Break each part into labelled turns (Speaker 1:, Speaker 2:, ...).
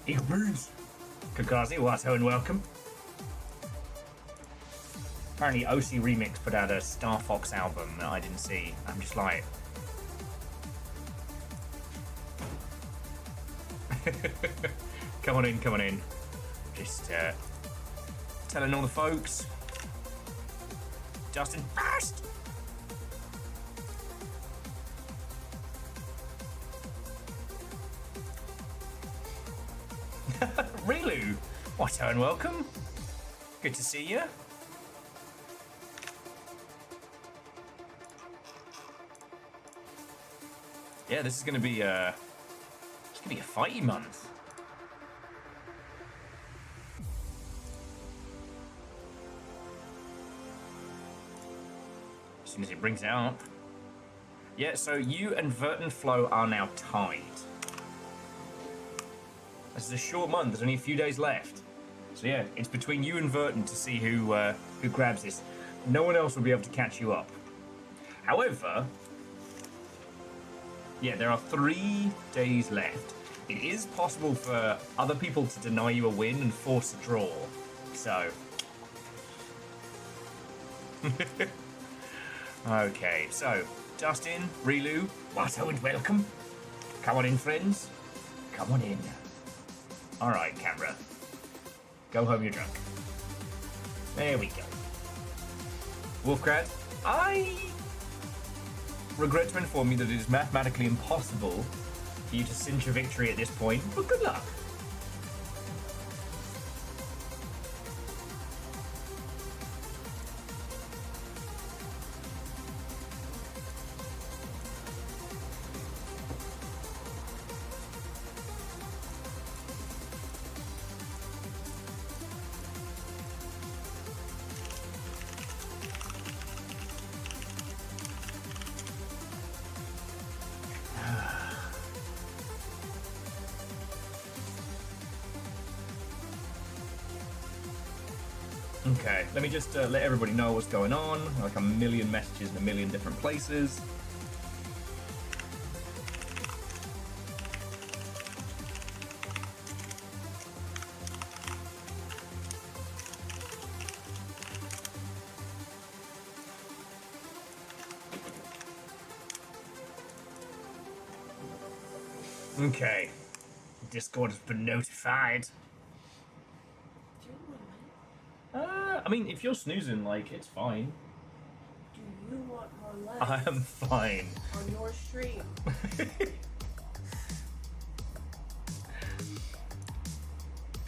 Speaker 1: Eagle Birds. Kakazi, Watto, and welcome. Apparently OC Remix put out a Star Fox album that I didn't see. I'm just like... Come on in, come on in. Just telling all the folks. Justin, first! Rilu, Watto, and welcome. Good to see you. Yeah, this is gonna be a fighty month. As soon as it brings it out. Yeah, so you and Vert and Flo are now tied. This is a short month. There's only a few days left. So yeah, it's between you and Verton to see who grabs this. No one else will be able to catch you up. However, yeah, there are 3 days left. It is possible for other people to deny you a win and force a draw. So. Okay, so Justin, Rilu, Watto, and welcome. Come on in, friends. Come on in. All right, camera. Go home, you're drunk. There we go. Wolfcrad, I regret to inform you that it is mathematically impossible for you to cinch a victory at this point, but good luck. Okay, let me just let everybody know what's going on. Like a million messages in a million different places. Okay, Discord has been notified. I mean, if you're snoozing, like, it's fine.
Speaker 2: Do you want more likes?
Speaker 1: I am fine.
Speaker 2: On your stream.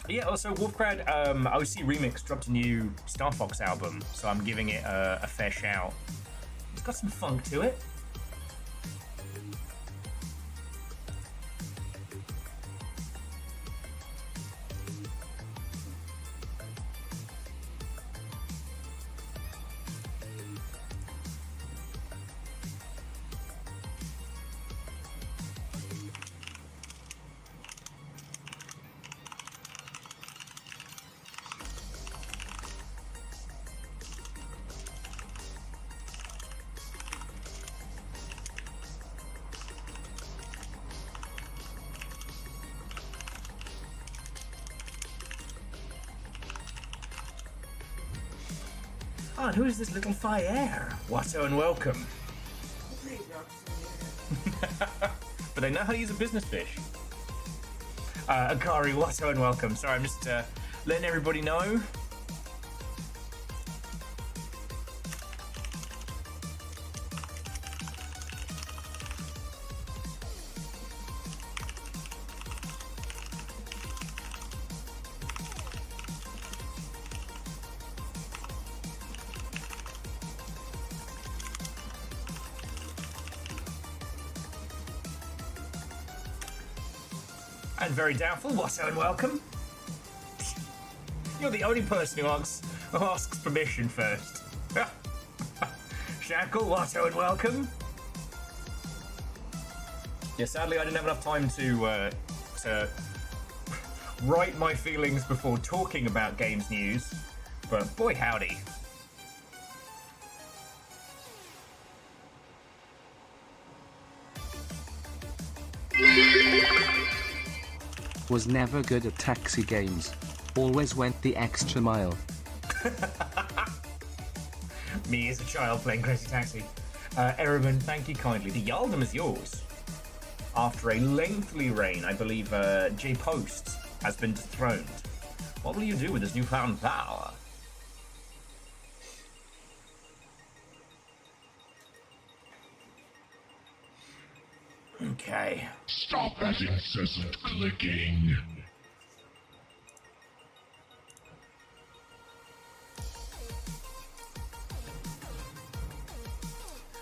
Speaker 1: Yeah, also, Wolfcrad, OC Remix dropped a new Star Fox album, so I'm giving it a fair shout. It's got some funk to it. Oh, and who is this little fire? Watto, and welcome. But they know how to use a business fish. Akari, Watto, and welcome. Sorry, I'm just letting everybody know. And very doubtful, Watto, and welcome. You're the only person who asks permission first. Shackle, Watto, and welcome. Yeah, sadly I didn't have enough time to write my feelings before talking about games news, but boy howdy.
Speaker 3: Was never good at taxi games. Always went the extra mile.
Speaker 1: Me as a child playing Crazy Taxi. Ereman, thank you kindly. The Yaldom is yours. After a lengthy reign, I believe J Post has been dethroned. What will you do with this newfound power? Okay.
Speaker 4: Stop that incessant clicking.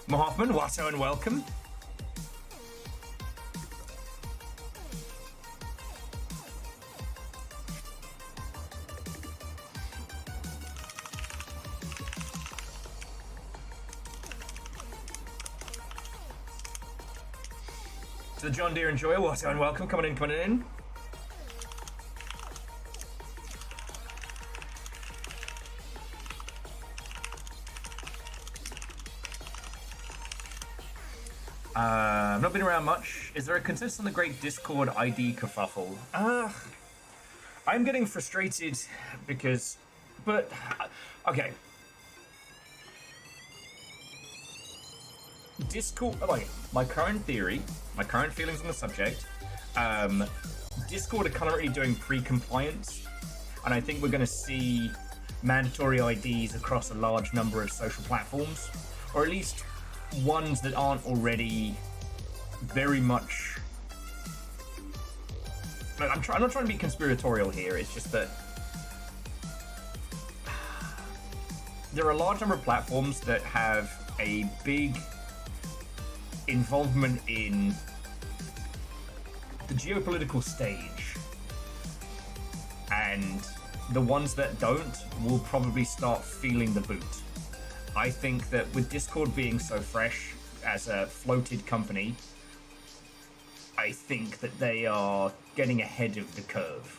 Speaker 1: Mohoffman, Watto, and welcome. To the John Deere Enjoyer, Watto, and welcome. Coming in. I've not been around much. Is there a consensus on the great Discord ID kerfuffle? I'm getting frustrated because... But... Okay. Discord... Like, my current theory, my current feelings on the subject, Discord are currently doing pre-compliance, and I think we're going to see mandatory IDs across a large number of social platforms, or at least ones that aren't already very much... I'm not trying to be conspiratorial here, it's just that there are a large number of platforms that have a big involvement in the geopolitical stage, and the ones that don't will probably start feeling the boot. I think that with Discord being so fresh as a floated company, I think that they are getting ahead of the curve.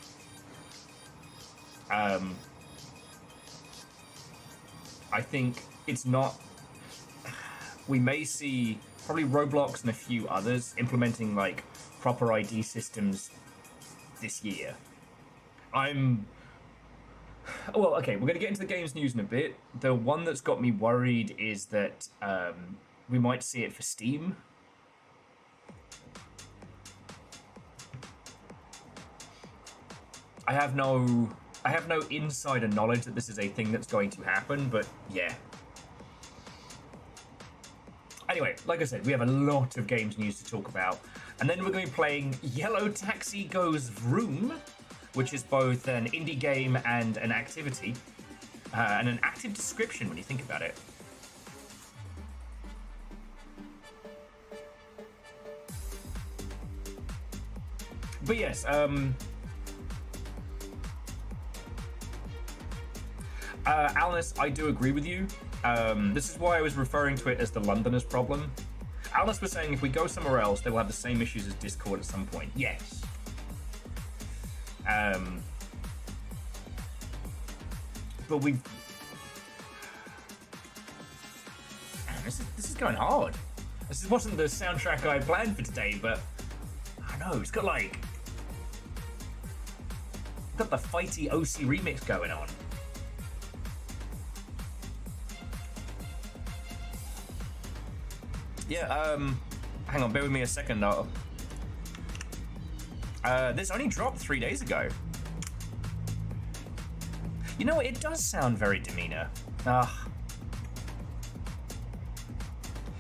Speaker 1: I think it's not... We may see probably Roblox and a few others implementing like proper ID systems this year. Well, okay, we're going to get into the games news in a bit. The one that's got me worried is that we might see it for Steam. I have no insider knowledge that this is a thing that's going to happen, but yeah. Anyway, like I said, we have a lot of games news to talk about. And then we're going to be playing Yellow Taxi Goes Vroom, which is both an indie game and an activity. And an active description when you think about it. But yes, Alnus, I do agree with you. This is why I was referring to it as the Londoners problem. Alnus was saying if we go somewhere else, they will have the same issues as Discord at some point. Yes. But we... Man, this is going hard. This wasn't the soundtrack I planned for today, but... I don't know, it's got like... Got the fighty OC remix going on. Yeah, hang on, bear with me a second though. This only dropped 3 days ago. You know, it does sound very demeanor.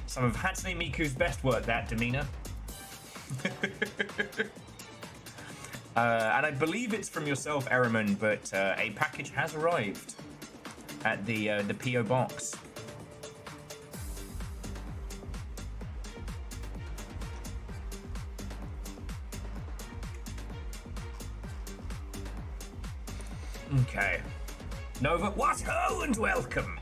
Speaker 1: Some of Hatsune Miku's best work, that demeanor. And I believe it's from yourself, Ereman, but a package has arrived at the PO box. Okay. Nova, what ho and welcome.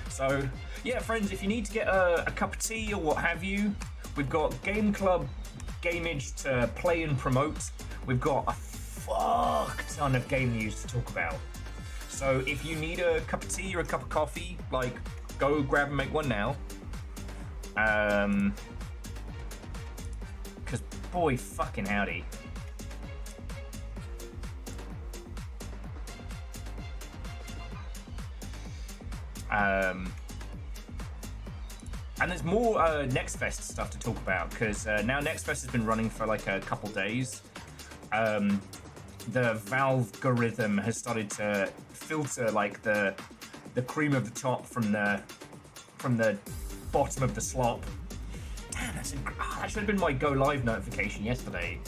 Speaker 1: So, yeah, friends, if you need to get a cup of tea or what have you, we've got Game Club Gameage to play and promote. We've got a fuck ton of game news to talk about. So if you need a cup of tea or a cup of coffee, like, go grab and make one now. Because boy fucking howdy. And there's more Next Fest stuff to talk about, because now Next Fest has been running for like a couple days. The Valve algorithm has started to filter like the cream of the top from the bottom of the slop. Damn, that should have been my go live notification yesterday.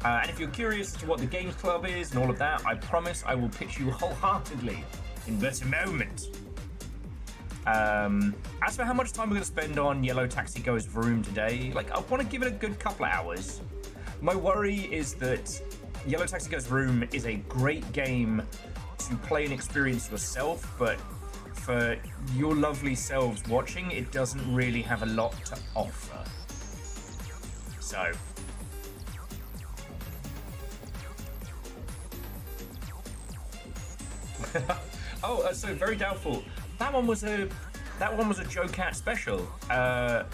Speaker 1: And if you're curious as to what the Games Club is and all of that, I promise I will pitch you wholeheartedly in but a moment. As for how much time we're going to spend on Yellow Taxi Goes Vroom today, like, I want to give it a good couple of hours. My worry is that Yellow Taxi Goes Vroom is a great game to play and experience yourself, but for your lovely selves watching, it doesn't really have a lot to offer. So... so very doubtful. That one was a Joe Cat special. Joe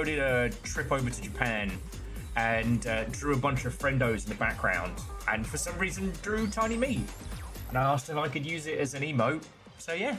Speaker 1: did a trip over to Japan and drew a bunch of friendos in the background, and for some reason drew Tiny Me. And I asked if I could use it as an emote. So yeah.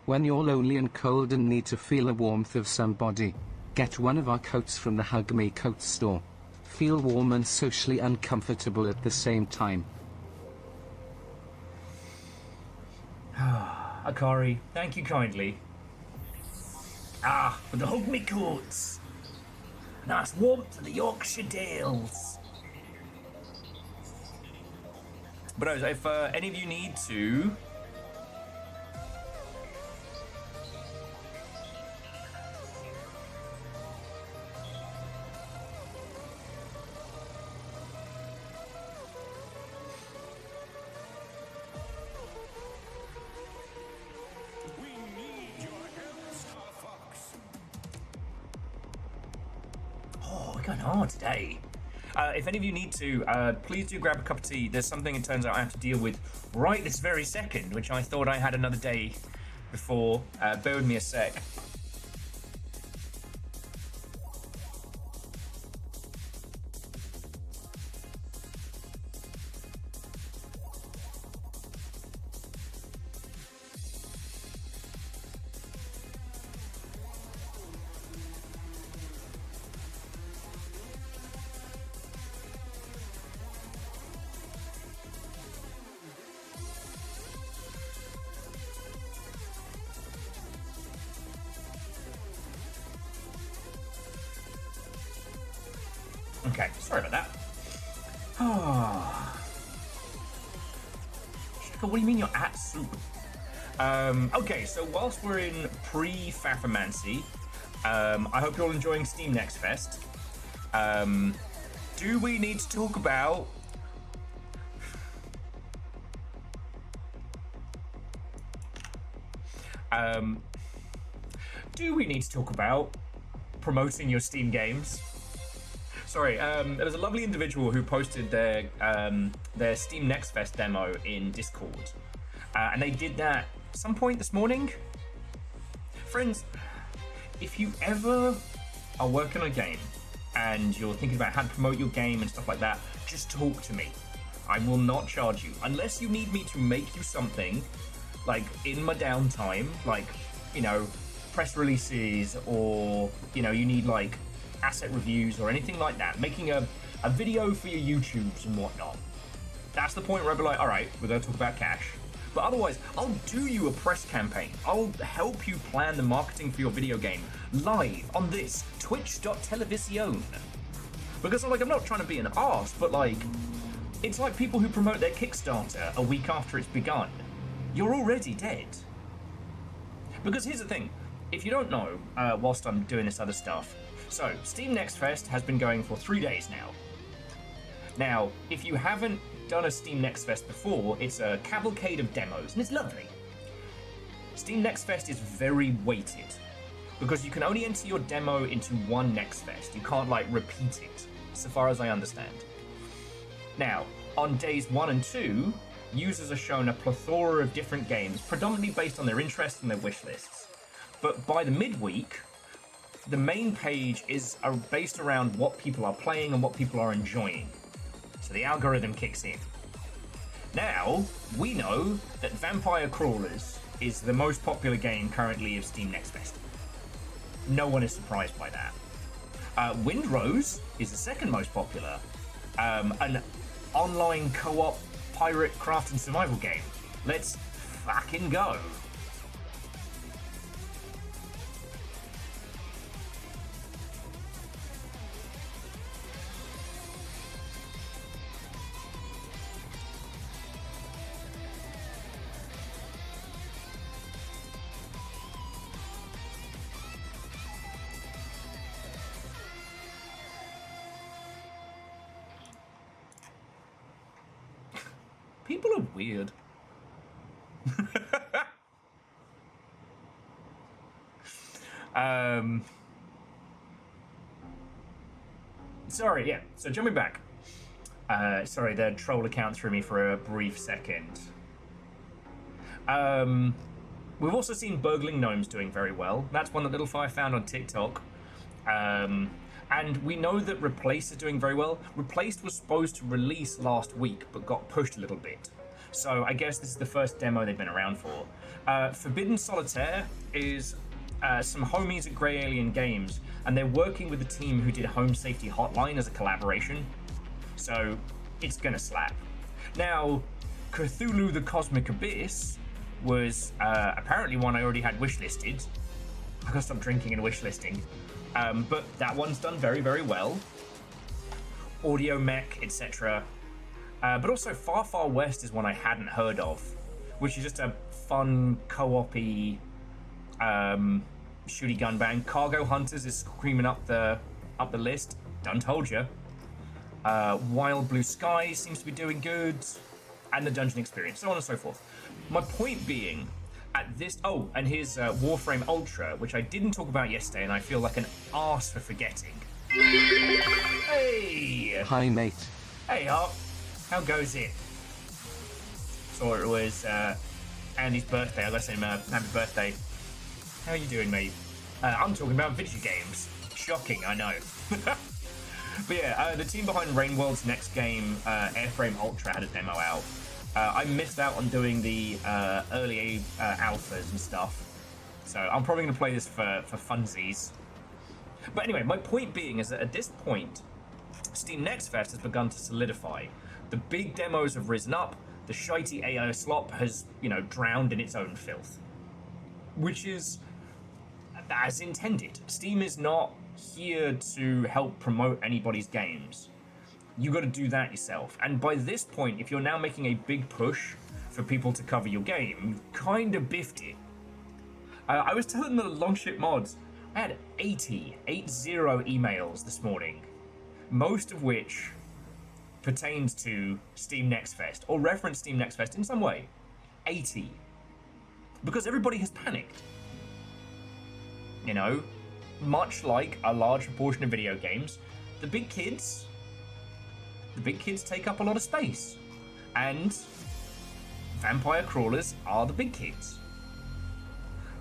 Speaker 3: When you're lonely and cold and need to feel the warmth of somebody, get one of our coats from the Hug Me Coat store. Feel warm and socially uncomfortable at the same time.
Speaker 1: Akari, thank you kindly. For the Hug Me Coats. Nice warmth of the Yorkshire Dales. But if any of you need to... Going hard today. If any of you need to, please do grab a cup of tea. There's something it turns out I have to deal with right this very second, which I thought I had another day before. Bear with me a sec. Okay, sorry about that. What do you mean you're at soup? Okay, so whilst we're in pre-Fafamancy, I hope you're all enjoying Steam Next Fest. Do we need to talk about... do we need to talk about promoting your Steam games? Sorry, there was a lovely individual who posted their Steam Next Fest demo in Discord, and they did that at some point this morning. Friends, if you ever are working on a game and you're thinking about how to promote your game and stuff like that, just talk to me. I will not charge you, unless you need me to make you something, like in my downtime, like, you know, press releases, or, you know, you need like asset reviews or anything like that, making a video for your YouTubes and whatnot. That's the point where I'll be like, all right, we're going to talk about cash. But otherwise, I'll do you a press campaign. I'll help you plan the marketing for your video game live on this twitch.television. Because I'm not trying to be an arse, but like, it's like people who promote their Kickstarter a week after it's begun. You're already dead. Because here's the thing, if you don't know, whilst I'm doing this other stuff, so Steam Next Fest has been going for 3 days now. Now, if you haven't done a Steam Next Fest before, it's a cavalcade of demos, and it's lovely. Steam Next Fest is very weighted, because you can only enter your demo into one Next Fest. You can't, like, repeat it, so far as I understand. Now, on days 1 and 2, users are shown a plethora of different games, predominantly based on their interests and their wish lists. But by the midweek, the main page is based around what people are playing and what people are enjoying. So the algorithm kicks in. Now, we know that Vampire Crawlers is the most popular game currently of Steam Next Fest. No one is surprised by that. Windrose is the second most popular. An online co-op pirate craft and survival game. Let's fucking go. People are weird. Sorry, yeah. So jumping back. Sorry, the troll account threw me for a brief second. We've also seen Burgling Gnomes doing very well. That's one that Little Fire found on TikTok. And we know that Replaced is doing very well. Replaced was supposed to release last week, but got pushed a little bit. So I guess this is the first demo they've been around for. Forbidden Solitaire is some homies at Grey Alien Games, and they're working with the team who did Home Safety Hotline as a collaboration. So it's gonna slap. Now, Cthulhu the Cosmic Abyss was apparently one I already had wishlisted. I gotta stop drinking and wishlisting. But that one's done very, very well. Audio Mech, etc. But also Far Far West is one I hadn't heard of, which is just a fun co-op-y shooty gun bang. Cargo Hunters is screaming up the list. Done told ya. Wild Blue Skies seems to be doing good, and the Dungeon Experience, so on and so forth. My point being, at this, and here's Warframe Ultra, which I didn't talk about yesterday, and I feel like an arse for forgetting. Hey!
Speaker 3: Hi, mate.
Speaker 1: Hey, Hop. How goes it? Saw it was Andy's birthday. I gotta say him happy birthday. How are you doing, mate? I'm talking about video games. Shocking, I know. But yeah, the team behind Rainworld's next game, Airframe Ultra, had a demo out. I missed out on doing the early alphas and stuff, so I'm probably going to play this for funsies. But anyway, my point being is that at this point, Steam Next Fest has begun to solidify. The big demos have risen up, the shitey AI slop has, drowned in its own filth. Which is as intended. Steam is not here to help promote anybody's games. You got to do that yourself. And by this point, if you're now making a big push for people to cover your game, you've kind of biffed it. I was telling the Longship mods, I had 80 emails this morning, most of which pertained to Steam Next Fest, or referenced Steam Next Fest in some way. 80. Because everybody has panicked. Much like a large proportion of video games, the big kids take up a lot of space. And Vampire Crawlers are the big kids.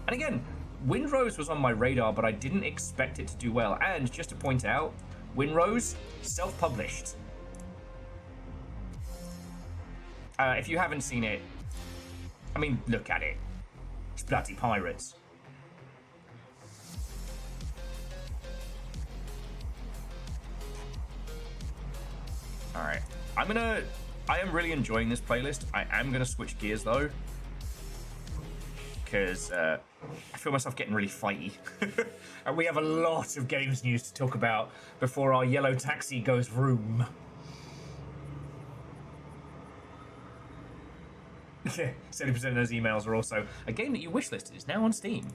Speaker 1: And again, Windrose was on my radar, but I didn't expect it to do well. And just to point out, Windrose, self-published. If you haven't seen it, look at it. It's bloody pirates. Alright, I am really enjoying this playlist. I am gonna switch gears though, because I feel myself getting really fighty. And we have a lot of games news to talk about before our Yellow Taxi Goes Vroom. 70% of those emails are also a game that you wishlisted is now on Steam.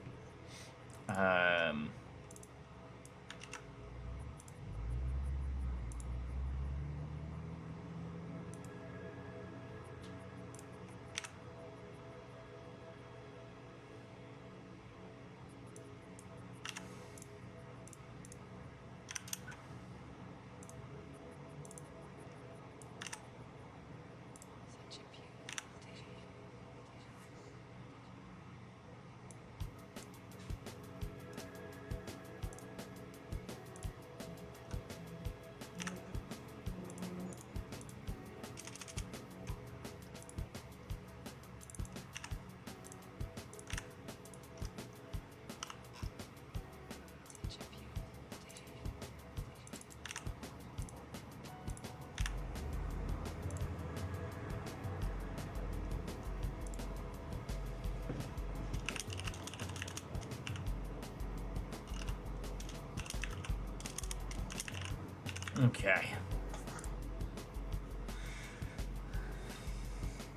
Speaker 1: Okay.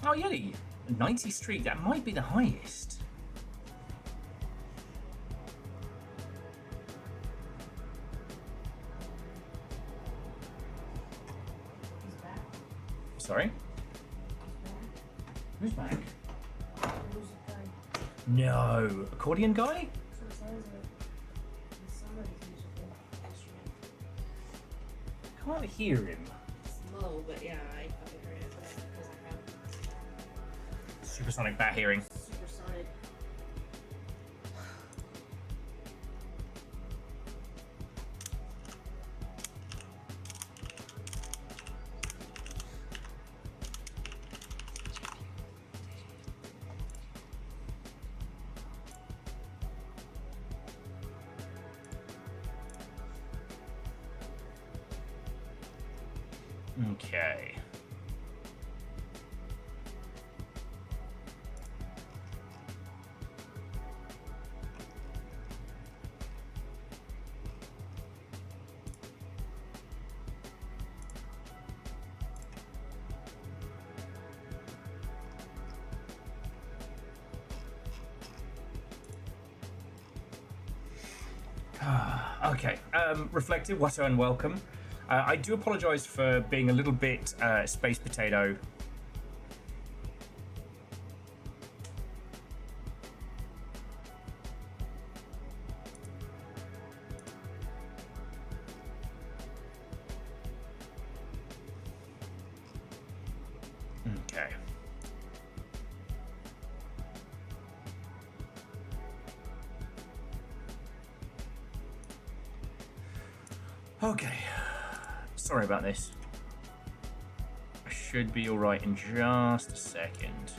Speaker 1: Oh, Yeti, 90th Street, that might be the highest.
Speaker 2: He's back.
Speaker 1: Sorry?
Speaker 2: He's back.
Speaker 1: Who's back?
Speaker 2: Music guy.
Speaker 1: No. Accordion guy?
Speaker 2: So it sounds like he's somebody's musical instrument.
Speaker 1: Can't hear him.
Speaker 2: It's low, but yeah, I fucking heard it because I have
Speaker 1: Supersonic bat hearing.
Speaker 2: supersonic.
Speaker 1: Okay. Okay. Reflective, Watto, and welcome. I do apologise for being a little bit space potato. Okay. Okay. Sorry about this. I should be alright in just a second.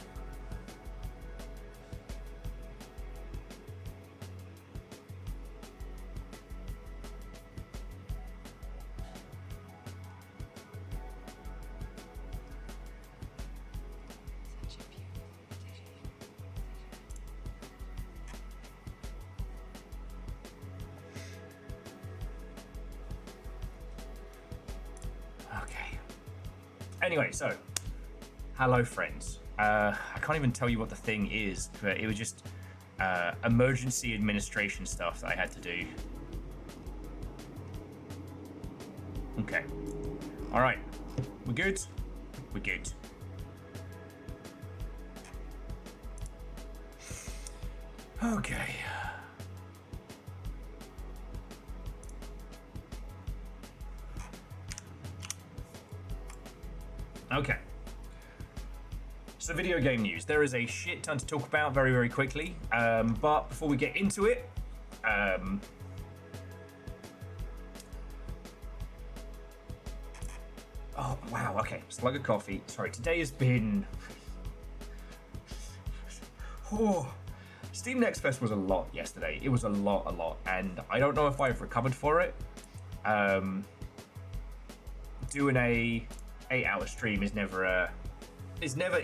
Speaker 1: Okay. Anyway, so, hello friends. I can't even tell you what the thing is, but it was just emergency administration stuff that I had to do. Okay. Alright. We're good? We're good. Okay. Okay. So video game news. There is a shit ton to talk about very, very quickly. But before we get into it, oh, wow, okay. Slug of coffee. Sorry, today has been... Oh. Steam Next Fest was a lot yesterday. It was a lot. And I don't know if I've recovered for it. Doing a 8-hour stream is never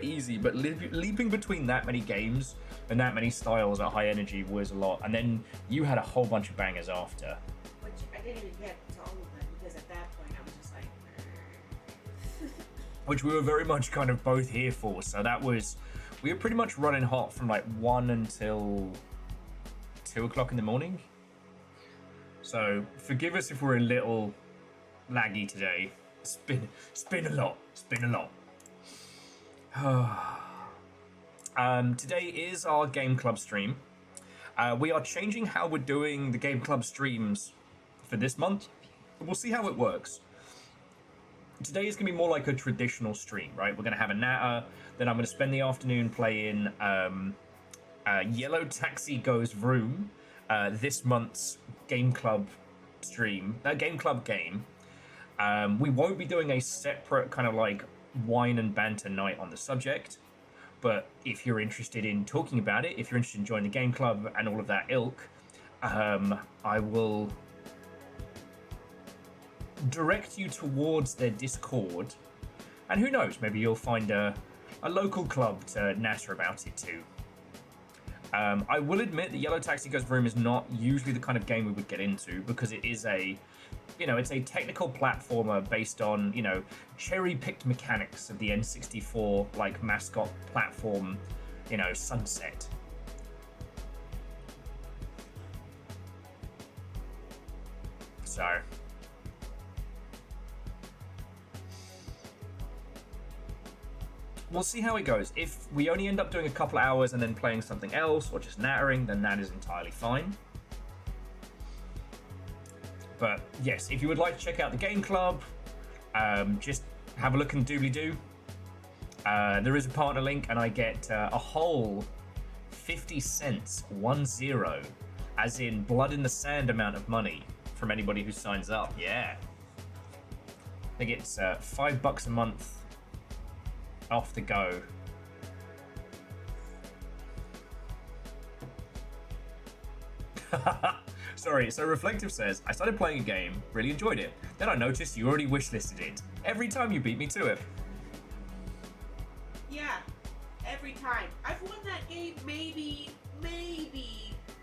Speaker 1: easy, but leaping between that many games and that many styles at high energy was a lot. And then you had a whole bunch of bangers after.
Speaker 2: Which I didn't even get to all of them because at that point I was just like...
Speaker 1: Which we were very much kind of both here for. So that was... We were pretty much running hot from like 1 until 2 o'clock in the morning. So forgive us if we're a little laggy today. It's been a lot. Today is our Game Club stream. We are changing how we're doing the Game Club streams for this month. We'll see how it works. Today is going to be more like a traditional stream, right? We're going to have a natter, then I'm going to spend the afternoon playing Yellow Taxi Goes Vroom, this month's Game Club stream, Game Club game. We won't be doing a separate kind of like wine and banter night on the subject, but if you're interested in talking about it, if you're interested in joining the Game Club and all of that ilk, I will direct you towards their Discord, and who knows, maybe you'll find a local club to natter about it too. I will admit that Yellow Taxi Goes Vroom is not usually the kind of game we would get into because it You know, it's a technical platformer based on, you know, cherry-picked mechanics of the N64 like mascot platform, you know, Sunset. So we'll see how it goes. If we only end up doing a couple of hours and then playing something else or just nattering, then that is entirely fine. But yes, if you would like to check out the game club, just have a look in doobly-doo. There is a partner link, and I get a whole 50 cents, 10, as in blood in the sand amount of money from anybody who signs up. Yeah. I think it's $5 a month off the go. Sorry, so Reflective says, I started playing a game, really enjoyed it. Then I noticed you already wishlisted it. Every time you beat me to it.
Speaker 2: Yeah, every time. I've won that game maybe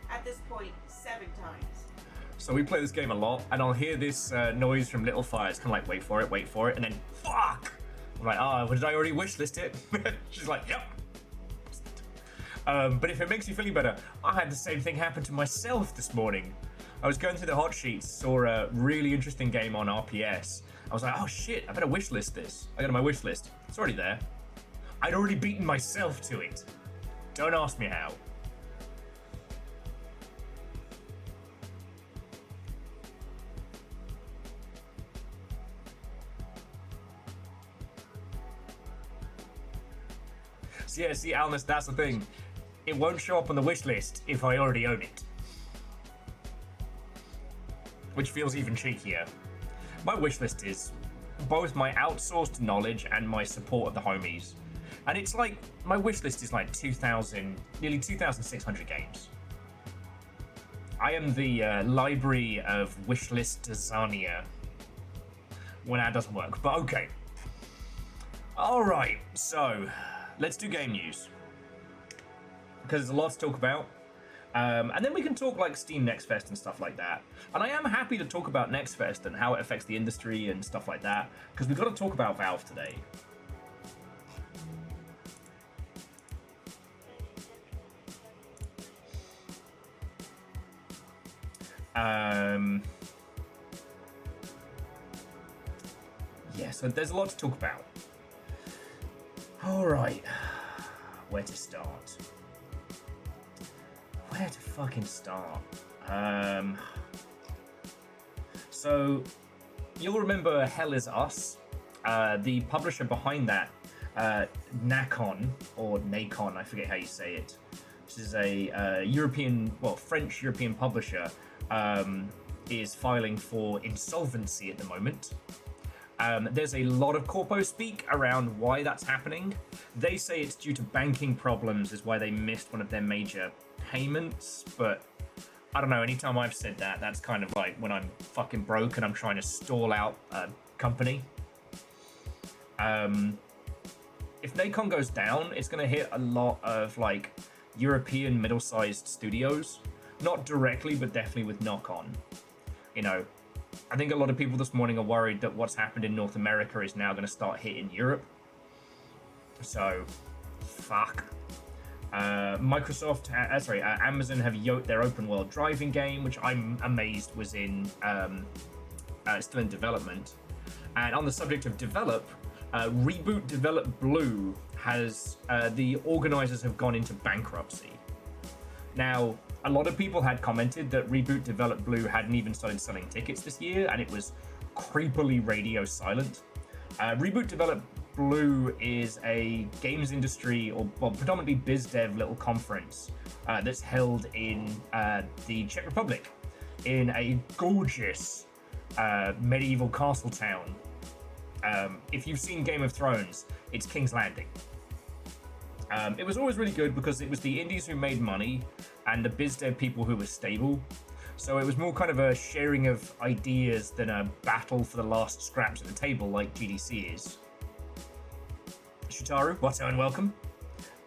Speaker 2: at this point 7 times.
Speaker 1: So we play this game a lot, and I'll hear this noise from Little Fire. It's kind of like, wait for it, and then fuck! I'm like, oh, did I already wishlist it? She's like, yep. But if it makes you feel any better, I had the same thing happen to myself this morning. I was going through the hot sheets, saw a really interesting game on RPS. I was like, oh shit, I better wishlist this. I go to my wish list. It's already there. I'd already beaten myself to it. Don't ask me how. So yeah, see, Alnus, that's the thing. It won't show up on the wish list if I already own it. Which feels even cheekier. My wish list is both my outsourced knowledge and my support of the homies. And it's like, my wish list is like nearly 2,600 games. I am the library of wishlist Zania. When that doesn't work, but okay. Alright, so let's do game news. Because there's a lot to talk about. And then we can talk like Steam Next Fest and stuff like that. And I am happy to talk about Next Fest and how it affects the industry and stuff like that. Because we've got to talk about Valve today. Yeah, so there's a lot to talk about. Alright. Where to start? Where to fucking start? So, you'll remember Hell Is Us. The publisher behind that, Nacon, or Nacon, I forget how you say it. This is a French European publisher, is filing for insolvency at the moment. There's a lot of corpo speak around why that's happening. They say it's due to banking problems is why they missed one of their major payments, but I don't know, anytime I've said that, that's kind of like when I'm fucking broke and I'm trying to stall out a company. If Nacon goes down, it's going to hit a lot of like European middle-sized studios. Not directly, but definitely with knock-on. You know, I think a lot of people this morning are worried that what's happened in North America is now going to start hitting Europe. So, fuck. Amazon have yoked their open world driving game, which I'm amazed was still in development. And on the subject of develop, Reboot Develop Blue has, the organizers have gone into bankruptcy. Now, a lot of people had commented that Reboot Develop Blue hadn't even started selling tickets this year, and it was creepily radio silent. Reboot Develop Blue is a games industry, or well, predominantly biz dev little conference that's held in the Czech Republic, in a gorgeous medieval castle town. If you've seen Game of Thrones, it's King's Landing. It was always really good because it was the indies who made money and the biz dev people who were stable. So it was more kind of a sharing of ideas than a battle for the last scraps at the table like GDC is. Shutaru, what's and welcome.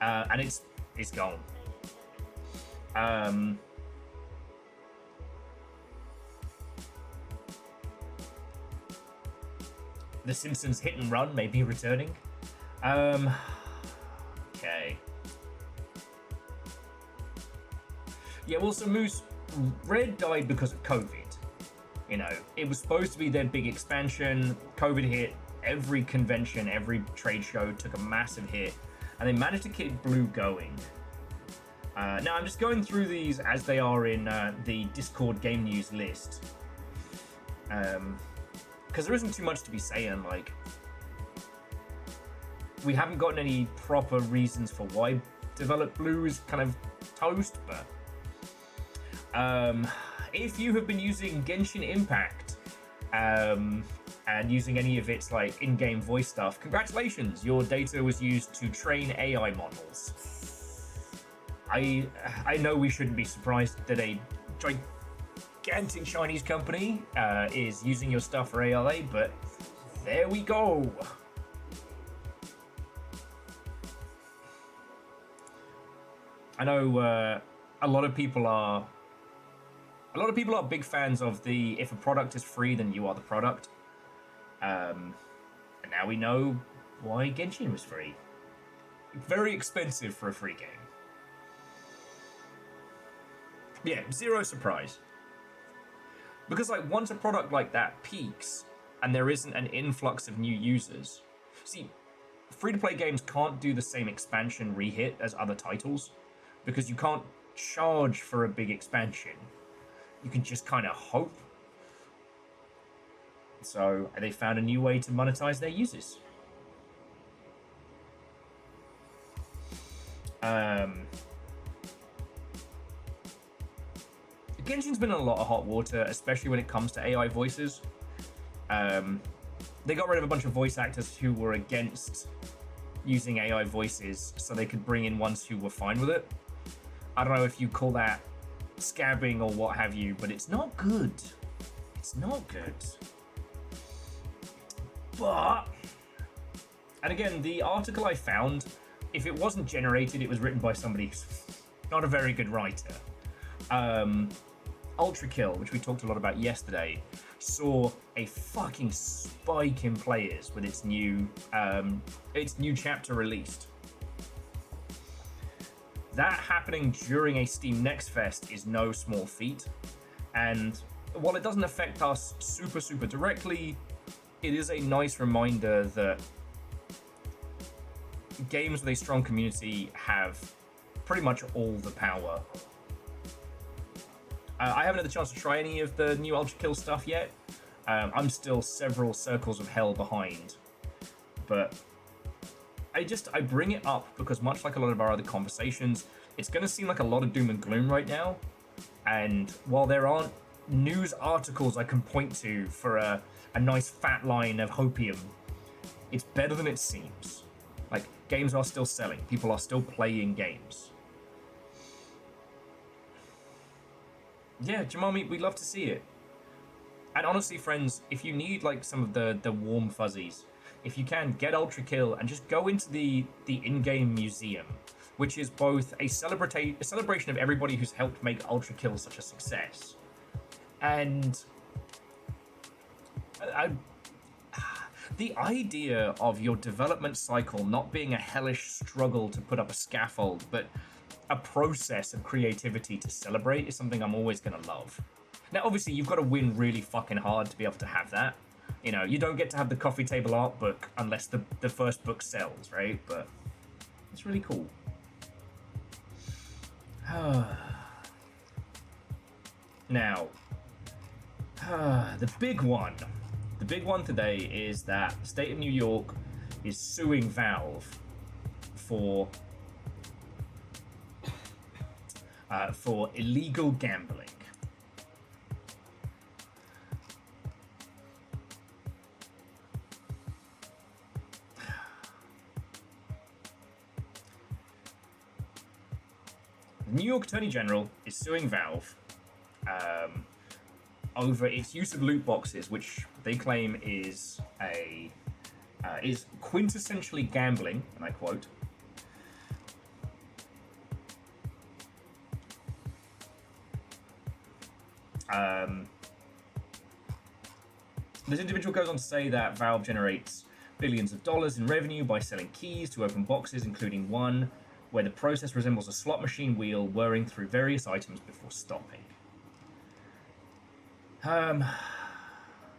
Speaker 1: And it's gone. The Simpsons Hit and Run may be returning. Okay. Yeah, well, so Moose, Red died because of COVID. You know, it was supposed to be their big expansion. COVID hit. Every convention, every trade show took a massive hit. And they managed to keep Blue going. Now, I'm just going through these as they are in the Discord game news list. Because there isn't too much to be saying, like... We haven't gotten any proper reasons for why Develop Blue is kind of toast, but... if you have been using Genshin Impact, and using any of its, like, in-game voice stuff, congratulations! Your data was used to train AI models. I know we shouldn't be surprised that a gigantic Chinese company is using your stuff for ALA, but there we go. I know a lot of people are big fans of the if a product is free, then you are the product. And now we know why Genshin was free. Very expensive for a free game. Yeah, zero surprise. Because like once a product like that peaks and there isn't an influx of new users. See, free-to-play games can't do the same expansion re-hit as other titles because you can't charge for a big expansion. You can just kind of hope. So they found a new way to monetize their users. Genshin's been in a lot of hot water, especially when it comes to AI voices. They got rid of a bunch of voice actors who were against using AI voices so they could bring in ones who were fine with it. I don't know if you call that scabbing or what have you, but it's not good. It's not good. But, and again, the article I found, if it wasn't generated, it was written by somebody who's not a very good writer. Ultra Kill, which we talked a lot about yesterday, saw a fucking spike in players with its new chapter released. That happening during a Steam Next Fest is no small feat, and while it doesn't affect us super directly, it is a nice reminder that games with a strong community have pretty much all the power. I haven't had the chance to try any of the new Ultra Kill stuff yet. I'm still several circles of hell behind, but I bring it up because much like a lot of our other conversations, it's going to seem like a lot of doom and gloom right now. And while there aren't news articles I can point to for a nice fat line of hopium, it's better than it seems. Like, games are still selling. People are still playing games. Yeah, Jamami, we'd love to see it. And honestly, friends, if you need like some of the warm fuzzies, if you can, get Ultra Kill and just go into the in-game museum, which is both a celebration of everybody who's helped make Ultra Kill such a success. And the idea of your development cycle not being a hellish struggle to put up a scaffold, but a process of creativity to celebrate is something I'm always going to love. Now, obviously, you've got to win really fucking hard to be able to have that. You know, you don't get to have the coffee table art book unless the first book sells, right? But it's really cool. Now, the big one today is that the state of New York is suing Valve for illegal gambling. The New York Attorney General is suing Valve over its use of loot boxes, which they claim is quintessentially gambling, and I quote. This individual goes on to say that Valve generates billions of dollars in revenue by selling keys to open boxes, including one where the process resembles a slot machine wheel whirring through various items before stopping.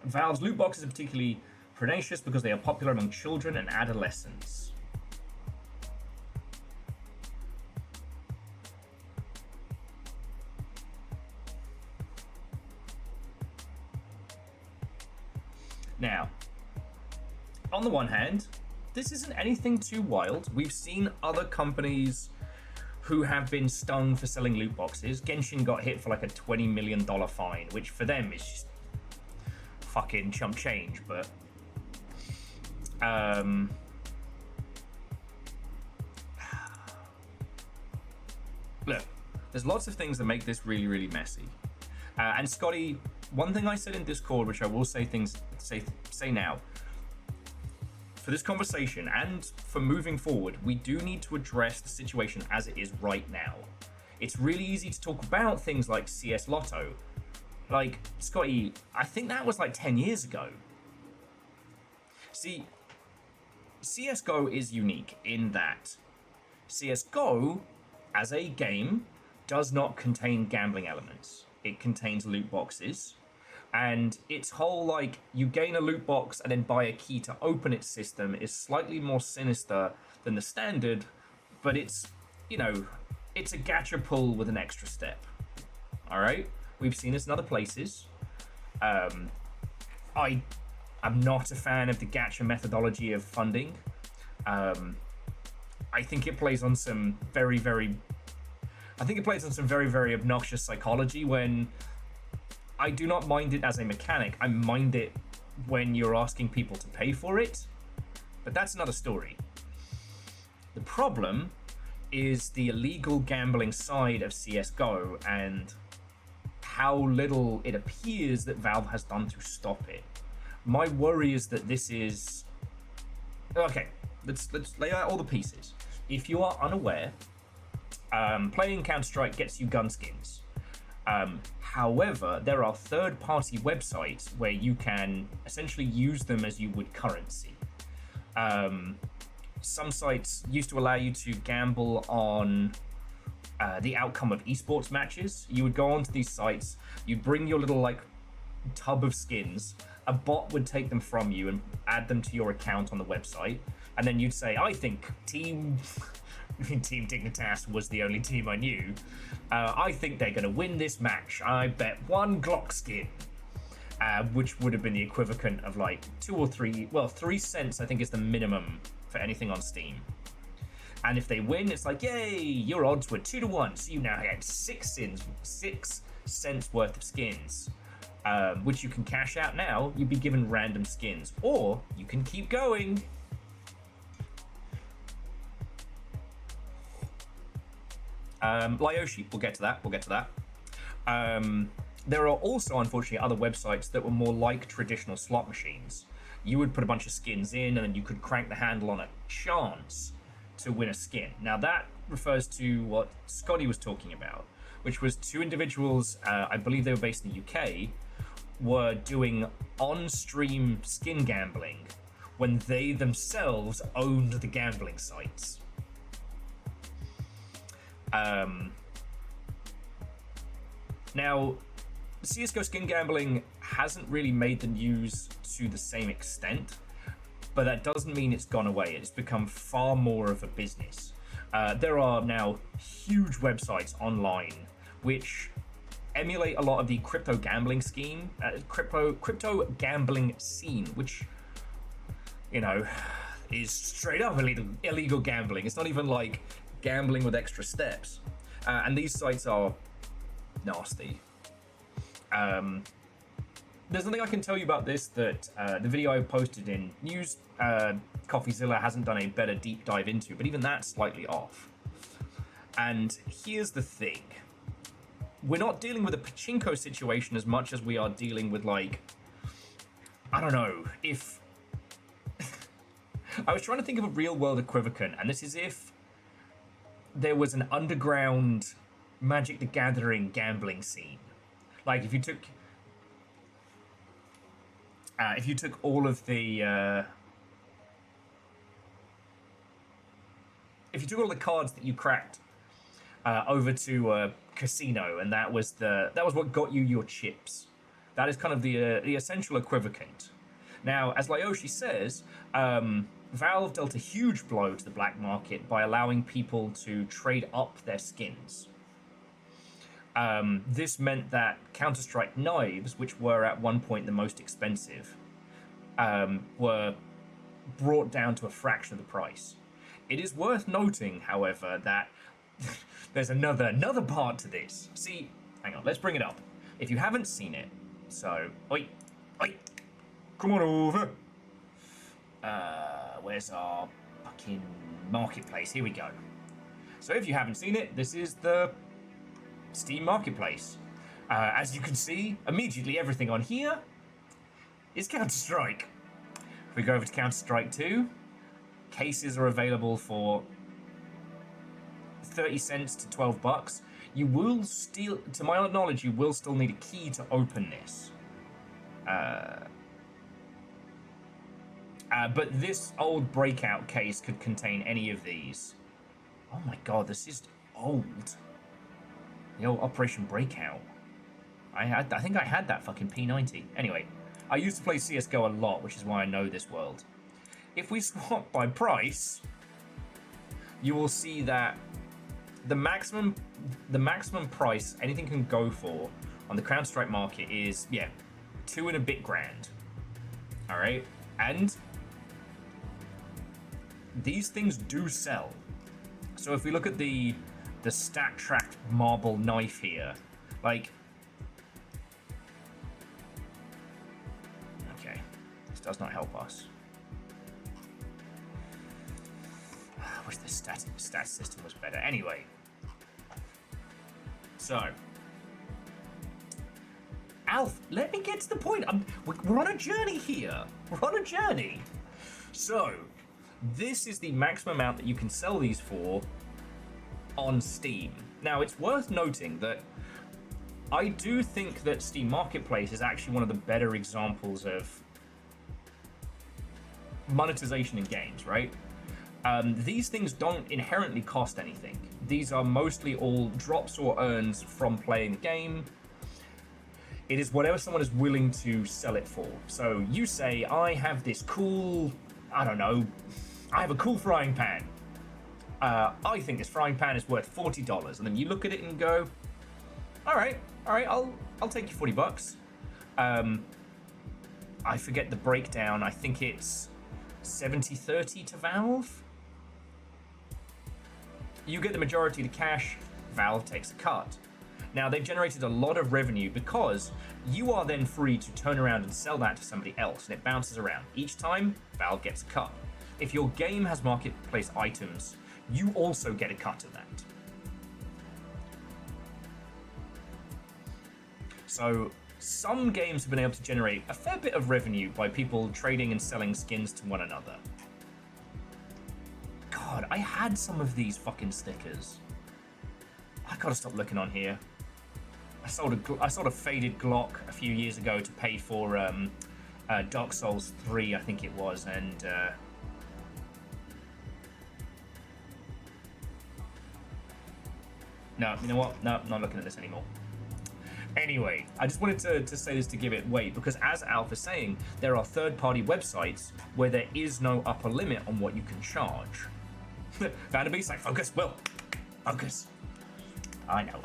Speaker 1: Valve's loot boxes are particularly pernicious because they are popular among children and adolescents. Now, on the one hand, this isn't anything too wild. We've seen other companies who have been stung for selling loot boxes. Genshin got hit for like a $20 million fine, which for them is just fucking chump change, but look, there's lots of things that make this really, really messy. And Scotty, one thing I said in Discord, which I will say now, for this conversation and for moving forward, we do need to address the situation as it is right now. It's really easy to talk about things like CS Lotto. Like, Scotty, I think that was like 10 years ago. See, CSGO is unique in that CSGO, as a game, does not contain gambling elements. It contains loot boxes. And its whole, like, you gain a loot box and then buy a key to open its system is slightly more sinister than the standard, but it's, you know, it's a gacha pull with an extra step. Alright? We've seen this in other places. I'm not a fan of the gacha methodology of funding. I think it plays on some very, very obnoxious psychology when I do not mind it as a mechanic. I mind it when you're asking people to pay for it, but that's another story. The problem is the illegal gambling side of CSGO and how little it appears that Valve has done to stop it. My worry is that this is... Okay, let's lay out all the pieces. If you are unaware, playing Counter-Strike gets you gun skins. However, there are third-party websites where you can essentially use them as you would currency. Some sites used to allow you to gamble on the outcome of esports matches. You would go onto these sites, you'd bring your little like tub of skins, a bot would take them from you and add them to your account on the website, and then you'd say, I think Team Dignitas was the only team I knew. I think they're going to win this match. I bet one Glock skin, which would have been the equivalent of like 3 cents, I think is the minimum for anything on Steam. And if they win, it's like, yay, your odds were 2-1, so you now get 6 cents worth of skins, which you can cash out now. You'd be given random skins, or you can keep going. Lyoshi, we'll get to that. There are also, unfortunately, other websites that were more like traditional slot machines. You would put a bunch of skins in, and then you could crank the handle on a chance to win a skin. Now that refers to what Scotty was talking about, which was two individuals, I believe they were based in the UK, were doing on-stream skin gambling when they themselves owned the gambling sites. Now, CSGO skin gambling hasn't really made the news to the same extent, but that doesn't mean it's gone away. It's become far more of a business. There are now huge websites online which emulate a lot of the crypto gambling scene, crypto gambling scene, which, you know, is straight up illegal gambling. It's not even like gambling with extra steps. And these sites are nasty. There's nothing I can tell you about this that the video I posted in news, CoffeeZilla hasn't done a better deep dive into, but even that's slightly off. And here's the thing. We're not dealing with a pachinko situation as much as we are dealing with, like, I don't know, if... I was trying to think of a real-world equivalent, and this is if there was an underground Magic the Gathering gambling scene. Like, if you took... If you took all of the cards that you cracked over to a casino, and that was what got you your chips. That is kind of the essential equivalent. Now, as Lyoshi says, Valve dealt a huge blow to the black market by allowing people to trade up their skins. This meant that Counter-Strike knives, which were at one point the most expensive, were brought down to a fraction of the price. It is worth noting, however, that there's another part to this. See, hang on, let's bring it up. If you haven't seen it, so, oi, come on over. Where's our fucking marketplace? Here we go. So if you haven't seen it, this is the Steam Marketplace. As you can see, immediately everything on here is Counter-Strike. If we go over to Counter-Strike 2, cases are available for 30 cents to $12. You will still, to my knowledge, you will still need a key to open this. But this old breakout case could contain any of these. Oh my god, this is old. The old Operation Breakout. I think I had that fucking P90. Anyway, I used to play CSGO a lot, which is why I know this world. If we swap by price, you will see that the maximum price anything can go for on the Counter-Strike market is, yeah, $2 and a bit grand. All right, and these things do sell. So if we look at the stat tracked marble knife here, like, okay, this does not help us. I wish the stat system was better. Anyway, so Alf, let me get to the point. We're on a journey here. We're on a journey. So this is the maximum amount that you can sell these for on Steam. Now, it's worth noting that I do think that Steam Marketplace is actually one of the better examples of monetization in games, right? These things don't inherently cost anything. These are mostly all drops or earns from playing the game. It is whatever someone is willing to sell it for. So you say, I have this cool, I don't know, I have a cool frying pan. I think this frying pan is worth $40, and then you look at it and go, all right, I'll take you $40. I forget the breakdown. I think it's 70-30 to Valve. You get the majority of the cash, Valve takes a cut. Now, they've generated a lot of revenue because you are then free to turn around and sell that to somebody else, and it bounces around. Each time, Valve gets a cut. If your game has marketplace items, you also get a cut of that. So some games have been able to generate a fair bit of revenue by people trading and selling skins to one another. God, I had some of these fucking stickers. I gotta stop looking on here. I sold a faded Glock a few years ago to pay for Dark Souls 3, I think it was, and no, you know what? No, I'm not looking at this anymore. Anyway, I just wanted to say this to give it weight, because as Alf is saying, there are third-party websites where there is no upper limit on what you can charge. Vanderbeek's like, focus, Will. Focus. I know.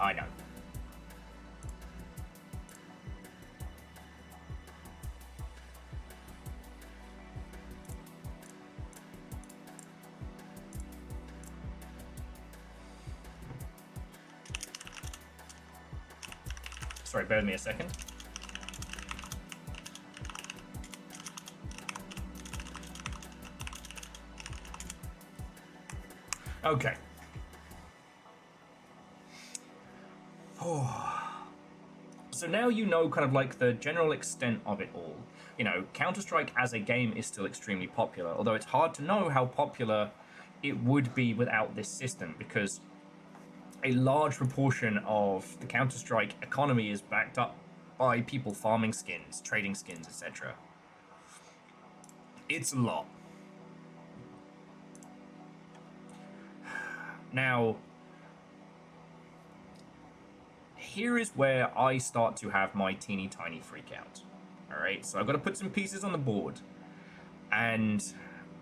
Speaker 1: Sorry, bear with me a second. Okay. So now you know kind of like the general extent of it all. You know, Counter-Strike as a game is still extremely popular, although it's hard to know how popular it would be without this system, because a large proportion of the Counter-Strike economy is backed up by people farming skins, trading skins, etc. It's a lot. Now, here is where I start to have my teeny tiny freak out. Alright, so I've got to put some pieces on the board. And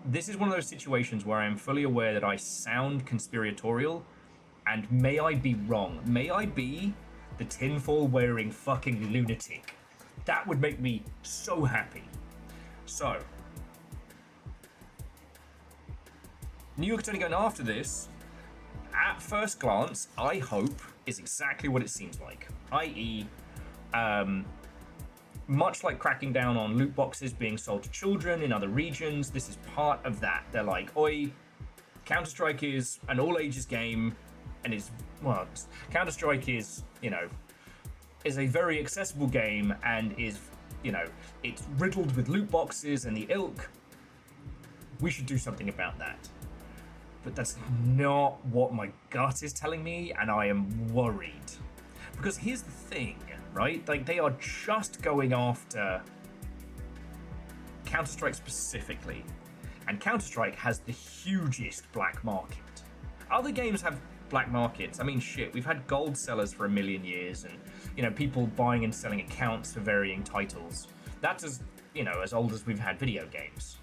Speaker 1: this is one of those situations where I'm fully aware that I sound conspiratorial, and may I be wrong. May I be the tinfoil wearing fucking lunatic. That would make me so happy. So, New York Attorney going after this, at first glance, I hope, is exactly what it seems like. I.e., much like cracking down on loot boxes being sold to children in other regions, this is part of that. They're like, oi, Counter-Strike is an all-ages game, and is, well, Counter-Strike is, you know, is a very accessible game, and is, you know, it's riddled with loot boxes and the ilk. We should do something about that. But that's not what my gut is telling me, and I am worried. Because here's the thing, right? Like, they are just going after Counter-Strike specifically. And Counter-Strike has the hugest black market. Other games have black markets. I mean, shit, we've had gold sellers for a million years, and, you know, people buying and selling accounts for varying titles. That's as, you know, as old as we've had video games.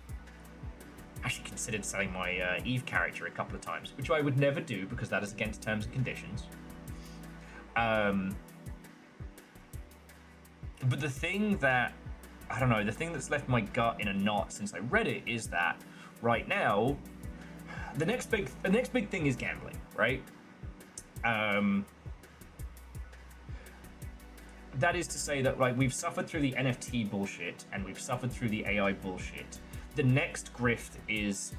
Speaker 1: Actually considered selling my Eve character a couple of times, which I would never do because that is against terms and conditions. But the thing that, I don't know, the thing that's left my gut in a knot since I read it is that right now, the next big thing is gambling, right? That is to say that, like, we've suffered through the NFT bullshit and we've suffered through the AI bullshit. The next grift is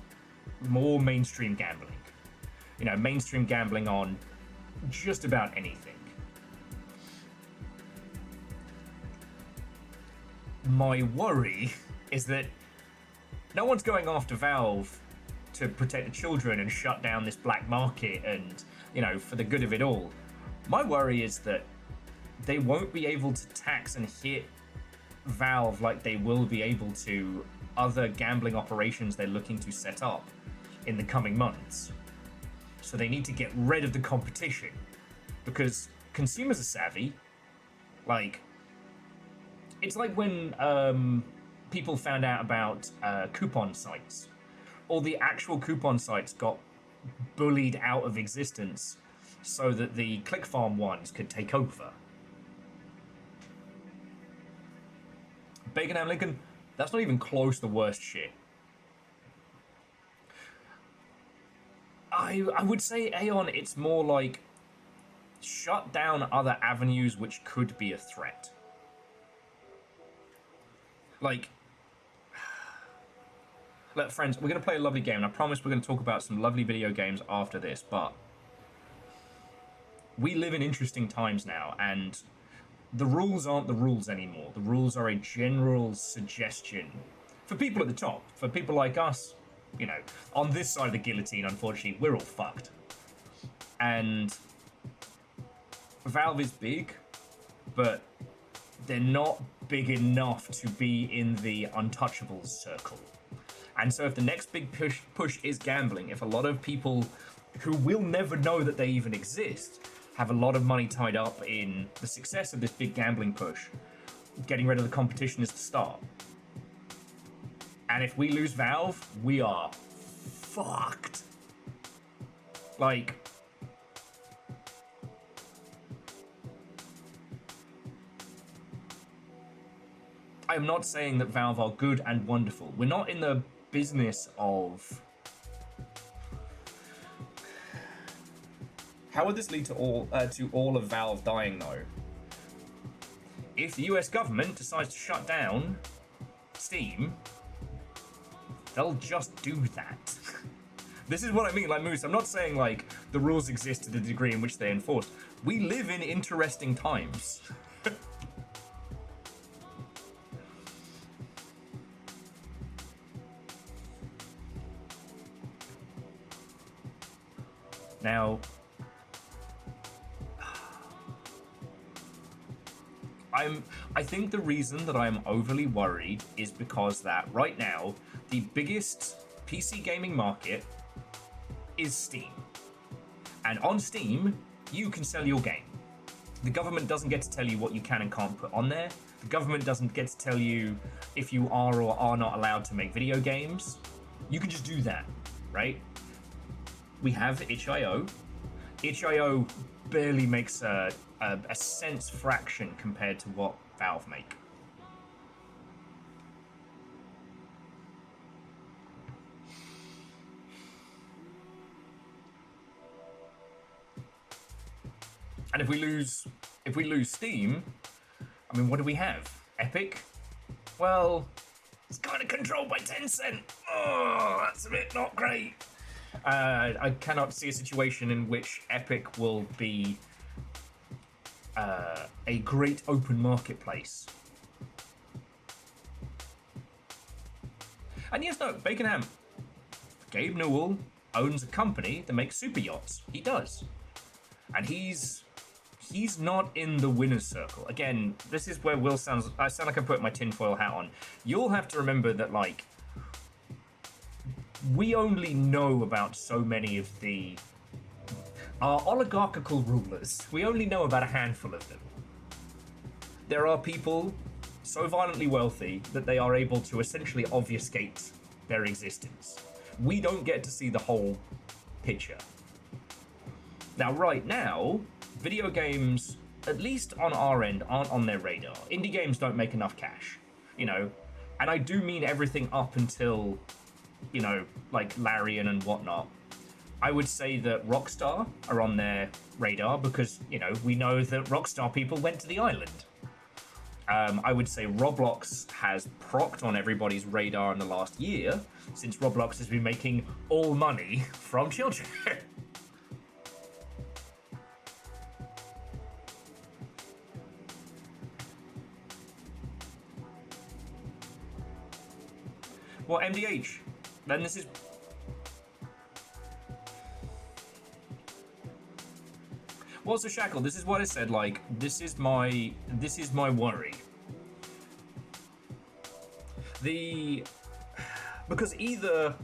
Speaker 1: more mainstream gambling. You know, mainstream gambling on just about anything. My worry is that no one's going after Valve to protect the children and shut down this black market and, you know, for the good of it all. My worry is that they won't be able to tax and hit Valve like they will be able to other gambling operations they're looking to set up in the coming months. So they need to get rid of the competition because consumers are savvy. Like, it's like when people found out about coupon sites. All the actual coupon sites got bullied out of existence so that the click farm ones could take over. Bacon Ham Lincoln, that's not even close to the worst shit. I would say, Aeon, it's more like shut down other avenues which could be a threat. Like, look, friends, we're going to play a lovely game, and I promise we're going to talk about some lovely video games after this, but we live in interesting times now, and the rules aren't the rules anymore. The rules are a general suggestion for people at the top. For people like us, you know, on this side of the guillotine, unfortunately, we're all fucked. And Valve is big, but they're not big enough to be in the untouchables circle. And so if the next big push is gambling, if a lot of people who will never know that they even exist have a lot of money tied up in the success of this big gambling push, getting rid of the competition is the start. And if we lose Valve, we are fucked. Like, I am not saying that Valve are good and wonderful. We're not in the business of... How would this lead to all of Valve dying, though? If the US government decides to shut down Steam, they'll just do that. This is what I mean, like, Moose, I'm not saying, like, the rules exist to the degree in which they're enforced. We live in interesting times. Now, I think the reason that I am overly worried is because that right now, the biggest PC gaming market is Steam. And on Steam, you can sell your game. The government doesn't get to tell you what you can and can't put on there. The government doesn't get to tell you if you are or are not allowed to make video games. You can just do that, right? We have itch.io. itch.io barely makes a cent's fraction compared to what Valve make. And if we lose Steam, I mean, what do we have? Epic? Well, it's kind of controlled by Tencent. Oh, that's a bit not great. I cannot see a situation in which Epic will be a great open marketplace. And yes, no, Bacon Ham. Gabe Newell owns a company that makes super yachts. He does. And he's not in the winner's circle. Again, this is where I sound like I'm putting my tinfoil hat on. You'll have to remember that, like, we only know about so many of our oligarchical rulers. We only know about a handful of them. There are people so violently wealthy that they are able to essentially obfuscate their existence. We don't get to see the whole picture. Now, right now, video games, at least on our end, aren't on their radar. Indie games don't make enough cash, you know, and I do mean everything up until, you know, like Larian and whatnot. I would say that Rockstar are on their radar because, you know, we know that Rockstar people went to the island. I would say Roblox has procced on everybody's radar in the last year, since Roblox has been making all money from children. Well, MDH, then this is... Well, so Shackle, this is what I said, like, this is my worry. Because either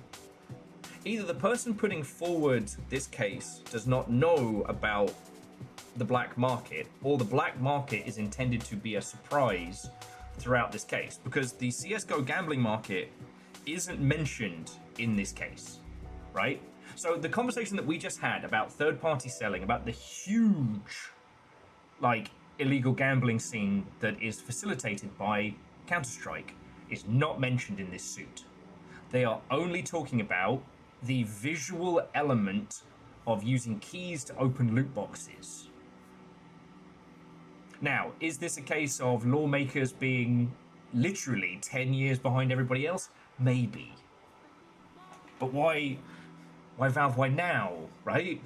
Speaker 1: the person putting forward this case does not know about the black market, or the black market is intended to be a surprise throughout this case, because the CSGO gambling market isn't mentioned in this case, right? So the conversation that we just had about third-party selling, about the huge, like, illegal gambling scene that is facilitated by Counter-Strike, is not mentioned in this suit. They are only talking about the visual element of using keys to open loot boxes. Now, is this a case of lawmakers being literally 10 years behind everybody else? Maybe. But why Valve, why now, right?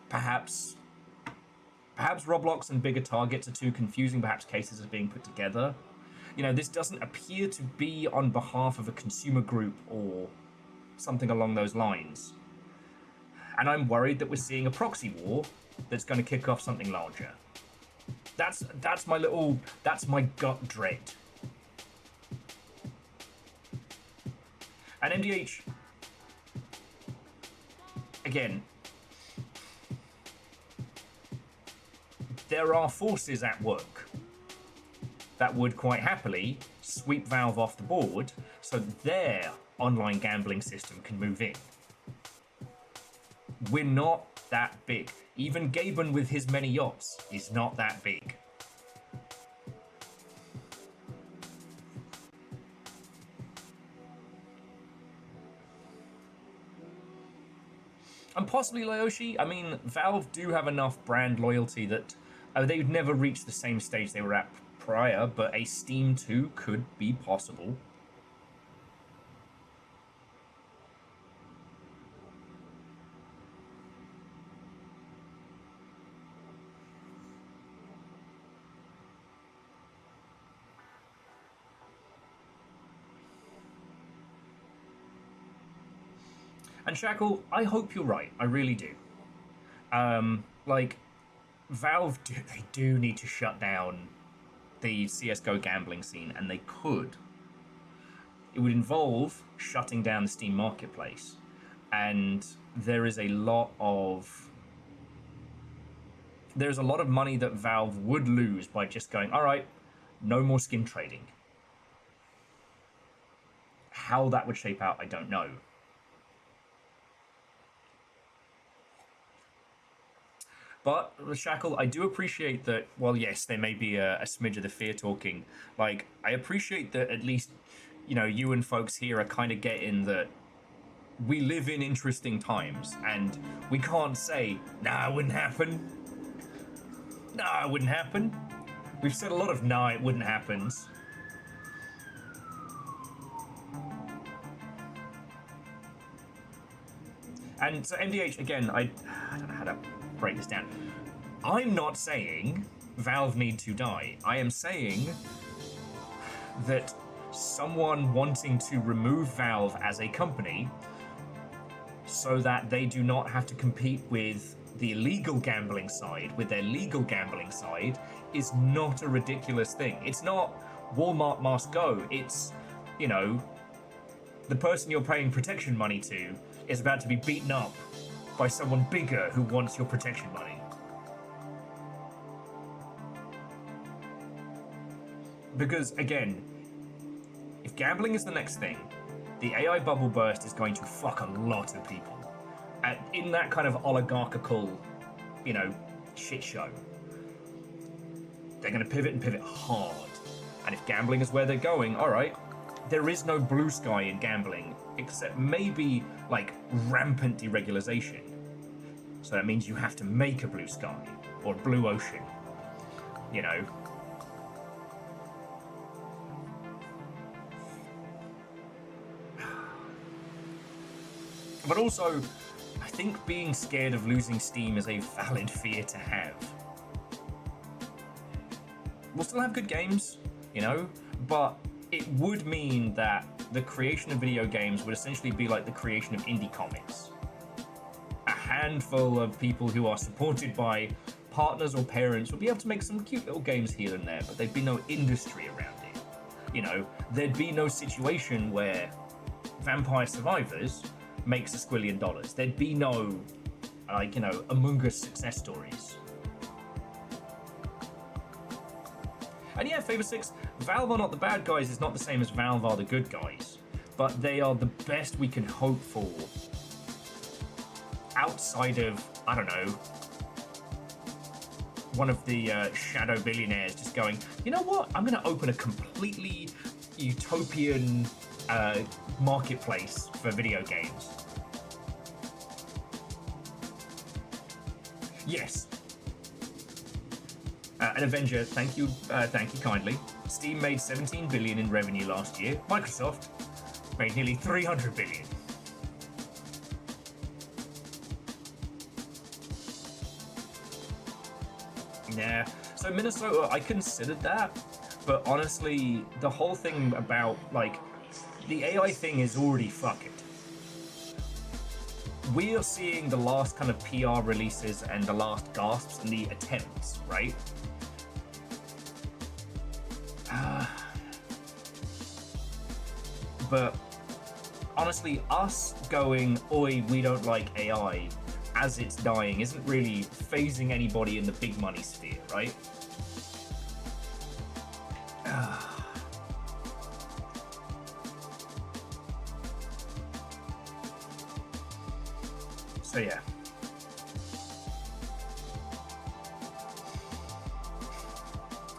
Speaker 1: Perhaps Roblox and bigger targets are too confusing, perhaps cases are being put together. You know, this doesn't appear to be on behalf of a consumer group or something along those lines. And I'm worried that we're seeing a proxy war that's going to kick off something larger. That's my gut dread. And MDH, again, there are forces at work that would quite happily sweep Valve off the board so their online gambling system can move in. We're not that big. Even Gaben with his many yachts is not that big. And possibly Laoshi. I mean, Valve do have enough brand loyalty that they would never reach the same stage they were at prior, but a Steam 2 could be possible. And Shackle, I hope you're right. I really do. Like, Valve, they do need to shut down the CSGO gambling scene, and they could. It would involve shutting down the Steam marketplace, and there's a lot of money that Valve would lose by just going, all right, no more skin trading. How that would shape out, I don't know. But, Shackle, I do appreciate that, well, yes, there may be a smidge of the fear talking. Like, I appreciate that at least, you know, you and folks here are kind of getting that we live in interesting times, and we can't say, nah, it wouldn't happen. Nah, it wouldn't happen. We've said a lot of, nah, it wouldn't happen. And so MDH, again, I don't know how to break this down. I'm not saying Valve need to die. I am saying that someone wanting to remove Valve as a company so that they do not have to compete with the illegal gambling side, with their legal gambling side, is not a ridiculous thing. It's not Walmart must go. It's, you know, the person you're paying protection money to is about to be beaten up by someone bigger who wants your protection money. Because, again, if gambling is the next thing, the AI bubble burst is going to fuck a lot of people. And in that kind of oligarchical, you know, shit show. They're going to pivot and pivot hard. And if gambling is where they're going, alright, there is no blue sky in gambling, except maybe, like, rampant deregulation. So that means you have to make a blue sky, or blue ocean, you know. But also, I think being scared of losing Steam is a valid fear to have. We'll still have good games, you know, but it would mean that the creation of video games would essentially be like the creation of indie comics. A handful of people who are supported by partners or parents will be able to make some cute little games here and there, but there'd be no industry around it. You know, there'd be no situation where Vampire Survivors makes $1 squillion. There'd be no, like, you know, Among Us success stories. And yeah, Favor 6, Valve are not the bad guys is not the same as Valve are the good guys. But they are the best we can hope for outside of, I don't know, one of the shadow billionaires just going, you know what, I'm going to open a completely utopian marketplace for video games. Yes. An Avenger, thank you kindly. Steam made 17 billion in revenue last year. Microsoft made nearly 300 billion. Yeah, so Minnesota, I considered that, but honestly, the whole thing about, like, the AI thing is already fucked. We are seeing the last kind of PR releases and the last gasps and the attempts, right? But honestly, us going, oi, we don't like AI as it's dying isn't really phasing anybody in the big money sphere, right? So yeah.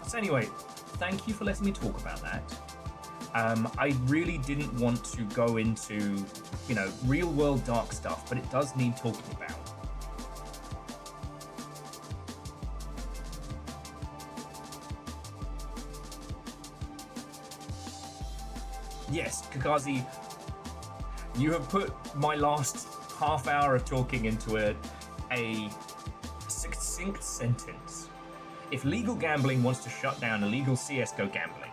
Speaker 1: So anyway, thank you for letting me talk about that. I really didn't want to go into, you know, real world dark stuff, but it does need talking about. Yes, Kakazi, you have put my last half hour of talking into a succinct sentence. If legal gambling wants to shut down illegal CSGO gambling,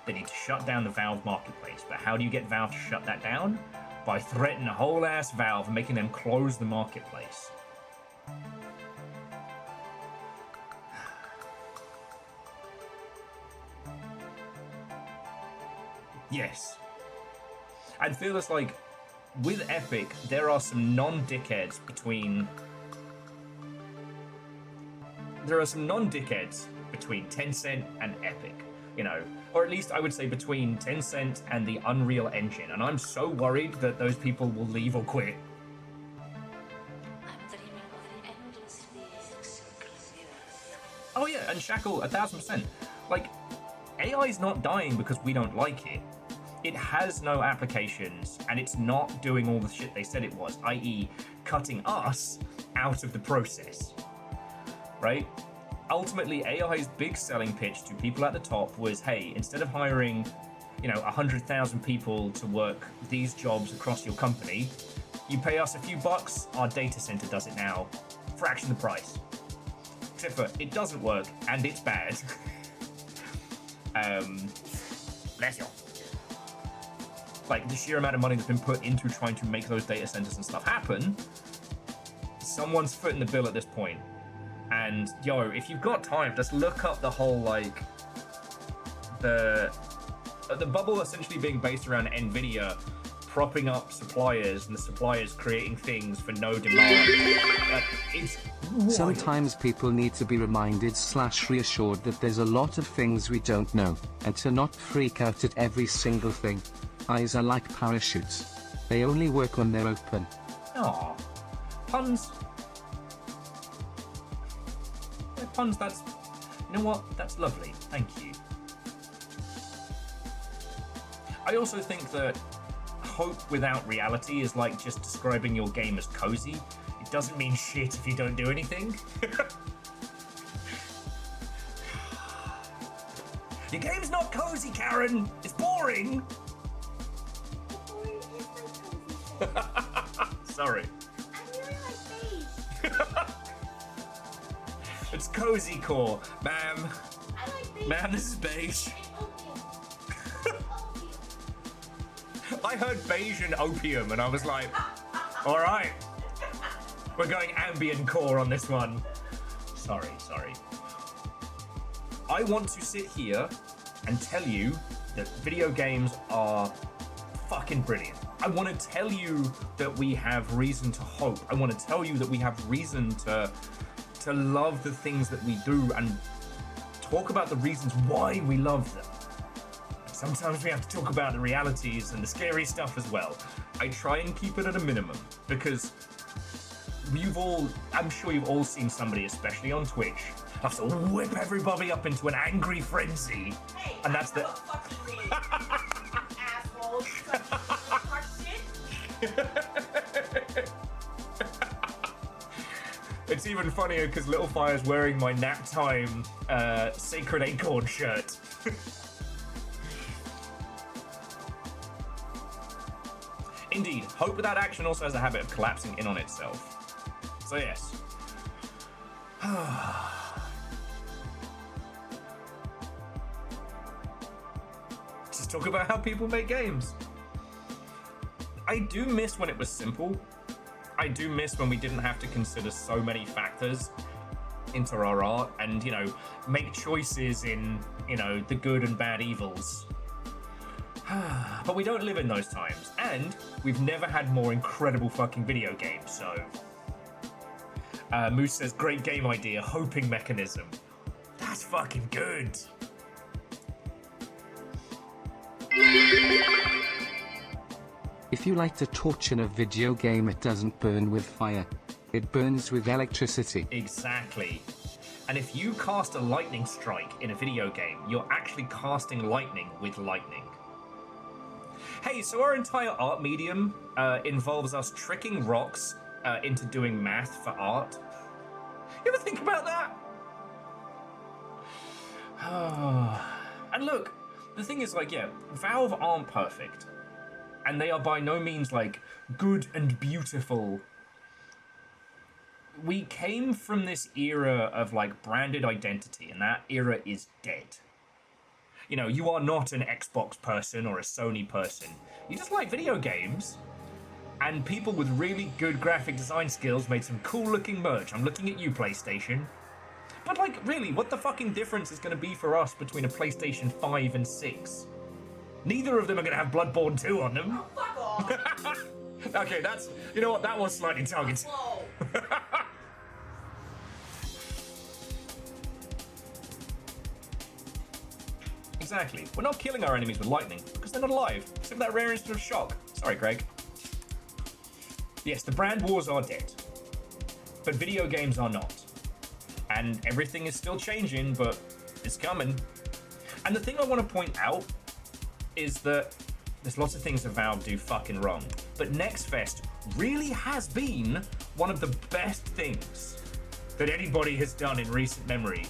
Speaker 1: they need to shut down the Valve marketplace. But how do you get Valve to shut that down? By threatening a whole ass Valve and making them close the marketplace. Yes. And feel it's like, with Epic, there are some non-dickheads between... There are some non-dickheads between Tencent and Epic, you know, or at least I would say between Tencent and the Unreal Engine, and I'm so worried that those people will leave or quit.
Speaker 5: I'm dreaming of the endlessly circling earth.
Speaker 1: Oh yeah, and Shackle, 1000%. Like, AI's not dying because we don't like it. It has no applications, and it's not doing all the shit they said it was, i.e. cutting us out of the process. Right? Ultimately, AI's big selling pitch to people at the top was, hey, instead of hiring, 100,000 people to work these jobs across your company, you pay us a few bucks, our data center does it now. Fraction the price. Except for, it doesn't work, and it's bad. Bless you. Like, the sheer amount of money that's been put into trying to make those data centers and stuff happen, someone's footing the bill at this point. And, if you've got time, just look up the whole, like, the bubble essentially being based around NVIDIA propping up suppliers and the suppliers creating things for no demand. It's wild.
Speaker 3: Sometimes people need to be reminded/reassured that there's a lot of things we don't know, and to not freak out at every single thing. Eyes are like parachutes. They only work when they're open.
Speaker 1: Aw. Puns. Yeah, puns, that's... You know what? That's lovely. Thank you. I also think that hope without reality is like just describing your game as cozy. It doesn't mean shit if you don't do anything. Your game's not cozy, Karen! It's boring! Sorry.
Speaker 2: I really like beige.
Speaker 1: It's cozy core. Ma'am.
Speaker 2: I like beige.
Speaker 1: Ma'am, this is beige.
Speaker 2: And opium.
Speaker 1: I heard beige and opium and I was like, alright. We're going ambient core on this one. Sorry. I want to sit here and tell you that video games are fucking brilliant. I want to tell you that we have reason to hope. I want to tell you that we have reason to love the things that we do and talk about the reasons why we love them. Sometimes we have to talk about the realities and the scary stuff as well. I try and keep it at a minimum because I'm sure you've all seen somebody, especially on Twitch, have to whip everybody up into an angry frenzy.
Speaker 2: Hey,
Speaker 1: And that's
Speaker 2: I know what fucking mean. Assholes. Talk shit.
Speaker 1: It's even funnier because Little Fire's wearing my nap time Sacred Acorn shirt. Indeed, hope without action also has a habit of collapsing in on itself. So yes. Just talk about how people make games. I do miss when it was simple. I do miss when we didn't have to consider so many factors into our art and, make choices in, the good and bad evils. But we don't live in those times, and we've never had more incredible fucking video games, so... Moose says, great game idea, hoping mechanism. That's fucking good.
Speaker 3: If you light a torch in a video game, it doesn't burn with fire. It burns with electricity.
Speaker 1: Exactly. And if you cast a lightning strike in a video game, you're actually casting lightning with lightning. Hey, so our entire art medium involves us tricking rocks into doing math for art. You ever think about that? And look, the thing is, Valve aren't perfect. And they are by no means, good and beautiful. We came from this era of, branded identity, and that era is dead. You are not an Xbox person or a Sony person. You just like video games. And people with really good graphic design skills made some cool-looking merch. I'm looking at you, PlayStation. But, really, what the fucking difference is going to be for us between a PlayStation 5 and 6? Neither of them are going to have Bloodborne 2 on them.
Speaker 2: Oh, fuck off.
Speaker 1: Okay, that's... You know what? That was slightly targeted.
Speaker 2: Whoa.
Speaker 1: Exactly. We're not killing our enemies with lightning, because they're not alive. Except for that rare instant of shock. Sorry, Craig. Yes, the brand wars are dead. But video games are not. And everything is still changing, but it's coming. And the thing I want to point out is that there's lots of things that Valve do fucking wrong. But Next Fest really has been one of the best things that anybody has done in recent memory.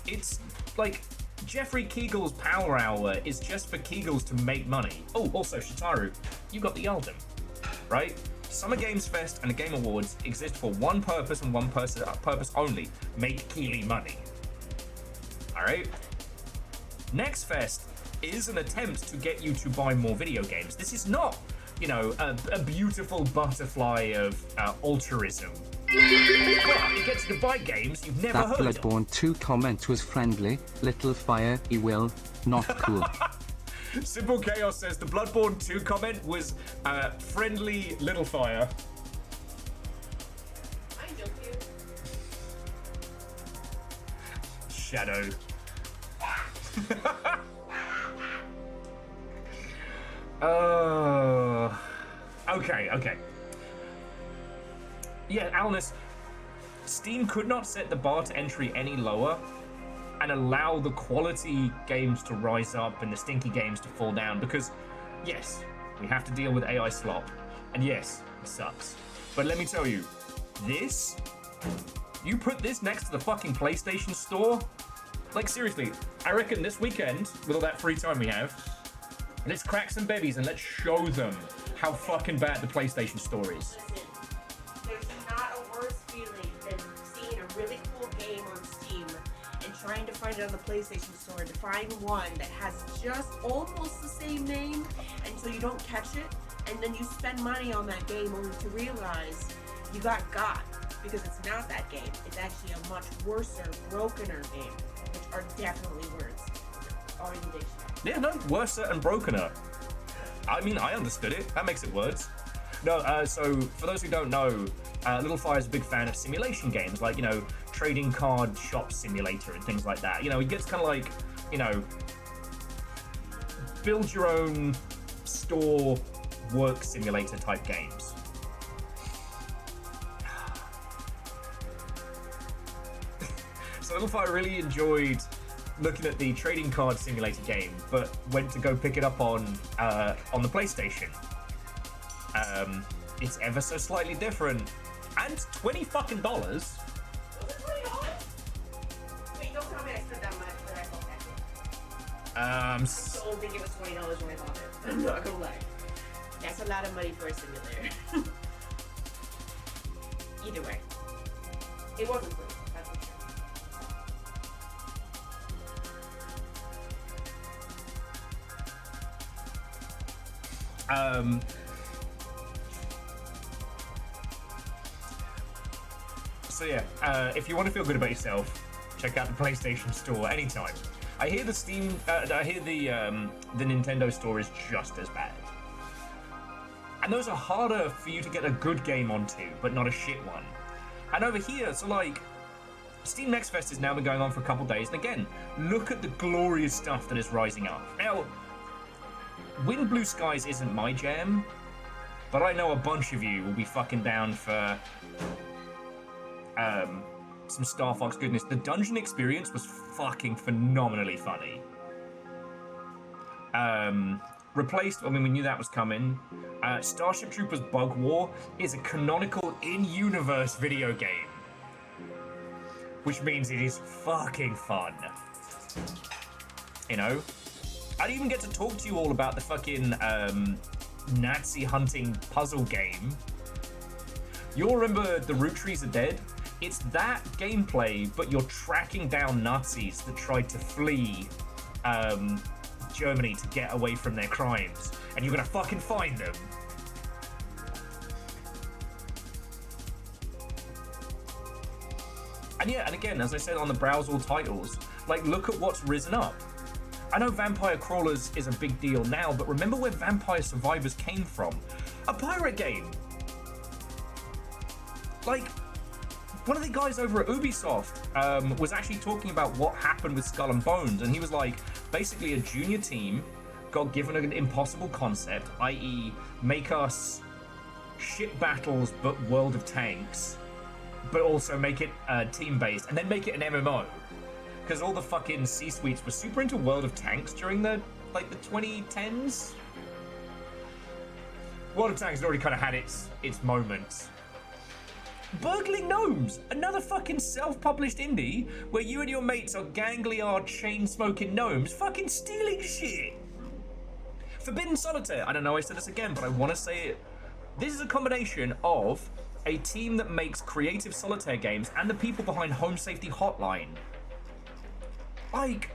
Speaker 1: It's like Jeffrey Kegel's Power Hour is just for Kegels to make money. Oh, also Shitaru, you got the Eldon, right? Summer Games Fest and the Game Awards exist for one purpose and one purpose only: make Keeley money. All right. Next Fest is an attempt to get you to buy more video games. This is not, you know, a beautiful butterfly of altruism. But it gets you to buy games you've never
Speaker 3: That
Speaker 1: heard of.
Speaker 3: Bloodborne 2 comment was friendly. Little fire, he will. Not cool.
Speaker 1: Simple Chaos says the Bloodborne 2 comment was friendly little fire.
Speaker 2: I joke you.
Speaker 1: Shadow. Okay. Yeah, Alnus, Steam could not set the bar to entry any lower and allow the quality games to rise up and the stinky games to fall down, because yes, we have to deal with AI slop, and yes, it sucks. But let me tell you, you put this next to the fucking PlayStation Store, like seriously, I reckon this weekend, with all that free time we have, let's crack some babies and let's show them how fucking bad the PlayStation Store is.
Speaker 2: Listen, there's not a worse feeling than seeing a really cool game on Steam and trying to find it on the PlayStation Store to find one that has just almost the same name until you don't catch it, and then you spend money on that game only to realize you got because it's not that game. It's actually a much worser, brokener game, which are definitely words. Are in the dictionary.
Speaker 1: Yeah, no, worser and brokener. I mean, I understood it. That makes it words. No, so for those who don't know, Little Fire is a big fan of simulation games, like, you know, trading card shop simulator and things like that. You know, he gets kind of like, you know, build your own store work simulator type games. So Little Fire really enjoyed looking at the trading card simulator game, but went to go pick it up on the PlayStation. It's ever so slightly different, and $20 fucking.
Speaker 2: Was it $20? Wait, don't tell me I spent that much, but I thought that. I still think it was $20 when I bought it. I'm not gonna lie. That's a lot of money for a simulator. Either way, it wasn't free. That's for sure.
Speaker 1: So yeah, if you want to feel good about yourself, check out the PlayStation Store anytime. I hear the the Nintendo Store is just as bad. And those are harder for you to get a good game onto, but not a shit one. And over here, so like, Steam Next Fest has now been going on for a couple days, and again, look at the glorious stuff that is rising up. Now, Wind Blue Skies isn't my jam, but I know a bunch of you will be fucking down for some Star Fox goodness. The dungeon experience was fucking phenomenally funny. Replaced, I mean, we knew that was coming. Starship Troopers Bug War is a canonical in-universe video game, which means it is fucking fun. You know? I didn't even get to talk to you all about the fucking Nazi hunting puzzle game. You'll remember The Root Trees Are Dead? It's that gameplay, but you're tracking down Nazis that tried to flee Germany to get away from their crimes, and you're gonna fucking find them. And yeah, and again, as I said on the browse all titles, like, look at what's risen up. I know Vampire Crawlers is a big deal now, but remember where Vampire Survivors came from? A pirate game. Like, one of the guys over at Ubisoft was actually talking about what happened with Skull and Bones, and he was like, basically a junior team got given an impossible concept, i.e. make us ship battles but World of Tanks, but also make it team-based, and then make it an MMO. Because all the fucking C-suites were super into World of Tanks during the 2010s. World of Tanks had already kind of had its moments. Burgling Gnomes, another fucking self-published indie where you and your mates are gangly-eyed, chain-smoking gnomes fucking stealing shit. Forbidden Solitaire, I don't know I said this again, but I want to say it. This is a combination of a team that makes creative solitaire games and the people behind Home Safety Hotline. Like,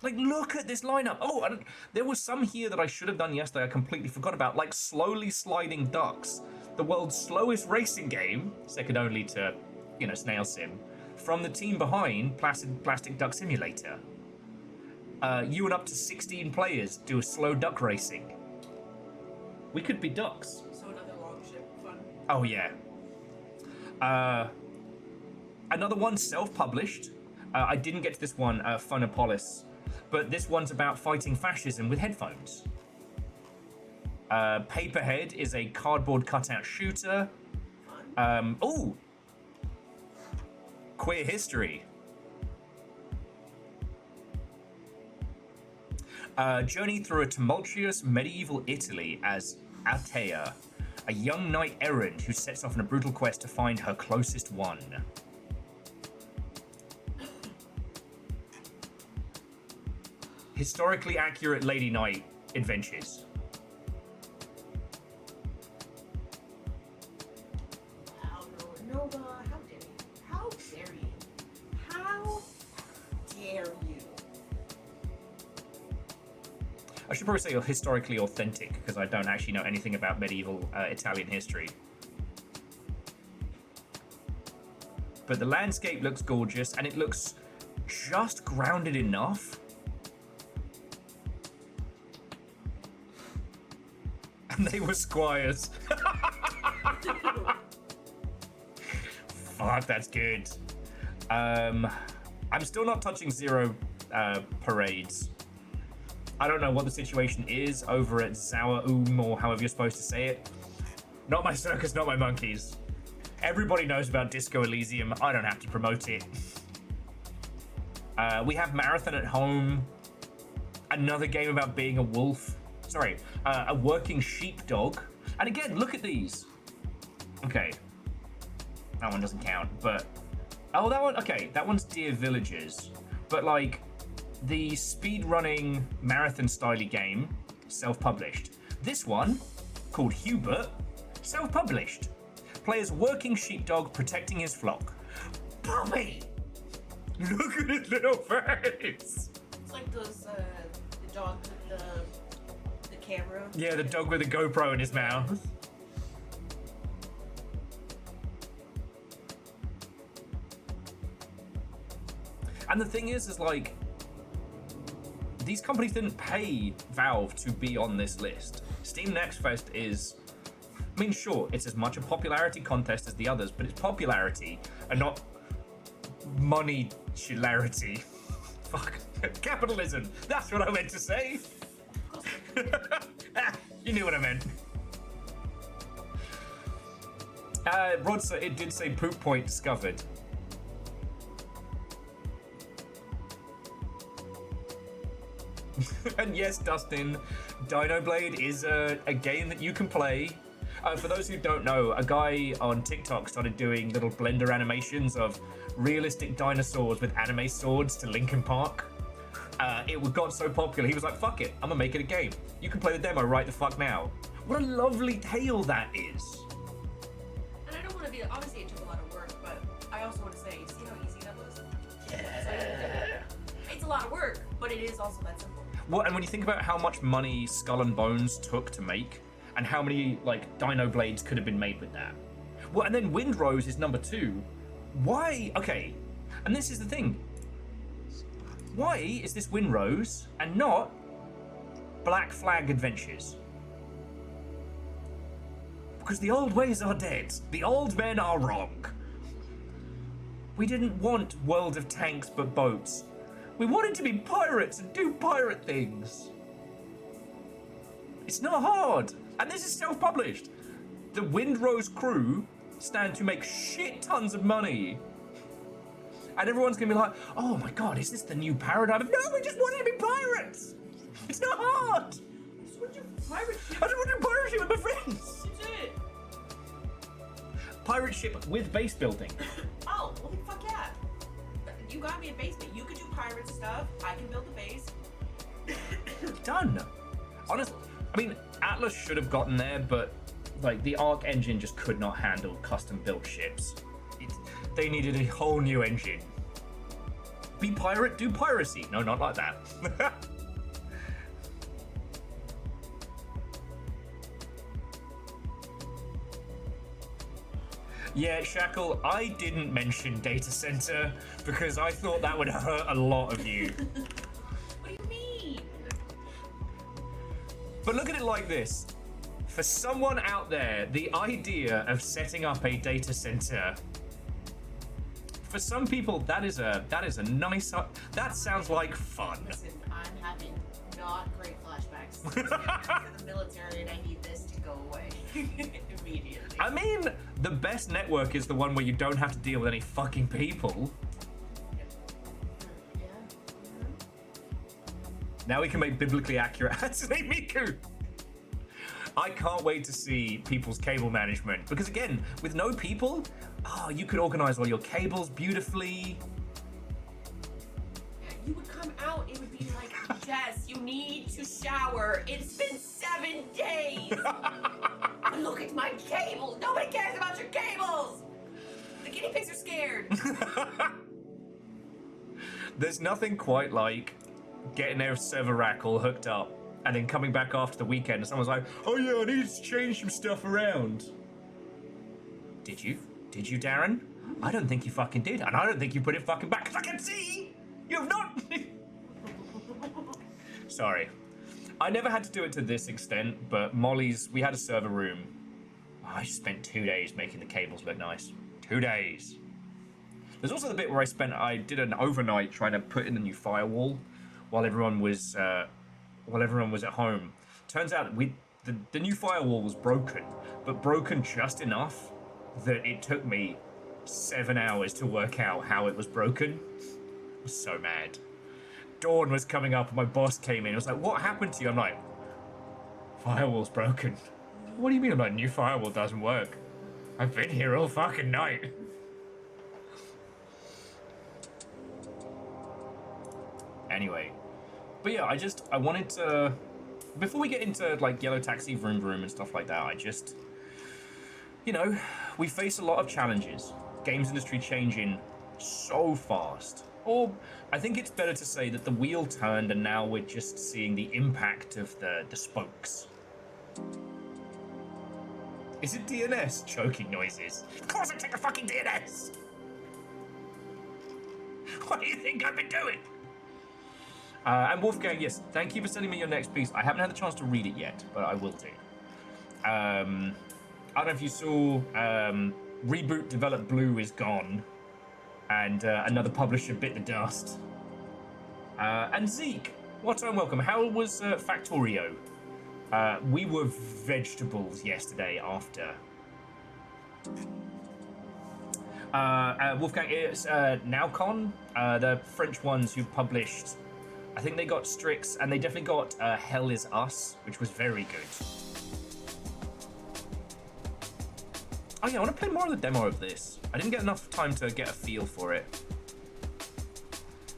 Speaker 1: look at this lineup. Oh, and there was some here that I should have done yesterday I completely forgot about, like Slowly Sliding Ducks, the world's slowest racing game, second only to, Snail Sim, from the team behind Plastic Duck Simulator. You and up to 16 players do a slow duck racing. We could be ducks.
Speaker 2: So another long ship fun.
Speaker 1: Oh, yeah. Another one self-published. I didn't get to this one, Phonopolis. But this one's about fighting fascism with headphones. Paperhead is a cardboard cutout shooter. Queer History. Journey through a tumultuous medieval Italy as Altea, a young knight errant who sets off on a brutal quest to find her closest one. Historically accurate Lady Knight adventures.
Speaker 2: Nova, how dare you? How dare you? How dare you?
Speaker 1: I should probably say historically authentic, because I don't actually know anything about medieval Italian history. But the landscape looks gorgeous, and it looks just grounded enough. And they were squires. Fuck, that's good. I'm still not touching Zero Parades. I don't know what the situation is over at Zawaum, or however you're supposed to say it. Not my circus, not my monkeys. Everybody knows about Disco Elysium. I don't have to promote it. We have Marathon at Home. Another game about being a wolf. Sorry, a working sheepdog. And again, look at these. Okay. That one doesn't count, but... Oh, that one... Okay, that one's Dear Villagers. But, like, the speedrunning marathon-style game, self-published. This one, called Hubert, self-published. Players working sheepdog protecting his flock. Bobby! Look at his little face!
Speaker 2: It's like those, the dog with the camera.
Speaker 1: Yeah, the dog with a GoPro in his mouth. And the thing is like, these companies didn't pay Valve to be on this list. Steam Next Fest is, I mean, sure, it's as much a popularity contest as the others, but it's popularity and not money-shilarity. Fuck. Capitalism. That's what I meant to say. You knew what I meant. Rodsa, it did say poop point discovered. And yes, Dustin, Dino Blade is a game that you can play. For those who don't know, a guy on TikTok started doing little Blender animations of realistic dinosaurs with anime swords to Linkin Park. It got so popular, he was like, fuck it, I'm gonna make it a game. You can play the demo right the fuck now. What a lovely tale that is.
Speaker 2: And I don't want to be, obviously it took a lot of work, but I also want to say, see how easy that was? Yeah. It's a lot of work, but it is also that simple.
Speaker 1: Well, and when you think about how much money Skull and Bones took to make, and how many, like, Dino Blades could have been made with that. Well, and then Windrose is number 2. Why? Okay, and this is the thing. Why is this Windrose and not Black Flag Adventures? Because the old ways are dead. The old men are wrong. We didn't want World of Tanks but boats. We wanted to be pirates and do pirate things. It's not hard. And this is self-published. The Windrose crew stand to make shit tons of money. And everyone's gonna be like, oh my god, is this the new paradigm? No, we just wanted to be pirates. It's not hard.
Speaker 2: I just want your pirate ship.
Speaker 1: I just want to do pirate ship with my friends.
Speaker 2: That's it.
Speaker 1: Pirate ship with base building.
Speaker 2: Oh, well, fuck yeah. You got me a basement. You could do pirate stuff. I can build the base.
Speaker 1: Done. Honestly, I mean, Atlas should have gotten there, but like the Arc engine just could not handle custom-built ships. They needed a whole new engine. Be pirate, do piracy. No, not like that. Yeah, Shackle, I didn't mention data center because I thought that would hurt a lot of you.
Speaker 2: What do you mean?
Speaker 1: But look at it like this. For someone out there, the idea of setting up a data center, for some people, that is a nice, that sounds like fun.
Speaker 2: Listen, I'm having not great flashbacks to the military, and I need this to go away immediately.
Speaker 1: I mean, the best network is the one where you don't have to deal with any fucking people.
Speaker 2: Yeah.
Speaker 1: Now we can make biblically accurate Hatsune Miku. I can't wait to see people's cable management because again, with no people, you could organize all your cables beautifully.
Speaker 2: You would come out, it would be like, Jess, you need to shower. It's been 7 days. Look at my cables. Nobody cares about your cables. The guinea pigs are scared.
Speaker 1: There's nothing quite like getting their server rack all hooked up and then coming back after the weekend and someone's like, oh yeah, I needed to change some stuff around. Did you? Did you, Darren? I don't think you fucking did, and I don't think you put it fucking back, because I can see you have not. Sorry. I never had to do it to this extent, but Molly's, we had a server room. I spent 2 days making the cables look nice. 2 days. There's also the bit where I did an overnight trying to put in a new firewall while everyone was at home. Turns out the new firewall was broken, but broken just enough that it took me 7 hours to work out how it was broken. I was so mad. Dawn was coming up and my boss came in. I was like, what happened to you? I'm like, firewall's broken. What do you mean? I'm like, new firewall doesn't work. I've been here all fucking night. Anyway. But yeah, I wanted to, before we get into like Yellow Taxi Vroom Vroom and stuff like that, we face a lot of challenges. Games industry changing so fast. Or I think it's better to say that the wheel turned and now we're just seeing the impact of the spokes. Is it DNS? Choking noises. Of course I take a fucking DNS! What do you think I've been doing? And Wolfgang, yes, thank you for sending me your next piece. I haven't had the chance to read it yet, but I will do. I don't know if you saw, Reboot Develop Blue is gone, and another publisher bit the dust. And Zeke, what time welcome. How was Factorio? We were vegetables yesterday after. Wolfgang, it's Nowcon, the French ones who published. I think they got Strix, and they definitely got Hell Is Us, which was very good. Oh yeah, I want to play more of the demo of this. I didn't get enough time to get a feel for it.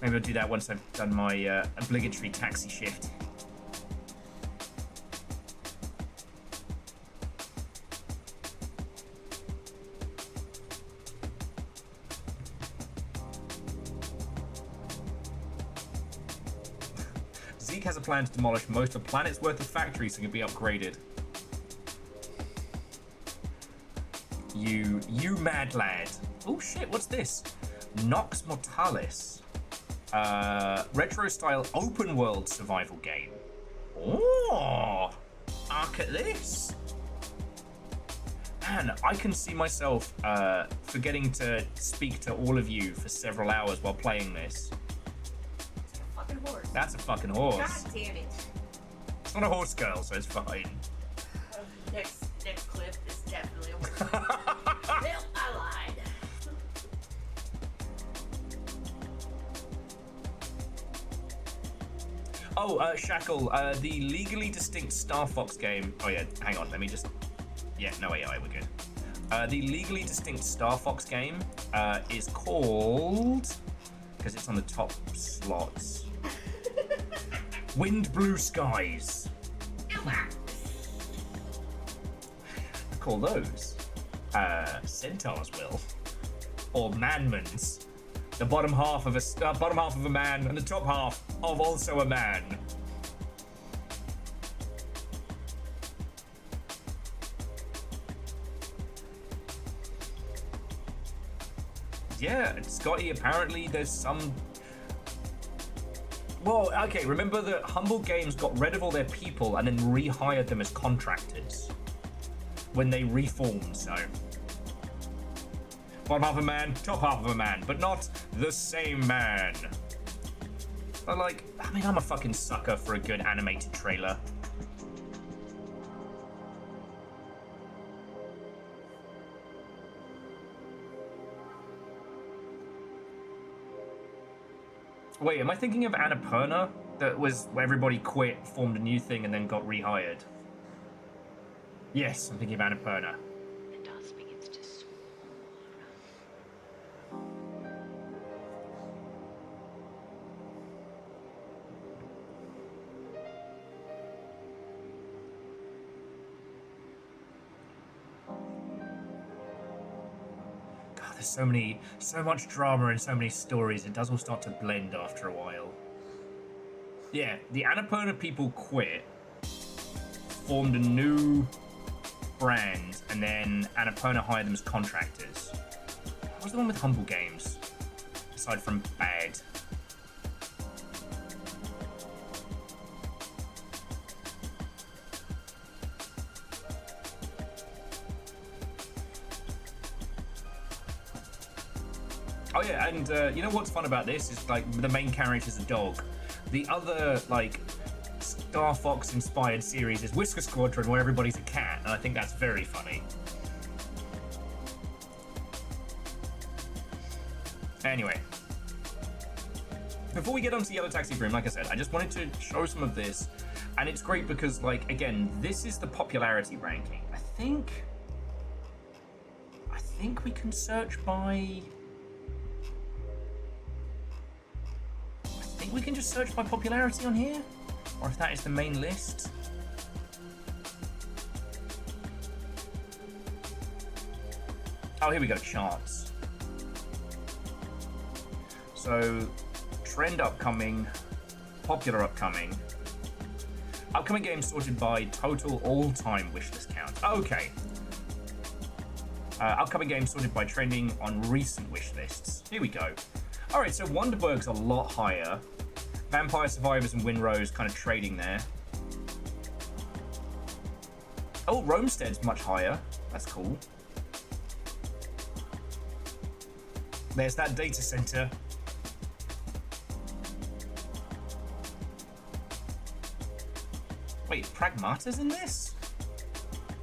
Speaker 1: Maybe I'll do that once I've done my obligatory taxi shift. Zeke has a plan to demolish most of the planet's worth of factories so it can be upgraded. You mad lad. Oh shit, what's this? Nox Mortalis. Retro style open world survival game. Oh, look at this. Man, I can see myself forgetting to speak to all of you for several hours while playing this.
Speaker 2: It's a fucking horse.
Speaker 1: That's a fucking horse.
Speaker 2: God damn it.
Speaker 1: It's not a horse girl, so it's fine.
Speaker 2: Next clip is definitely a horse. Well, I lied.
Speaker 1: Oh, Shackle, the legally distinct Star Fox game. Oh yeah, hang on, let me just. Yeah, no, wait, we're good. The legally distinct Star Fox game is called, because it's on the top slots, Wind Blue Skies. Call those centaurs, will, or manmans. The bottom half of a man and the top half of also a man. Yeah, Scotty, apparently there's some... Well, okay, remember that Humble Games got rid of all their people and then rehired them as contractors when they reformed, so... Bottom half of a man, top half of a man, but not the same man. But like, I mean, I'm a fucking sucker for a good animated trailer. Wait, am I thinking of Annapurna? That was where everybody quit, formed a new thing, and then got rehired. Yes, I'm thinking of Annapurna.
Speaker 5: The dust begins to swirl
Speaker 1: God, there's so much drama and so many stories. It does all start to blend after a while. Yeah, the Annapurna people quit, formed a new brand, and then Annapurna hired them as contractors. What's the one with Humble Games? Aside from bad. Oh yeah, and you know what's fun about this is like the main character is a dog. The other like Star Fox inspired series is Whisker Squadron, where everybody's a cat, and I think that's very funny. Anyway, before we get on to Yellow Taxi Vroom, like I said, I just wanted to show some of this, and it's great because, like, again, this is the popularity ranking. I think we can search by. I think we can just search by popularity on here, or if that is the main list. Oh, here we go, charts. So, trend upcoming, popular upcoming, upcoming games sorted by total all-time wishlist count. Okay. Upcoming games sorted by trending on recent wishlists. Here we go. All right, so Wonderburg's a lot higher. Vampire Survivors and Winrow's kind of trading there. Oh, Roamstead's much higher. That's cool. There's that data center. Wait, Pragmata's in this?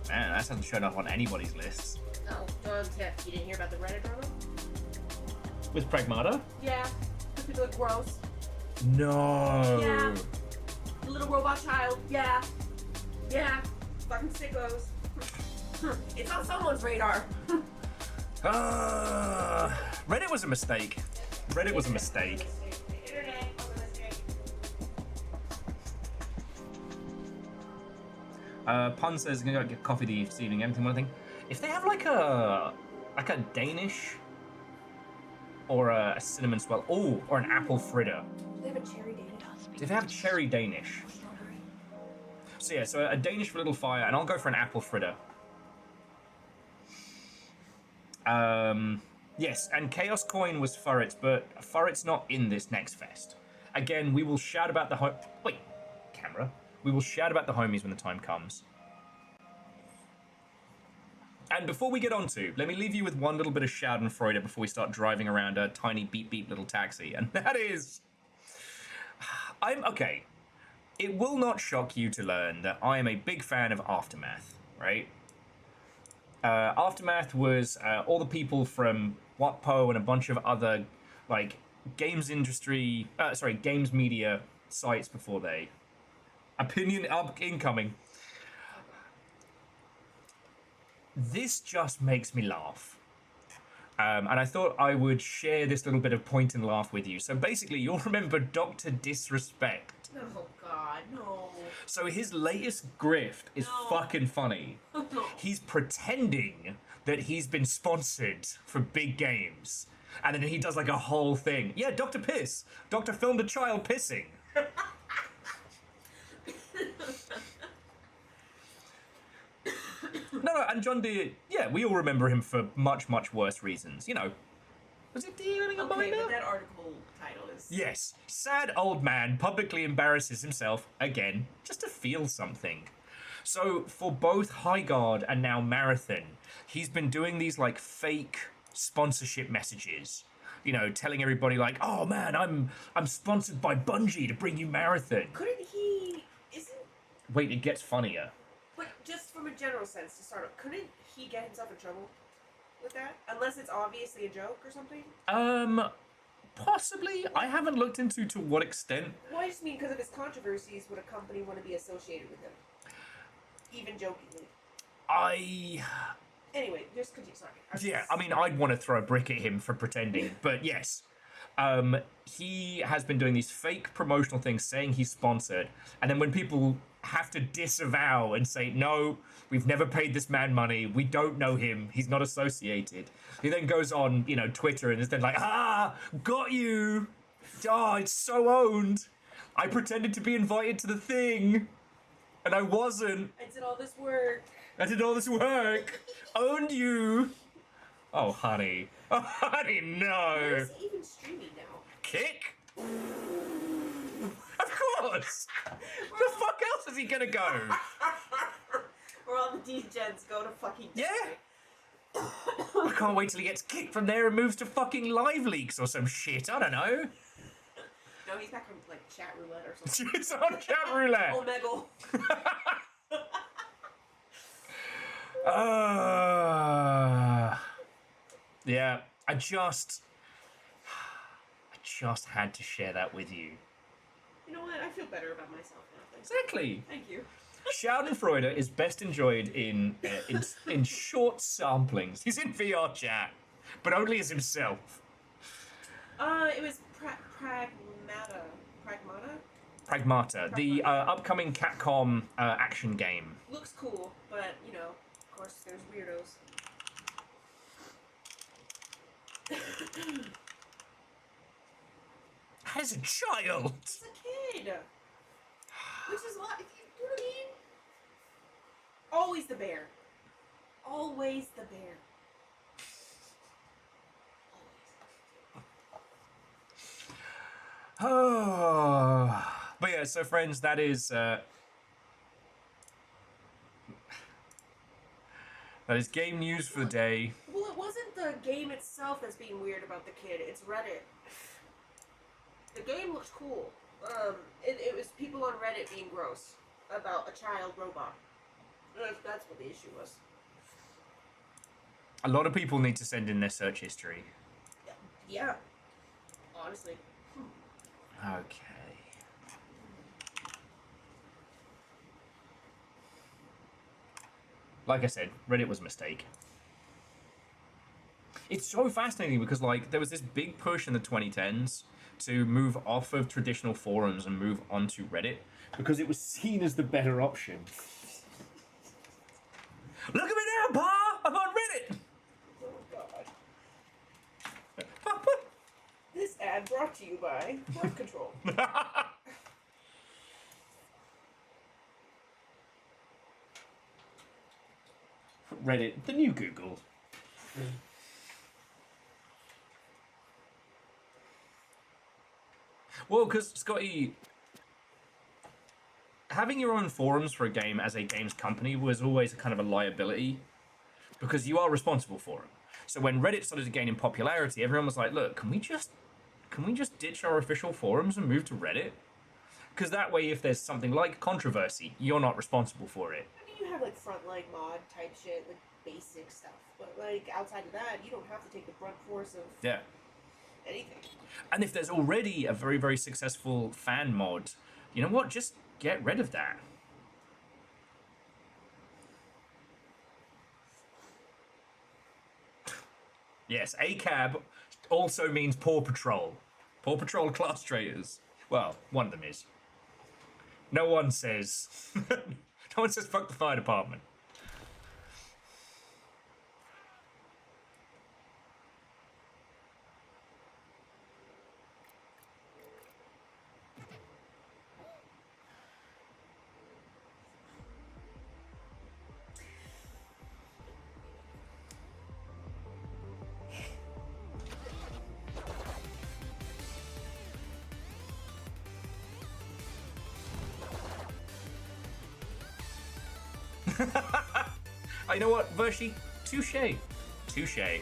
Speaker 1: Man, that hasn't shown up on anybody's lists.
Speaker 2: Oh, Dawn tip. You didn't hear about the Reddit drama?
Speaker 1: With Pragmata?
Speaker 2: Yeah. Those people are gross.
Speaker 1: No.
Speaker 2: Yeah. The little robot child. Yeah. Yeah. Fucking sickos. It's on someone's radar.
Speaker 1: Reddit was a mistake. Reddit was a mistake.
Speaker 2: The internet was a mistake.
Speaker 1: Pun says, "Gonna go get coffee this evening." Anything, one thing. If they have like a Danish or a cinnamon swirl, oh, or an apple fritter.
Speaker 2: Do they have a cherry Danish?
Speaker 1: Do they have cherry Danish? So yeah, so a Danish for Little Fire, and I'll go for an apple fritter. Yes, and Chaos Coin was Furret's, but Furret's not in this next fest. Again, we will shout about the Wait, camera. We will shout about the homies when the time comes. And before we get on to, let me leave you with one little bit of Schadenfreude before we start driving around a tiny beep beep little taxi, and that is... Okay. It will not shock you to learn that I am a big fan of Aftermath, right? Aftermath was all the people from Watpo and a bunch of other, like, games media sites before they. Opinion up incoming. This just makes me laugh. And I thought I would share this little bit of point and laugh with you. So basically, you'll remember Dr. Disrespect.
Speaker 2: Oh God, no.
Speaker 1: So his latest grift is fucking funny.
Speaker 2: No.
Speaker 1: He's pretending that he's been sponsored for big games. And then he does like a whole thing. Yeah, Dr. Piss. Doctor filmed a child pissing. No, and John Deere, yeah, we all remember him for much, much worse reasons. You know, was it dealing a
Speaker 2: Okay,
Speaker 1: minor?
Speaker 2: but that article title is...
Speaker 1: Yes, sad old man publicly embarrasses himself, again, just to feel something. So, for both Highguard and now Marathon, he's been doing these, like, fake sponsorship messages. You know, telling everybody, like, oh man, I'm sponsored by Bungie to bring you Marathon.
Speaker 2: Couldn't he...
Speaker 1: Wait, it gets funnier.
Speaker 2: But just from a general sense to start with, couldn't he get himself in trouble with that? Unless it's obviously a joke or something?
Speaker 1: Possibly. I haven't looked into to what extent.
Speaker 2: Well, I just mean because of his controversies, would a company want to be associated with him? Even jokingly. Anyway, just continue, sorry.
Speaker 1: Yeah, I mean, I'd want to throw a brick at him for pretending, but yes. He has been doing these fake promotional things saying he's sponsored, and then when people have to disavow and say, no, we've never paid this man money, we don't know him, he's not associated, he then goes on, you know, Twitter and is then like, got you! Oh, it's so owned! I pretended to be invited to the thing, and I wasn't.
Speaker 2: I did all this work.
Speaker 1: Owned you! Oh, honey. Oh, honey, no!
Speaker 2: Where is he even streaming now?
Speaker 1: Kick? Of course! Where the fuck else is he gonna go?
Speaker 2: Where all the D-gens go to fucking...
Speaker 1: Yeah! I can't wait till he gets kicked from there and moves to fucking Live Leaks or some shit, I don't know.
Speaker 2: No, he's back from, like, chat roulette or something.
Speaker 1: It's on chat roulette!
Speaker 2: Omegle.
Speaker 1: Yeah, I just had to share that with you.
Speaker 2: You know what? I feel better about myself now. Thanks.
Speaker 1: Exactly.
Speaker 2: Thank you.
Speaker 1: Schadenfreude is best enjoyed in short samplings. He's in VR chat, but only as himself.
Speaker 2: It was Pragmata.
Speaker 1: Pragmata, the upcoming Capcom action game.
Speaker 2: Looks cool, but, you know, of course, there's weirdos.
Speaker 1: As a child!
Speaker 2: It's a kid! Which is like, you know what I mean? Always the bear. Always the bear.
Speaker 1: Oh, but yeah, so friends, that is game news for the day.
Speaker 2: Well, it wasn't the game itself that's being weird about the kid. It's Reddit. The game looks cool. It was people on Reddit being gross about a child robot. That's what the issue was.
Speaker 1: A lot of people need to send in their search history.
Speaker 2: Yeah. Honestly.
Speaker 1: Okay. Like I said, Reddit was a mistake. It's so fascinating because, like, there was this big push in the 2010s to move off of traditional forums and move onto Reddit because it was seen as the better option. Look at me now, Pa! I'm on Reddit!
Speaker 2: Oh, God. This ad brought to you by Birth Control.
Speaker 1: Reddit, the new Google. Well, because, Scotty, having your own forums for a game as a games company was always a kind of a liability, because you are responsible for them. So when Reddit started to gain in popularity, everyone was like, look, can we just ditch our official forums and move to Reddit? Because that way, if there's something like controversy, you're not responsible for it.
Speaker 2: I mean, you have like frontline mod type shit, like basic stuff, but like outside of that, you don't have to take the brunt force of anything.
Speaker 1: And if there's already a very, very successful fan mod, you know what? Just get rid of that. Yes, ACAB also means Paw Patrol. Paw Patrol class traitors. Well, one of them is. No one says... no one says fuck the fire department. You know what, Vershi? Touche. Touche. I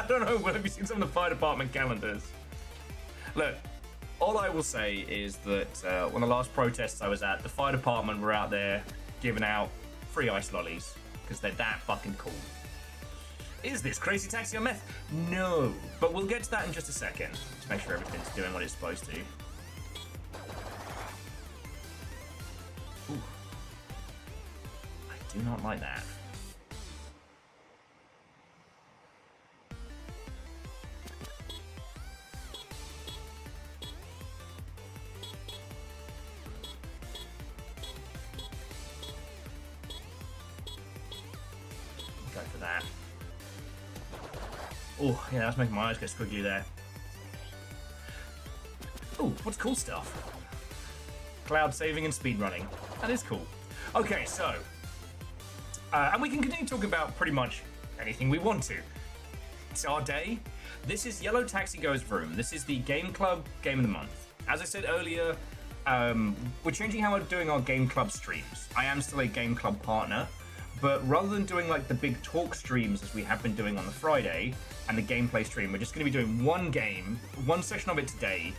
Speaker 1: don't know, well, have you seen some of the fire department calendars? Look, all I will say is that one of the last protests I was at, the fire department were out there giving out free ice lollies, because they're that fucking cool. Is this Crazy Taxi on meth? No, but we'll get to that in just a second, to make sure everything's doing what it's supposed to. Ooh. I do not like that. Go for that. Oh, yeah, that's making my eyes go squiggly there. Oh, what's cool stuff? Cloud saving and speedrunning. That is cool. Okay, so... and we can continue to talk about pretty much anything we want to. It's our day. This is Yellow Taxi Goes Vroom. This is the Game Club Game of the Month. As I said earlier, we're changing how we're doing our Game Club streams. I am still a Game Club partner, but rather than doing like the big talk streams as we have been doing on the Friday and the gameplay stream, we're just going to be doing one game, one session of it today.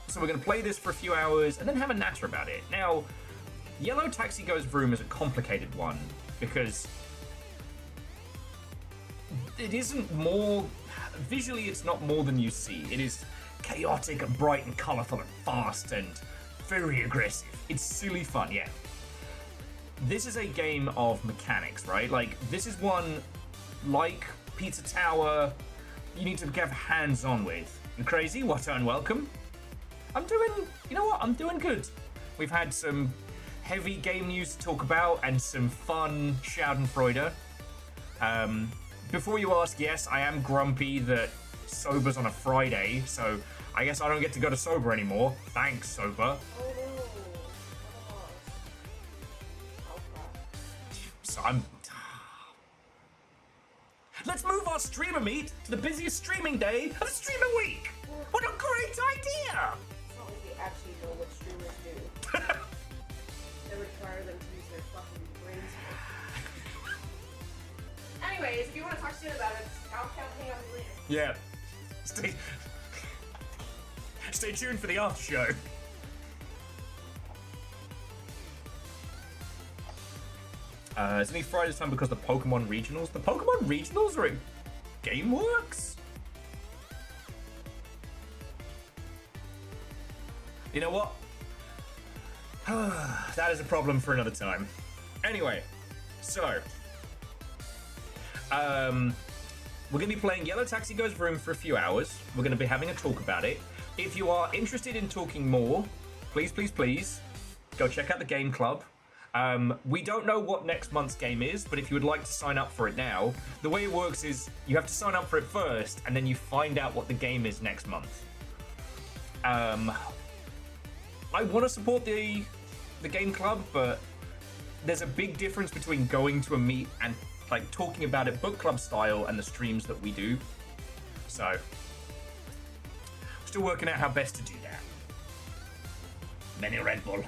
Speaker 1: So we're going to play this for a few hours and then have a natter about it. Now, Yellow Taxi Goes Vroom is a complicated one because it isn't more... Visually, it's not more than you see. It is chaotic and bright and colourful and fast and very aggressive. It's silly fun, yeah. This is a game of mechanics, right? Like, this is one, like Pizza Tower, you need to get hands-on with. And Crazy, what unwelcome? I'm doing, you know what, I'm doing good. We've had some heavy game news to talk about and some fun Schadenfreude. Before you ask, yes, I am grumpy that Sober's on a Friday, so I guess I don't get to go to Sober anymore. Thanks, Sober.
Speaker 2: Oh no.
Speaker 1: So I'm... Let's move our streamer meet to the busiest streaming day of the streamer week! What a great idea!
Speaker 2: It's not like they actually know what streamers do. They require them to use their fucking brains. Anyways, if you want to talk shit about it, I'll hang out later.
Speaker 1: Yeah. Stay tuned for the after show. It's only Friday's time because the Pokemon Regionals. The Pokemon Regionals are at GameWorks? You know what? That is a problem for another time. Anyway, so... we're going to be playing Yellow Taxi Goes Vroom for a few hours. We're going to be having a talk about it. If you are interested in talking more, please, please, please, go check out the Game Club. We don't know what next month's game is, but if you would like to sign up for it now, the way it works is you have to sign up for it first, and then you find out what the game is next month. I want to support the game club, but there's a big difference between going to a meet and like talking about it book club style and the streams that we do. So, still working out how best to do that. Many Red Bull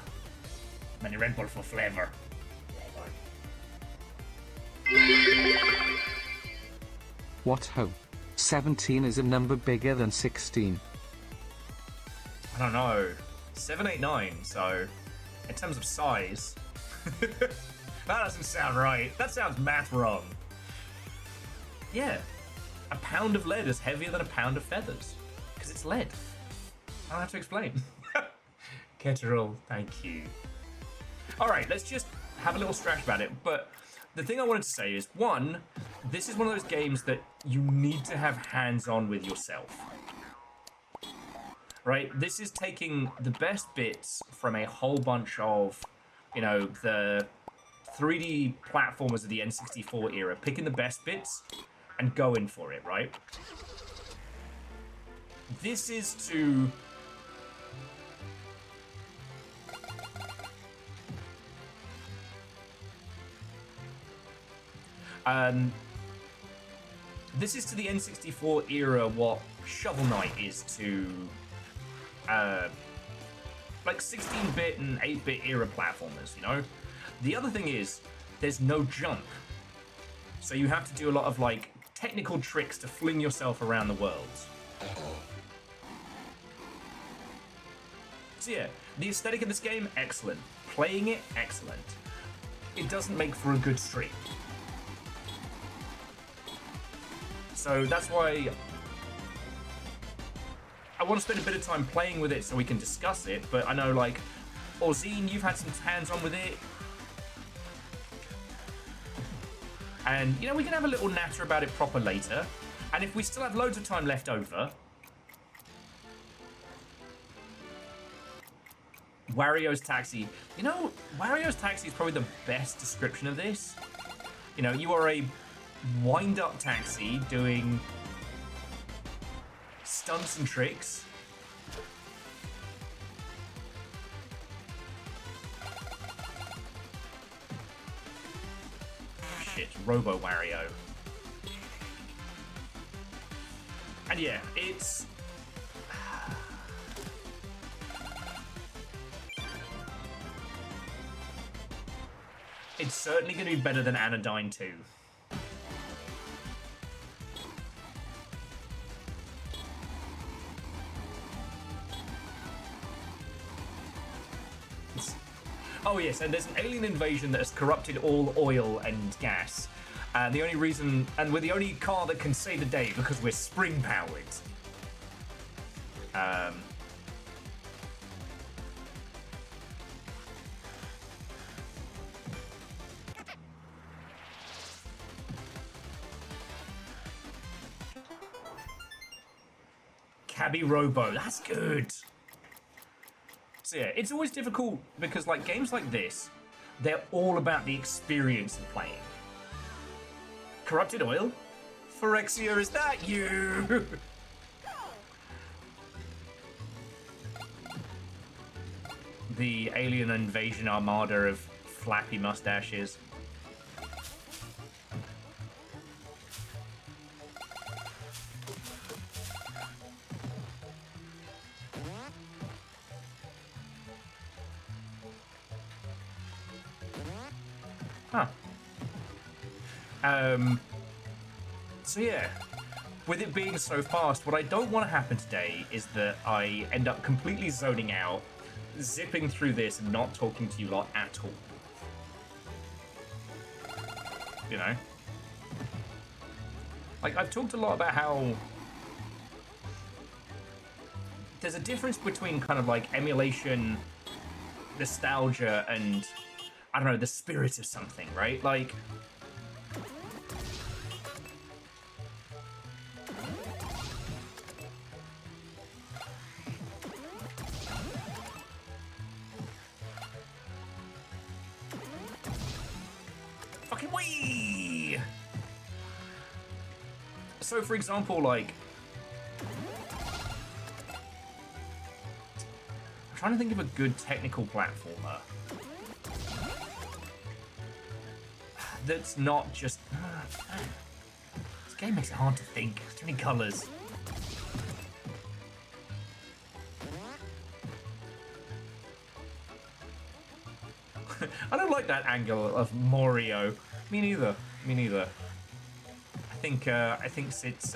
Speaker 1: for flavor.
Speaker 3: What ho? 17 is a number bigger than 16.
Speaker 1: I don't know. 7, 8, 9. So, in terms of size, that doesn't sound right. That sounds math wrong. Yeah, a pound of lead is heavier than a pound of feathers because it's lead. I don't have to explain. Ketterall, thank you. All right, let's just have a little stretch about it. But the thing I wanted to say is, one, this is one of those games that you need to have hands-on with yourself. Right? This is taking the best bits from a whole bunch of, you know, the 3D platformers of the N64 era, picking the best bits and going for it, right? This is to... this is to the N64 era what Shovel Knight is to like 16-bit and 8-bit era platformers, you know? The other thing is, there's no jump. So you have to do a lot of like technical tricks to fling yourself around the world. So yeah, the aesthetic of this game, excellent. Playing it, excellent. It doesn't make for a good stream. So that's why I want to spend a bit of time playing with it so we can discuss it, but I know, like, Orzine, you've had some hands-on with it. And, you know, we can have a little natter about it proper later. And if we still have loads of time left over, Wario's Taxi. You know, Wario's Taxi is probably the best description of this. You know, you are a wind-up taxi doing stunts and tricks. Shit, Robo Wario. And yeah, it's... it's certainly going to be better than Anodyne 2. Oh yes, and there's an alien invasion that has corrupted all oil and gas. And the only reason, and we're the only car that can save the day because we're spring powered. Cabby Robo, that's good. So yeah, it's always difficult because like games like this, they're all about the experience of playing. Corrupted Oil? Phyrexia, is that you? The alien invasion armada of flappy mustaches. Huh. So yeah, with it being so fast, what I don't want to happen today is that I end up completely zoning out, zipping through this and not talking to you lot at all. You know? Like, I've talked a lot about how there's a difference between kind of like emulation, nostalgia, and I don't know, the spirit of something, right? Like, fucking wee! So, for example, like, I'm trying to think of a good technical platformer that's not just... This game makes it hard to think. There's too many colours. I don't like that angle of Mario. Me neither. Me neither. I think since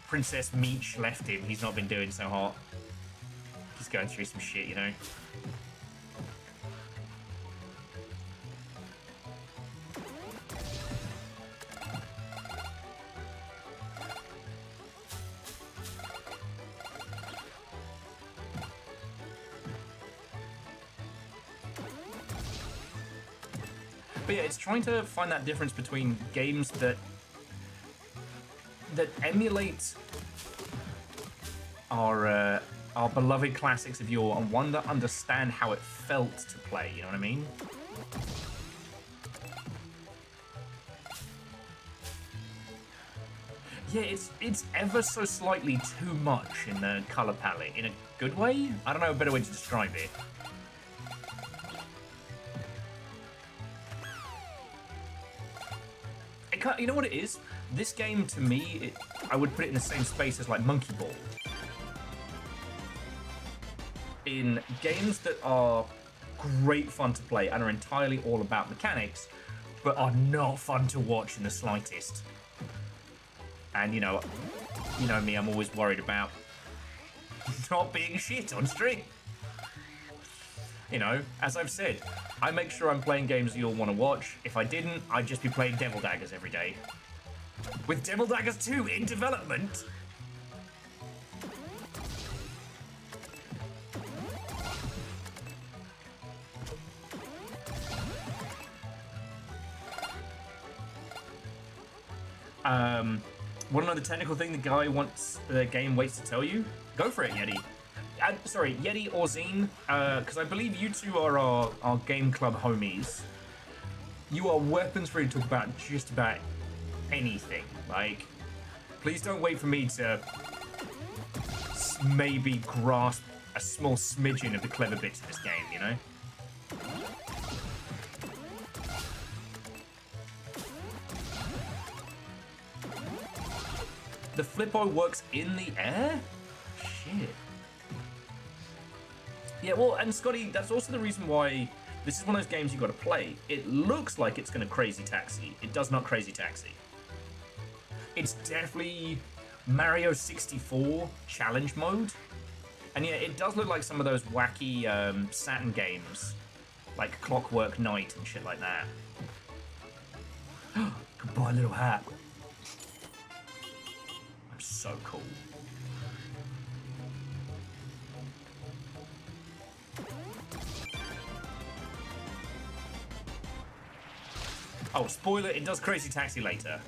Speaker 1: Princess Meech left him, he's not been doing so hot. He's going through some shit, you know. But yeah, it's trying to find that difference between games that emulate our beloved classics of yore and one that understand how it felt to play. You know what I mean? Yeah, it's ever so slightly too much in the color palette in a good way. I don't know a better way to describe it. You know what it is? This game, to me, I would put it in the same space as like Monkey Ball. In games that are great fun to play and are entirely all about mechanics, but are not fun to watch in the slightest. And you know me, I'm always worried about not being shit on stream. You know, as I've said, I make sure I'm playing games you'll want to watch. If I didn't, I'd just be playing Devil Daggers every day. With Devil Daggers 2 in development! Want to know the technical thing the game waits to tell you? Go for it, Yeti. Sorry, Yeti or Zine, because I believe you two are our game club homies. You are weapons free to talk about just about anything. Like, please don't wait for me to maybe grasp a small smidgen of the clever bits of this game, you know? The Flippo works in the air? Shit. Yeah, well, and Scotty, that's also the reason why this is one of those games you got to play. It looks like it's going to Crazy Taxi. It does not Crazy Taxi. It's definitely Mario 64 challenge mode. And yeah, it does look like some of those wacky Saturn games, like Clockwork Knight and shit like that. Goodbye, little hat. I'm so cool. Oh, spoiler, it does Crazy Taxi later.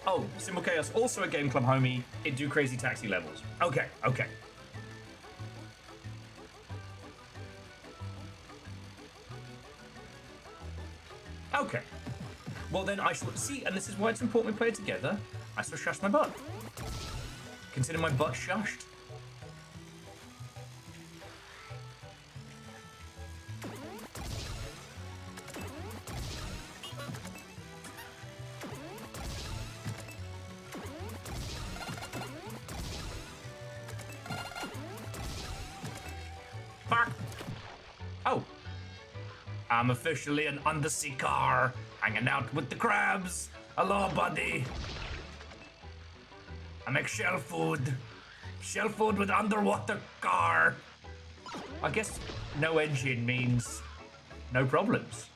Speaker 1: Oh, Symbol Chaos, also a Game Club homie. It do Crazy Taxi levels. Okay, okay. Okay. Well then I shall see, and this is why it's important we play it together. I shall shush my butt. Consider my butt shushed. Fuck. Oh. I'm officially an undersea car, hanging out with the crabs. Hello, buddy. I make shell food. Shell food with underwater car. I guess no engine means no problems.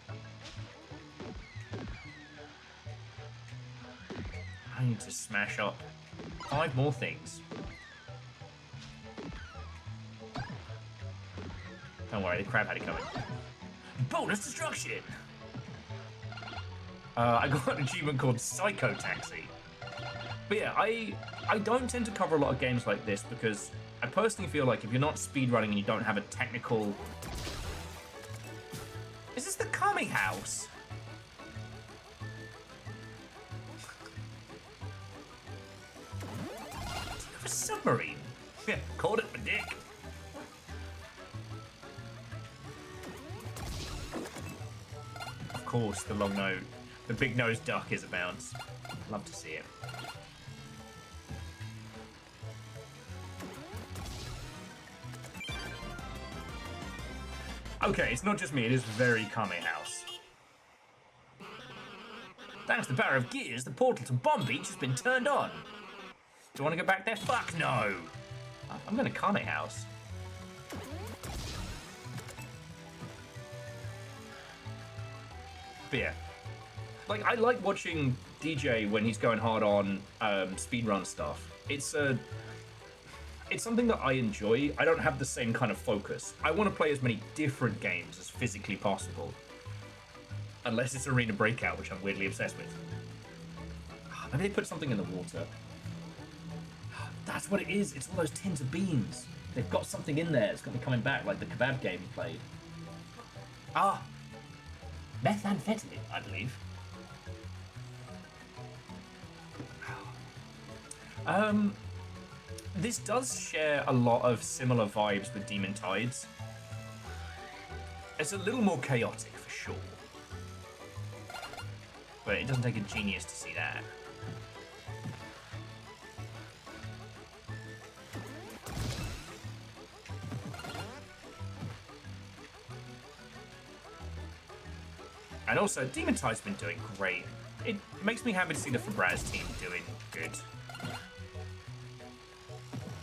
Speaker 1: I need to smash up 5 more things. Don't worry, the crab had it coming. Bonus destruction! I got an achievement called Psycho Taxi. But yeah, I don't tend to cover a lot of games like this because I personally feel like if you're not speedrunning and you don't have a technical... Is this the Kami house? A submarine? Yeah, called it my dick. Of course, the big-nosed duck is a bounce. Love to see it. Okay, it's not just me, it is very Kame House. Thanks to the power of gears, the portal to Bomb Beach has been turned on. Do you want to go back there? Fuck no! I'm going to Kame House. But yeah. Like, I like watching DJ when he's going hard on speedrun stuff. It's something that I enjoy. I don't have the same kind of focus. I want to play as many different games as physically possible. Unless it's Arena Breakout, which I'm weirdly obsessed with. Maybe they put something in the water. That's what it is. It's all those tins of beans. They've got something in there. It's going to be coming back, like the kebab game we played. Ah! Methamphetamine, I believe. This does share a lot of similar vibes with Demon Tides. It's a little more chaotic, for sure. But it doesn't take a genius to see that. And also, Demon Tide's been doing great. It makes me happy to see the Fabraz team doing good.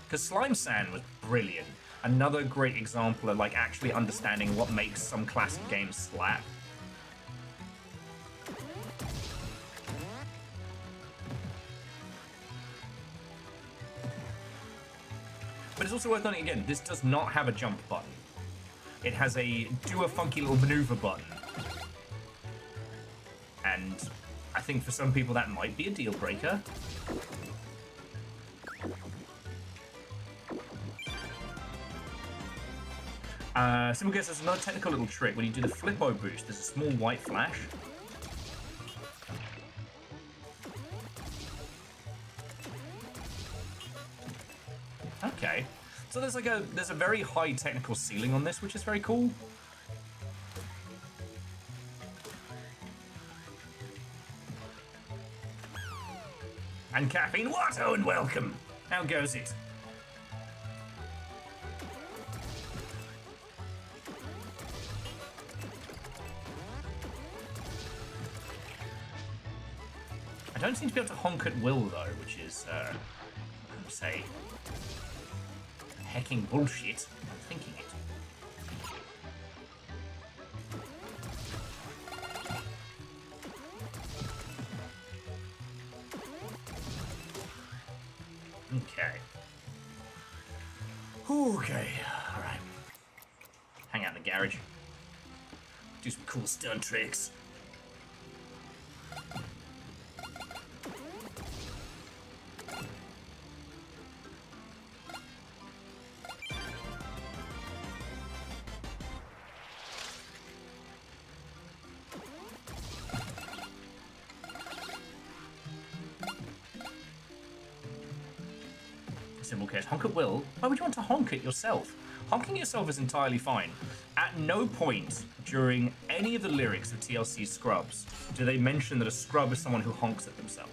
Speaker 1: Because Slime Sand was brilliant. Another great example of like actually understanding what makes some classic games slap. But it's also worth noting again, this does not have a jump button. It has a do a funky little maneuver button. And I think for some people that might be a deal breaker. Simple Guess, there's another technical little trick. When you do the flippo boost, there's a small white flash. Okay. So there's a very high technical ceiling on this, which is very cool. And caffeine water and welcome. How goes it? I don't seem to be able to honk at will though, which is, I would say, hecking bullshit. I'm thinking it. Okay. Okay, alright. Hang out in the garage. Do some cool stunt tricks. Simple case. Honk at will? Why would you want to honk at yourself? Honking yourself is entirely fine. At no point during any of the lyrics of TLC Scrubs do they mention that a scrub is someone who honks at themselves.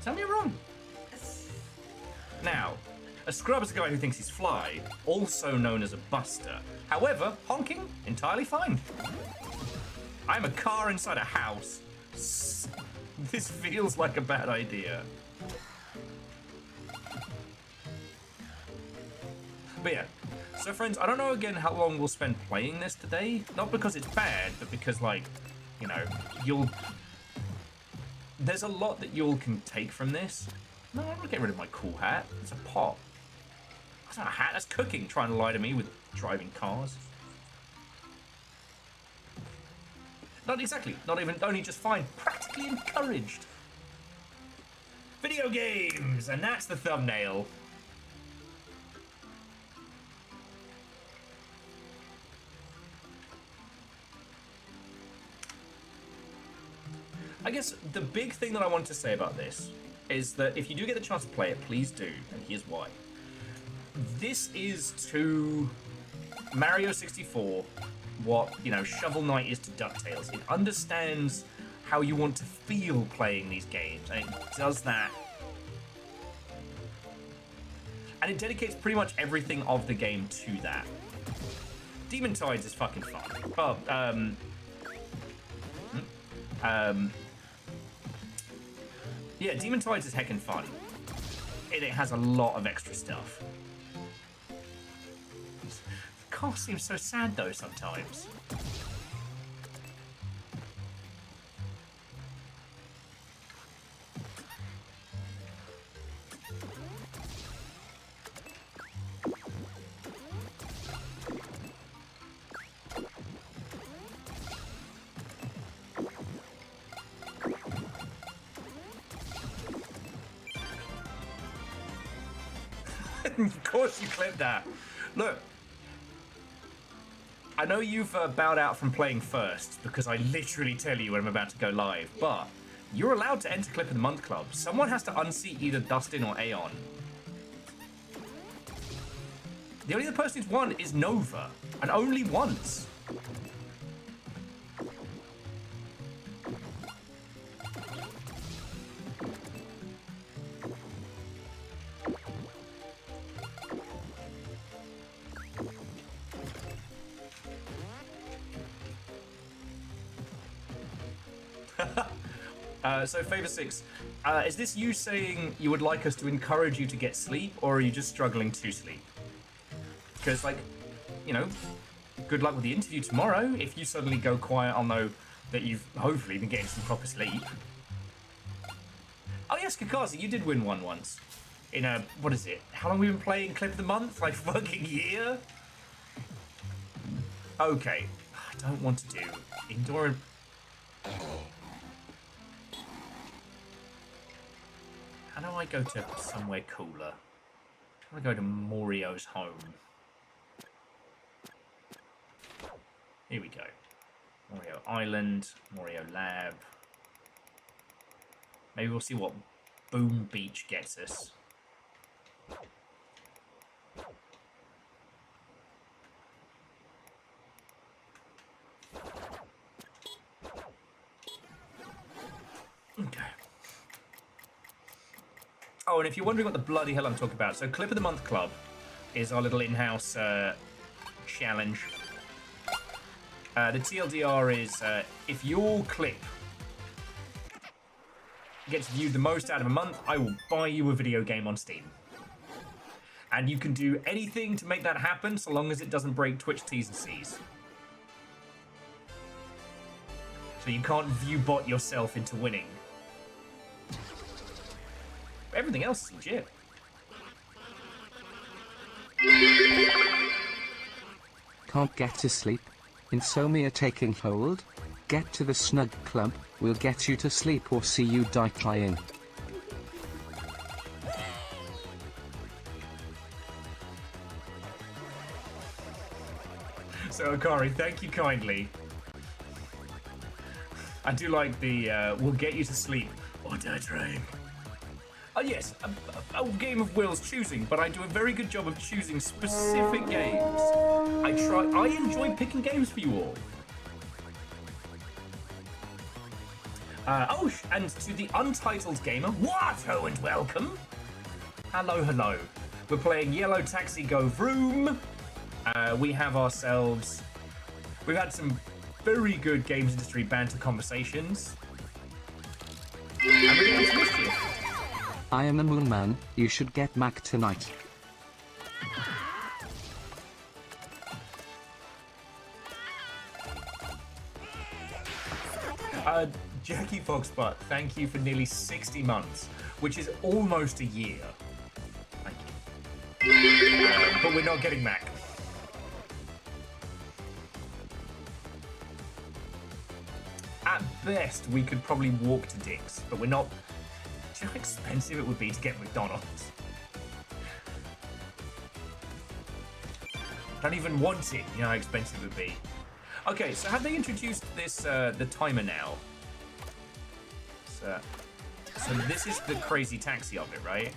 Speaker 1: Tell me you're wrong. Now, a scrub is a guy who thinks he's fly, also known as a buster. However, honking, entirely fine. I'm a car inside a house. This feels like a bad idea. But yeah, so friends, I don't know again how long we'll spend playing this today. Not because it's bad, but because, like, you know, there's a lot that you all can take from this. No, I'm gonna get rid of my cool hat. It's a pot. That's not a hat, that's cooking, trying to lie to me with driving cars. Not exactly, not even, only just fine. Practically encouraged. Video games! And that's the thumbnail. I guess the big thing that I want to say about this is that if you do get the chance to play it, please do, and here's why. This is to Mario 64 what, you know, Shovel Knight is to DuckTales. It understands how you want to feel playing these games, and it does that. And it dedicates pretty much everything of the game to that. Demon Tides is fucking fun. Oh, yeah, Demon Tides is heckin' fun. It has a lot of extra stuff. The car seems so sad though sometimes. Of course you clipped that. Look, I know you've bowed out from playing first because I literally tell you when I'm about to go live, but you're allowed to enter Clip of the Month Club. Someone has to unseat either Dustin or Aeon. The only other person who's won is Nova, and only once. So Favor 6, is this you saying you would like us to encourage you to get sleep, or are you just struggling to sleep? Because, like, you know, good luck with the interview tomorrow. If you suddenly go quiet, I'll know that you've hopefully been getting some proper sleep. Oh yes, Kakazi, you did win one once. In a, what is it? How long have we been playing Clip of the Month? Like, fucking year? Okay, I don't want to do indoor... How do I go to somewhere cooler? I want to go to Morio's home. Here we go. Morio Island, Morio Lab. Maybe we'll see what Boom Beach gets us. Okay. Oh, and if you're wondering what the bloody hell I'm talking about, so Clip of the Month Club is our little in-house challenge. The TLDR is if your clip gets viewed the most out of a month, I will buy you a video game on Steam. And you can do anything to make that happen so long as it doesn't break Twitch T's and C's. So you can't view bot yourself into winning. Everything else is legit.
Speaker 3: Can't get to sleep? Insomnia taking hold? Get to the snug club, we'll get you to sleep or see you die trying.
Speaker 1: So Akari, thank you kindly. I do like the we'll get you to sleep or die trying. Oh yes, a game of Will's choosing, but I do a very good job of choosing specific games. I enjoy picking games for you all. And to the Untitled Gamer, what-ho and welcome. Hello, hello. We're playing Yellow Taxi Go Vroom. We've had some very good games industry banter conversations. And we're getting to mischief.
Speaker 3: I am a moon man, you should get Mac tonight.
Speaker 1: Jackie Foxbutt, thank you for nearly 60 months, which is almost a year. Thank you. But we're not getting Mac. At best, we could probably walk to Dick's, but we're not See how expensive it would be to get McDonald's? Don't even want it, you know how expensive it would be. Okay, so have they introduced this, the timer now? So this is the crazy taxi of it, right?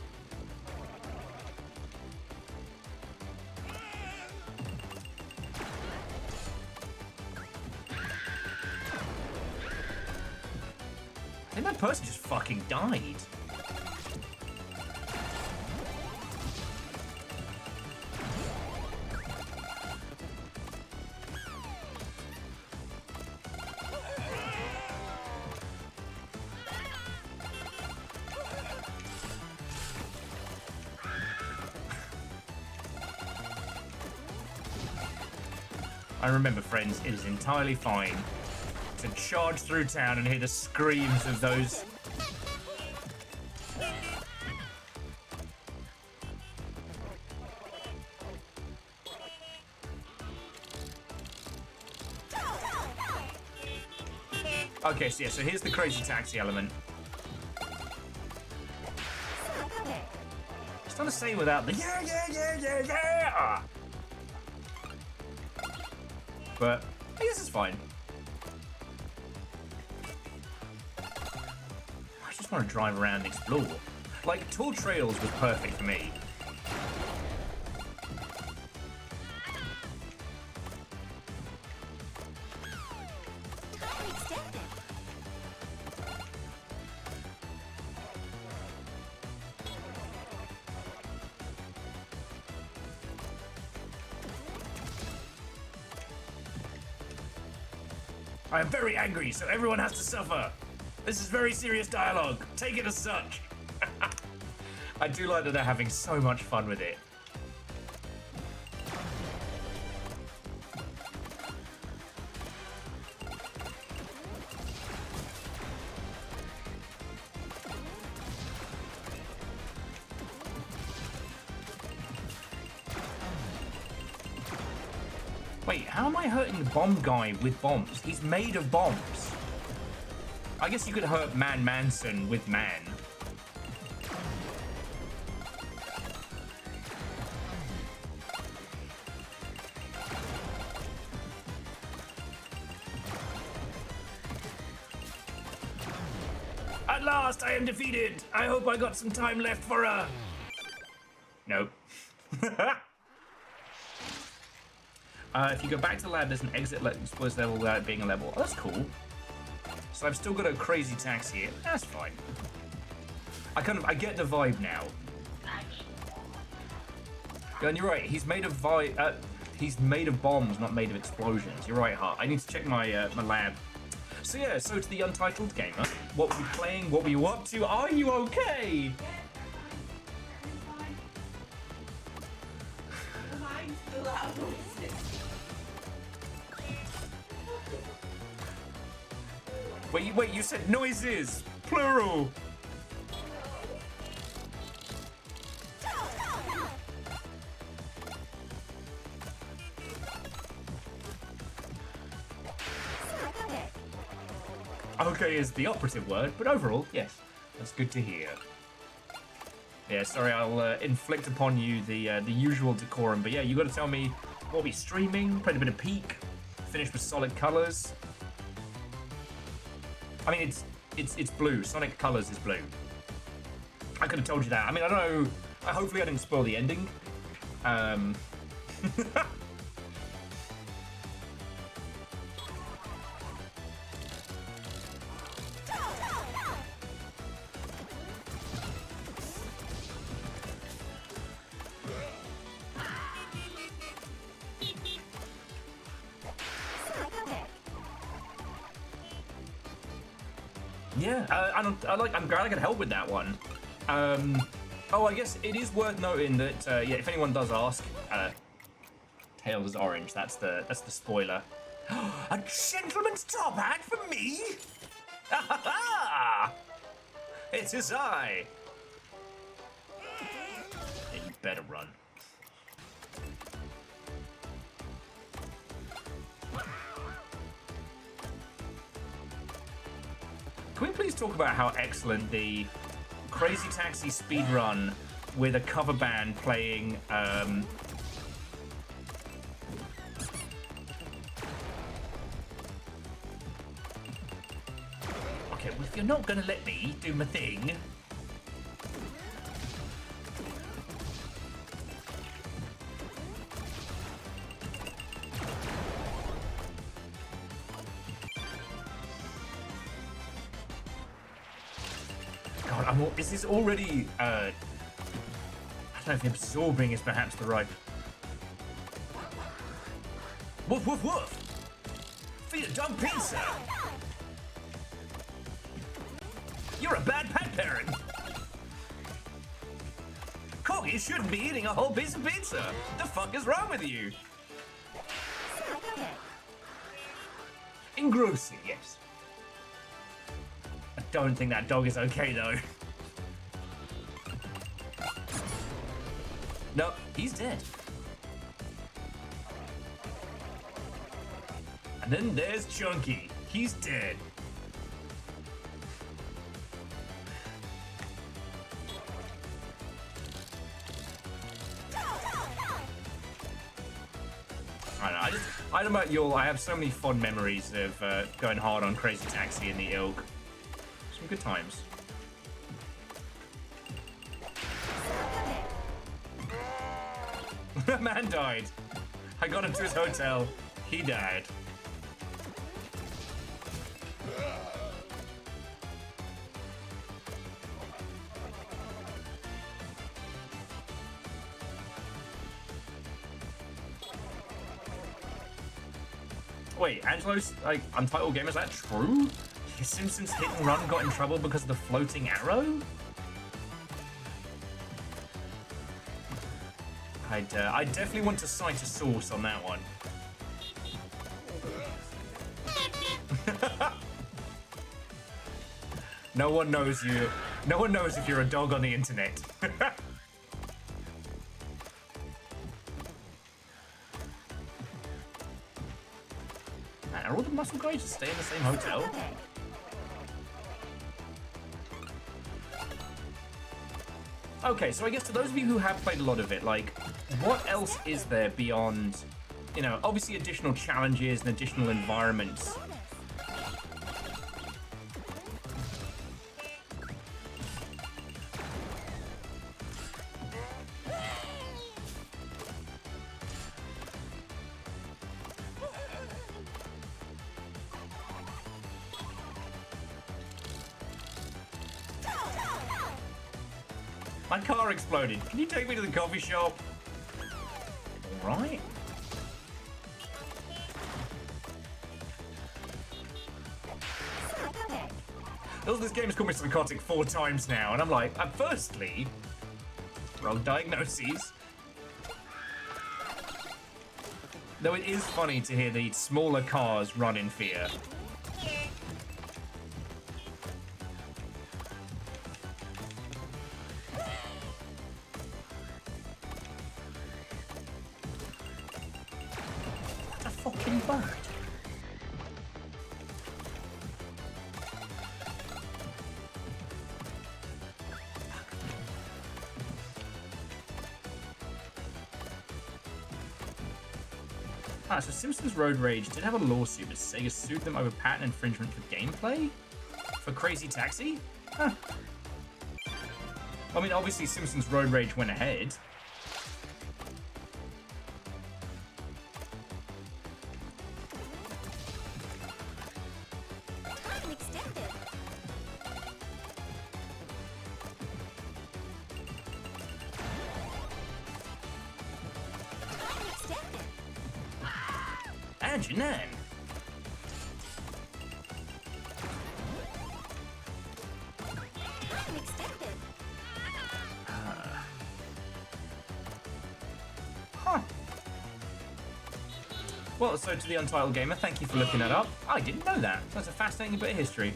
Speaker 1: I think that person just fucking died. I remember, friends, it is entirely fine to charge through town and hear the screams of those. Okay, so yeah, so here's the crazy taxi element. It's not the same without the yeah. But I guess it's fine. I just want to drive around and explore. Like, Tall Trails was perfect for me. I am very angry, so everyone has to suffer. This is very serious dialogue. Take it as such. I do like that they're having so much fun with it. Wait, how am I hurting the bomb guy with bombs? He's made of bombs. I guess you could hurt Man Manson with man. At last, I am defeated. I hope I got some time left for a... Nope. If you go back to the lab, there's an exit explores level without it being a level. Oh, that's cool. So I've still got a crazy taxi here. That's fine. I get the vibe now. And you're right. He's made of bombs, not made of explosions. You're right, Hart. I need to check my my lab. So yeah. So to the Untitled Gamer, what were we playing? What were you up to? Are you okay?
Speaker 2: Mine's the loud noises.
Speaker 1: Wait, you said noises, plural. Okay is the operative word, but overall, yes, that's good to hear. Yeah, sorry, I'll inflict upon you the usual decorum, but yeah, you got to tell me what we're streaming. Played a bit of Peak, finished with Solid Colors. I mean, it's blue. Sonic Colors is blue. I could have told you that. I mean, I don't know. Hopefully, I didn't spoil the ending. Yeah, I'm glad I could help with that one. Oh, I guess it is worth noting that yeah, if anyone does ask, Tails is orange. That's the spoiler. A gentleman's top hat for me? It is I. Yeah, you better run. Can we please talk about how excellent the Crazy Taxi speedrun with a cover band playing okay, well, if you're not gonna let me do my thing. God, this is already I don't know if absorbing is perhaps the right. Woof woof woof! Feed a dog pizza! You're a bad pet parent! Corgis shouldn't be eating a whole piece of pizza! The fuck is wrong with you? Engrossing, yes. I don't think that dog is okay though. No, he's dead. And then there's Chunky. He's dead. I don't know about y'all, I have so many fond memories of going hard on Crazy Taxi and the ilk. Some good times. The man died. I got him to his hotel. He died. Wait, Angelo's like Untitled Game, is that true? Simpsons Hit and Run got in trouble because of the floating arrow? I definitely want to cite a source on that one. No one knows you. No one knows if you're a dog on the internet. Man, are all the muscle guys just stay in the same hotel? Okay, so I guess to those of you who have played a lot of it, like, what else is there beyond, you know, obviously additional challenges and additional environments? My car exploded. Can you take me to the coffee shop? All right. This game has called me psychotic 4 times now, and I'm like, firstly, wrong diagnoses. Though it is funny to hear the smaller cars run in fear. So Simpsons Road Rage did have a lawsuit, but Sega sued them over patent infringement for gameplay? For Crazy Taxi? Huh. I mean, obviously Simpsons Road Rage went ahead. Janan. Huh. Well, so to the Untitled Gamer, thank you for looking that up. I didn't know that. That's a fascinating bit of history.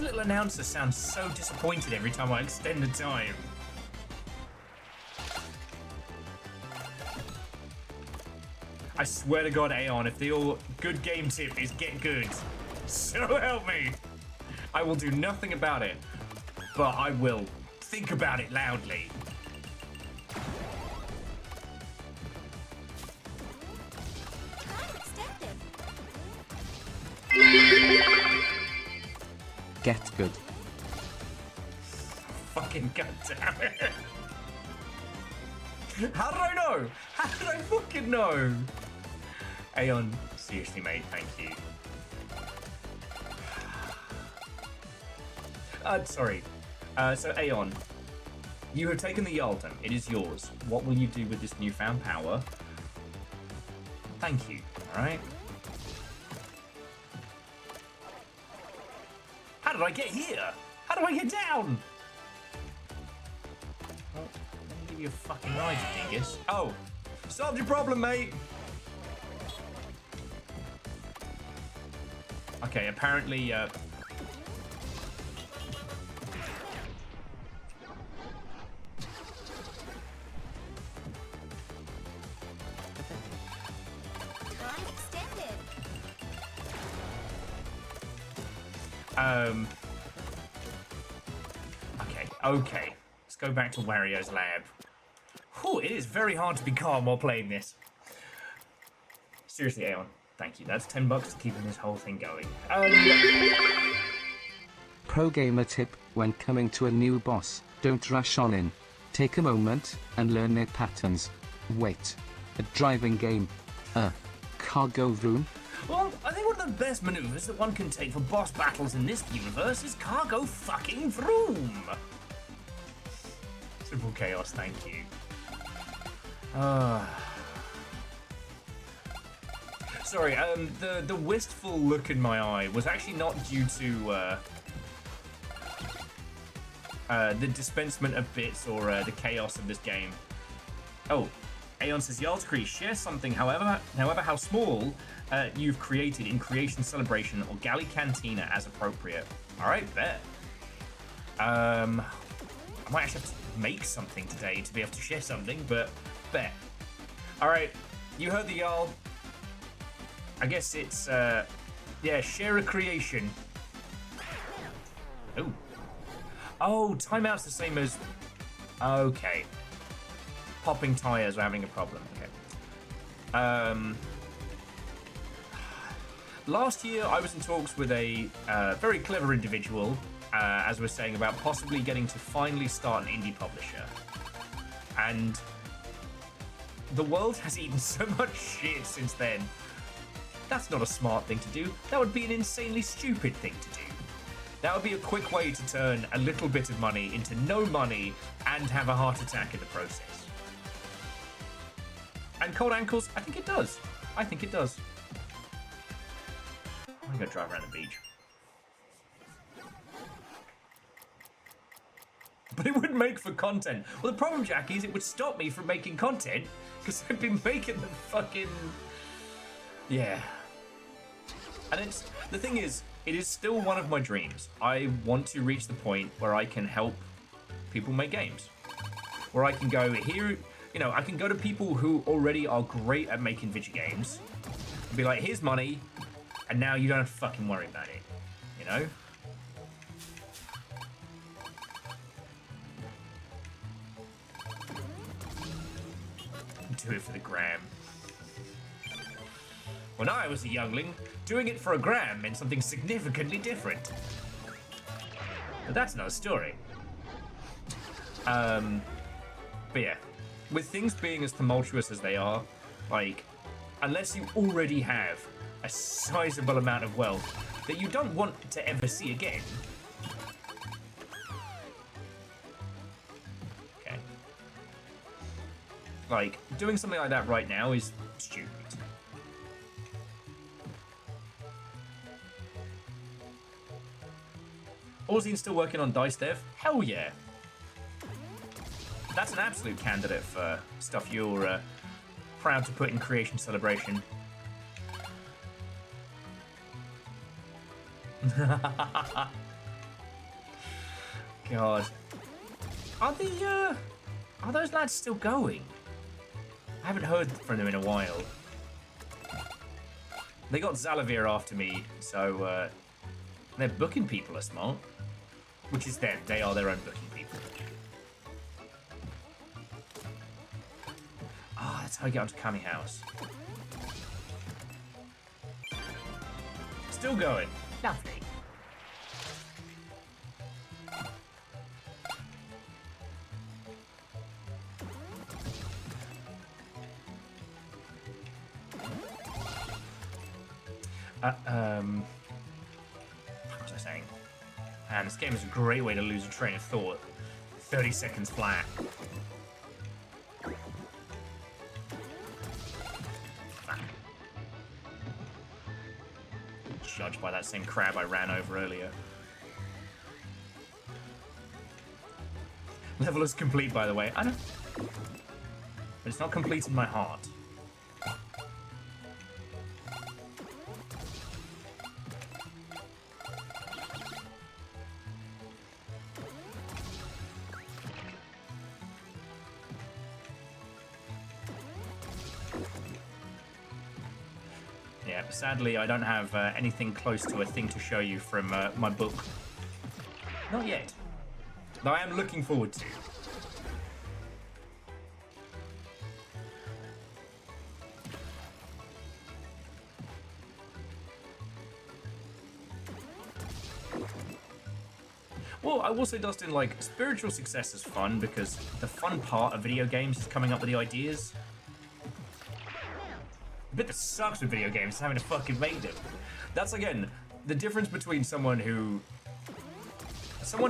Speaker 1: the little announcer sound so disappointed every time I extend the time? I swear to God, Aeon, if the good game tip is get good, so help me. I will do nothing about it, but I will think about it loudly.
Speaker 3: Get good.
Speaker 1: Fucking goddammit. How did I know? How did I fucking know? Aeon, seriously, mate, thank you. Sorry. So, Aeon, you have taken the Yalton. It is yours. What will you do with this newfound power? Thank you, alright? How did I get here? How do I get down? Well, let me give you a fucking ride, you dingus. Oh, solved your problem, mate. Okay, apparently, Okay. Let's go back to Wario's lab. Whew, it is very hard to be calm while playing this. Seriously, Aeon, thank you. That's $10 to keeping this whole thing going.
Speaker 3: Pro gamer tip: when coming to a new boss, don't rush on in. Take a moment and learn their patterns. Wait. A driving game. Car go vroom.
Speaker 1: Well, I think one of the best maneuvers that one can take for boss battles in this universe is cargo fucking vroom. Simple chaos, thank you. Sorry, the wistful look in my eye was actually not due to the dispensement of bits or the chaos of this game. Oh, Aeon says, Yaltacree, share something, however how small, you've created in Creation Celebration or Galley Cantina as appropriate. Alright, bet. I might actually have to make something today to be able to share something, but bet. Alright, you heard the Jarl. I guess it's, yeah, share a creation. Ooh. Oh, timeout's the same as... Okay. Popping tires are having a problem. Okay. Last year, I was in talks with a very clever individual, as we were saying, about possibly getting to finally start an indie publisher. And the world has eaten so much shit since then. That's not a smart thing to do. That would be an insanely stupid thing to do. That would be a quick way to turn a little bit of money into no money and have a heart attack in the process. And cold ankles, I think it does. I think it does. I'm gonna drive around the beach. But it would make for content. Well, the problem, Jackie, is it would stop me from making content because I've been making the fucking... Yeah. And it's... The thing is, it is still one of my dreams. I want to reach the point where I can help people make games. Where I can go here... You know, I can go to people who already are great at making video games and be like, here's money, and now you don't have to fucking worry about it. You know? Do it for the gram. When I was a youngling, doing it for a gram meant something significantly different. But that's another story. But yeah. With things being as tumultuous as they are, like, unless you already have a sizable amount of wealth that you don't want to ever see again. Okay. Like, doing something like that right now is stupid. Orzine still working on Dice Dev? Hell yeah. That's an absolute candidate for stuff you're proud to put in Creation Celebration. God. Are those lads still going? I haven't heard from them in a while. They got Zalavir after me, so they're booking people are smart. Which is them. They are their own booking people. Ah, that's how I get onto Kami House. Still going. Lovely. What was I saying? And this game is a great way to lose a train of thought. 30 seconds flat. Judged by that same crab I ran over earlier. Level is complete, by the way. I know. But it's not complete in my heart. Yeah, sadly, I don't have anything close to a thing to show you from my book. Not yet. Though I am looking forward to. Well, I will say, Dustin, like, spiritual success is fun because the fun part of video games is coming up with the ideas. The bit that sucks with video games is having to fucking make them. That's, again, the difference between someone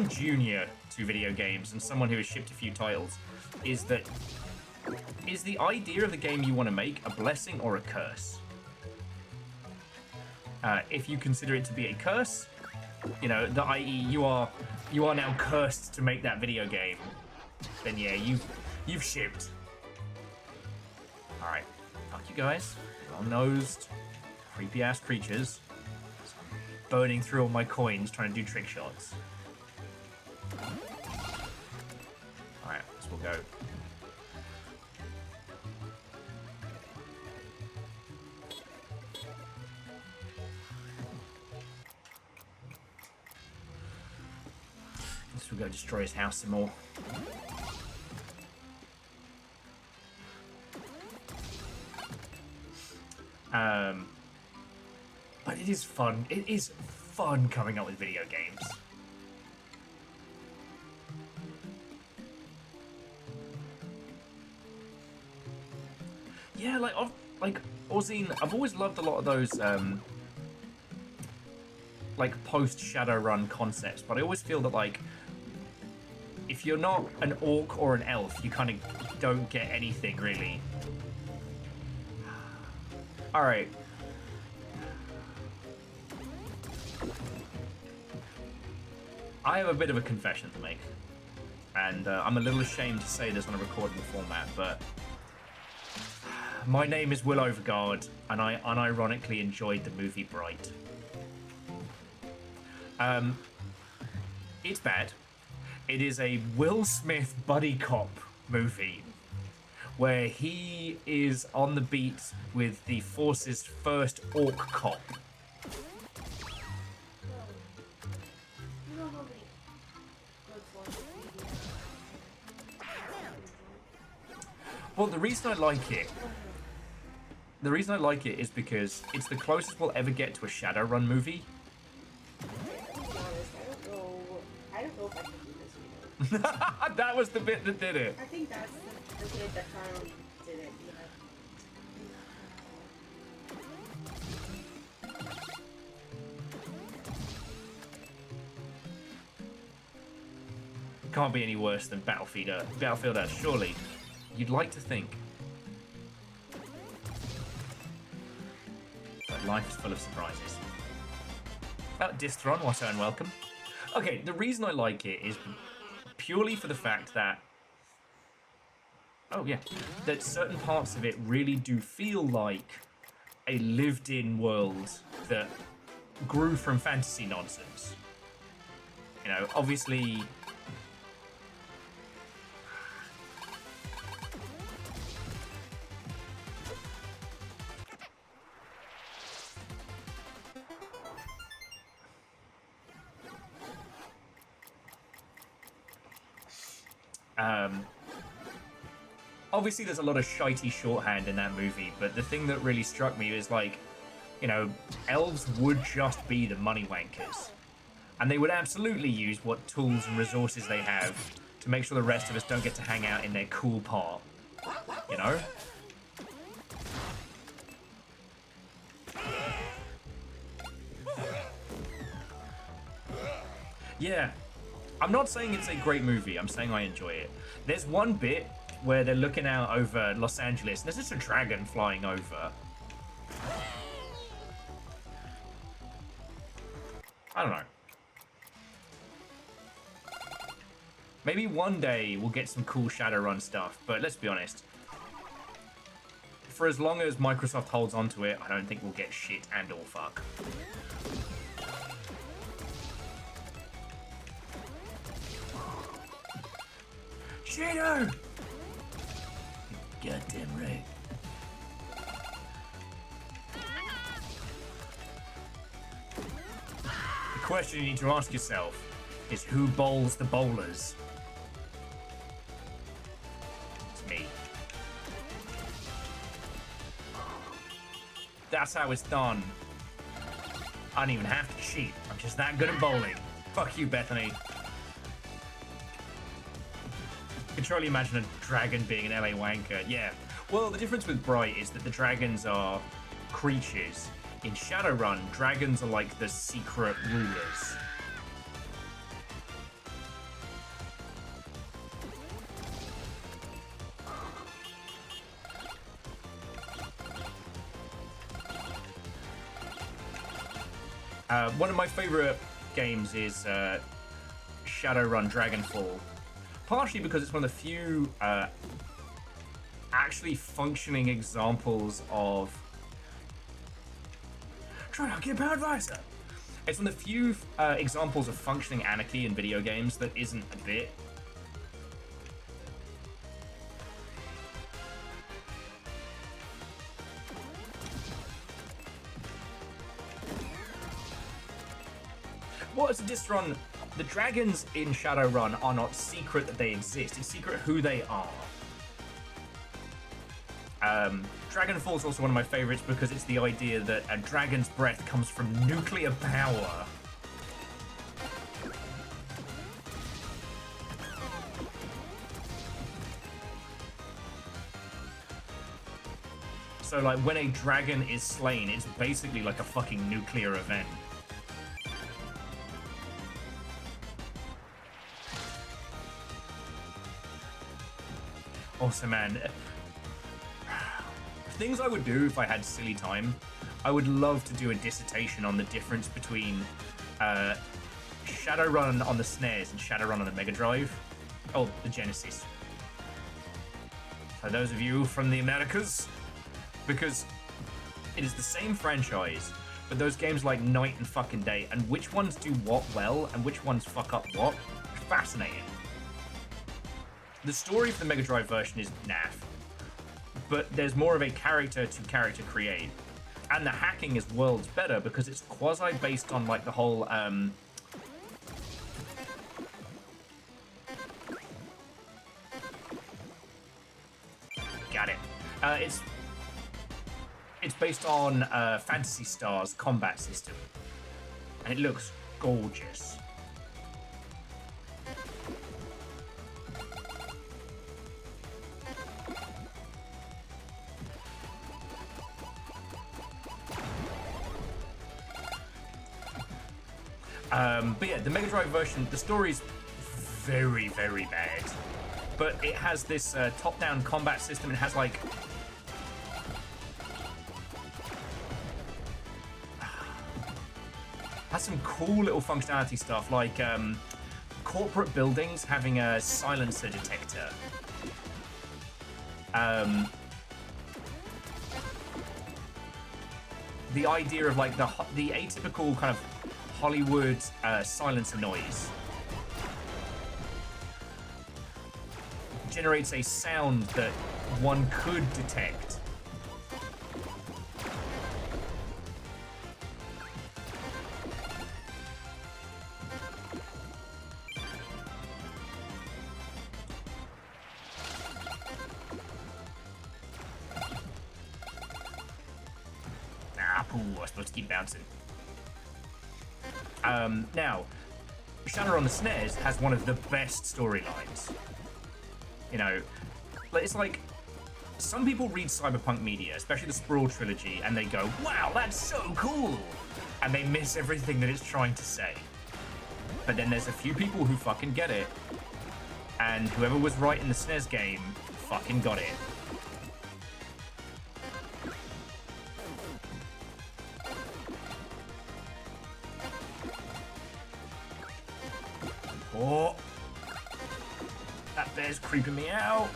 Speaker 1: junior to video games and someone who has shipped a few titles is that, is the idea of the game you want to make a blessing or a curse? If you consider it to be a curse, you know, i.e. you are now cursed to make that video game, then yeah, you've shipped. Alright, fuck you guys. Long-nosed, creepy-ass creatures. Burning through all my coins trying to do trick shots. Alright, this will go. This will go destroy his house some more. But it is fun. It is fun coming up with video games. Yeah, like Ozine, I've always loved a lot of those like post Shadowrun concepts, but I always feel that like if you're not an orc or an elf, you kind of don't get anything really. All right. I have a bit of a confession to make, and I'm a little ashamed to say this on a recording format, but my name is Will Overguard, and I unironically enjoyed the movie Bright. It's bad. It is a Will Smith buddy cop movie where he is on the beat with the Force's first orc cop. Well, the reason I like it is because it's the closest we'll ever get to a Shadowrun movie.
Speaker 2: To be honest, I don't know if I can do this, you know.
Speaker 1: That was the bit that did it.
Speaker 2: I think that's the bit that finally did it, you know.
Speaker 1: Can't be any worse than Battlefield Earth, surely. You'd like to think. But life is full of surprises. Distron, what and welcome. Okay, the reason I like it is purely for the fact that... Oh, yeah. That certain parts of it really do feel like a lived-in world that grew from fantasy nonsense. You know, obviously... Obviously, there's a lot of shitey shorthand in that movie, but the thing that really struck me is like, you know, elves would just be the money wankers. And they would absolutely use what tools and resources they have to make sure the rest of us don't get to hang out in their cool part. You know? Yeah. I'm not saying it's a great movie. I'm saying I enjoy it. There's one bit where they're looking out over Los Angeles, and there's just a dragon flying over. I don't know. Maybe one day we'll get some cool Shadowrun stuff, but let's be honest. For as long as Microsoft holds onto it, I don't think we'll get shit and or fuck. Shadow! Goddamn right. The question you need to ask yourself is who bowls the bowlers? It's me. That's how it's done. I don't even have to cheat. I'm just that good at bowling. Fuck you, Bethany. I can surely imagine a dragon being an LA wanker. Yeah. Well, the difference with Bright is that the dragons are creatures. In Shadowrun, dragons are like the secret rulers. One of my favorite games is Shadowrun Dragonfall. Partially because it's one of the few actually functioning examples of... Try not to get powered visor. It's one of the few examples of functioning anarchy in video games that isn't a bit. What is a Distrun? The dragons in Shadowrun are not secret that they exist. It's secret who they are. Dragonfall is also one of my favorites because it's the idea that a dragon's breath comes from nuclear power. So, like, when a dragon is slain, it's basically like a fucking nuclear event. Also, man, things I would do if I had silly time, I would love to do a dissertation on the difference between Shadowrun on the SNES and Shadowrun on the Mega Drive. Oh, the Genesis. For those of you from the Americas, because it is the same franchise, but those games like Night and fucking Day, and which ones do what well and which ones fuck up what, fascinating. The story for the Mega Drive version is naff, but there's more of a character-to-character create. And the hacking is worlds better because it's quasi-based on, like, the whole, Got it. It's based on Phantasy Star's combat system. And it looks gorgeous. But yeah, the Mega Drive version, the story's very, very bad. But it has this top-down combat system. It has, like... has some cool little functionality stuff, like corporate buildings having a silencer detector. The idea of, like, the atypical kind of Hollywood silencer noise generates a sound that one could detect. Ooh, I'm supposed to keep bouncing. Now, Shadow on the SNES has one of the best storylines. You know, it's like, some people read cyberpunk media, especially the Sprawl trilogy, and they go, wow, that's so cool! And they miss everything that it's trying to say. But then there's a few people who fucking get it, and whoever was right in the SNES game fucking got it. Oh, that bear's creeping me out.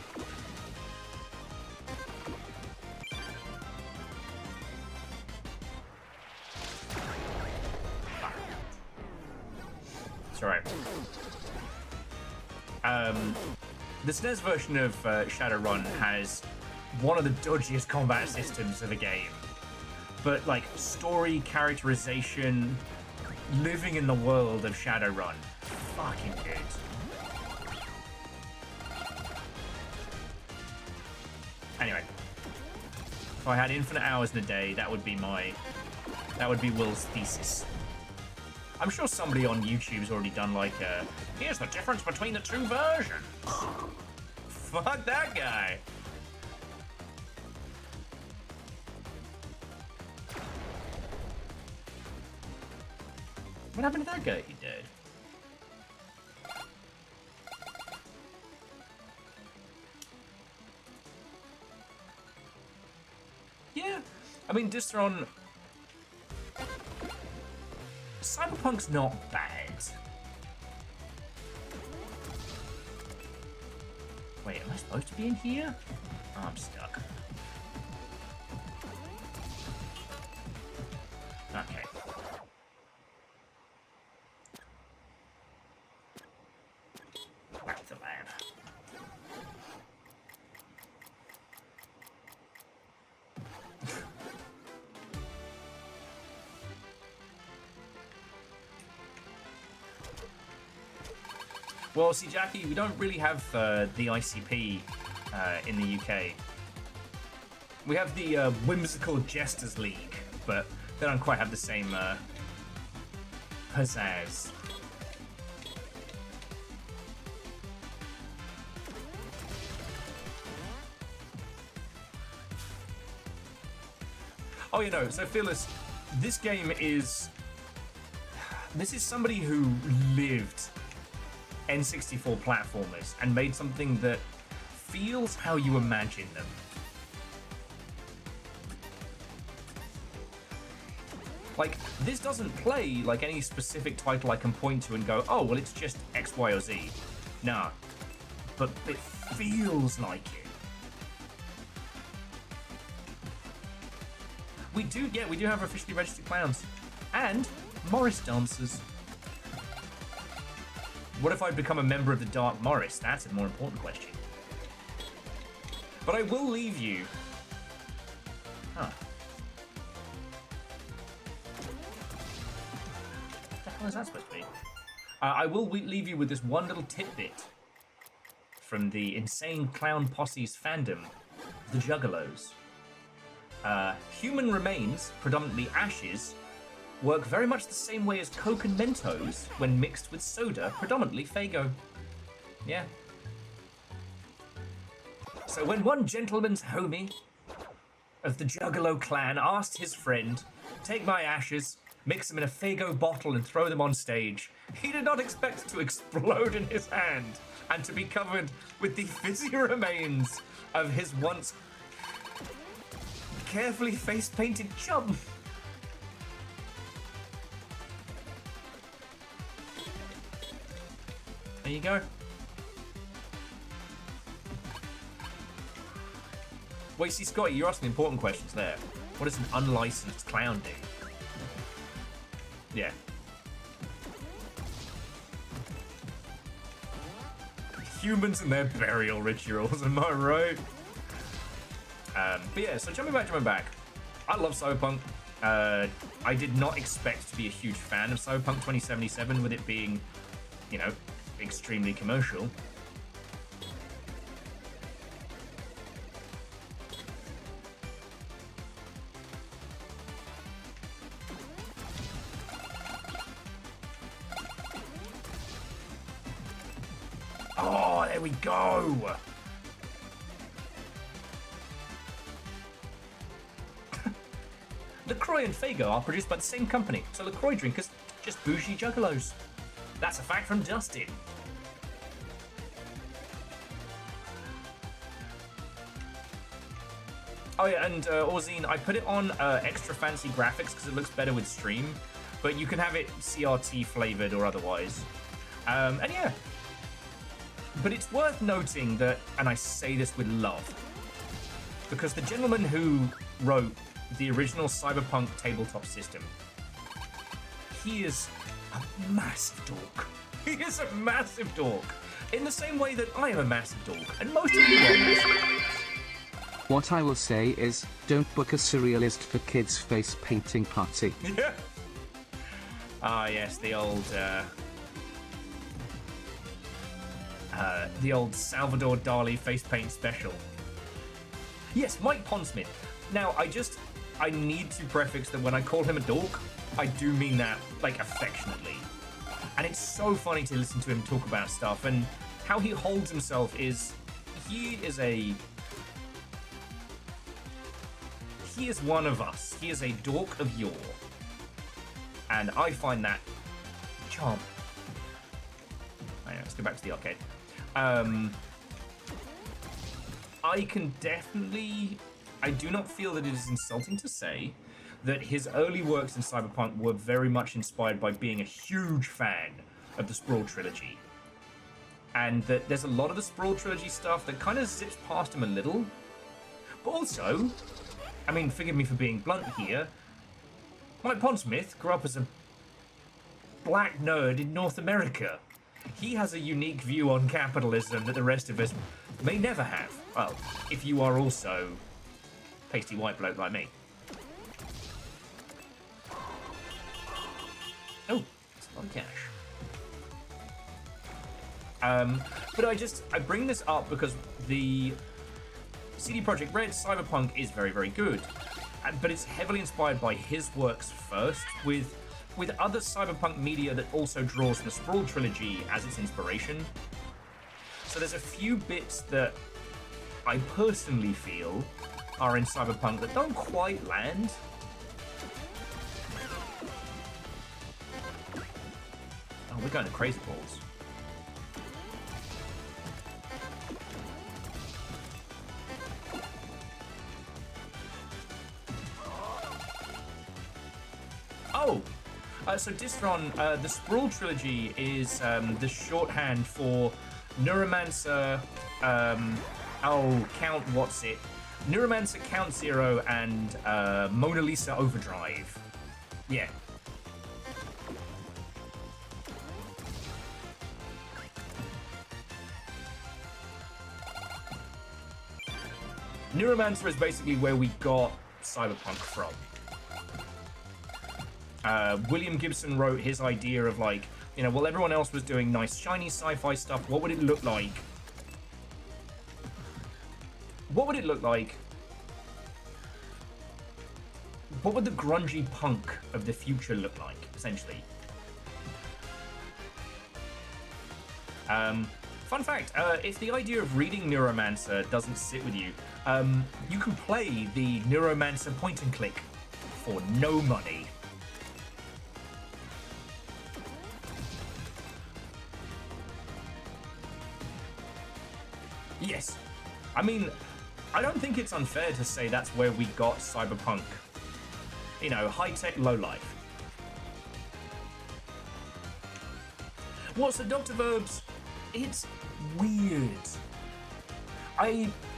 Speaker 1: It's alright. The SNES version of Shadowrun has one of the dodgiest combat systems of a game. But, like, story, characterization, living in the world of Shadowrun, fucking good. Anyway, if I had infinite hours in a day, that would be Will's thesis. I'm sure somebody on YouTube's already done like here's the difference between the two versions. Fuck that guy. What happened to that guy? He dead. Yeah, I mean, Distron... Cyberpunk's not bad. Wait, am I supposed to be in here? Oh, I'm stuck. Okay. Back to the lab. Well, see, Jackie, we don't really have the ICP in the UK. We have the Whimsical Jesters League, but they don't quite have the same pizzazz. Oh, you know, so Phyllis, this game is... This is somebody who lived N64 platformers and made something that feels how you imagine them. Like, this doesn't play like any specific title I can point to and go, oh, well, it's just X, Y, or Z. Nah. But it feels like it. We do have officially registered clowns. And Morris dancers. What if I become a member of the Dark Morris? That's a more important question. But I will leave you... Huh. What the hell is that supposed to be? I will leave you with this one little tidbit from the Insane Clown Posse's fandom, the Juggalos. Human remains, predominantly ashes, work very much the same way as Coke and Mentos when mixed with soda, predominantly Faygo. Yeah. So when one gentleman's homie of the Juggalo clan asked his friend, take my ashes, mix them in a Faygo bottle and throw them on stage, he did not expect to explode in his hand and to be covered with the fizzy remains of his once carefully face-painted chum. There you go. Wait, see, Scotty, you're asking important questions there. What does an unlicensed clown do? Yeah. Humans and their burial rituals, am I right? But yeah, so jumping back. I love Cyberpunk. I did not expect to be a huge fan of Cyberpunk 2077 with it being, you know, extremely commercial. There we go. LaCroix and Fago are produced by the same company, so LaCroix drinkers just bougie juggalos. That's a fact from Dustin. Oh yeah, and Orzine, I put it on extra fancy graphics because it looks better with stream, but you can have it CRT flavored or otherwise. And yeah, but it's worth noting that, and I say this with love, because the gentleman who wrote the original Cyberpunk tabletop system, he is a massive dork. He is a massive dork. In the same way that I am a massive dork, and most of you are massive dorks.
Speaker 3: What I will say is, don't book a surrealist for kids' face painting party.
Speaker 1: Yeah. Ah, yes, the old Salvador Dali face paint special. Yes, Mike Pondsmith. Now, I need to prefix that when I call him a dork, I do mean that, like, affectionately. And it's so funny to listen to him talk about stuff, and how he holds himself is, he is one of us. He is a dork of yore. And I find that charming. Anyway, let's go back to the arcade. I do not feel that it is insulting to say that his early works in Cyberpunk were very much inspired by being a huge fan of the Sprawl trilogy. And that there's a lot of the Sprawl trilogy stuff that kind of zips past him a little. But also, I mean, forgive me for being blunt here, Mike Pondsmith grew up as a black nerd in North America. He has a unique view on capitalism that the rest of us may never have. Well, if you are also pasty white bloke like me. Oh, it's a lot of cash. But I bring this up because the CD Projekt Red Cyberpunk is very, very good, but it's heavily inspired by his works first, with other Cyberpunk media that also draws from the Sprawl trilogy as its inspiration. So there's a few bits that I personally feel are in Cyberpunk that don't quite land. Oh, we're going to crazy balls. Oh, so Distron, the Sprawl trilogy is the shorthand for Neuromancer, Count What's It, Neuromancer, Count Zero, and Mona Lisa Overdrive. Yeah. Neuromancer is basically where we got Cyberpunk from. William Gibson wrote his idea of, like, you know, while everyone else was doing nice, shiny sci-fi stuff, what would it look like? What would it look like? What would the grungy punk of the future look like, essentially? Fun fact, if the idea of reading Neuromancer doesn't sit with you, you can play the Neuromancer point and click for no money. Yes. I mean, I don't think it's unfair to say that's where we got Cyberpunk. You know, high-tech, low-life. What's the Dr. Verbs? It's weird.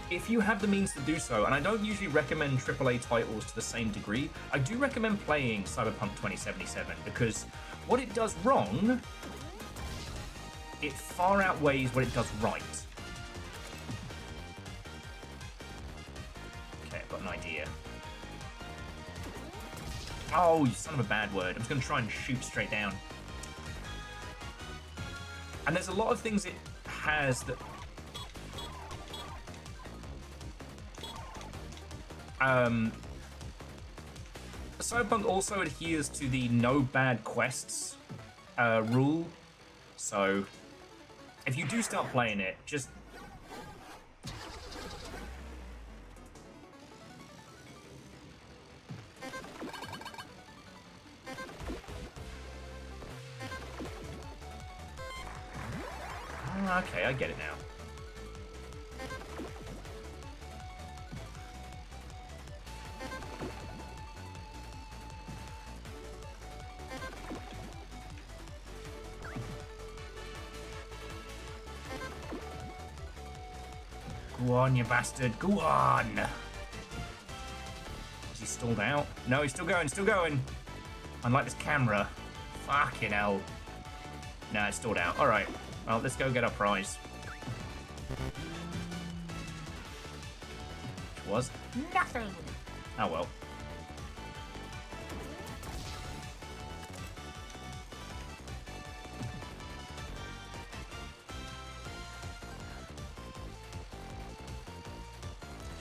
Speaker 1: If you have the means to do so, and I don't usually recommend AAA titles to the same degree, I do recommend playing Cyberpunk 2077, because what it does wrong, it far outweighs what it does right. Okay, I've got an idea. Oh, you son of a bad word. I'm just going to try and shoot straight down. And there's a lot of things it has that... Cyberpunk also adheres to the no bad quests rule. So, if you do start playing it, just... Okay, I get it now. Go on, you bastard. Go on. Is he stalled out? No, he's still going, still going. Unlike this camera. Fucking hell. No, it's stalled out. All right. Well, let's go get our prize. Which was nothing. Oh, well.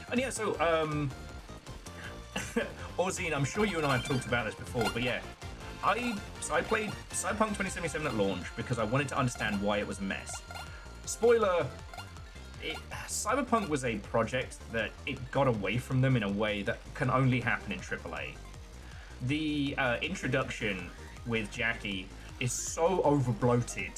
Speaker 1: And yeah, so, Ozine, I'm sure you and I have talked about this before, but yeah. I played Cyberpunk 2077 at launch because I wanted to understand why it was a mess. Spoiler, Cyberpunk was a project that it got away from them in a way that can only happen in AAA. The introduction with Jackie is so over-bloated.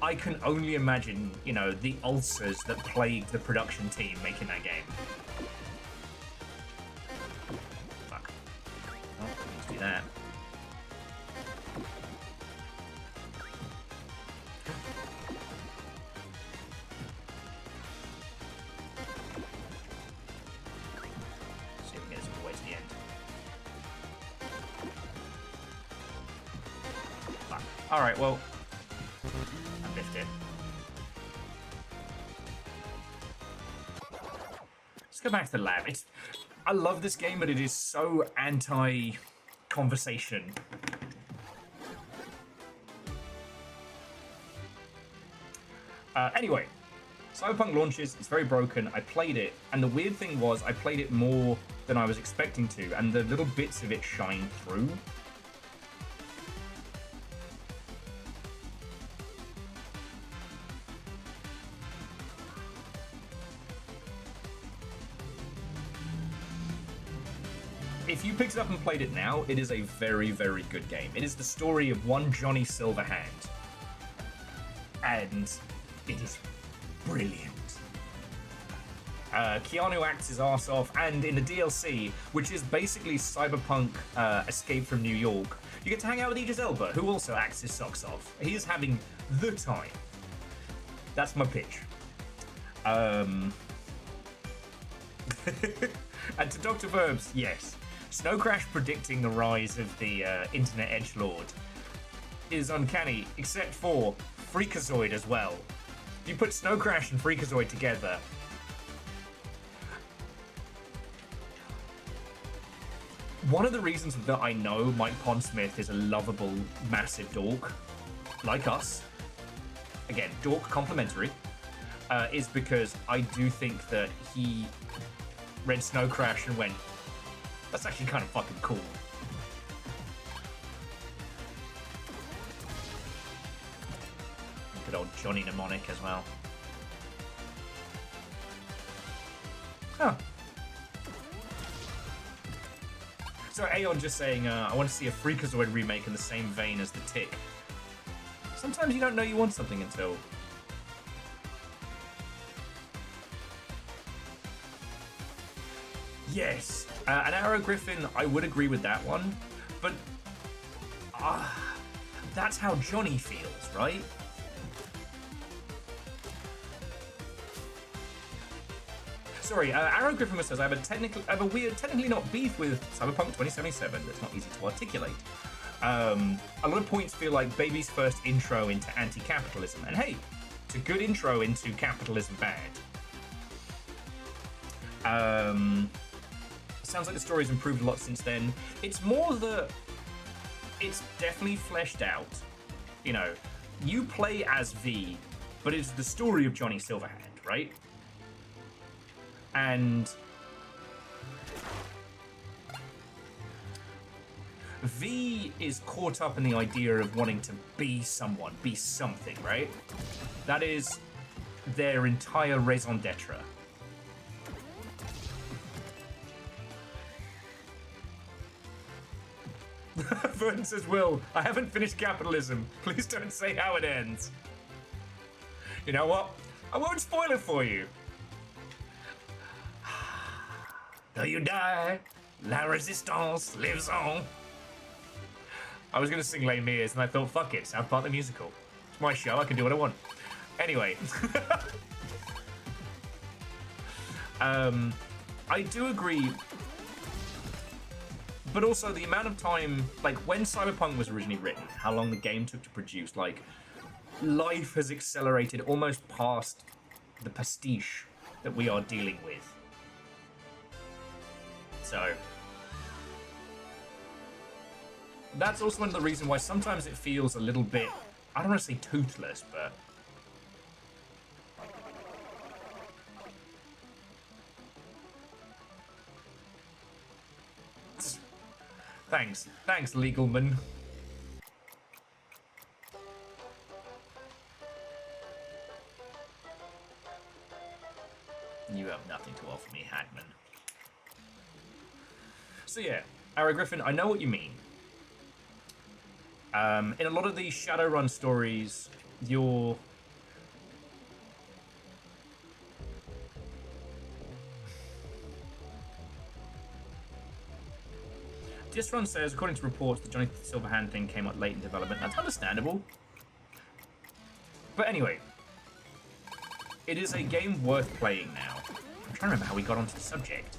Speaker 1: I can only imagine, you know, the ulcers that plagued the production team making that game. Fuck. Oh, let's do that. See if we can get this all the way to the end. Fuck. Alright, well... I biffed it. Let's go back to the lab. I love this game, but it is so anti-conversation. Anyway, Cyberpunk launches, it's very broken. I played it, and the weird thing was I played it more than I was expecting to, and the little bits of it shine through. If you picked it up and played it now, it is a very, very good game. It is the story of one Johnny Silverhand. And it is brilliant. Keanu acts his arse off, and in the DLC, which is basically Cyberpunk Escape from New York, you get to hang out with Idris Elba, who also acts his socks off. He is having the time. That's my pitch. And to Dr. Verbs, yes. Snow Crash predicting the rise of the internet edgelord is uncanny, except for Freakazoid as well. You put Snow Crash and Freakazoid together. One of the reasons that I know Mike Pondsmith is a lovable, massive dork, like us, again, dork complimentary, is because I do think that he read Snow Crash and went, that's actually kind of fucking cool. Good old Johnny Mnemonic as well. Huh. So Aeon just saying, I want to see a Freakazoid remake in the same vein as The Tick. Sometimes you don't know you want something until... Yes, an Arrow Griffin, I would agree with that one, but that's how Johnny feels, right? Sorry, Arrow Griffin says, I have a weird, technically not beef with Cyberpunk 2077 that's not easy to articulate. A lot of points feel like Baby's first intro into anti-capitalism, and hey, it's a good intro into capitalism bad. Sounds like the story's improved a lot since then. It's more that it's definitely fleshed out. You know, you play as V, but it's the story of Johnny Silverhand, right? And V is caught up in the idea of wanting to be someone, be something, right? That is their entire raison d'etre. Vernon says, Will, I haven't finished capitalism. Please don't say how it ends. You know what? I won't spoil it for you. Though you die, la resistance lives on. I was going to sing Les Mis, and I thought, fuck it, South Park the musical. It's my show, I can do what I want. Anyway. I do agree. But also the amount of time, like when Cyberpunk was originally written, how long the game took to produce, like life has accelerated almost past the pastiche that we are dealing with. So that's also one of the reasons why sometimes it feels a little bit, I don't want to say toothless, but Thanks, legalman. You have nothing to offer me, Hagman. So yeah, Ara Griffin, I know what you mean. In a lot of these Shadowrun stories, you're... Disrun says, according to reports, the Johnny Silverhand thing came out late in development. That's understandable. But anyway, it is a game worth playing now. I'm trying to remember how we got onto the subject.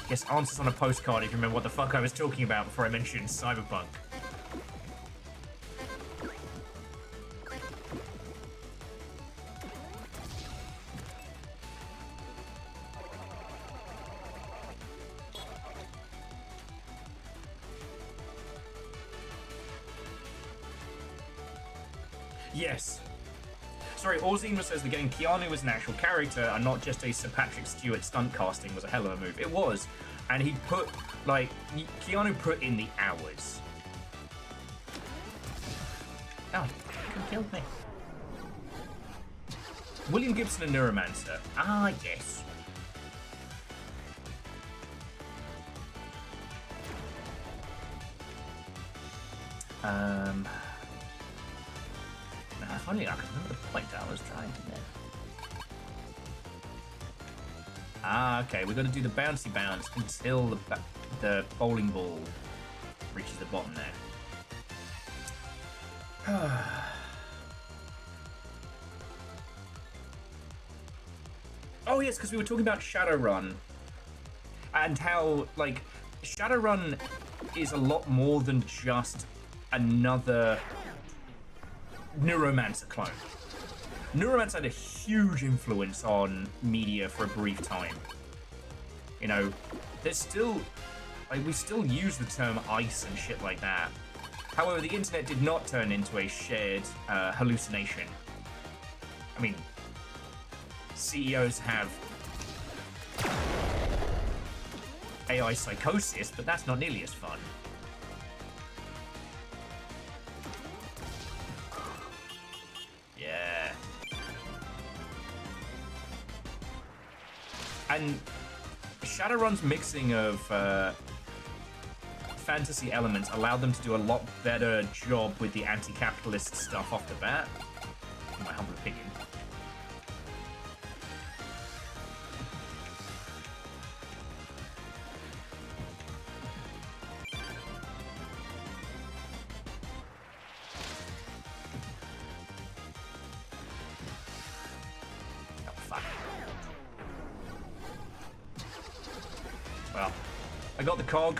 Speaker 1: Guess answers on a postcard if you remember what the fuck I was talking about before I mentioned Cyberpunk. Yes. Sorry, Orzima says that getting Keanu as an actual character and not just a Sir Patrick Stewart stunt casting was a hell of a move. It was. And he put, like, Keanu put in the hours. Oh, you killed me. William Gibson and Neuromancer. Ah, yes. Funny, I can remember the point I was trying to make. Ah, okay, we're going to do the bouncy bounce until the bowling ball reaches the bottom there. Oh yes, because we were talking about Shadowrun and how, like, Shadowrun is a lot more than just another Neuromancer clone. Neuromancer had a huge influence on media for a brief time. You know, there's still, like, we still use the term ice and shit like that. However, the internet did not turn into a shared hallucination. I mean, CEOs have AI psychosis, but that's not nearly as fun. Yeah. And Shadowrun's mixing of fantasy elements allowed them to do a lot better job with the anti-capitalist stuff off the bat, in my humble opinion. Well, I got the cog,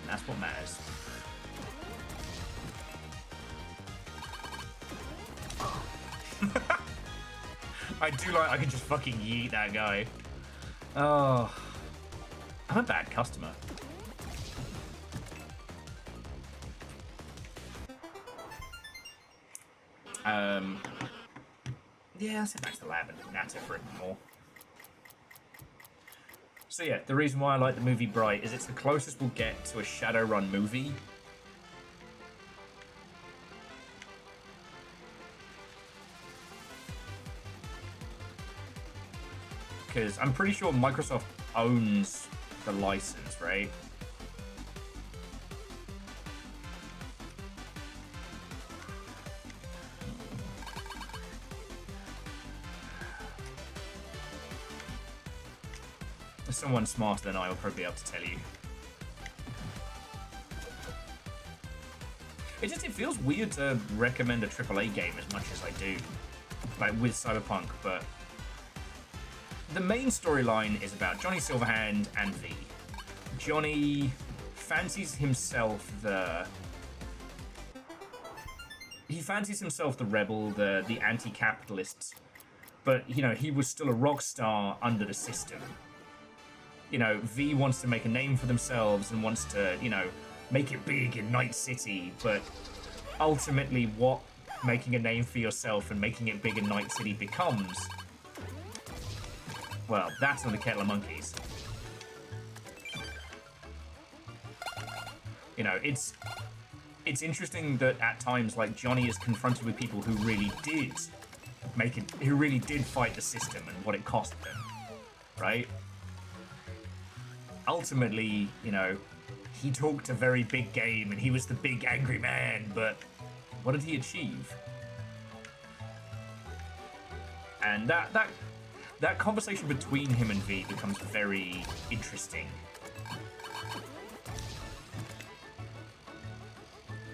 Speaker 1: and that's what matters. I do like I can just fucking yeet that guy. Oh, I'm a bad customer. Yeah, let's head back to the lab and natter for it more. So yeah, the reason why I like the movie Bright is it's the closest we'll get to a Shadowrun movie. Because I'm pretty sure Microsoft owns the license, right? Someone smarter than I will probably be able to tell you. It feels weird to recommend a AAA game as much as I do, like with Cyberpunk, but the main storyline is about Johnny Silverhand and V. Johnny fancies himself the rebel, the anti-capitalist, but you know, he was still a rock star under the system. You know, V wants to make a name for themselves and wants to, you know, make it big in Night City, but ultimately what making a name for yourself and making it big in Night City becomes, well, that's another kettle of monkeys. You know, it's interesting that at times, like, Johnny is confronted with people who really did fight the system and what it cost them, right? Ultimately, you know, he talked a very big game and he was the big angry man, but what did he achieve? And that conversation between him and V becomes very interesting.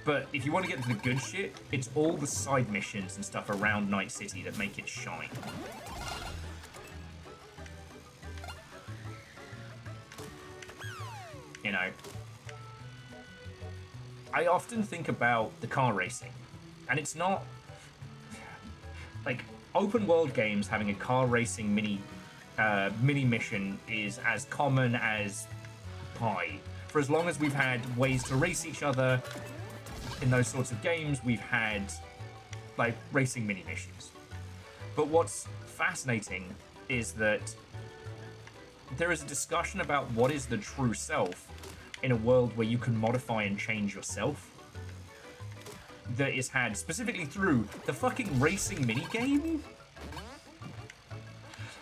Speaker 1: But if you want to get to the good shit, it's all the side missions and stuff around Night City that make it shine. You know, I often think about the car racing, and it's not like open world games having a car racing mini mission is as common as pie. For as long as we've had ways to race each other in those sorts of games, we've had like racing mini missions. But what's fascinating is that there is a discussion about what is the true self in a world where you can modify and change yourself, that is had specifically through the fucking racing minigame.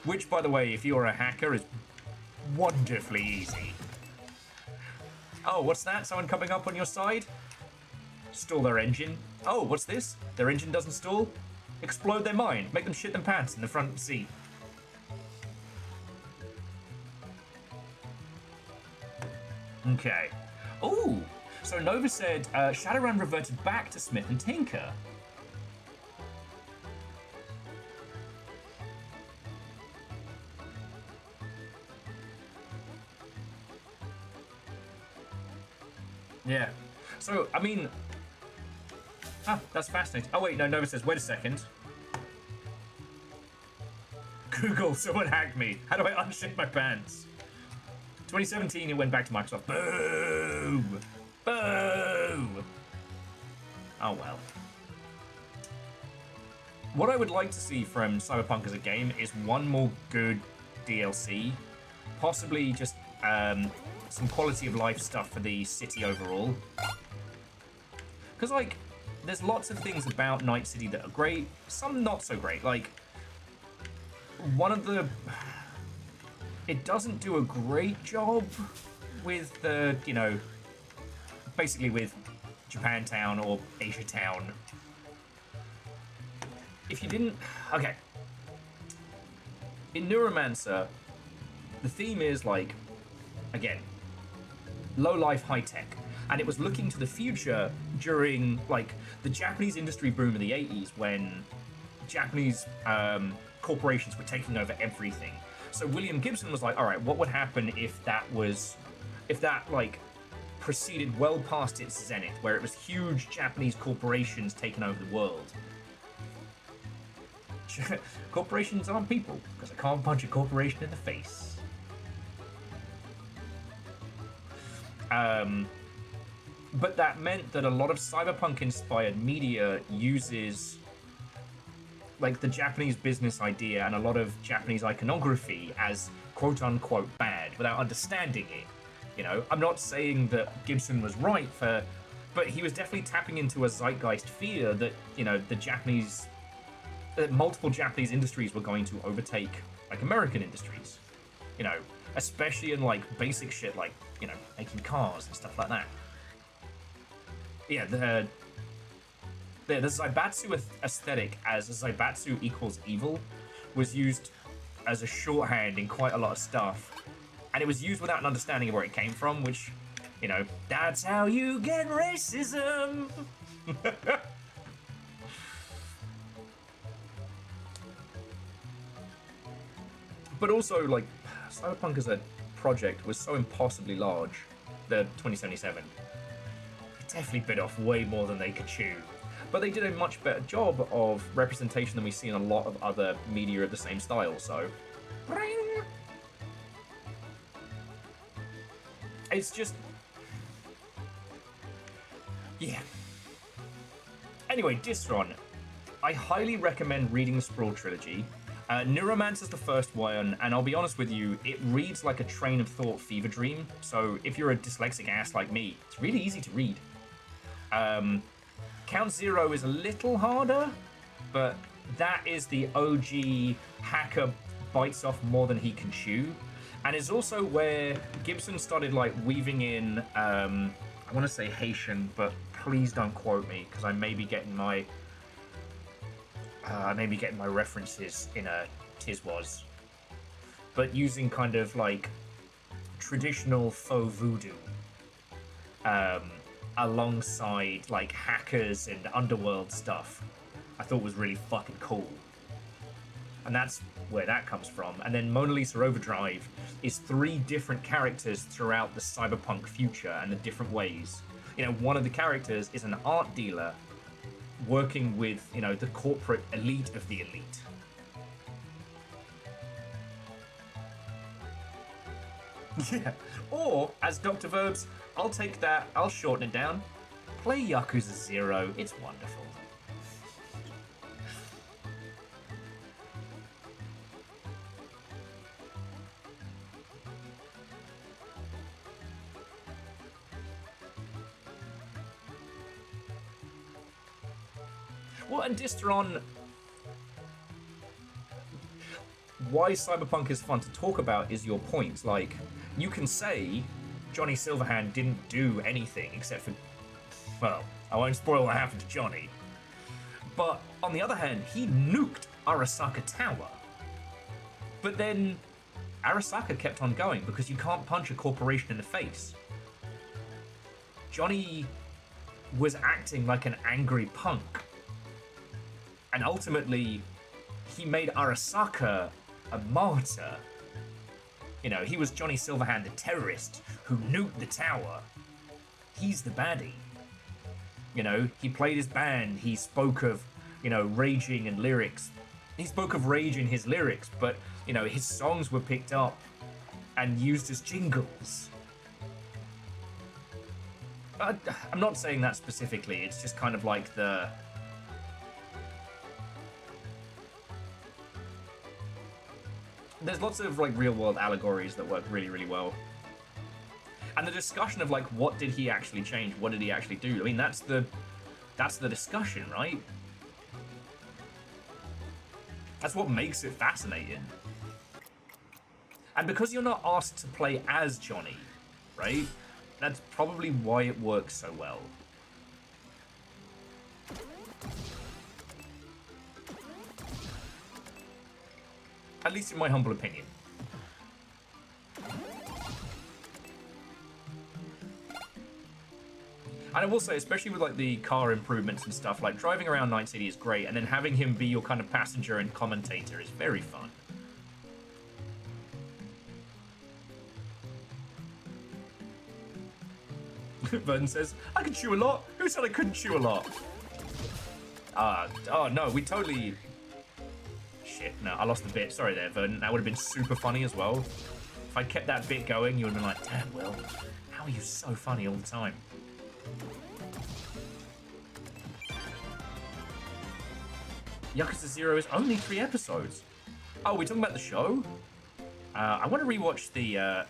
Speaker 1: Which, by the way, if you're a hacker, is wonderfully easy. Oh, what's that? Someone coming up on your side? Stall their engine. Oh, what's this? Their engine doesn't stall? Explode their mine. Make them shit them pants in the front seat. Okay. Ooh! So Nova said Shadowrun reverted back to Smith and Tinker. Yeah. So, I mean... that's fascinating. Oh wait, no, Nova says, wait a second. Google, someone hacked me. How do I unshit my pants? 2017, it went back to Microsoft. Boom! Boom! Oh well. What I would like to see from Cyberpunk as a game is one more good DLC. Possibly just some quality of life stuff for the city overall. Because, like, there's lots of things about Night City that are great, some not so great. Like, one of the... It doesn't do a great job with the, you know, basically with Japantown or Asia Town. If you didn't... Okay. In Neuromancer, the theme is, like, again, low-life high-tech. And it was looking to the future during, like, the Japanese industry boom in the 80s when Japanese corporations were taking over everything. So William Gibson was like, all right, what would happen if that, like, proceeded well past its zenith, where it was huge Japanese corporations taking over the world? Corporations aren't people, because I can't punch a corporation in the face. But that meant that a lot of cyberpunk-inspired media uses, like, the Japanese business idea and a lot of Japanese iconography as quote-unquote bad. without understanding it. You know, I'm not saying that Gibson was right but he was definitely tapping into a zeitgeist fear that, you know, that multiple Japanese industries were going to overtake, like, American industries. You know, especially in, like, basic shit like, you know, making cars and stuff like that. Yeah, the Zaibatsu aesthetic as Zaibatsu equals evil was used as a shorthand in quite a lot of stuff. And it was used without an understanding of where it came from, which, you know, that's how you get racism. But also, like, Cyberpunk as a project was so impossibly large, the 2077. It definitely bit off way more than they could chew. But they did a much better job of representation than we see in a lot of other media of the same style, so... It's just... yeah. Anyway, Dystron. I highly recommend reading the Sprawl trilogy. Neuromancer's the first one, and I'll be honest with you, it reads like a train of thought fever dream, so if you're a dyslexic ass like me, it's really easy to read. Count Zero is a little harder, but that is the OG hacker bites off more than he can chew. And it's also where Gibson started, like, weaving in, I want to say Haitian, but please don't quote me, because I may be getting my references in a Tiswas. But using kind of, like, traditional faux voodoo, alongside, like, hackers and underworld stuff, I thought was really fucking cool. And that's where that comes from. And then Mona Lisa Overdrive is 3 different characters throughout the cyberpunk future and the different ways. You know, one of the characters is an art dealer working with, you know, the corporate elite of the elite. Yeah. Or, as Dr. Verbs, I'll take that, I'll shorten it down. Play Yakuza 0, it's wonderful. Well, and Dystron, why Cyberpunk is fun to talk about is your point. Like, you can say Johnny Silverhand didn't do anything except for, well, I won't spoil what happened to Johnny. But on the other hand, he nuked Arasaka Tower. But then Arasaka kept on going because you can't punch a corporation in the face. Johnny was acting like an angry punk. And ultimately, he made Arasaka a martyr. You know, he was Johnny Silverhand, the terrorist who nuked the tower. He's the baddie. You know, he played his band, he spoke of, you know, raging and lyrics. He spoke of rage in his lyrics, but, you know, his songs were picked up and used as jingles. I'm not saying that specifically, it's just kind of like the... There's lots of, like, real-world allegories that work really, really well. And the discussion of, like, what did he actually change? What did he actually do? I mean, that's the discussion, right? That's what makes it fascinating. And because you're not asked to play as Johnny, right? That's probably why it works so well. At least in my humble opinion. And I will say, especially with, like, the car improvements and stuff, like, driving around Night City is great, and then having him be your kind of passenger and commentator is very fun. Vernon says, I can chew a lot? Who said I couldn't chew a lot? Oh no, we totally... Shit, no, I lost the bit. Sorry there, Vernon. That would have been super funny as well. If I kept that bit going, you would have been like, damn, Will, how are you so funny all the time? Yakuza 0 is only 3 episodes. Oh, we're talking about the show? I want to rewatch the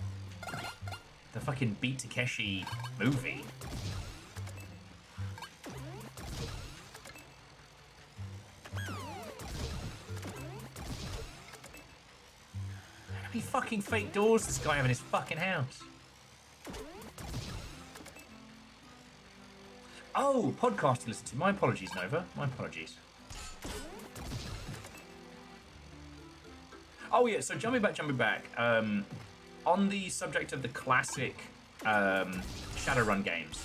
Speaker 1: the fucking Beat Takeshi movie. How many fucking fake doors does this guy have in his fucking house? Oh, podcast to listen to. My apologies, Nova. My apologies. Oh yeah, so jumping back. On the subject of the classic Shadowrun games,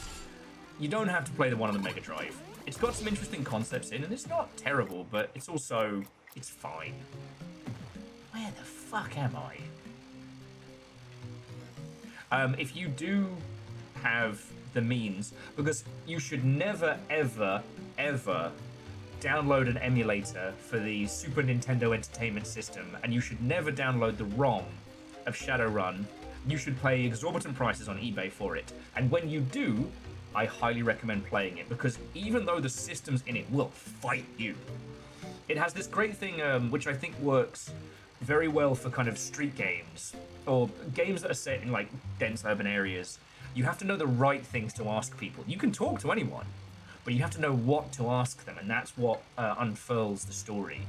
Speaker 1: you don't have to play the one on the Mega Drive. It's got some interesting concepts in, and it's not terrible, but it's fine. Where the fuck am I? If you do have the means, because you should never, ever, ever download an emulator for the Super Nintendo Entertainment System, and you should never download the ROM of Shadowrun. You should pay exorbitant prices on eBay for it. And when you do, I highly recommend playing it, because even though the systems in it will fight you, it has this great thing which I think works very well for kind of street games, or games that are set in like dense urban areas. You have to know the right things to ask people. You can talk to anyone, but you have to know what to ask them, and that's what unfurls the story.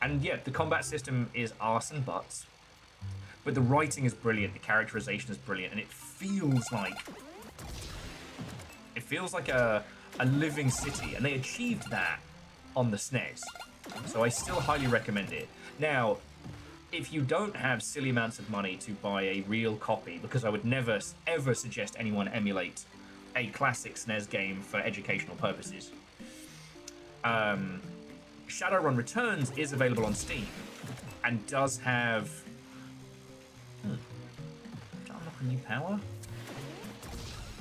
Speaker 1: And yeah, the combat system is arse and butts, but the writing is brilliant, the characterization is brilliant, and it feels like a living city, and they achieved that on the SNES. So I still highly recommend it. Now, if you don't have silly amounts of money to buy a real copy, because I would never ever suggest anyone emulate a classic SNES game for educational purposes, Shadowrun Returns is available on Steam and does have did I unlock a new power?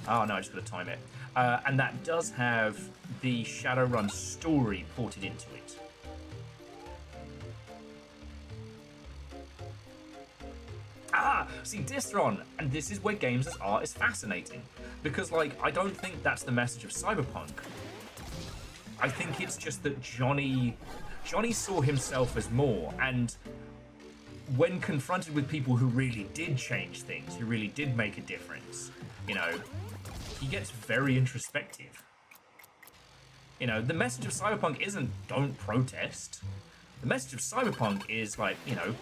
Speaker 1: Oh no, I just gotta time it. And that does have the Shadowrun story ported into it. Ah, see, Distron, and this is where games as art is fascinating, because like I don't think that's the message of Cyberpunk. I think it's just that Johnny saw himself as more, and when confronted with people who really did change things, who really did make a difference, you know, he gets very introspective. You know, the message of Cyberpunk isn't don't protest. The message of Cyberpunk is like, you know,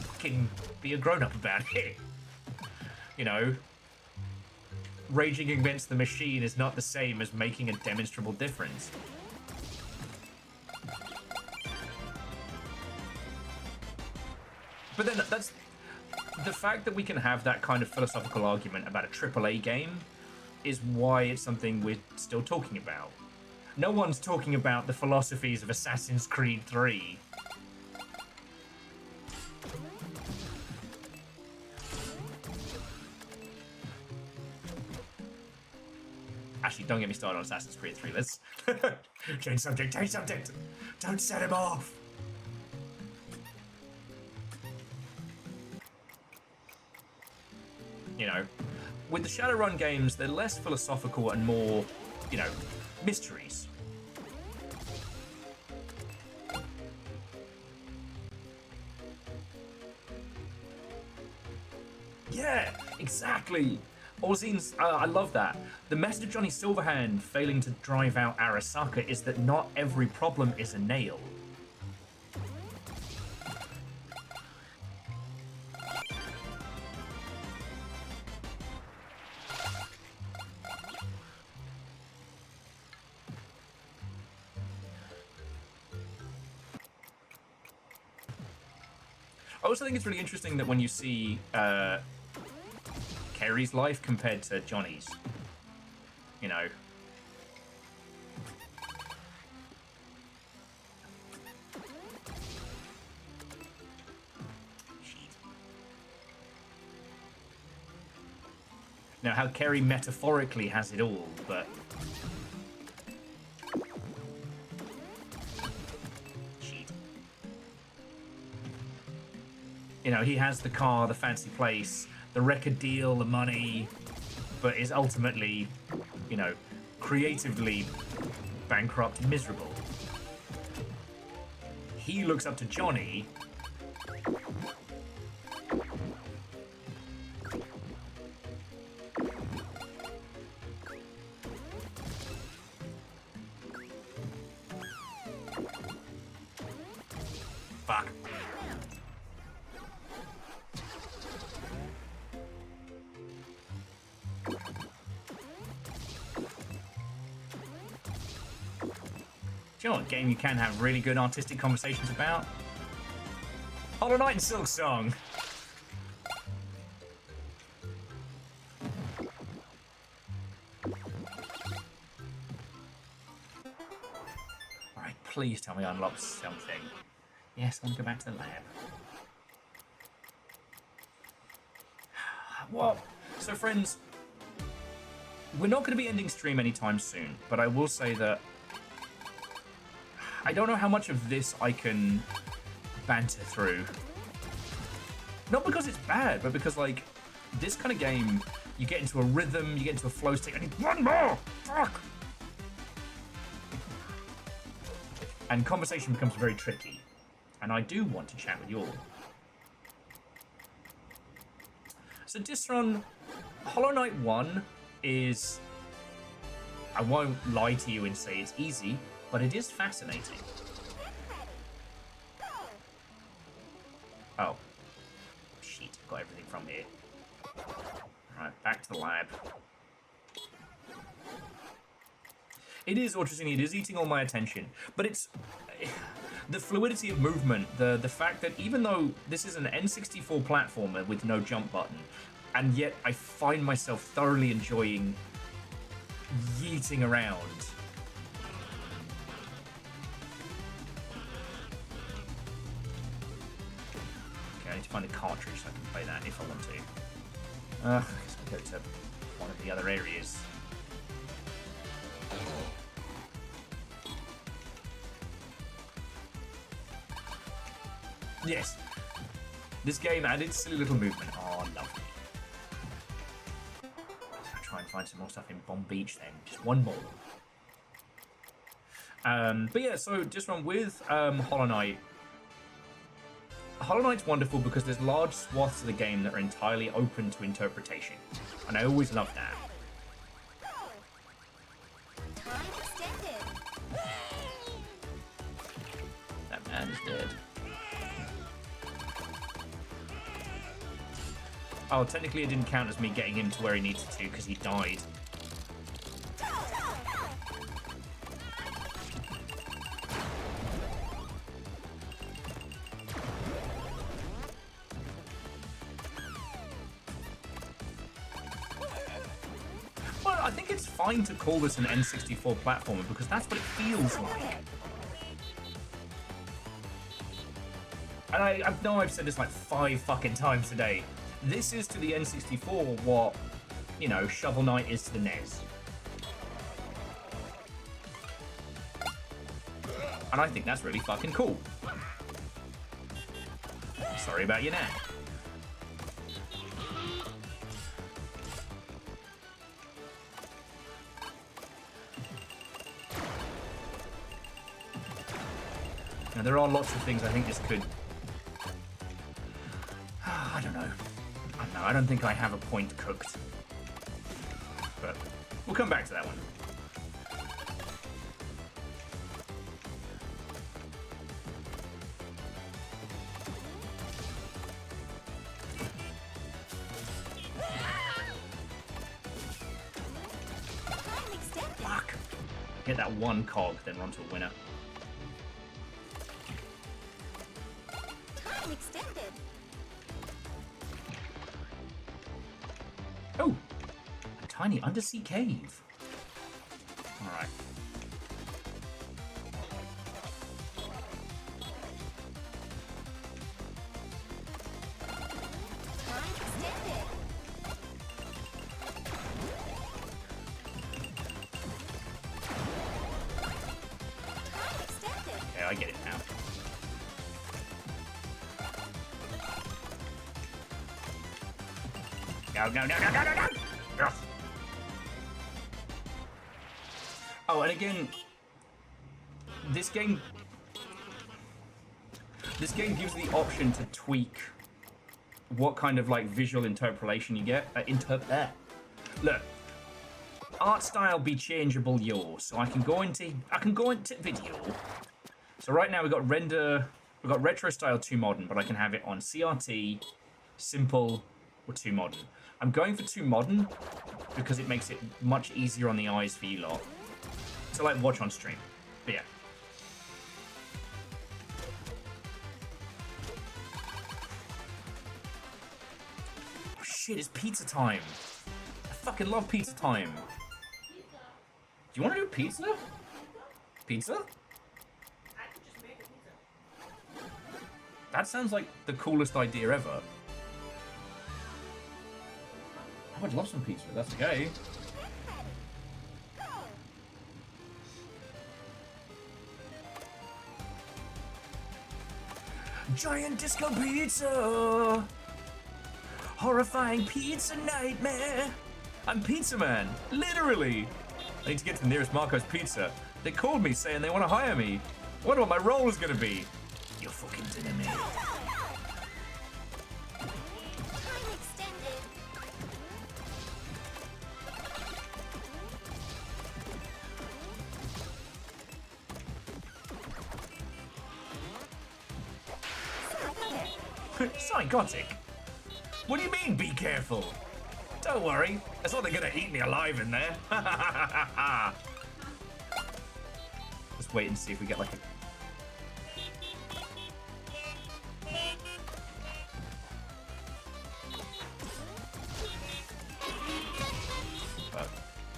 Speaker 1: fucking be a grown-up about it. You know, raging against the machine is not the same as making a demonstrable difference. But then that's the fact that we can have that kind of philosophical argument about a AAA game is why it's something we're still talking about. No one's talking about the philosophies of Assassin's Creed 3. Actually, don't get me started on Assassin's Creed 3. Let's change subject. Don't set him off. You know, with the Shadowrun games, they're less philosophical and more, you know, mysteries. Yeah, exactly. Orzine's, I love that. The message of Johnny Silverhand failing to drive out Arasaka is that not every problem is a nail. I also think it's really interesting that when you see Kerry's life compared to Johnny's, you know. Now, how Kerry metaphorically has it all, but you know, he has the car, the fancy place, the record deal, the money, but is ultimately, you know, creatively bankrupt and miserable. He looks up to Johnny. Fuck. Do you know what game you can have really good artistic conversations about? Hollow Knight and Silk Song. Alright, please tell me I unlocked something. Yes, I want to go back to the lab. Well, so friends, we're not going to be ending stream anytime soon, but I will say that I don't know how much of this I can banter through. Not because it's bad, but because, like, this kind of game, you get into a rhythm, you get into a flow state, and one more! Fuck! And conversation becomes very tricky. And I do want to chat with you all. So Disron, Hollow Knight 1 is... I won't lie to you and say it's easy, but it is fascinating. Oh. Shit, got everything from here. Alright, back to the lab. It is interesting, it is eating all my attention, but it's... the fluidity of movement, the fact that even though this is an N64 platformer with no jump button, and yet I find myself thoroughly enjoying yeeting around. I need to find a cartridge so I can play that if I want to. I guess I'll go to one of the other areas. Yes. This game and its silly little movement are lovely. I'll try and find some more stuff in Bomb Beach then. Just one more. But yeah, so just run with Hollow Knight. Hollow Knight's wonderful because there's large swaths of the game that are entirely open to interpretation. And I always love that.
Speaker 5: Time extended.
Speaker 1: That man is dead. Oh, technically it didn't count as me getting him to where he needed to because he died. Well, I think it's fine to call this an N64 platformer because that's what it feels like. And I know I've said this like 5 fucking times today. This is to the N64 what, you know, Shovel Knight is to the NES. And I think that's really fucking cool. Sorry about your nan. Now, there are lots of things I think this could... I don't know. I don't think I have a point cooked. But we'll come back to that one. Fuck! Get that one cog, then run to a winner.
Speaker 5: Time extended.
Speaker 1: Oh! A tiny undersea cave. Alright.
Speaker 5: Time extended. Time extended.
Speaker 1: Okay, I get it now. No. Ugh. Oh, and again, this game gives the option to tweak what kind of like visual interpolation you get. Look, art style be changeable, yo. So I can go into video. So right now we've got render We've got retro style 2 modern, but I can have it on CRT, simple, or 2 modern. I'm going for 2 modern because it makes it much easier on the eyes for you lot to like watch on stream. But yeah. Oh, shit, it's pizza time. I fucking love pizza time. Do you want to do pizza? Pizza?
Speaker 2: I could just make a pizza.
Speaker 1: That sounds like the coolest idea ever. I would love some pizza, if that's okay. Giant disco pizza! Horrifying pizza nightmare! I'm Pizza Man, literally! I need to get to the nearest Marco's Pizza. They called me saying they want to hire me. I wonder what my role is going to be. You're fucking dynamite.
Speaker 5: Time extended.
Speaker 1: Psychotic? What do you mean, be careful? Don't worry, it's not they're gonna eat me alive in there. Let's wait and see if we get like a...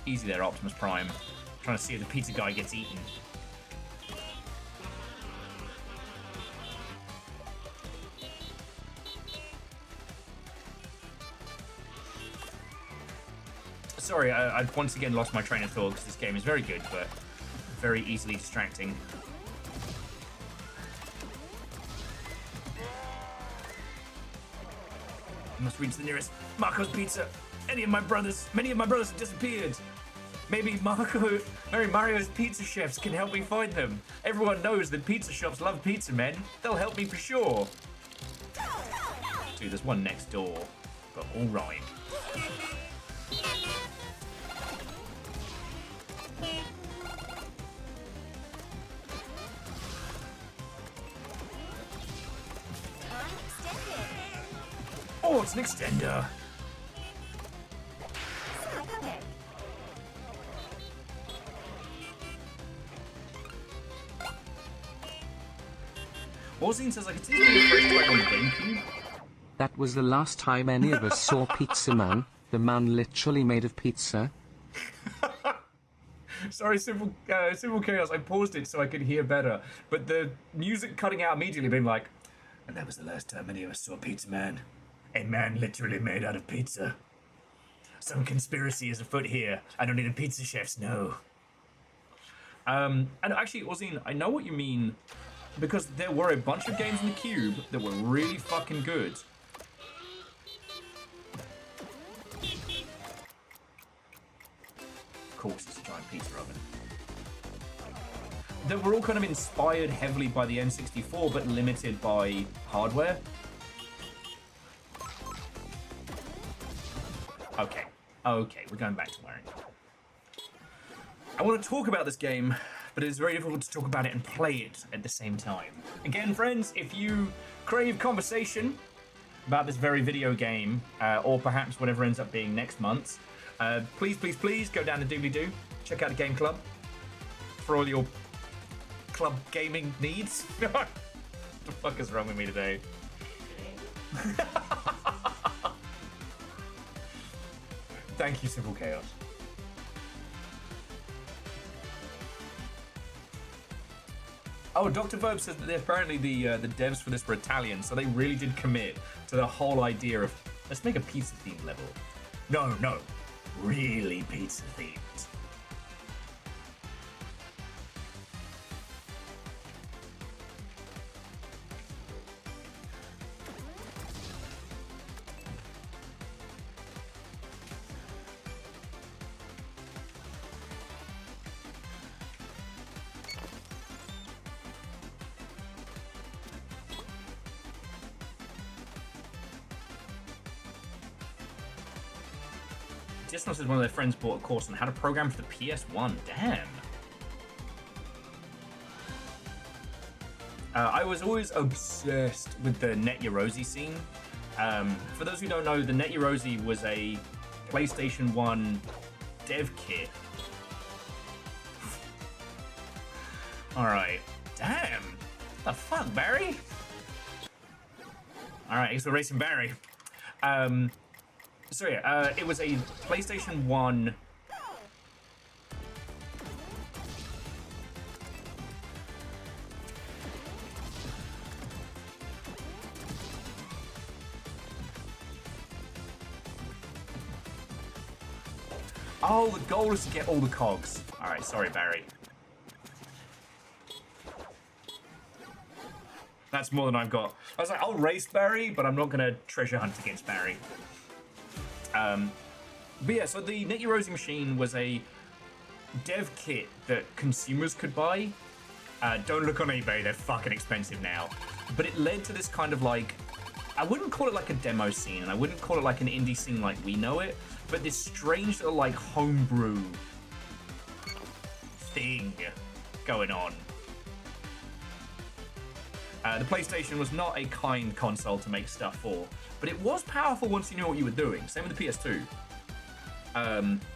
Speaker 1: Easy there, Optimus Prime. Trying to see if the pizza guy gets eaten. Sorry, I've once again lost my train of thought because this game is very good, but very easily distracting. I must reach the nearest Marco's Pizza. Many of my brothers have disappeared. Maybe Mario's pizza chefs can help me find them. Everyone knows that pizza shops love pizza men. They'll help me for sure. Dude, there's one next door, but all right. Oh, it's an extender. Warzine says like it's easy to first try on the GameCube.
Speaker 3: That was the last time any of us saw Pizza Man, the man literally made of pizza.
Speaker 1: Sorry, Simple Chaos, I paused it so I could hear better. But the music cutting out immediately being like, and that was the last time any of us saw Pizza Man. A man literally made out of pizza. Some conspiracy is afoot here. I don't need a pizza chefs, no. And actually, Ozine, I know what you mean, because there were a bunch of games in the Cube that were really fucking good. Of course, it's a giant pizza oven. That were all kind of inspired heavily by the N64, but limited by hardware. Okay, we're going back to wiring. I want to talk about this game, but it is very difficult to talk about it and play it at the same time. Again, friends, if you crave conversation about this very video game, or perhaps whatever ends up being next month, please go down to Doobly-Doo, check out the Game Club for all your club gaming needs. What the fuck is wrong with me today? Thank you, Simple Chaos. Oh, Dr. Verb says that apparently the devs for this were Italian, so they really did commit to the whole idea of let's make a pizza-themed level. No, really pizza-themed. Disno says one of their friends bought a course on how to program for the PS1. Damn. I was always obsessed with the Net Yorosi scene. For those who don't know, the Net Yorosi was a PlayStation 1 dev kit. Alright. Damn. What the fuck, Barry? Alright, I guess we're racing Barry. So yeah, it was a PlayStation 1... Oh, the goal is to get all the cogs. Alright, sorry, Barry. That's more than I've got. I was like, I'll race Barry, but I'm not going to treasure hunt against Barry. But yeah, so the Net Yorosi machine was a dev kit that consumers could buy. Don't look on eBay, they're fucking expensive now. But it led to this kind of like, I wouldn't call it like a demo scene, and I wouldn't call it like an indie scene like we know it, but this strange little like homebrew thing going on. The PlayStation was not a kind console to make stuff for, but it was powerful once you knew what you were doing. Same with the PS2.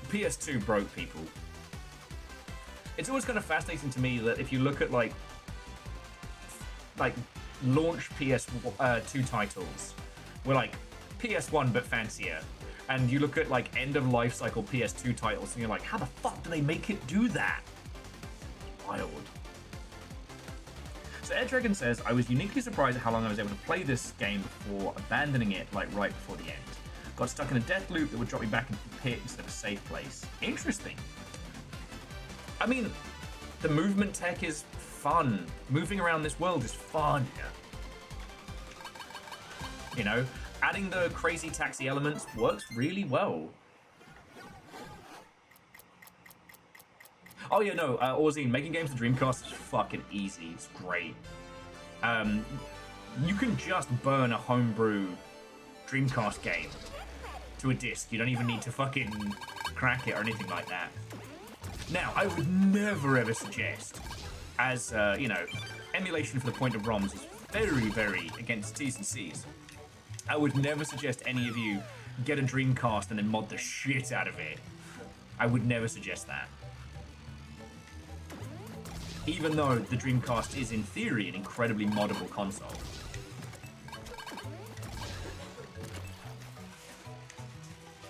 Speaker 1: PS2 broke people. It's always kind of fascinating to me that if you look at like launch PS2 titles, we're like PS1 but fancier, and you look at like end of life cycle PS2 titles and you're like, how the fuck do they make it do that? Wild. So Ed Dragon says, I was uniquely surprised at how long I was able to play this game before abandoning it, like right before the end. Got stuck in a death loop that would drop me back into the pit instead of a safe place. Interesting. I mean, the movement tech is fun. Moving around this world is fun. You know, adding the crazy taxi elements works really well. Oh yeah, no, Orzine, making games for Dreamcast is fucking easy. It's great. You can just burn a homebrew Dreamcast game to a disc. You don't even need to fucking crack it or anything like that. Now, I would never ever suggest, as, you know, emulation for the point of ROMs is very, very against T's and C's. I would never suggest any of you get a Dreamcast and then mod the shit out of it. I would never suggest that. Even though the Dreamcast is, in theory, an incredibly moddable console.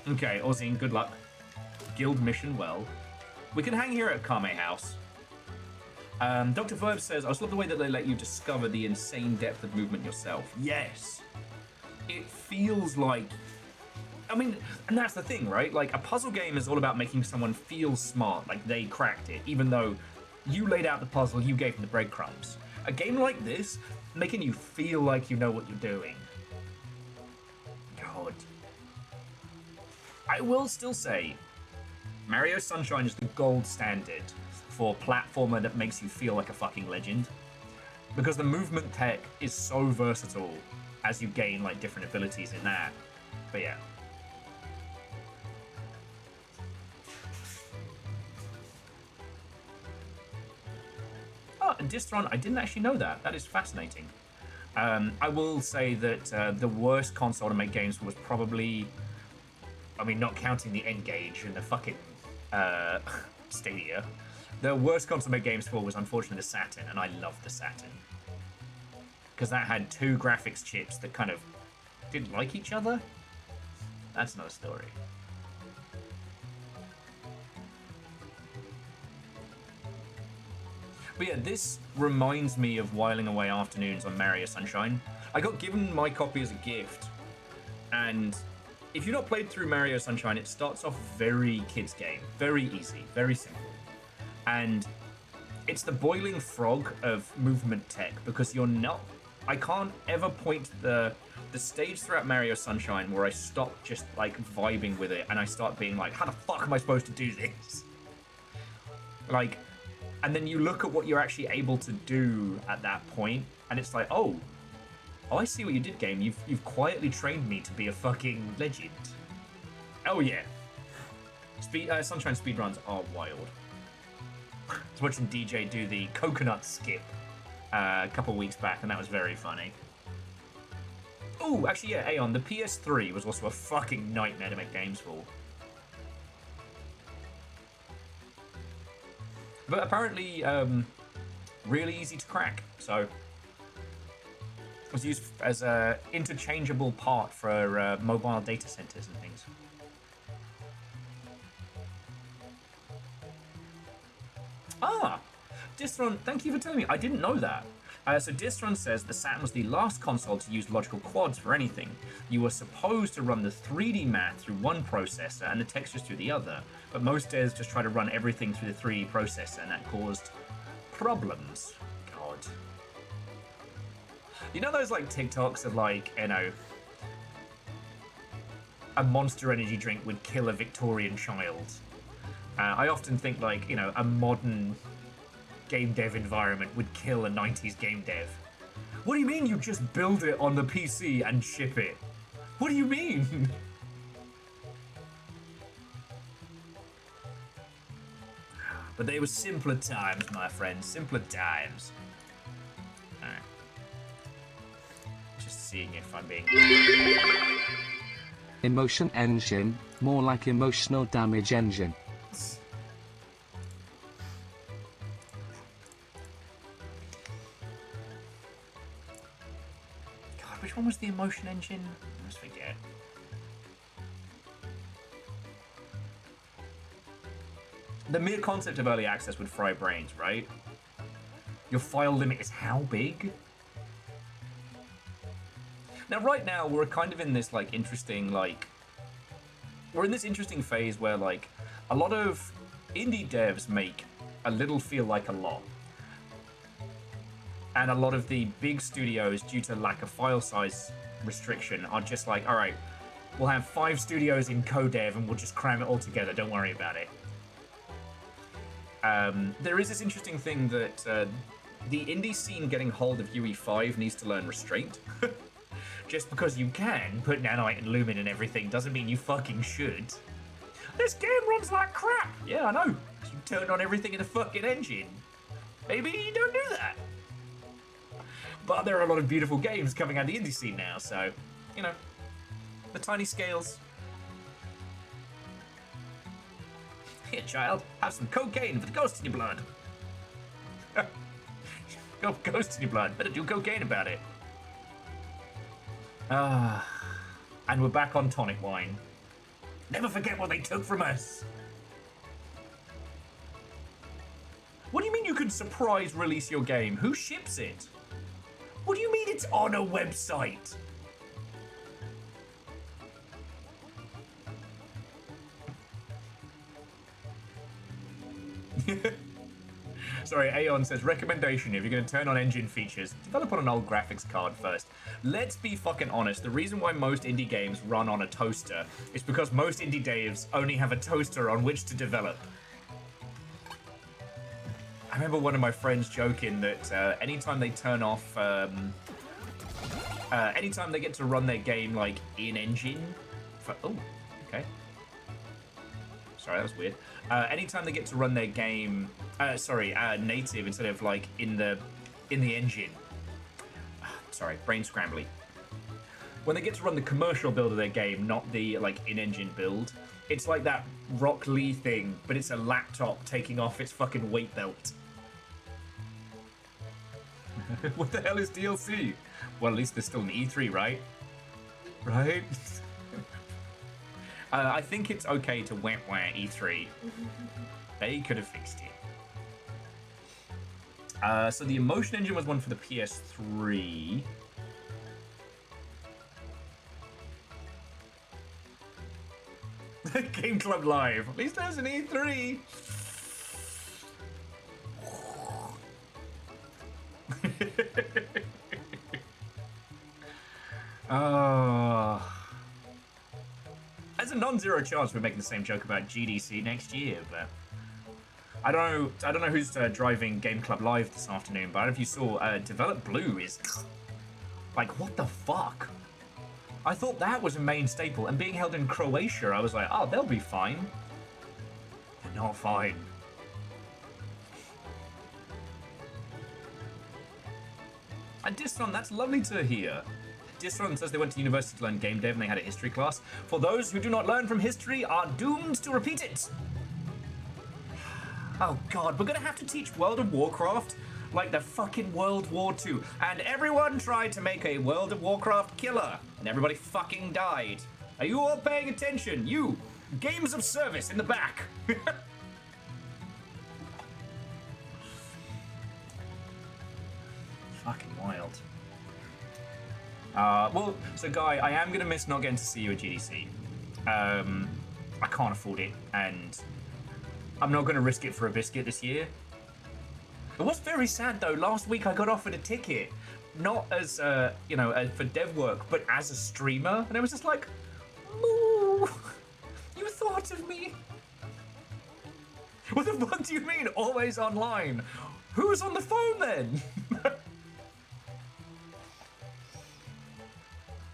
Speaker 1: Okay, Orzine, good luck. Guild mission well. We can hang here at Kame House. Dr. Verb says, I just love the way that they let you discover the insane depth of movement yourself. Yes. It feels like... I mean, and that's the thing, right? Like, a puzzle game is all about making someone feel smart, like they cracked it, even though you laid out the puzzle, you gave them the breadcrumbs. A game like this, making you feel like you know what you're doing. God. I will still say, Mario Sunshine is the gold standard for platformer that makes you feel like a fucking legend. Because the movement tech is so versatile as you gain like different abilities in that. But yeah. Oh, and Distron, I didn't actually know that. That is fascinating. I will say that the worst console to make games for was probably, I mean, not counting the N-Gage and the fucking Stadia. The worst console to make games for was unfortunately the Saturn, and I loved the Saturn. Because that had two graphics chips that kind of didn't like each other. That's another story. But yeah, this reminds me of whiling away afternoons on Mario Sunshine. I got given my copy as a gift, and if you've not played through Mario Sunshine, it starts off very kids game, very easy, very simple. And it's the boiling frog of movement tech, because you're not... I can't ever point the stage throughout Mario Sunshine where I stop just like vibing with it and I start being like, how the fuck am I supposed to do this? Like, and then you look at what you're actually able to do at that point, and it's like, oh, I see what you did, game. You've quietly trained me to be a fucking legend. Oh yeah. Sunshine speedruns are wild. I was watching DJ do the coconut skip a couple weeks back, and that was very funny. Oh, actually, yeah, Aeon, the PS3 was also a fucking nightmare to make games for. But apparently, really easy to crack, so it was used as an interchangeable part for mobile data centers and things. Ah, Distron, thank you for telling me. I didn't know that. So Distron says the Saturn was the last console to use logical quads for anything. You were supposed to run the 3D math through one processor and the textures through the other, but most devs just try to run everything through the 3D processor, and that caused problems. God. You know those like TikToks of like, you know, a Monster Energy drink would kill a Victorian child? I often think like, you know, a modern game dev environment would kill a 90s game dev. What do you mean you just build it on the PC and ship it? What do you mean? But they were simpler times, my friends, simpler times. Alright. Just seeing if I'm being...
Speaker 3: Emotion engine, more like emotional damage engine.
Speaker 1: Which one was the emotion engine? I always forget. The mere concept of early access would fry brains, right? Your file limit is how big? Now, right now, we're kind of in this, like, interesting, like... We're in this interesting phase where, like, a lot of indie devs make a little feel like a lot. And a lot of the big studios, due to lack of file size restriction, are just like, all right, we'll have 5 studios in codev and we'll just cram it all together. Don't worry about it. There is this interesting thing that the indie scene getting hold of UE5 needs to learn restraint. Just because you can put Nanite and Lumen and everything doesn't mean you fucking should. This game runs like crap. Yeah, I know. You turned on everything in the fucking engine. Maybe you don't do that. But there are a lot of beautiful games coming out of the indie scene now, so, you know, the tiny scales. Here, child, have some cocaine for the ghost in your blood. Got ghost in your blood, better do cocaine about it. And we're back on tonic wine. Never forget what they took from us. What do you mean you can surprise release your game? Who ships it? What do you mean it's on a website? Sorry, Aeon says, recommendation, if you're going to turn on engine features, develop on an old graphics card first. Let's be fucking honest, the reason why most indie games run on a toaster is because most indie devs only have a toaster on which to develop. I remember one of my friends joking that anytime they turn off, anytime they get to run their game like in engine, oh, okay. Sorry, that was weird. Anytime they get to run their game, native instead of like in the engine. Sorry, brain scrambly. When they get to run the commercial build of their game, not the like in-engine build, it's like that Rock Lee thing, but it's a laptop taking off its fucking weight belt. What the hell is DLC? Well, at least there's still an E3, right? Right? I think it's okay to wah E3. They could have fixed it. So the Emotion Engine was one for the PS3. Game Club Live. At least there's an E3. There's a non-zero chance we're making the same joke about GDC next year, but I don't know who's driving Game Club Live this afternoon, but I don't know if you saw Develop Blue is like, what the fuck? I thought that was a main staple, and being held in Croatia, I was like, oh, they'll be fine. They're not fine. And Distron, that's lovely to hear. Distron says they went to university to learn game dev and they had a history class. For those who do not learn from history are doomed to repeat it. Oh god, we're gonna have to teach World of Warcraft like the fucking World War II. And everyone tried to make a World of Warcraft killer, and everybody fucking died. Are you all paying attention? You, games of service in the back. Fucking wild. Well, so Guy, I am gonna miss not getting to see you at GDC. I can't afford it, and I'm not gonna risk it for a biscuit this year. It was very sad though. Last week I got offered a ticket, not as you know, for dev work, but as a streamer, and I was just like, "Ooh, you thought of me." What the fuck do you mean? Always online? Who's on the phone then?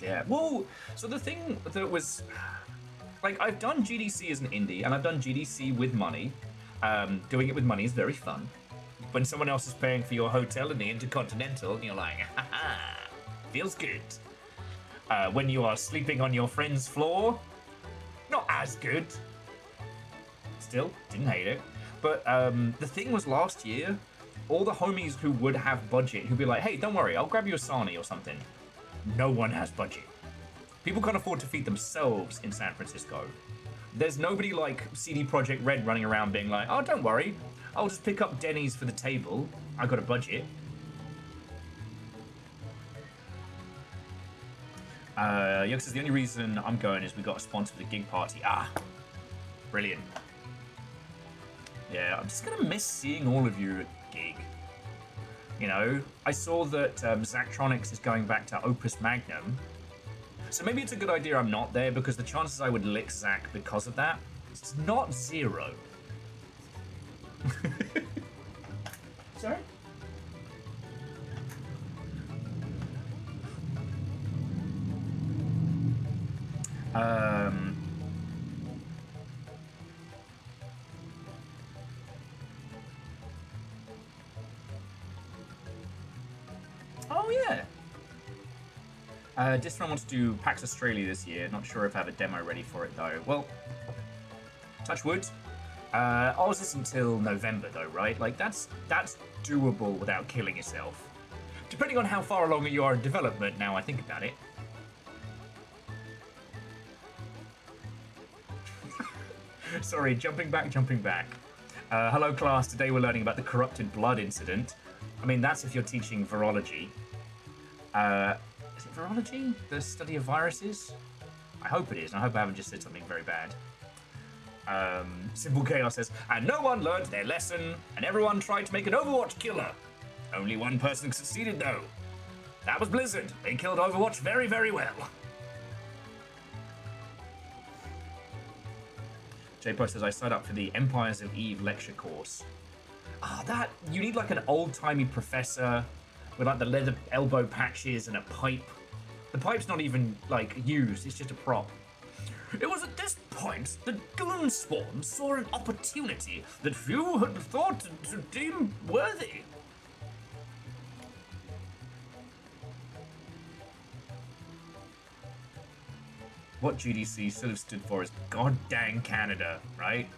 Speaker 1: Yeah. Well, so the thing that was, like, I've done GDC as an indie, and I've done GDC with money. Doing it with money is very fun. When someone else is paying for your hotel in the Intercontinental, you're like, haha, feels good. When you are sleeping on your friend's floor, not as good. Still, didn't hate it. But the thing was last year, all the homies who would have budget, who'd be like, hey, don't worry, I'll grab you a Sani or something. No one has budget. People can't afford to feed themselves in San Francisco. There's nobody like CD Projekt Red running around being like, oh, don't worry, I'll just pick up Denny's for the table. I got a budget. Yoke says the only reason I'm going is we got a sponsor for the gig party. Ah, brilliant. Yeah, I'm just gonna miss seeing all of you at gig. You know, I saw that Zachtronics is going back to Opus Magnum. So maybe it's a good idea I'm not there, because the chances I would lick Zach because of that, it's not zero. Sorry? Oh yeah. Distron wants to do PAX Australia this year. Not sure if I have a demo ready for it though. Well, touch wood. Ours isn't until November though, right? Like that's doable without killing yourself. Depending on how far along you are in development now I think about it. Sorry, jumping back. Hello class, today we're learning about the corrupted blood incident. I mean, that's if you're teaching virology. Is it virology? The study of viruses? I hope it is, and I hope I haven't just said something very bad. Simple Chaos says, and no one learned their lesson, and everyone tried to make an Overwatch killer. Only one person succeeded though. That was Blizzard. They killed Overwatch very, very well. J-Po says, I signed up for the Empires of Eve lecture course. That, you need like an old-timey professor with like the leather elbow patches and a pipe. The pipe's not even like used, it's just a prop. It was at this point that Goonspawn saw an opportunity that few had thought to deem worthy. What GDC should have stood for is God dang Canada, right?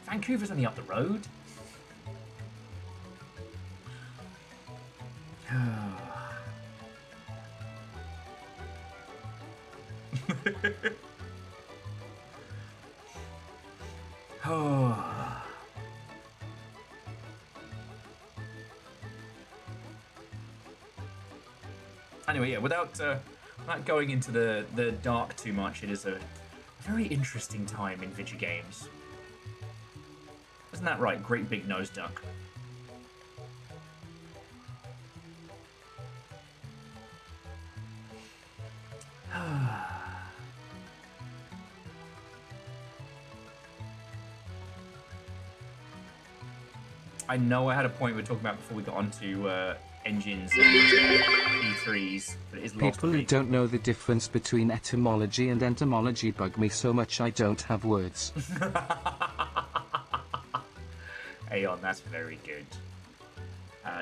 Speaker 1: Vancouver's only up the road. Anyway, yeah, without going into the dark too much, it is a very interesting time in video games. Isn't that right, Great Big Nose Duck? I know I had a point we were talking about before we got onto engines and E3s, but it is lost.
Speaker 3: People who don't know the difference between etymology and entomology bug me so much I don't have words.
Speaker 1: Aeon, that's very good.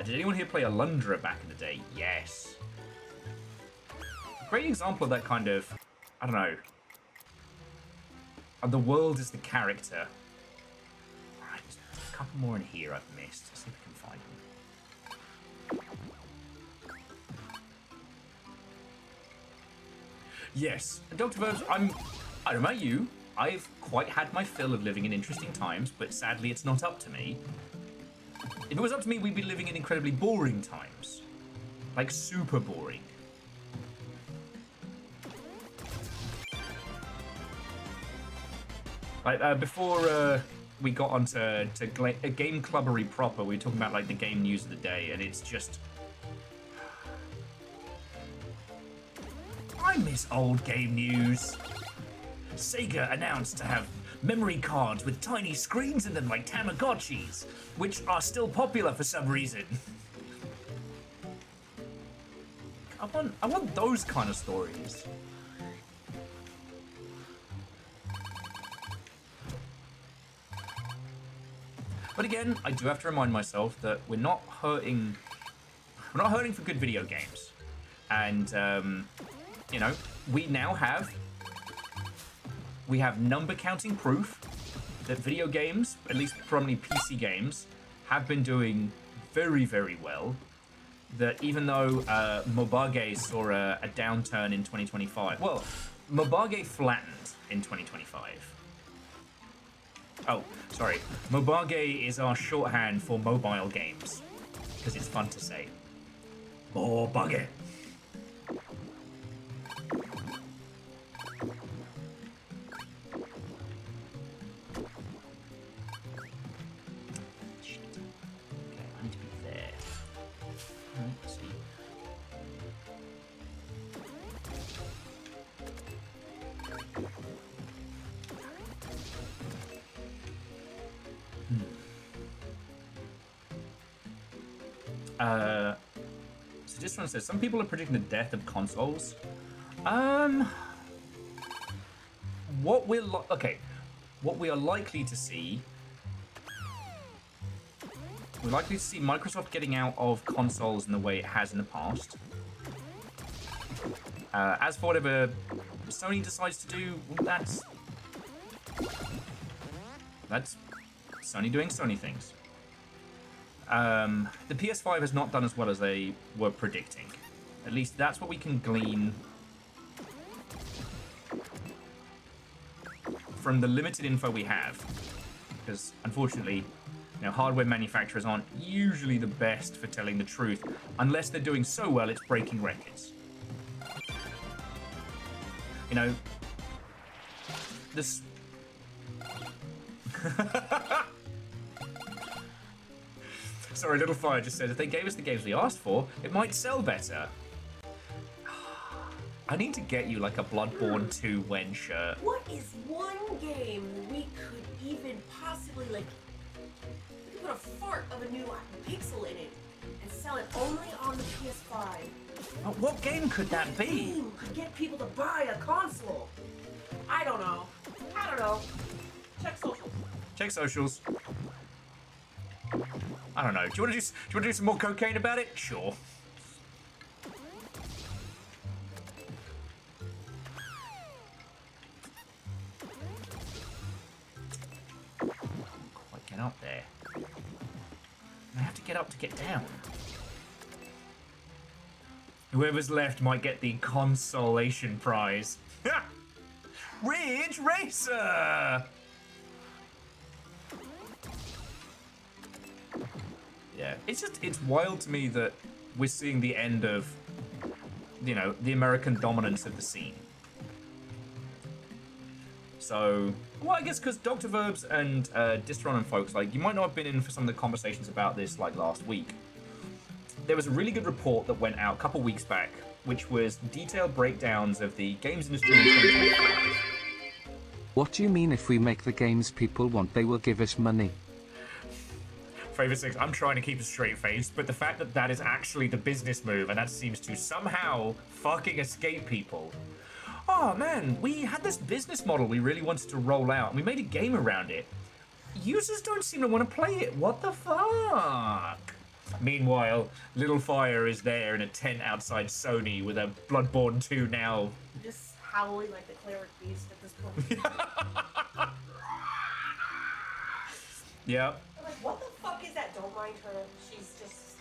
Speaker 1: Did anyone here play Alundra back in the day? Yes. A great example of that kind of, I don't know. The world is the character. Alright, there's a couple more in here I've missed. Let's see if we can find them. Yes, Dr. Verbs, I don't know about you. I've quite had my fill of living in interesting times, but sadly it's not up to me. If it was up to me, we'd be living in incredibly boring times. Like, super boring. Like, before we got onto Game Clubbery proper, we were talking about, like, the game news of the day, and it's just... I miss old game news. Sega announced to have memory cards with tiny screens in them like Tamagotchis, which are still popular for some reason. I want those kind of stories. But again, I do have to remind myself that we're not hurting for good video games. And you know, we have number counting proof that video games, at least probably PC games, have been doing very, very well. That even though Mobage saw a downturn in 2025, well, Mobage flattened in 2025. Oh, sorry. Mobage is our shorthand for mobile games, because it's fun to say. Mobage. So this one says, some people are predicting the death of consoles. What we are likely to see, we're likely to see Microsoft getting out of consoles in the way it has in the past. As for whatever Sony decides to do, that's Sony doing Sony things. The PS5 has not done as well as they were predicting. At least that's what we can glean from the limited info we have. Because, unfortunately, you know, hardware manufacturers aren't usually the best for telling the truth, unless they're doing so well it's breaking records. You know, this... Sorry, Little Fire just said, if they gave us the games we asked for, it might sell better. I need to get you like a Bloodborne 2 Wen shirt.
Speaker 2: What is one game we could even possibly, like, put a fart of a new pixel in it and sell it only on the PS5?
Speaker 1: What game could that be?
Speaker 2: Game could get people to buy a console. I don't know. Check socials.
Speaker 1: Check socials. I don't know. Do you want to do some more cocaine about it? Sure. Quite get up there. I have to get up to get down. Whoever's left might get the consolation prize. Ridge Racer! Yeah, it's wild to me that we're seeing the end of, you know, the American dominance of the scene. So, well, I guess because Dr. Verbs and Distron and folks, like, you might not have been in for some of the conversations about this, like, last week. There was a really good report that went out a couple weeks back, which was detailed breakdowns of the games industry in 2025.
Speaker 3: What do you mean if we make the games people want, they will give us money?
Speaker 1: Favorite 6, I'm trying to keep a straight face, but the fact that that is actually the business move and that seems to somehow fucking escape people. Oh man, we had this business model we really wanted to roll out and we made a game around it. Users don't seem to want to play it. What the fuck? Meanwhile, Little Fire is there in a tent outside Sony with a Bloodborne 2 now.
Speaker 2: Just howling like the cleric beast at this point.
Speaker 1: Yeah.
Speaker 2: I'm like, what the fuck is that? Don't mind her. She's just.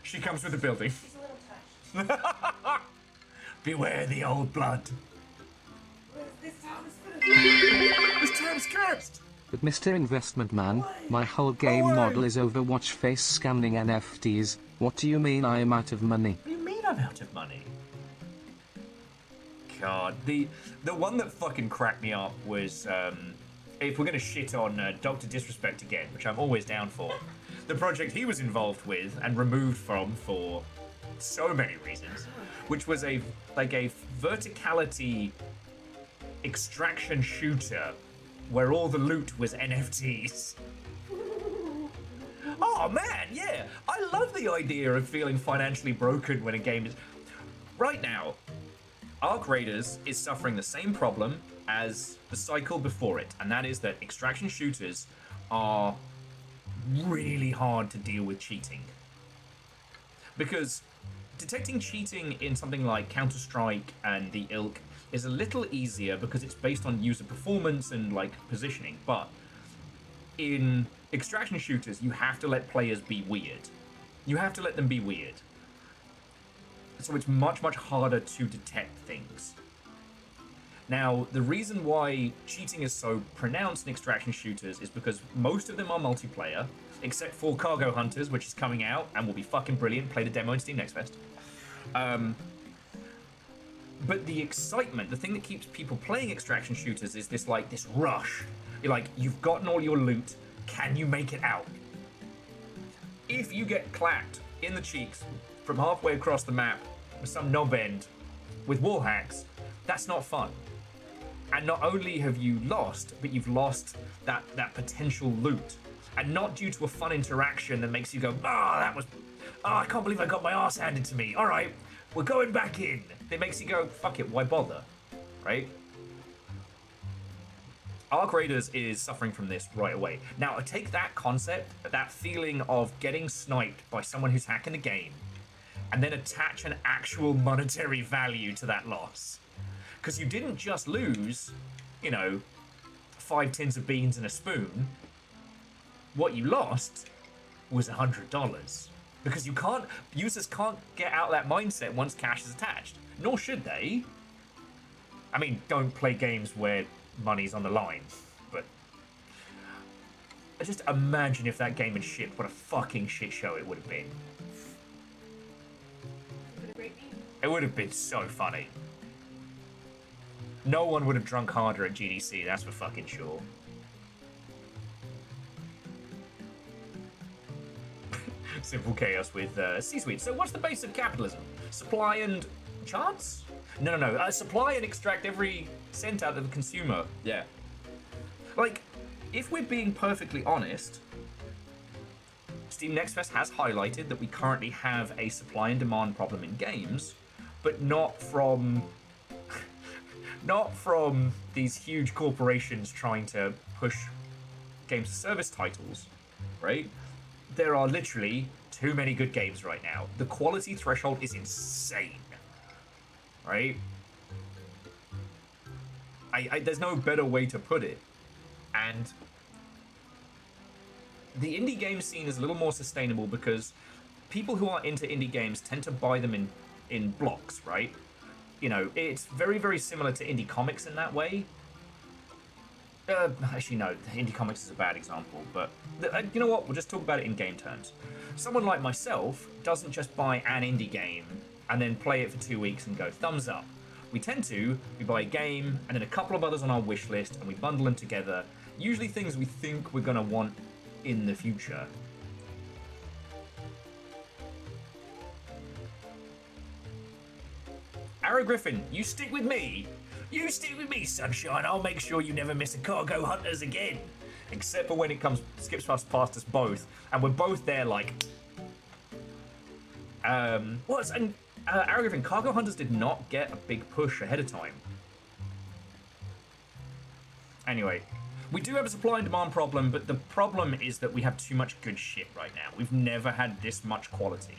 Speaker 1: She comes with the building.
Speaker 2: She's a little touched.
Speaker 1: Beware the old blood.
Speaker 2: This town is finished.
Speaker 1: This town's cursed!
Speaker 3: But Mr. Investment Man, my whole game
Speaker 1: Away.
Speaker 3: model is Overwatch face scanning NFTs. What do you mean I am out of money?
Speaker 1: What do you mean I'm out of money? God, the one that fucking cracked me up was, if we're gonna shit on Dr. Disrespect again, which I'm always down for, the project he was involved with and removed from for so many reasons, which was a verticality extraction shooter where all the loot was NFTs. Oh man, yeah. I love the idea of feeling financially broken when a game is... Right now, Arc Raiders is suffering the same problem as the cycle before it, and that is that extraction shooters are really hard to deal with cheating. Because detecting cheating in something like Counter-Strike and the ilk is a little easier because it's based on user performance and like positioning, but in extraction shooters you have to let players be weird. You have to let them be weird. So it's much harder to detect things. Now, the reason why cheating is so pronounced in extraction shooters is because most of them are multiplayer, except for Cargo Hunters, which is coming out and will be fucking brilliant. Play the demo in Steam Next Fest. But the excitement, the thing that keeps people playing extraction shooters is this rush. You're like, you've gotten all your loot, can you make it out? If you get clapped in the cheeks from halfway across the map with some knob end with wall hacks, that's not fun. And not only have you lost, but you've lost that potential loot. And not due to a fun interaction that makes you go, I can't believe I got my ass handed to me. All right, we're going back in. It makes you go, fuck it, why bother, right? Arc Raiders is suffering from this right away. Now, I take that concept, that feeling of getting sniped by someone who's hacking the game, and then attach an actual monetary value to that loss. Because you didn't just lose, 5 tins of beans and a spoon. What you lost was $100. Because users can't get out of that mindset once cash is attached. Nor should they. I mean, don't play games where money's on the line. But just imagine if that game had shipped, what a fucking shit show it would have been. It would have been so funny. No one would have drunk harder at GDC, that's for fucking sure. Simple Chaos with C-Suite. So what's the base of capitalism? Supply and chance? No. Supply and extract every cent out of the consumer. Yeah. Like, if we're being perfectly honest, Steam Next Fest has highlighted that we currently have a supply and demand problem in games, but not from these huge corporations trying to push games as service titles, right? There are literally too many good games right now. The quality threshold is insane, right? There's no better way to put it. And the indie game scene is a little more sustainable because people who are into indie games tend to buy them in blocks, right? It's very, very similar to indie comics in that way. Actually, no, indie comics is a bad example, but you know what? We'll just talk about it in game terms. Someone like myself doesn't just buy an indie game and then play it for 2 weeks and go thumbs up. We buy a game and then a couple of others on our wish list and we bundle them together. Usually things we think we're going to want in the future. Arrow Griffin, you stick with me. You stick with me, sunshine. I'll make sure you never miss a Cargo Hunters again. Except for when it skips past us both, and we're both there like... Arrow Griffin, Cargo Hunters did not get a big push ahead of time. Anyway, We do have a supply and demand problem, but the problem is that we have too much good shit right now. We've never had this much quality.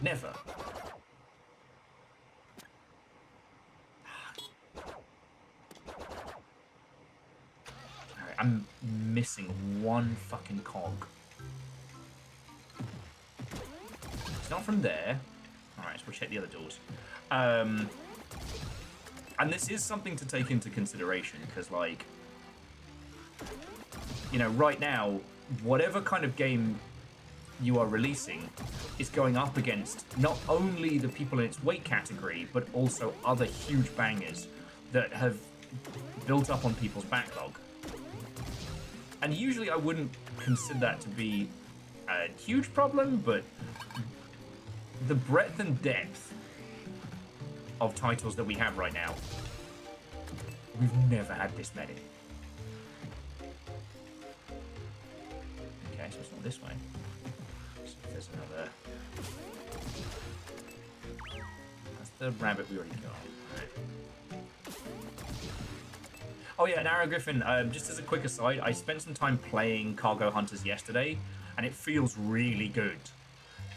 Speaker 1: Never. Alright, I'm missing one fucking cog. It's not from there. Alright, so we'll check the other doors. And this is something to take into consideration, because, like, you know, right now, whatever kind of game you are releasing is going up against not only the people in its weight category, but also other huge bangers that have built up on people's backlog. And usually I wouldn't consider that to be a huge problem, but the breadth and depth of titles that we have right now, we've never had this many. Okay, so it's not this way. So if there's another... That's the rabbit we already got. Right. Oh yeah, and Arrow Griffin, just as a quick aside, I spent some time playing Cargo Hunters yesterday, and it feels really good.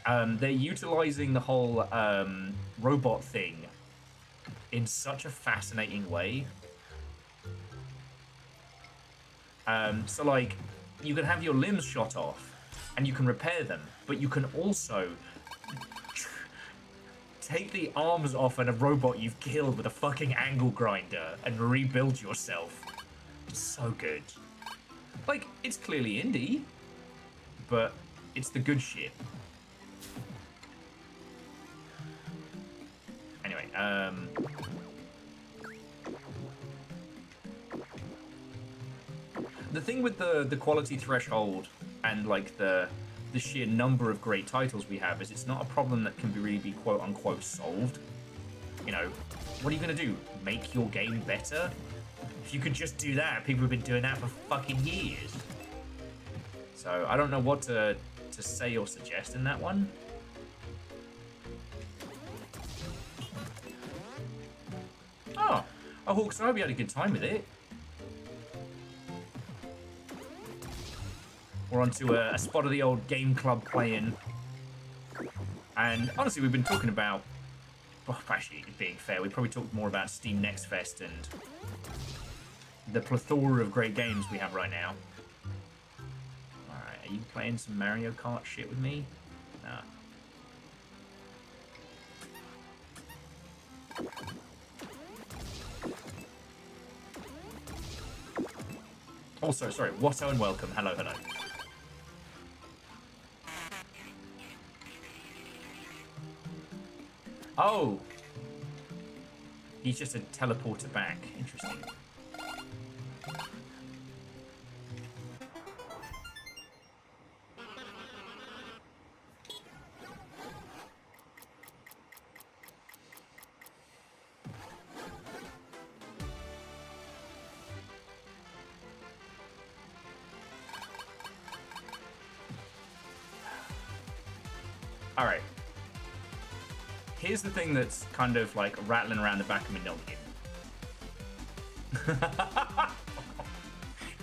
Speaker 1: They're utilizing the whole robot thing in such a fascinating way. So, like, you can have your limbs shot off, and you can repair them, but you can also take the arms off of a robot you've killed with a fucking angle grinder and rebuild yourself. It's so good. Like, it's clearly indie, but it's the good shit. Anyway, the thing with the quality threshold and, like, the sheer number of great titles we have is it's not a problem that can really be quote-unquote solved. You know, what are you going to do? Make your game better? If you could just do that, people have been doing that for fucking years. So I don't know what to say or suggest in that one. Oh, Hawks, I hope you had a good time with it. We're on to a spot of the old game club playing. And honestly, we've been talking about... Well, actually, being fair, we probably talked more about Steam Next Fest and the plethora of great games we have right now. Alright, are you playing some Mario Kart shit with me? Nah. Also, sorry, Watto and welcome. Hello, hello. Oh! He's just a teleporter back. Interesting. Alright. Here's the thing that's kind of like rattling around the back of my noggin.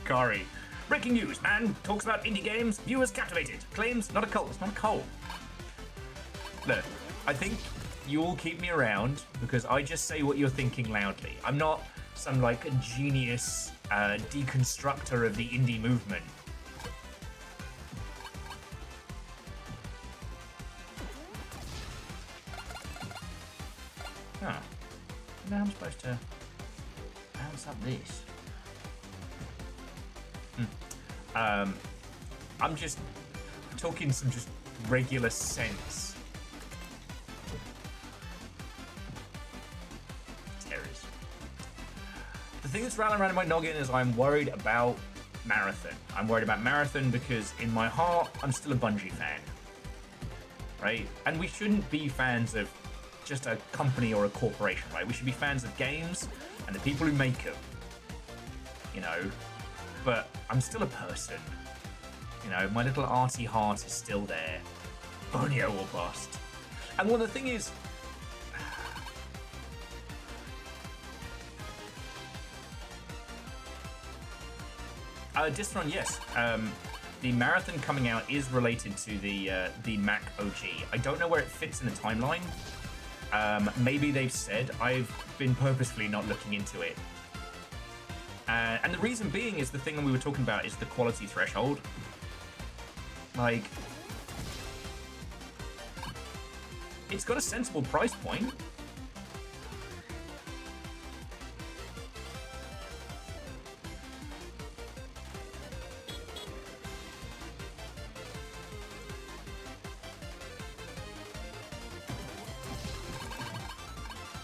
Speaker 1: Kari. Breaking news, man talks about indie games, viewers captivated. Claims not a cult, it's not a cult. Look, I think you all keep me around because I just say what you're thinking loudly. I'm not some like a genius deconstructor of the indie movement. Oh. Now I'm supposed to bounce up this. I'm just talking some just regular sense. Terrors. The thing that's rattling around in my noggin is I'm worried about Marathon. I'm worried about Marathon because in my heart, I'm still a Bungie fan. Right? And we shouldn't be fans of just a company or a corporation, right? We should be fans of games and the people who make them, you know. But I'm still a person, you know. My little arty heart is still there. Bonio or bust. And well, the thing is, Distron, yes. The marathon coming out is related to the Mac OG. I don't know where it fits in the timeline. Maybe they've said. I've been purposefully not looking into it. And the reason being is the thing that we were talking about is the quality threshold. Like, it's got a sensible price point.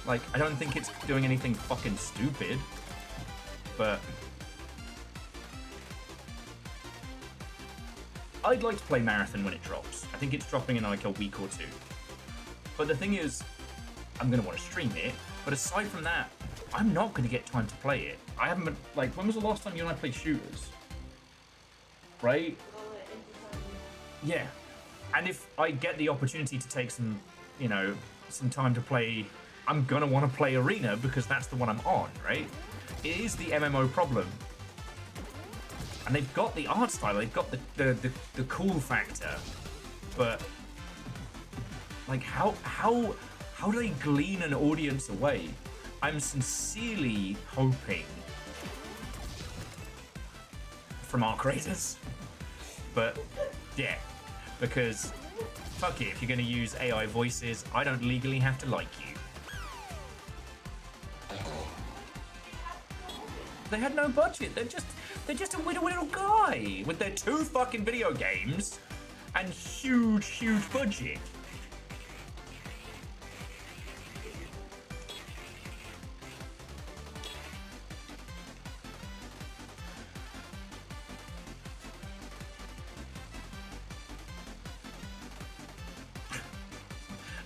Speaker 1: Like, I don't think it's doing anything fucking stupid, but I'd like to play Marathon when it drops. I think it's dropping in like a week or two. But the thing is, I'm going to want to stream it, but aside from that, I'm not going to get time to play it. I haven't been, like, when was the last time you and I played shooters? Right? Yeah. And if I get the opportunity to take some, you know, some time to play, I'm gonna want to play Arena because that's the one I'm on, right? It is the MMO problem. And they've got the art style, they've got the cool factor. But like how do they glean an audience away? I'm sincerely hoping from our creators. But yeah, because fuck it, if you're gonna use AI voices, I don't legally have to like you. They had no budget. They're just a little guy with their 2 fucking video games and huge budget.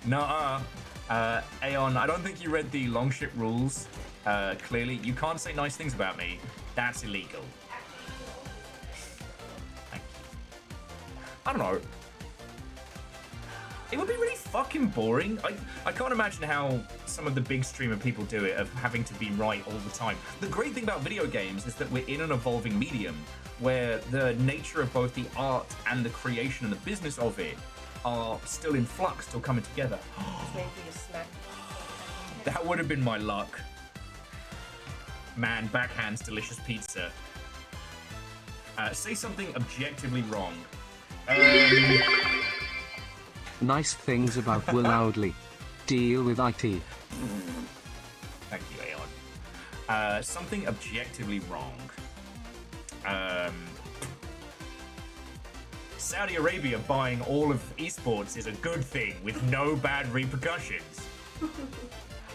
Speaker 1: Nuh-uh. Aeon, I don't think you read the Longship rules. Clearly, you can't say nice things about me. That's illegal. Thank you. I don't know. It would be really fucking boring. I can't imagine how some of the big streamer people do it, of having to be right all the time. The great thing about video games is that we're in an evolving medium where the nature of both the art and the creation and the business of it are still in flux, still coming together.
Speaker 2: Just waiting for you to smack.
Speaker 1: That would have been my luck. Man, backhands delicious pizza. Say something objectively wrong.
Speaker 3: Nice things about Will Loudly. Deal with IT.
Speaker 1: Thank you, Aeon. Something objectively wrong. Saudi Arabia buying all of esports is a good thing with no bad repercussions.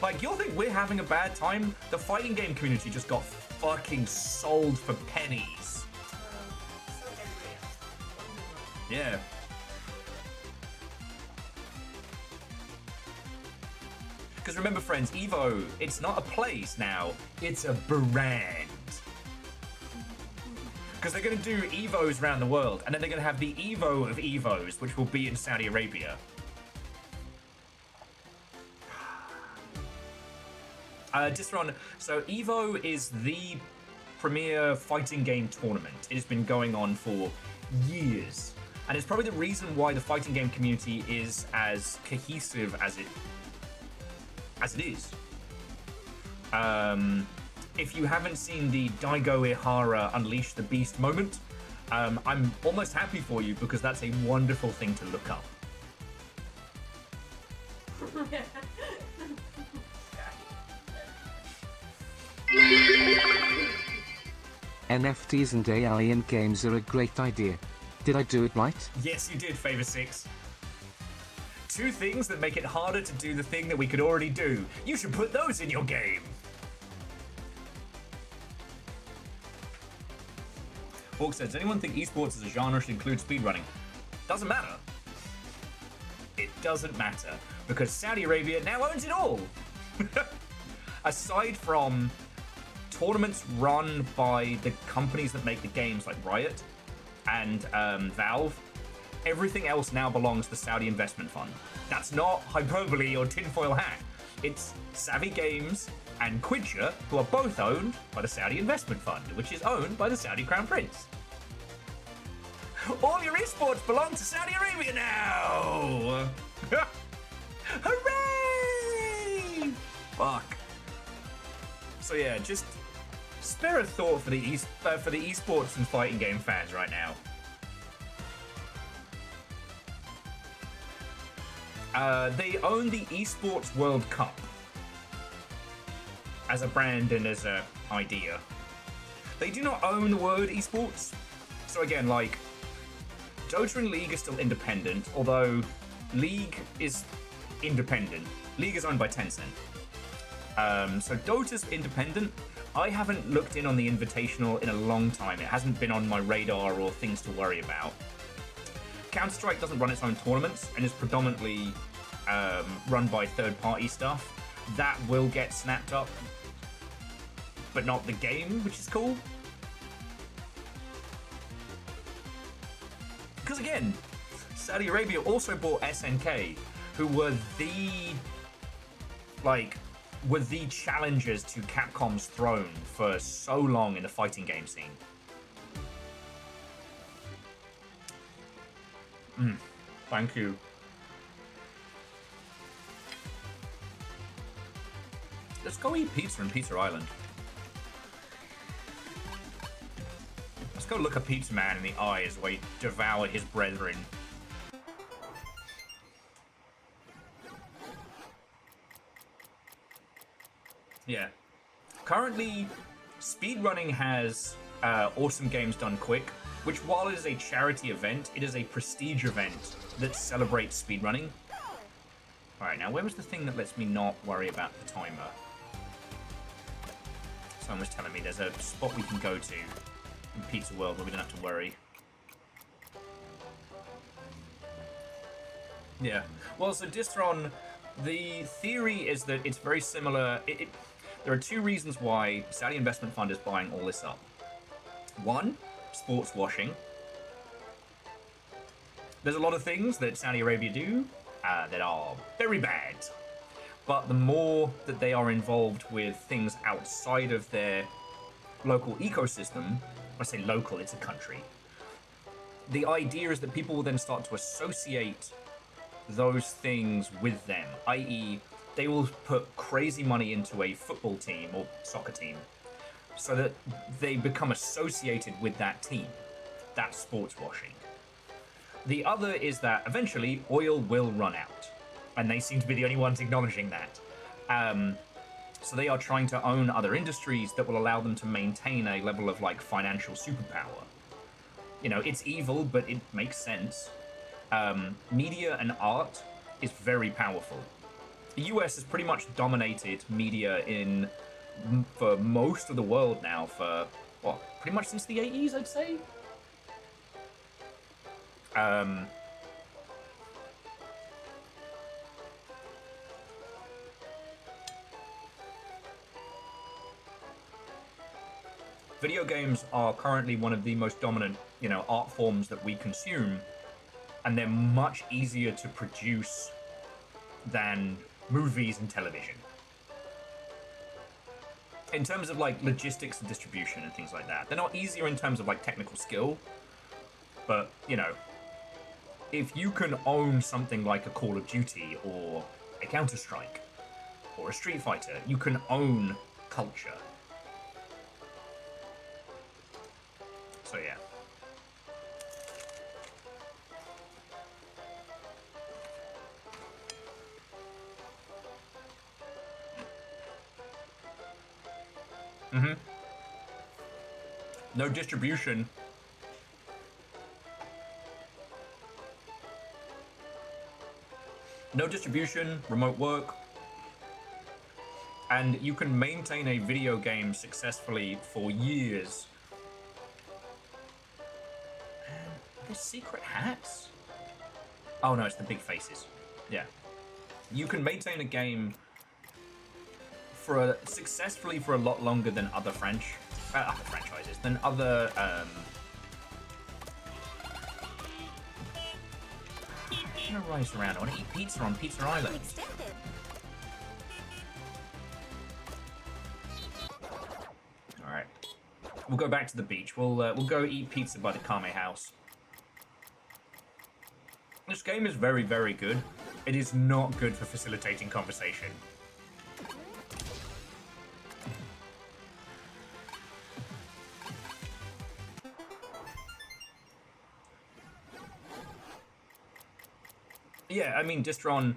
Speaker 1: Like, you'll think we're having a bad time? The fighting game community just got fucking sold for pennies. Yeah. Because remember, friends, Evo, it's not a place now, it's a brand. Because they're going to do Evos around the world, and then they're going to have the Evo of Evos, which will be in Saudi Arabia. Distron, so Evo is the premier fighting game tournament. It has been going on for years. And it's probably the reason why the fighting game community is as cohesive as it is. If you haven't seen the Daigo Ihara Unleash the Beast moment, I'm almost happy for you because that's a wonderful thing to look up.
Speaker 3: NFTs and AI in games are a great idea. Did I do it right?
Speaker 1: Yes, you did, Favor 6. 2 things that make it harder to do the thing that we could already do. You should put those in your game. Hawk says, does anyone think esports as a genre should include speedrunning? Doesn't matter. It doesn't matter, because Saudi Arabia now owns it all. Aside from tournaments run by the companies that make the games like Riot and Valve, everything else now belongs to the Saudi Investment Fund. That's not hyperbole or tinfoil hat. It's Savvy Games and Quidger, who are both owned by the Saudi Investment Fund, which is owned by the Saudi Crown Prince. All your esports belong to Saudi Arabia now! Hooray! Fuck. So yeah, just spare a thought for the esports and fighting game fans right now. They own the Esports World Cup as a brand and as a idea. They do not own the word esports. So again, like, Dota and League are still independent, although League is independent. League is owned by Tencent. So Dota's independent. I haven't looked in on the Invitational in a long time. It hasn't been on my radar or things to worry about. Counter-Strike doesn't run its own tournaments and is predominantly run by third-party stuff. That will get snapped up, but not the game, which is cool. Because again, Saudi Arabia also bought SNK, who were the challengers to Capcom's throne for so long in the fighting game scene. Thank you. Let's go eat pizza in Pizza Island. Let's go look a pizza man in the eyes while he devoured his brethren. Yeah. Currently, speedrunning has Awesome Games Done Quick, which, while it is a charity event, it is a prestige event that celebrates speedrunning. Alright, now where was the thing that lets me not worry about the timer? Someone was telling me there's a spot we can go to in Pizza World where we don't have to worry. Yeah. Well, so Distron, the theory is that it's very similar. There are two reasons why Saudi Investment Fund is buying all this up. One, sports washing. There's a lot of things that Saudi Arabia do that are very bad. But the more that they are involved with things outside of their local ecosystem, when I say local, it's a country, the idea is that people will then start to associate those things with them, i.e. they will put crazy money into a football team or soccer team so that they become associated with that team. That's sports washing. The other is that eventually oil will run out, and they seem to be the only ones acknowledging that. So they are trying to own other industries that will allow them to maintain a level of like financial superpower. You know, it's evil, but it makes sense. Media and art is very powerful. The US has pretty much dominated media for most of the world now for, what, pretty much since the 80s, I'd say? Video games are currently one of the most dominant, art forms that we consume, and they're much easier to produce than movies and television. In terms of like logistics and distribution and things like that. They're not easier in terms of like technical skill, but if you can own something like a Call of Duty or a Counter-Strike or a Street Fighter, you can own culture. So yeah. No distribution. No distribution, remote work. And you can maintain a video game successfully for years. And there's secret hats? Oh no, it's the big faces. Yeah. You can maintain a game successfully for a lot longer than other franchises, than other I'm gonna rise around. I want to eat pizza on Pizza Island. We'll go back to the beach. We'll go eat pizza by the Kame house. This game is very, very good. It is not good for facilitating conversation. Yeah, I mean, Distron,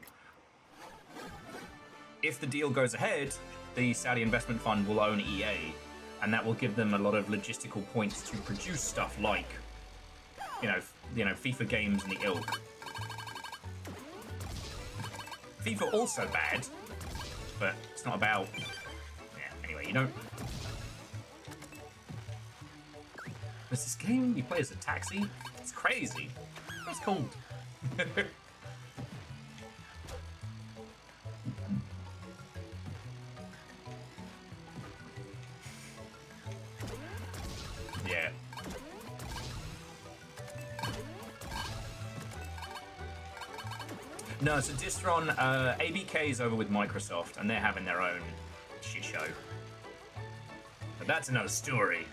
Speaker 1: if the deal goes ahead, the Saudi investment fund will own EA, and that will give them a lot of logistical points to produce stuff like, you know, FIFA games and the ilk. FIFA also bad, but it's not about. Yeah. Anyway, you don't. There's this game you play as a taxi. It's crazy. What's it called? Yeah. No, so Distron, ABK is over with Microsoft, and they're having their own shit show. But that's another story.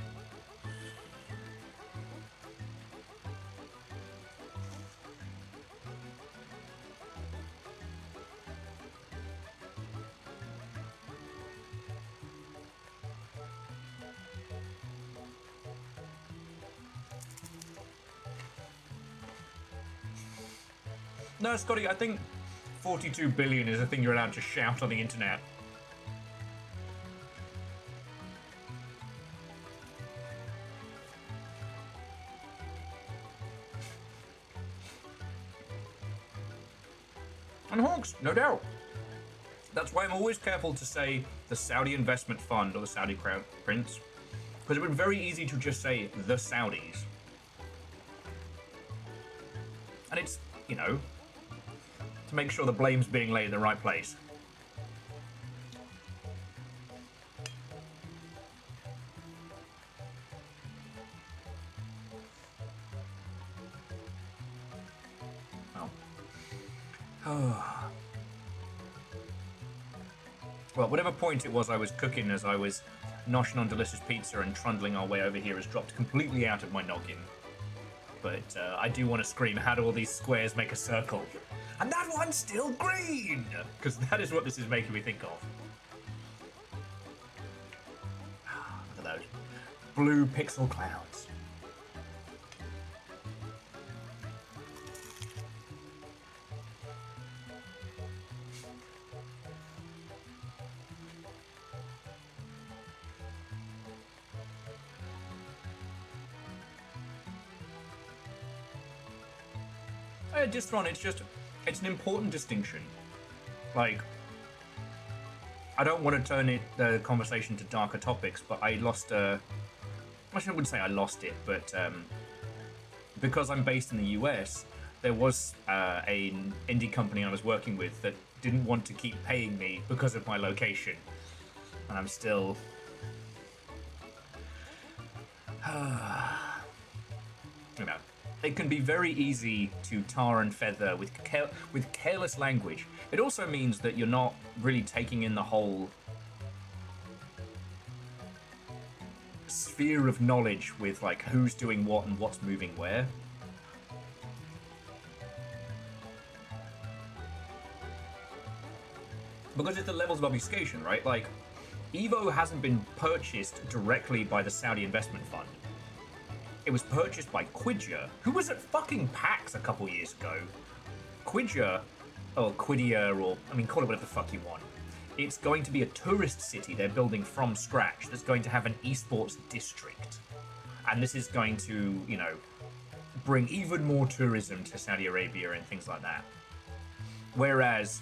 Speaker 1: No, Scotty, I think 42 billion is a thing you're allowed to shout on the internet. And Hawks, no doubt. That's why I'm always careful to say the Saudi Investment Fund or the Saudi Crown Prince, because it would be very easy to just say the Saudis. And it's, you know, to make sure the blame's being laid in the right place. Oh. Well, whatever point it was I was cooking as I was noshing on delicious pizza and trundling our way over here has dropped completely out of my noggin. But I do want to scream, how do all these squares make a circle? And that one's still green! Because that is what this is making me think of. Look at those blue pixel clouds. Distron, it's an important distinction. Like, I don't want to turn the conversation to darker topics, but I lost actually, I wouldn't say I lost it, but because I'm based in the US, there was an indie company I was working with that didn't want to keep paying me because of my location. And I'm still... you know. It can be very easy to tar and feather with careless language. It also means that you're not really taking in the whole sphere of knowledge with like who's doing what and what's moving where. Because it's the levels of obfuscation, right? Like, Evo hasn't been purchased directly by the Saudi investment fund. It was purchased by Quidja, who was at fucking PAX a couple years ago. Quidja, or Quidia, or, I mean, call it whatever the fuck you want. It's going to be a tourist city they're building from scratch that's going to have an esports district. And this is going to, you know, bring even more tourism to Saudi Arabia and things like that. Whereas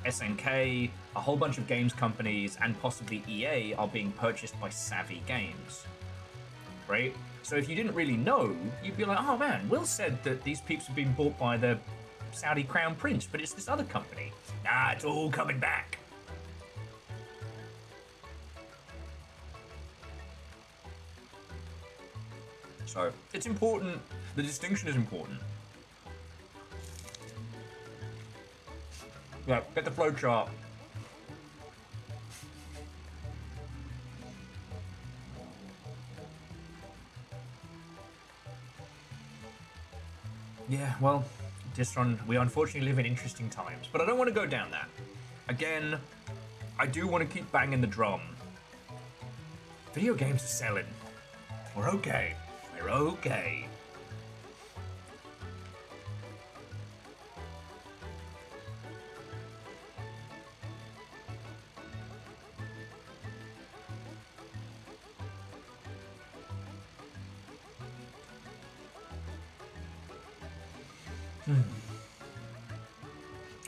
Speaker 1: SNK, a whole bunch of games companies, and possibly EA are being purchased by Savvy Games. Right? So if you didn't really know, you'd be like, oh man, Will said that these peeps have been bought by the Saudi Crown Prince, but it's this other company. Nah, it's all coming back. So it's important. The distinction is important. Yeah, get the flowchart. Yeah, well, Distron, we unfortunately live in interesting times, but I don't want to go down that. Again, I do want to keep banging the drum. Video games are selling. We're okay. We're okay.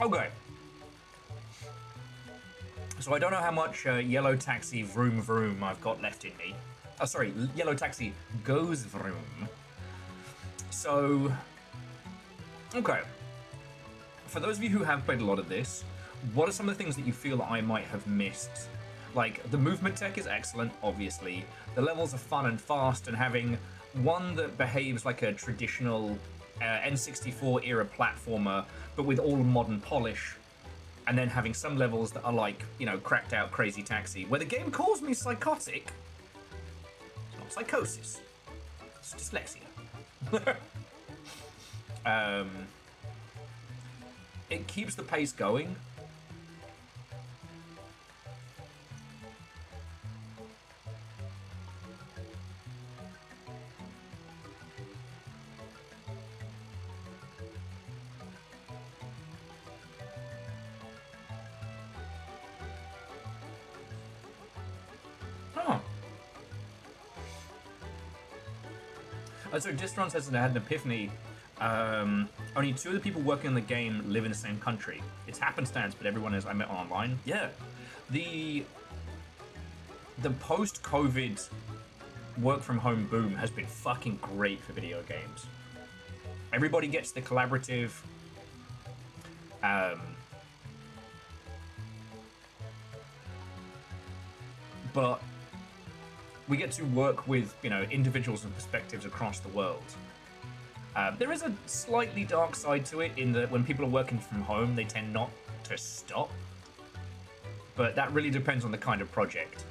Speaker 1: Okay. So I don't know how much Yellow Taxi Vroom Vroom I've got left in me. Oh, sorry, Yellow Taxi Goes Vroom. So, okay. For those of you who have played a lot of this, what are some of the things that you feel that I might have missed? Like, the movement tech is excellent, obviously. The levels are fun and fast, and having one that behaves like a traditional N64 era platformer, but with all modern polish, and then having some levels that are like, you know, cracked out Crazy Taxi, where the game calls me psychotic. It's not psychosis, it's dyslexia. It keeps the pace going. Oh. So Distron says that I had an epiphany. Only 2 of the people working on the game live in the same country. It's happenstance, but everyone is I met online. Yeah. The post-COVID work from home boom has been fucking great for video games. Everybody gets the collaborative but we get to work with, you know, individuals and perspectives across the world. There is a slightly dark side to it in that when people are working from home, they tend not to stop. But that really depends on the kind of project.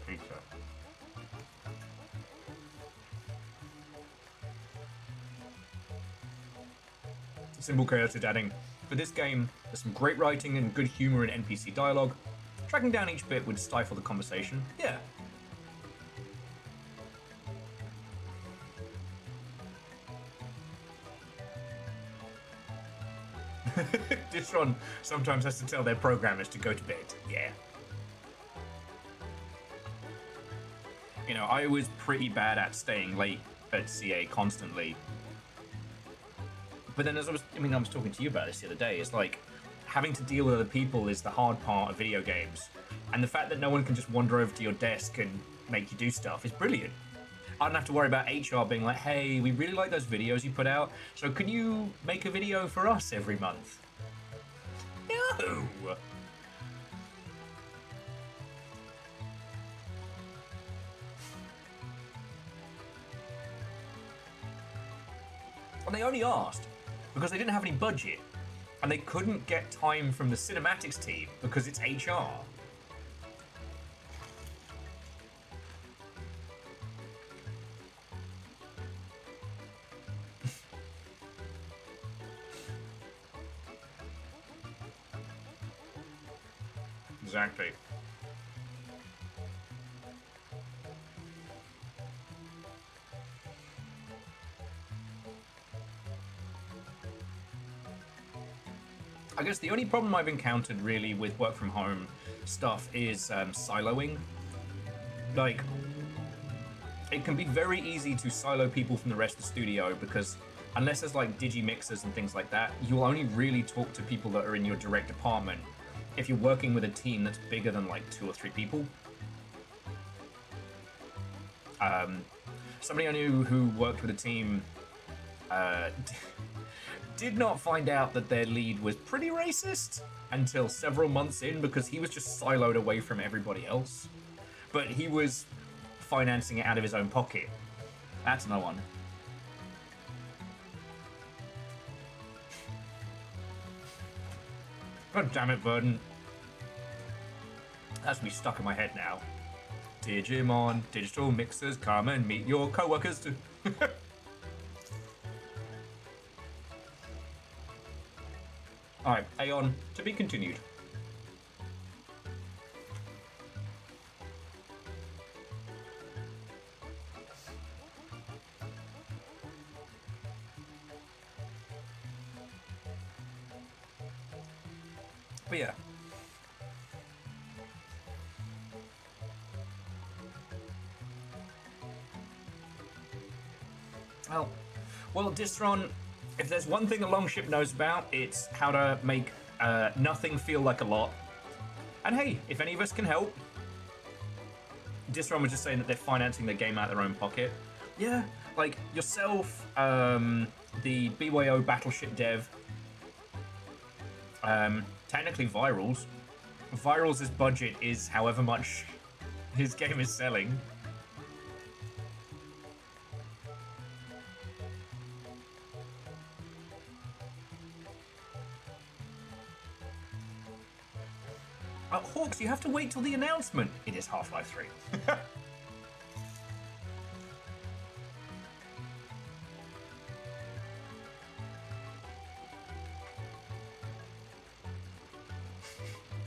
Speaker 1: Pizza. Simple Chaotic adding, for this game, there's some great writing and good humor in NPC dialogue. Tracking down each bit would stifle the conversation. Yeah. Distron sometimes has to tell their programmers to go to bed. Yeah. You know, I was pretty bad at staying late at CA constantly. But then as I was talking to you about this the other day, it's like having to deal with other people is the hard part of video games. And the fact that no one can just wander over to your desk and make you do stuff is brilliant. I don't have to worry about HR being like, hey, we really like those videos you put out, so can you make a video for us every month? No! And they only asked because they didn't have any budget, and they couldn't get time from the cinematics team because it's HR. Exactly. I guess the only problem I've encountered really with work from home stuff is siloing. Like, it can be very easy to silo people from the rest of the studio because unless there's like digi-mixers and things like that, you'll only really talk to people that are in your direct department if you're working with a team that's bigger than like 2 or 3 people. Somebody I knew who worked with a team did not find out that their lead was pretty racist until several months in because he was just siloed away from everybody else. But he was financing it out of his own pocket. That's no one. God damn it, Verdant. That's me stuck in my head now. Digimon, digital mixers, come and meet your co-workers too. Alright, Aeon, to be continued. But yeah. Well, Distron, if there's one thing the Longship knows about, it's how to make nothing feel like a lot. And hey, if any of us can help. Distron was just saying that they're financing their game out of their own pocket. Yeah, like yourself, the BYO Battleship dev, technically Virals. Virals' budget is however much his game is selling. Hawks, you have to wait till the announcement. It is Half-Life 3.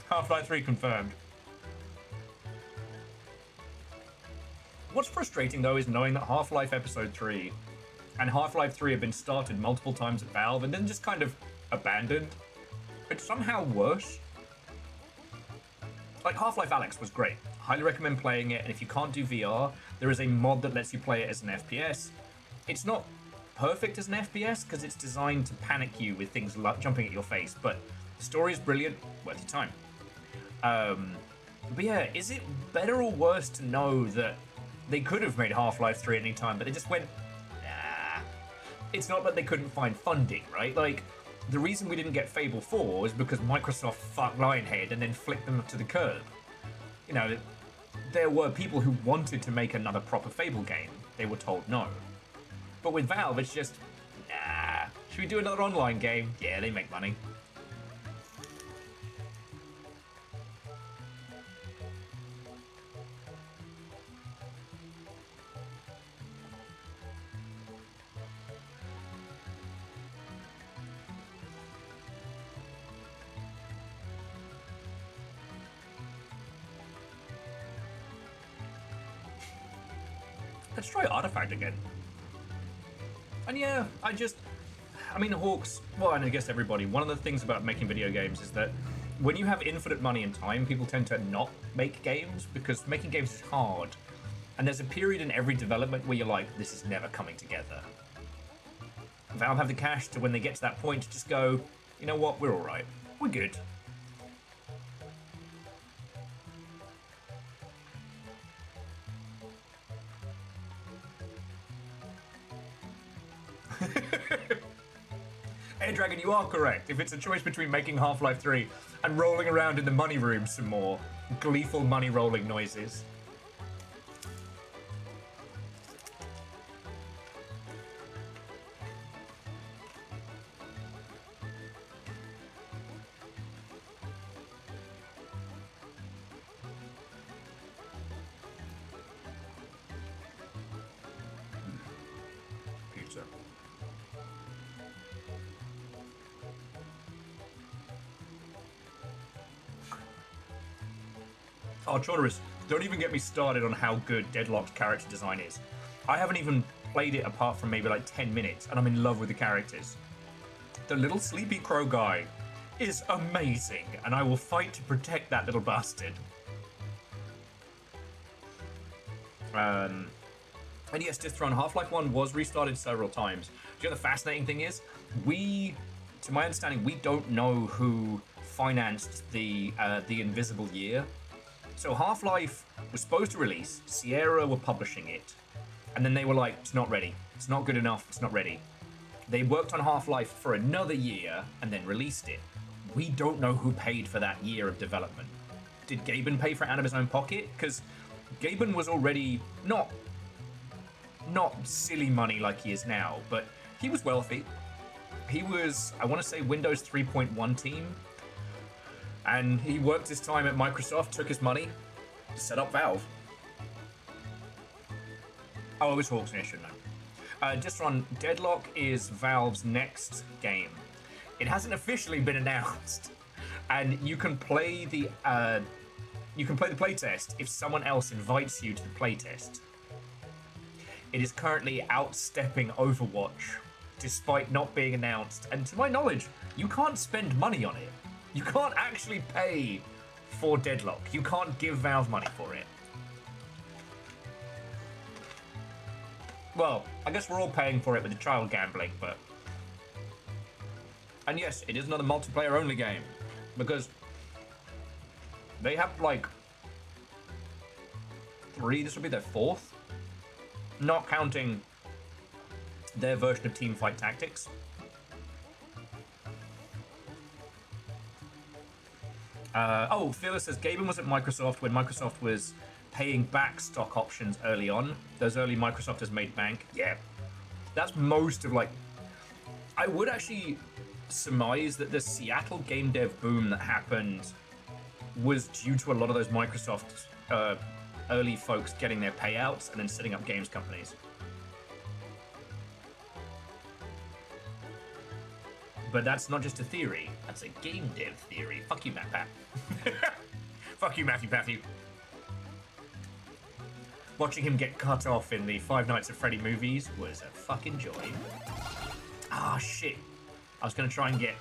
Speaker 1: Half-Life 3 confirmed. What's frustrating though is knowing that Half-Life Episode 3 and Half-Life 3 have been started multiple times at Valve and then just kind of abandoned. It's somehow worse. Like, Half-Life Alyx was great. Highly recommend playing it, and if you can't do VR, there is a mod that lets you play it as an FPS. It's not perfect as an FPS, because it's designed to panic you with things jumping at your face, but the story is brilliant, worth your time. But yeah, is it better or worse to know that they could have made Half-Life 3 at any time, but they just went, nah. It's not that they couldn't find funding, right? Like, the reason we didn't get Fable 4 is because Microsoft fucked Lionhead and then flicked them to the curb. You know, there were people who wanted to make another proper Fable game. They were told no. But with Valve, it's just, nah. Should we do another online game? Yeah, they make money. Let's try Artifact again. And yeah, I mean, Hawks, well, and I guess everybody, one of the things about making video games is that when you have infinite money and time, people tend to not make games because making games is hard. And there's a period in every development where you're like, this is never coming together. Valve have the cash to, when they get to that point, to just go, you know what, we're alright. We're good. Air Dragon, you are correct. If it's a choice between making Half-Life 3 and rolling around in the money room some more, gleeful money rolling noises. Pizza. Archonorus, don't even get me started on how good Deadlock's character design is. I haven't even played it apart from maybe like 10 minutes, and I'm in love with the characters. The little sleepy crow guy is amazing, and I will fight to protect that little bastard. And yes, Dithron, Half-Life 1 was restarted several times. Do you know the fascinating thing is? To my understanding, we don't know who financed the Invisible Year. So Half-Life was supposed to release, Sierra were publishing it, and then they were like, it's not ready, it's not good enough, it's not ready. They worked on Half-Life for another year and then released it. We don't know who paid for that year of development. Did Gaben pay for it out of his own pocket? Because Gaben was already not silly money like he is now, but he was wealthy. He was, I want to say, Windows 3.1 team. And he worked his time at Microsoft, took his money to set up Valve. Oh, it was Hawks, I should know. Just on Deadlock is Valve's next game. It hasn't officially been announced, and you can play the playtest if someone else invites you to the playtest. It is currently outstepping Overwatch, despite not being announced. And to my knowledge, you can't spend money on it. You can't actually pay for Deadlock. You can't give Valve money for it. Well, I guess we're all paying for it with the child gambling, but... And yes, it is another multiplayer-only game, because they have, like, 3, this will be their 4th, not counting their version of Teamfight Tactics. Fearless says, Gaben was at Microsoft when Microsoft was paying back stock options early on. Those early Microsofters made bank. Yeah, that's most of, like... I would actually surmise that the Seattle game dev boom that happened was due to a lot of those Microsoft early folks getting their payouts and then setting up games companies. But that's not just a theory, that's a game dev theory. Fuck you, Matt Pat. Fuck you, Matthew Patthew. Watching him get cut off in the Five Nights at Freddy movies was a fucking joy. Ah, shit. I was going to try and get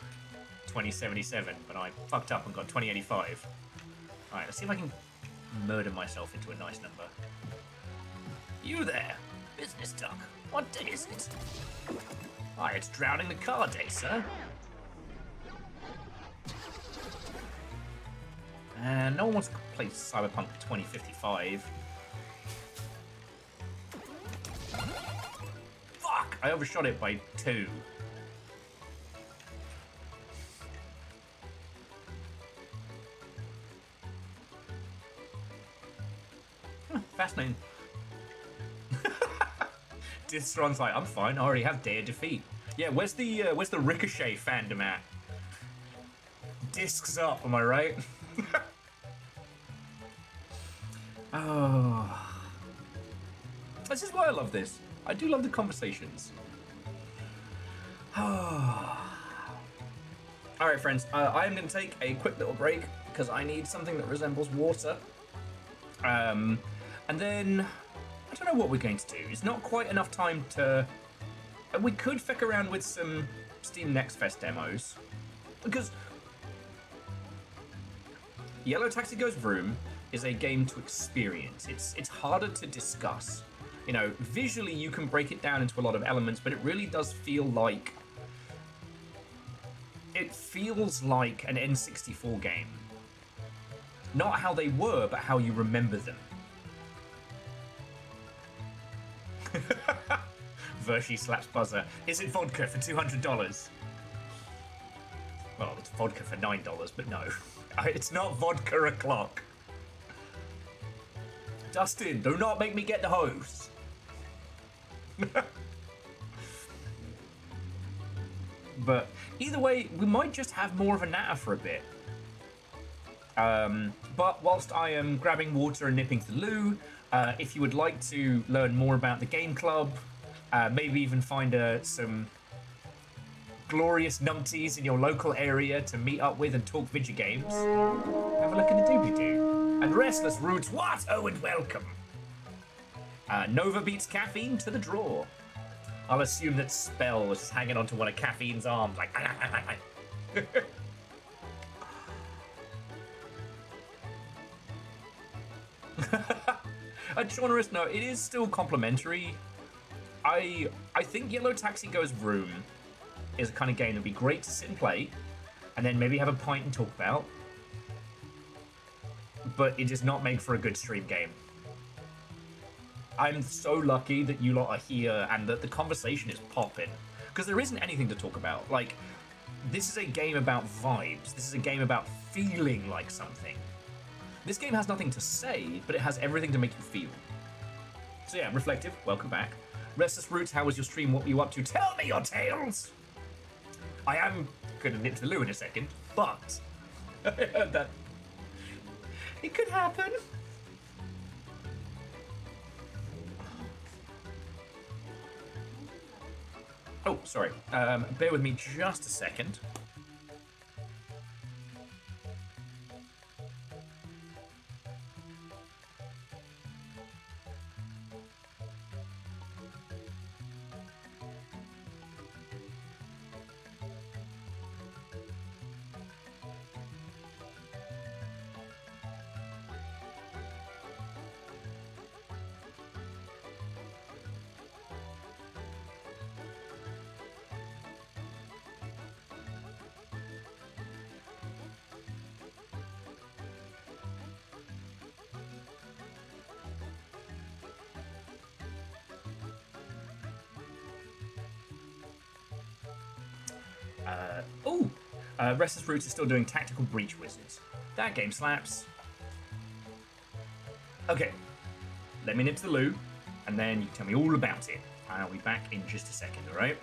Speaker 1: 2077, but I fucked up and got 2085. Alright, let's see if I can murder myself into a nice number. You there, business duck. What day is it? Why, it's drowning the car day, sir. And no one wants to play Cyberpunk 2055. Fuck! I overshot it by 2. Fascinating. Distron's like, I'm fine, I already have Day of Defeat. Yeah, where's the Ricochet fandom at? Discs up, am I right? Oh. This is why I love this. I do love the conversations. Alright, friends, I am going to take a quick little break because I need something that resembles water. And then, I don't know what we're going to do. It's not quite enough time to... We could feck around with some Steam Next Fest demos. Because Yellow Taxi Goes Vroom is a game to experience. It's harder to discuss. You know, visually you can break it down into a lot of elements, but it really does feel like... It feels like an N64 game. Not how they were, but how you remember them. Vershi slaps buzzer. Is it vodka for $200? Well, it's vodka for $9, but no. It's not vodka o'clock. Dustin, do not make me get the hose. But either way, we might just have more of a natter for a bit. But whilst I am grabbing water and nipping to the loo, if you would like to learn more about the game club, maybe even find some glorious numpties in your local area to meet up with and talk video games, have a look in the doobly-doo. And Restless Roots, what? Oh, and welcome. Nova beats caffeine to the draw. I'll assume that Spell was just hanging onto one of Caffeine's arms, like... Generous, no, it is still complimentary. I think Yellow Taxi Goes Vroom is a kind of game that would be great to sit and play, and then maybe have a pint and talk about. But it is not made for a good stream game. I'm so lucky that you lot are here and that the conversation is popping. Because there isn't anything to talk about. Like, this is a game about vibes. This is a game about feeling like something. This game has nothing to say, but it has everything to make you feel. So yeah, Reflective, welcome back. Restless Roots, how was your stream? What were you up to? Tell me your tales! I am going to nip to the loo in a second, but I heard that. It could happen. Oh, sorry. Bear with me just a second. Restless Roots is still doing Tactical Breach Wizards. That game slaps. Okay, let me nip to the loo, and then you tell me all about it. And I'll be back in just a second, alright?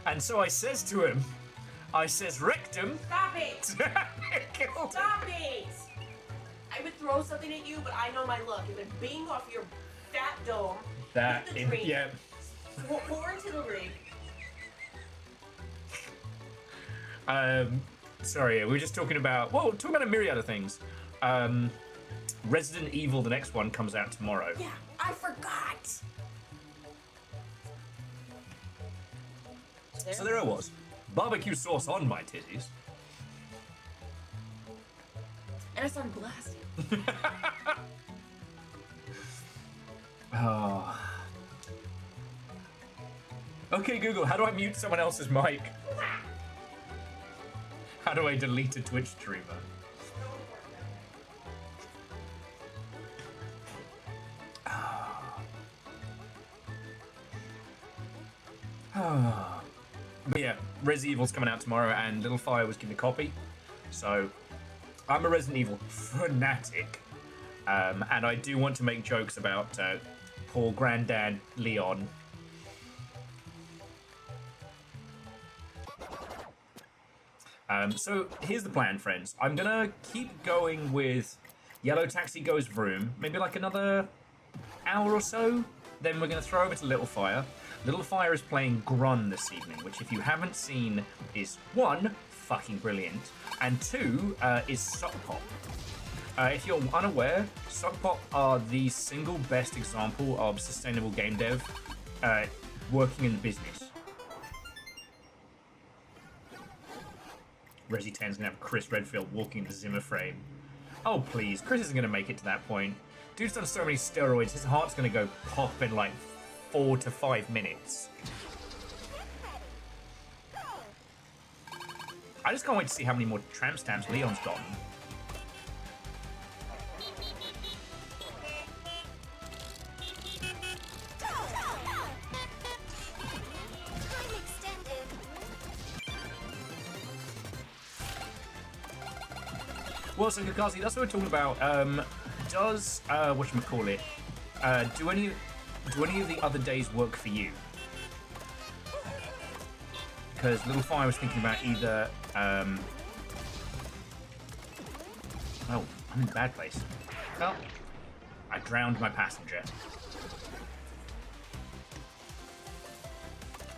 Speaker 1: And so I says to him, I says, rectum.
Speaker 2: Stop it!
Speaker 1: Killed him.
Speaker 2: Stop it! I would throw something at you, but I know my luck. It would bing off your fat dome.
Speaker 1: That,
Speaker 2: hit the drink,
Speaker 1: yeah.
Speaker 2: pour into the rig.
Speaker 1: Sorry, we were just talking about, well, talking about a myriad of things. Resident Evil, the next one, comes out tomorrow.
Speaker 2: Yeah, I forgot.
Speaker 1: So there I was. Barbecue sauce on my titties.
Speaker 2: And I started blasting.
Speaker 1: Oh. Okay, Google, how do I mute someone else's mic? How do I delete a Twitch streamer? But yeah, Resident Evil's coming out tomorrow, and Little Fire was giving a copy. So I'm a Resident Evil fanatic, and I do want to make jokes about poor Granddad Leon. So here's the plan, friends. I'm gonna keep going with Yellow Taxi Goes Vroom, maybe like another hour or so. Then we're gonna throw over to Little Fire. Little Fire is playing Grun this evening, which if you haven't seen is one, fucking brilliant, and two, is Sock Pop. If you're unaware, Sock Pop are the single best example of sustainable game dev working in the business. Resi 10's gonna have Chris Redfield walking into Zimmer frame. Oh please, Chris isn't gonna make it to that point. Dude's done so many steroids, his heart's gonna go pop in like 4 to 5 minutes. I just can't wait to see how many more tramp stamps Leon's gotten. Well, so Kakazi, that's what we're talking about. Does whatchamacallit, do any of the other days work for you? Because Little Fire was thinking about either oh, I'm in a bad place. Oh, I drowned my passenger.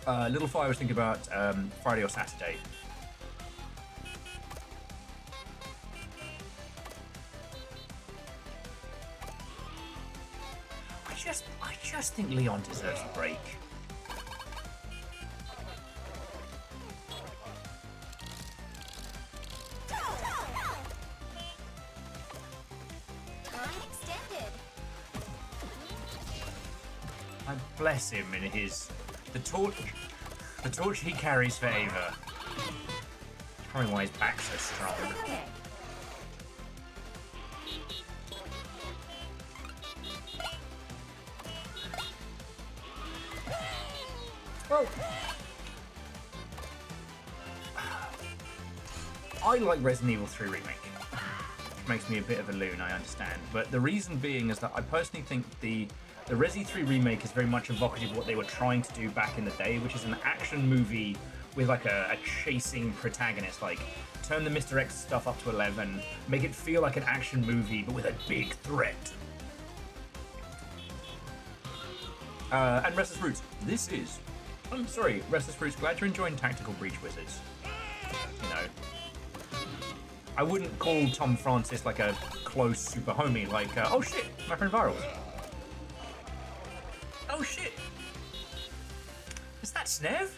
Speaker 1: Little Fire was thinking about Friday or Saturday. I just think Leon deserves a break. I bless him in the torch he carries for Ava. Probably why his back's so strong. Well, I like Resident Evil 3 Remake. Which makes me a bit of a loon, I understand. But the reason being is that I personally think the Resi 3 Remake is very much evocative of what they were trying to do back in the day, which is an action movie with like a chasing protagonist. Like, turn the Mr. X stuff up to 11, make it feel like an action movie, but with a big threat. And Restless Roots, this is... I'm sorry, Restless Roots, glad you're enjoying Tactical Breach Wizards. You know, I wouldn't call Tom Francis like a close super homie, like, oh shit, my friend Virals. Oh shit! Is that Snev?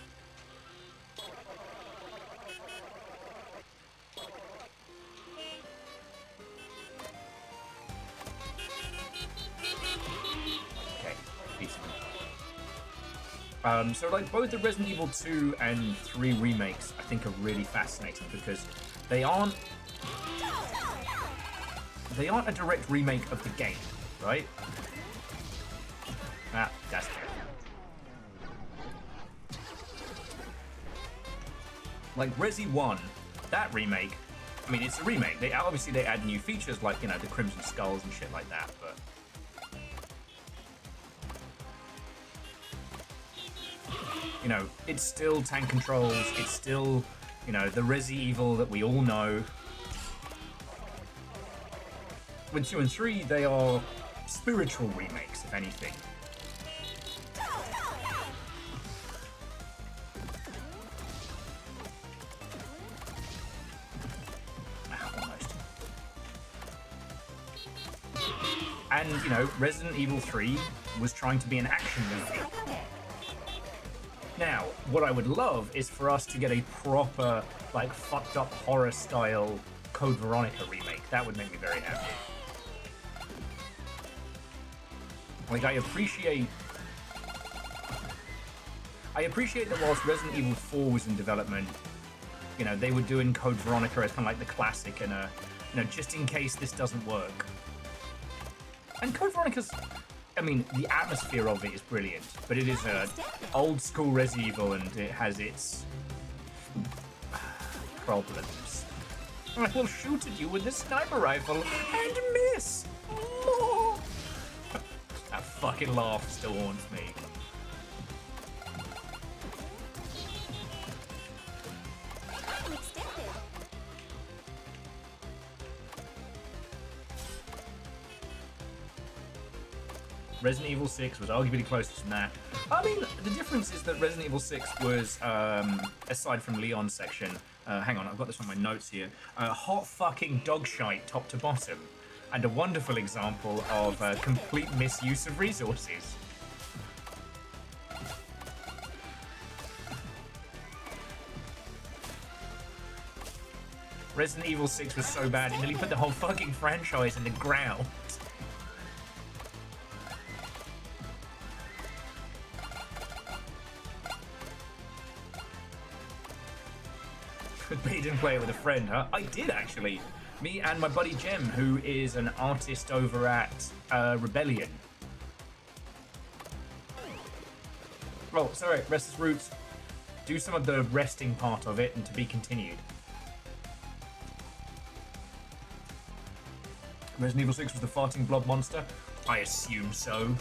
Speaker 1: Okay, decent. So like both the Resident Evil 2 and 3 remakes I think are really fascinating because they aren't a direct remake of the game, right? Ah, that's fair. Like Resi 1, that remake, I mean it's a remake. They add new features like, you know, the Crimson Skulls and shit like that, but You know, it's still tank controls. It's still, you know, the Resi Evil that we all know. With 2 and 3, they are spiritual remakes, if anything. Almost. And, you know, Resident Evil 3 was trying to be an action movie. Now, what I would love is for us to get a proper, like, fucked up horror style Code Veronica remake. That would make me very happy. Like, I appreciate that whilst Resident Evil 4 was in development, you know, they were doing Code Veronica as kind of like the classic and, you know, just in case this doesn't work. And Code Veronica's, I mean, the atmosphere of it is brilliant, but it is a old school Resident Evil and it has its problems. I will shoot at you with this sniper rifle and miss. That fucking laugh still haunts me. Resident Evil 6 was arguably closest to that. I mean, the difference is that Resident Evil 6 was, aside from Leon's section, hang on, I've got this on my notes here, hot fucking dog shite top to bottom, and a wonderful example of complete misuse of resources. Resident Evil 6 was so bad, it nearly put the whole fucking franchise in the ground. But you didn't play it with a friend, huh? I did, actually. Me and my buddy Jem, who is an artist over at Rebellion. Oh, sorry, Restless Roots. Do some of the resting part of it and to be continued. Resident Evil 6 was the farting blob monster? I assume so.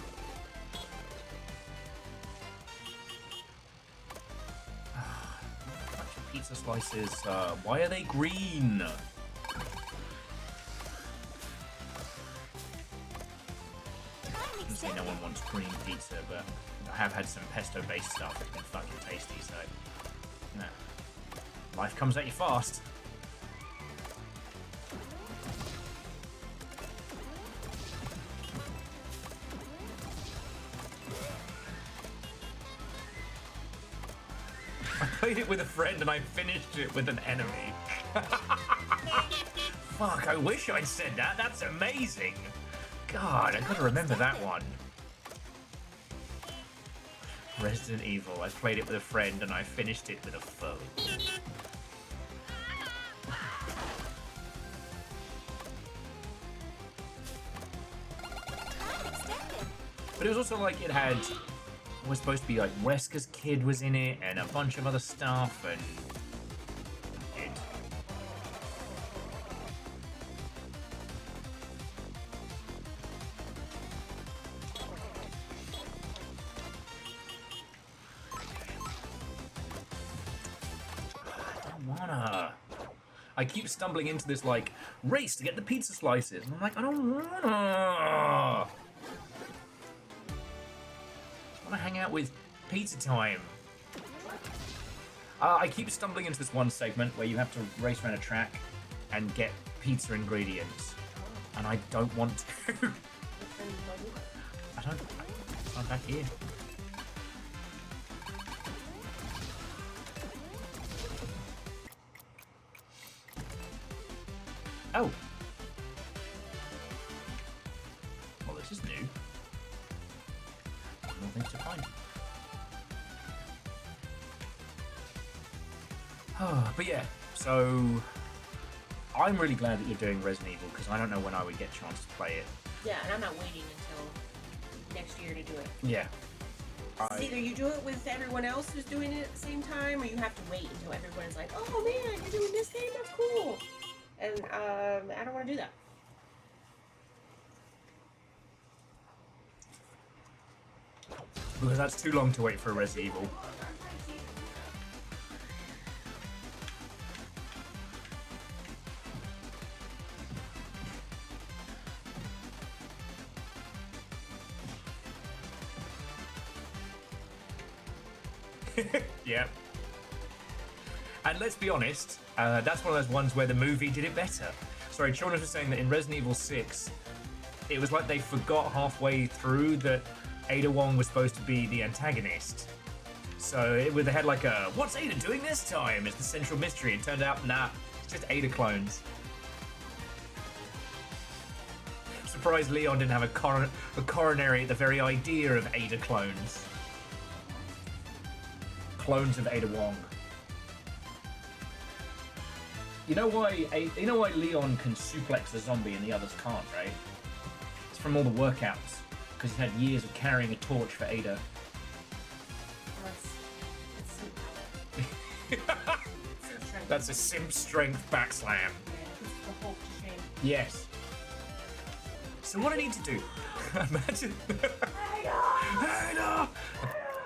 Speaker 1: Pizza slices, why are they green? Obviously no one wants green pizza, but I have had some pesto based stuff. It's been fucking tasty, so nah. Life comes at you fast. I played it with a friend and I finished it with an enemy. Fuck, I wish I'd said that. That's amazing. God, I gotta remember that one. Resident Evil. I played it with a friend and I finished it with a foe. But it was also like it had... was supposed to be like Wesker's kid was in it and a bunch of other stuff and it. I don't wanna. I keep stumbling into this like race to get the pizza slices and I'm like, I don't wanna. I want to hang out with Pizza Time. I keep stumbling into this one segment where you have to race around a track and get pizza ingredients. And I don't want to. I don't. I'm back here. Oh. Well, this is new. Nothing to find. But yeah, so I'm really glad that you're doing Resident Evil because I don't know when I would get a chance to play it.
Speaker 2: Yeah, and I'm not waiting until next year to do it.
Speaker 1: Yeah.
Speaker 2: It's either you do it with everyone else who's doing it at the same time, or you have to wait until everyone's like, oh man, you're doing this game? That's cool. And I don't want to do that.
Speaker 1: Because that's too long to wait for a Resident Evil. Yeah. And let's be honest, that's one of those ones where the movie did it better. Sorry, Children was saying that in Resident Evil 6, it was like they forgot halfway through that Ada Wong was supposed to be the antagonist. So they had like a, what's Ada doing this time? It's the central mystery. It turned out, nah, it's just Ada clones. Surprised Leon didn't have a coronary at the very idea of Ada clones. Clones of Ada Wong. You know why Leon can suplex a zombie and the others can't, right? It's from all the workouts. Because he's had years of carrying a torch for Ada. That's a simp strength backslam.
Speaker 2: Yeah, it's the Hulk to shame.
Speaker 1: Yes. So what I need to do, imagine,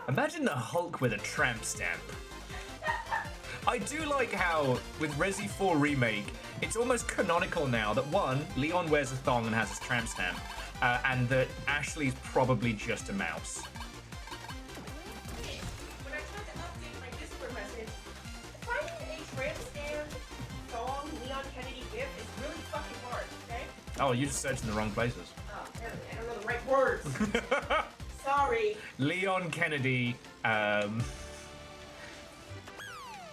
Speaker 1: imagine the Hulk with a tramp stamp. I do like how, with Resi 4 Remake, it's almost canonical now that one, Leon wears a thong and has his tramp stamp, and that Ashley's probably just a mouse.
Speaker 2: When I tried to update my Discord message, finding a tramp stamp song Leon Kennedy gif is really fucking hard, okay?
Speaker 1: Oh, you just searched in the wrong places.
Speaker 2: Oh, apparently, I don't know the right words. Sorry.
Speaker 1: Leon Kennedy,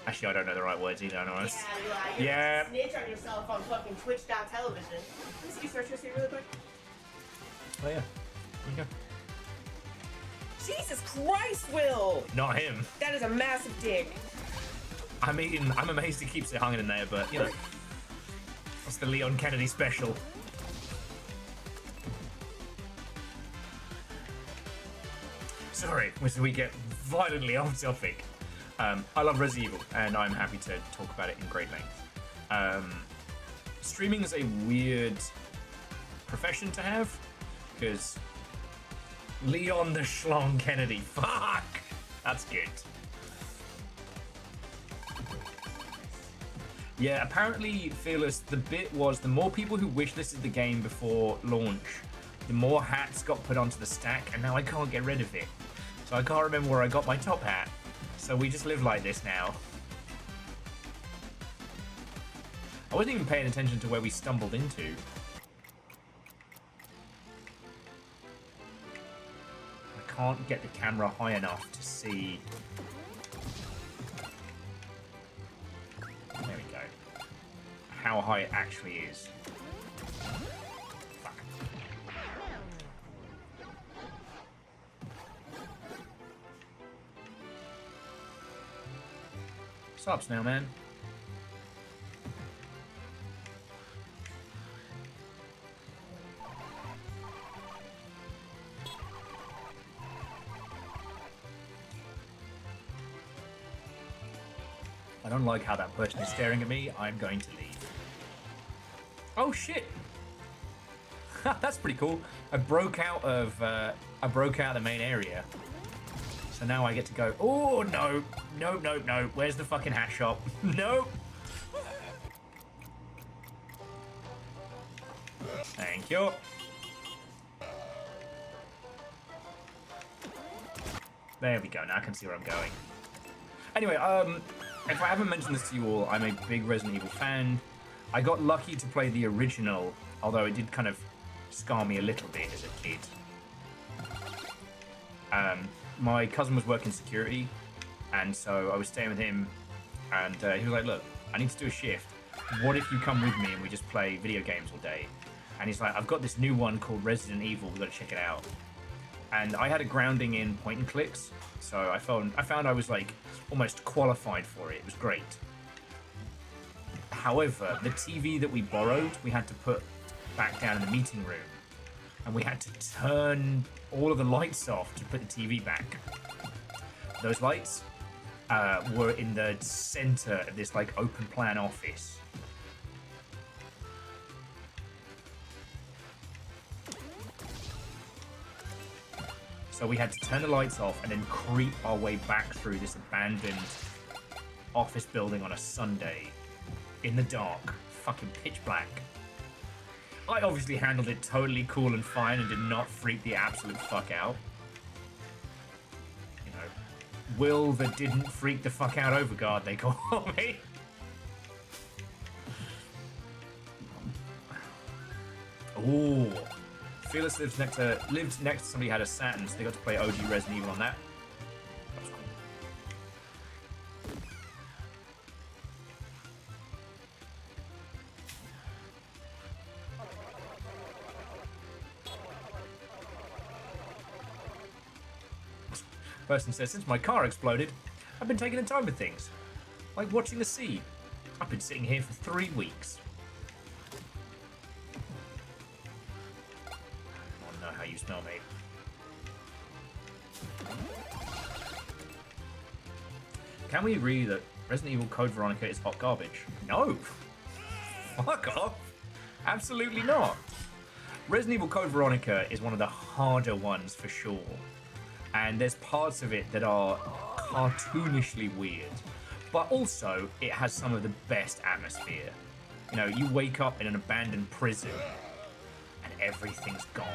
Speaker 1: Actually, I don't know the right words either, I'm honest.
Speaker 2: You're
Speaker 1: Yeah.
Speaker 2: snitch on yourself on fucking Twitch.television. Let me see search history really quick.
Speaker 1: Oh yeah. There you go.
Speaker 2: Jesus Christ, Will!
Speaker 1: Not him.
Speaker 2: That is a massive dick.
Speaker 1: I mean, I'm amazed he keeps it hanging in there, but, you know. That's the Leon Kennedy special. Sorry, we get violently off topic. I love Resident Evil, and I'm happy to talk about it in great length. Streaming is a weird profession to have, because Leon the Schlong Kennedy, fuck! That's good. Yeah, apparently, Fearless, the bit was the more people who wishlisted the game before launch, the more hats got put onto the stack, and now I can't get rid of it. So I can't remember where I got my top hat. So we just live like this now. I wasn't even paying attention to where we stumbled into. I can't get the camera high enough to see. There we go. How high it actually is. Fuck. What's up, Snailman? I don't like how that person is staring at me. I'm going to leave. Oh shit! That's pretty cool. I broke out of the main area. So now I get to go. Oh no! No, no, no. Where's the fucking hat shop? No! Thank you. There we go. Now I can see where I'm going. Anyway, if I haven't mentioned this to you all, I'm a big Resident Evil fan. I got lucky to play the original, although it did kind of scar me a little bit as a kid. My cousin was working security, and so I was staying with him, and he was like, look, I need to do a shift. What if you come with me and we just play video games all day? And he's like, I've got this new one called Resident Evil, we've got to check it out. And I had a grounding in point and clicks, so I found I was like almost qualified for it. It was great. However, the TV that we borrowed, we had to put back down in the meeting room, and we had to turn all of the lights off to put the TV back. Those lights were in the center of this like open plan office. So we had to turn the lights off and then creep our way back through this abandoned office building on a Sunday in the dark, fucking pitch black. I obviously handled it totally cool and fine and did not freak the absolute fuck out. You know, Will that didn't freak the fuck out overguard, they call me. Ooh. Fearless lived next to somebody who had a Saturn, so they got to play OG Resident Evil on that. That was cool. Person says, since my car exploded, I've been taking the time with things. Like watching the sea. I've been sitting here for 3 weeks. I don't know how you smell, mate. Can we agree that Resident Evil Code Veronica is hot garbage? No! Fuck off! Absolutely not! Resident Evil Code Veronica is one of the harder ones for sure. And there's parts of it that are cartoonishly weird. But also, it has some of the best atmosphere. You know, you wake up in an abandoned prison and everything's gone.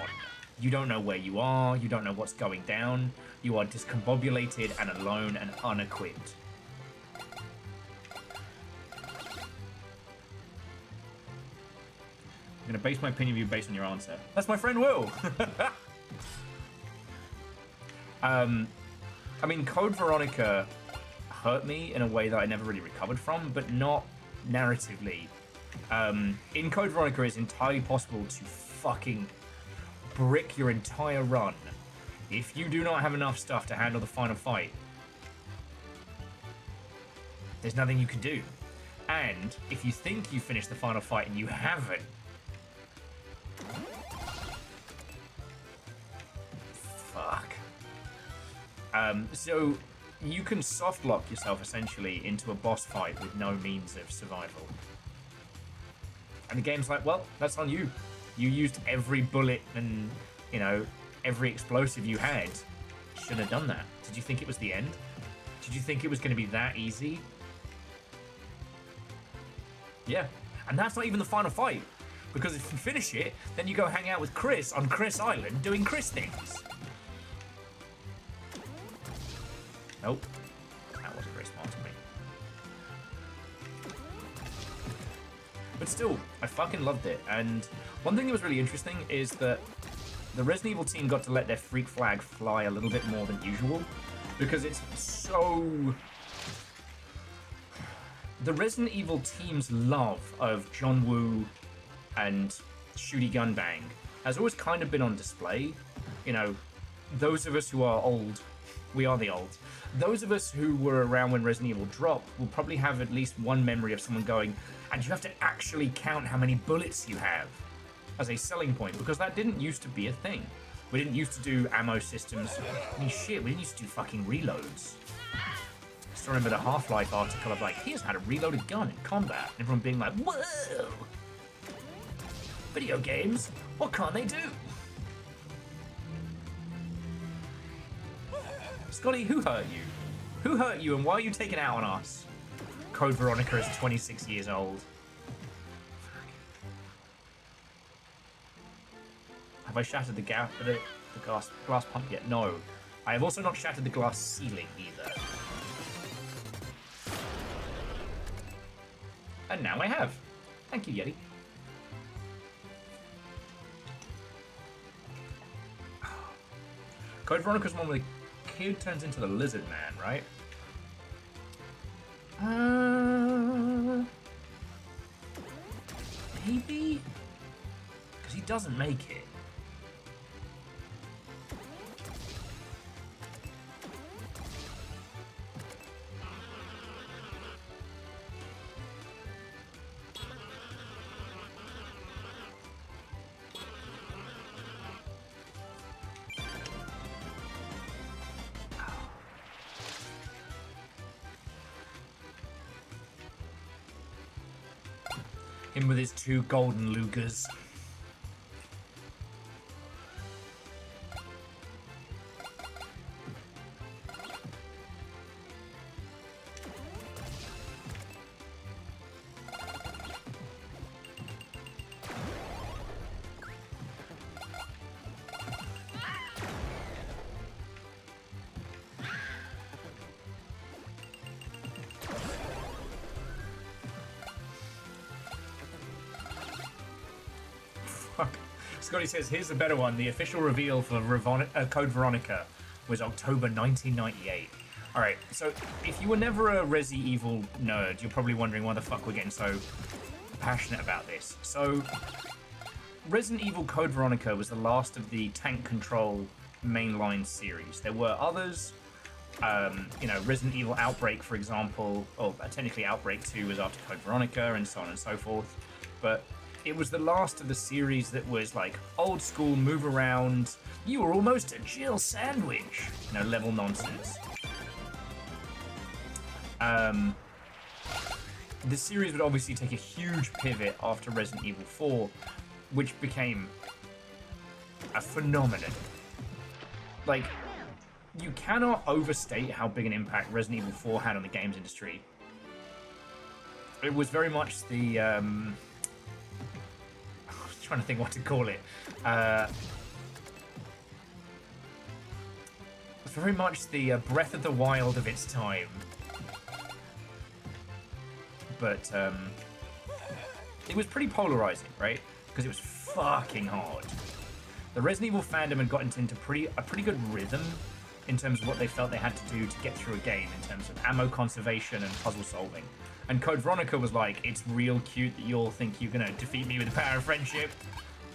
Speaker 1: You don't know where you are, you don't know what's going down, you are discombobulated and alone and unequipped. I'm gonna base my opinion of you based on your answer. That's my friend Will! I mean, Code Veronica hurt me in a way that I never really recovered from, but not narratively. In Code Veronica, it's entirely possible to fucking brick your entire run if you do not have enough stuff to handle the final fight. There's nothing you can do. And if you think you finished the final fight and you haven't, fuck. So you can soft lock yourself essentially into a boss fight with no means of survival. And the game's like, well, that's on you. You used every bullet and, you know, every explosive you had. You shouldn't have done that. Did you think it was the end? Did you think it was going to be that easy? Yeah. And that's not even the final fight. Because if you finish it, then you go hang out with Chris on Chris Island doing Chris things. Nope. That wasn't very smart of me. But still, I fucking loved it. And one thing that was really interesting is that the Resident Evil team got to let their freak flag fly a little bit more than usual. Because it's so... The Resident Evil team's love of John Woo and Shooty Gunbang has always kind of been on display. You know, those of us who are old, we are the old. Those of us who were around when Resident Evil dropped will probably have at least one memory of someone going, and you have to actually count how many bullets you have as a selling point, because that didn't used to be a thing. We didn't used to do ammo systems. I mean, shit, we didn't used to do fucking reloads. I still remember the Half-Life article of like, here's how to reload a gun in combat. And everyone being like, whoa! Video games? What can't they do? Scotty, who hurt you? Who hurt you and why are you taking it out on us? Code Veronica is 26 years old. Have I shattered the glass pump yet? No. I have also not shattered the glass ceiling either. And now I have. Thank you, Yeti. Code Veronica's one where the kid turns into the lizard man, right? Maybe? Because he doesn't make it. Him with his 2 golden Lugers. Scotty says, here's the better one. The official reveal for Code Veronica was October 1998. Alright, so if you were never a Resi Evil nerd, you're probably wondering why the fuck we're getting so passionate about this. So, Resident Evil Code Veronica was the last of the tank control mainline series. There were others, Resident Evil Outbreak, for example, or technically Outbreak 2 was after Code Veronica, and so on and so forth. But it was the last of the series that was like old school, move around, you were almost a Jill sandwich, level nonsense. The series would obviously take a huge pivot after Resident Evil 4, which became a phenomenon. Like, you cannot overstate how big an impact Resident Evil 4 had on the games industry. It was very much the, I was trying to think what to call it. It was very much the Breath of the Wild of its time. But it was pretty polarizing, right? Because it was fucking hard. The Resident Evil fandom had gotten into a pretty good rhythm in terms of what they felt they had to do to get through a game in terms of ammo conservation and puzzle solving. And Code Veronica was like, it's real cute that you all think you're gonna defeat me with the power of friendship,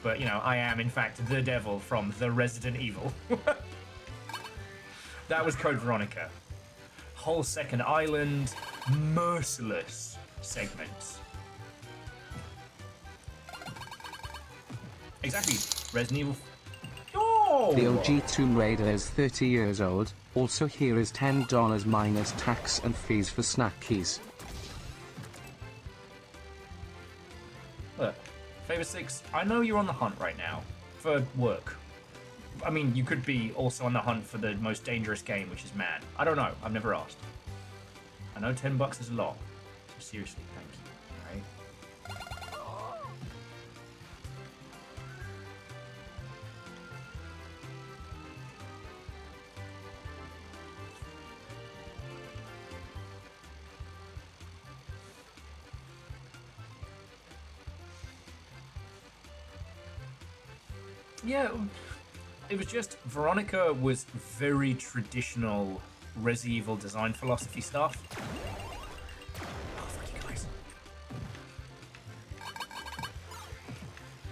Speaker 1: but I am in fact the devil from the Resident Evil. That was Code Veronica. Whole second island, merciless segments. Exactly, Resident Evil. Oh!
Speaker 3: The OG Tomb Raider is 30 years old. Also, here is $10 minus tax and fees for snack keys.
Speaker 1: Look, Favor 6, I know you're on the hunt right now for work. I mean, you could be also on the hunt for the most dangerous game, which is man. I don't know. I've never asked. I know $10 is a lot. So seriously, thank you. Alright? Yeah, it was just, Veronica was very traditional Resi Evil design philosophy stuff. Oh, fuck you guys.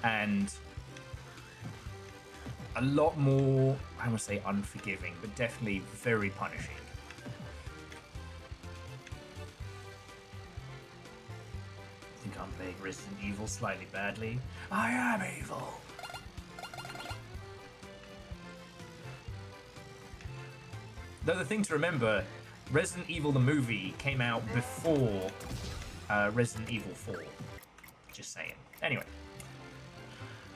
Speaker 1: And a lot more, I don't want to say unforgiving, but definitely very punishing. I think I'm playing Resident Evil slightly badly. I am evil. Though the thing to remember, Resident Evil the movie came out before Resident Evil 4. Just saying. Anyway.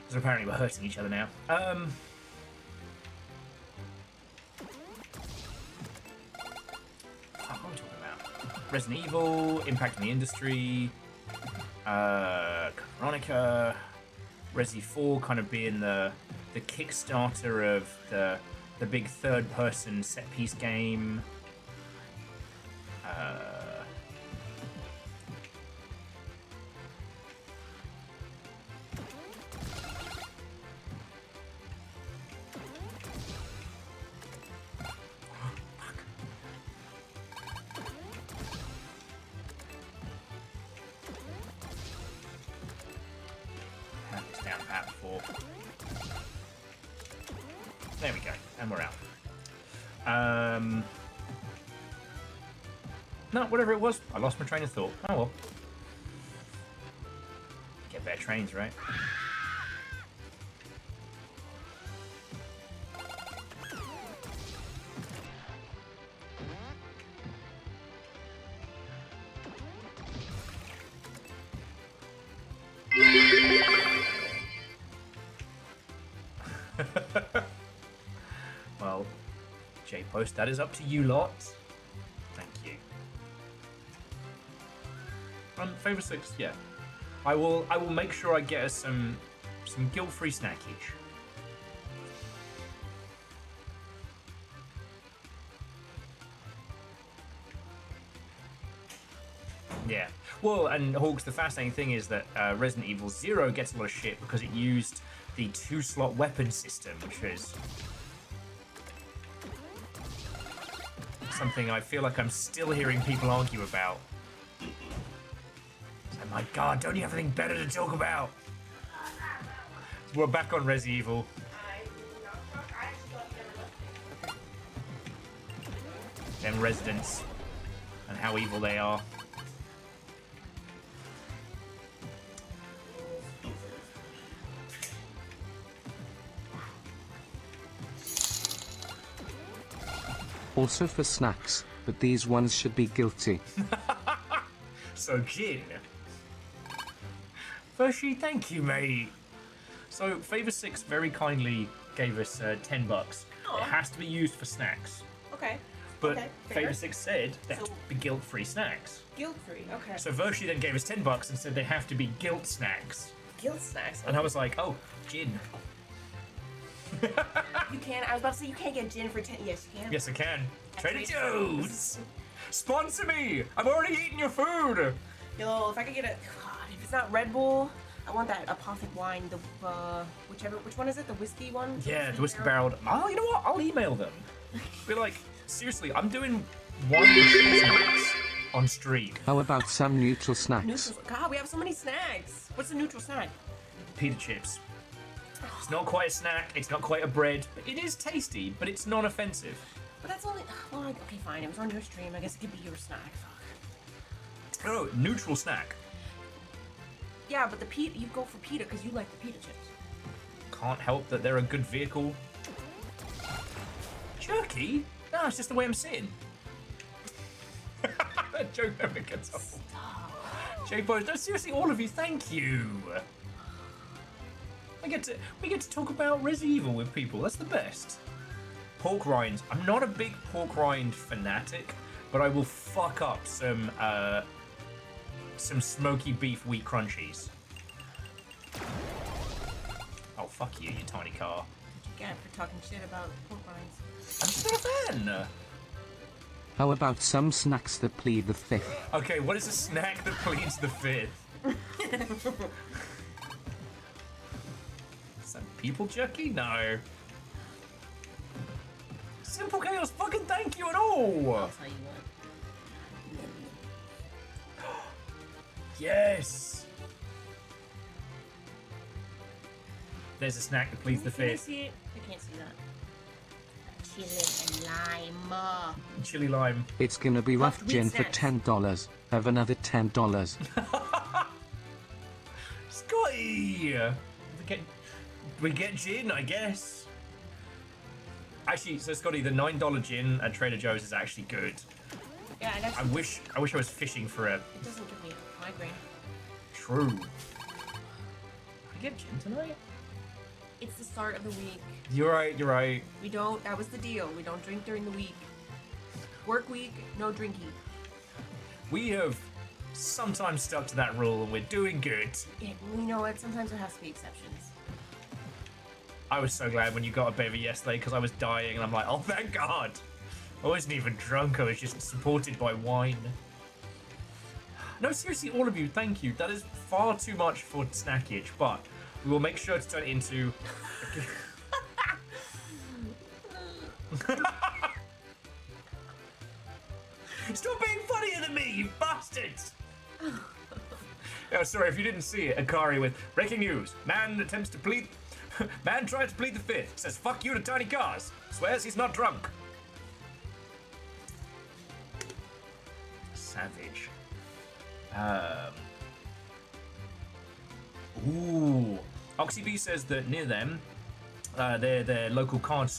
Speaker 1: So apparently we're hurting each other now. What am I talking about? Resident Evil, impact on the industry, Veronica, Resi 4 kind of being the Kickstarter of the big third-person set-piece game. Have this down pat before. There we go, and we're out. No, whatever it was, I lost my train of thought. Oh well. Get better trains, right? Well, J-Post, that is up to you lot. Thank you. Favor 6, yeah. I will make sure I get us some guilt-free snackage. Yeah. Well, and Hawks, the fascinating thing is that Resident Evil 0 gets a lot of shit because it used the 2-slot weapon system, which is something I feel like I'm still hearing people argue about. Oh my god, don't you have anything better to talk about? We're back on Res Evil. Them residents and how evil they are.
Speaker 3: Also for snacks, but these ones should be guilty.
Speaker 1: So, Jin. Firstly, thank you, mate. So, Favor 6 very kindly gave us $10.
Speaker 2: Aw.
Speaker 1: It has to be used for snacks.
Speaker 2: Okay.
Speaker 1: But
Speaker 2: Okay, fair.
Speaker 1: Favor 6 said they have
Speaker 2: So-
Speaker 1: to be guilt-free snacks.
Speaker 2: Guilt-free. Okay.
Speaker 1: So Vershi then gave us $10 and said they have to be guilt snacks.
Speaker 2: Guilt snacks.
Speaker 1: And I was like, oh, gin.
Speaker 2: You can. I was about to say you can't get gin for 10. Yes, you can.
Speaker 1: Yes, I can. Trader
Speaker 2: Trader
Speaker 1: Joe's! Sponsor me! I've already eaten your food!
Speaker 2: Yo, if I could get a. God, if it's not Red Bull, I want that Apothic wine. The which one is it? The whiskey one?
Speaker 1: Yeah, the whiskey barreled. Oh, you know what? I'll email them. Be like, seriously, I'm doing wine snacks on stream.
Speaker 3: How about some neutral snacks?
Speaker 2: Neutral. God, we have so many snacks. What's a neutral snack?
Speaker 1: Pita chips. It's not quite a snack, it's not quite a bread, but it is tasty, but it's not offensive.
Speaker 2: But that's only. Well, okay, fine. It was on your stream. I guess it could be your snack. Fuck.
Speaker 1: Oh, neutral snack.
Speaker 2: Yeah, but the pita. You go for pita because you like the pita chips.
Speaker 1: Can't help that they're a good vehicle. Jerky? No, it's just the way I'm sitting. That joke never gets old. J-Boys, no, seriously, all of you, thank you. We get to talk about Resident Evil with people. That's the best. Pork rinds. I'm not a big pork rind fanatic, but I will fuck up some smoky beef wheat crunchies. Oh fuck you, you tiny car.
Speaker 2: Again, for talking shit about pork rinds.
Speaker 1: I'm just not a fan.
Speaker 3: How about some snacks that plead the fifth?
Speaker 1: Okay, what is a snack that pleads the fifth? Some people jerky? No. Simple Chaos, fucking thank you at all!
Speaker 2: I'll tell you what.
Speaker 1: Yes! There's a snack that pleads the
Speaker 2: Can I
Speaker 1: fifth.
Speaker 2: see it? I can't see that. Chili and lime.
Speaker 1: Chili lime.
Speaker 3: It's gonna be rough
Speaker 2: Puffed
Speaker 3: gin
Speaker 2: wheat
Speaker 3: for
Speaker 2: snacks.
Speaker 3: $10. Have another $10.
Speaker 1: Scotty! We get gin, I guess. Actually, so Scotty, the $9 gin at Trader Joe's is actually good.
Speaker 2: Yeah, and
Speaker 1: I
Speaker 2: actually,
Speaker 1: wish I was fishing for a
Speaker 2: it doesn't give me a migraine.
Speaker 1: true. I get gin tonight?
Speaker 2: It's the start of the week.
Speaker 1: You're right, you're right.
Speaker 2: We don't. That was the deal. We don't drink during the week. Work week, no drinking.
Speaker 1: We have sometimes stuck to that rule and we're doing good.
Speaker 2: Yeah, you know what? Sometimes there has to be exceptions.
Speaker 1: I was so glad when you got a bevy yesterday because I was dying and I'm like, oh thank God. I wasn't even drunk, I was just supported by wine. No, seriously, all of you, thank you. That is far too much for snackage, but we will make sure to turn it into... Stop being funnier than me, you bastards! Oh, sorry, if you didn't see it, Akari with breaking news. Man attempts to plead... Man tries to plead the fifth. Says fuck you to tiny cars. Swears he's not drunk. Savage. Ooh. OxyB says that near them, their local card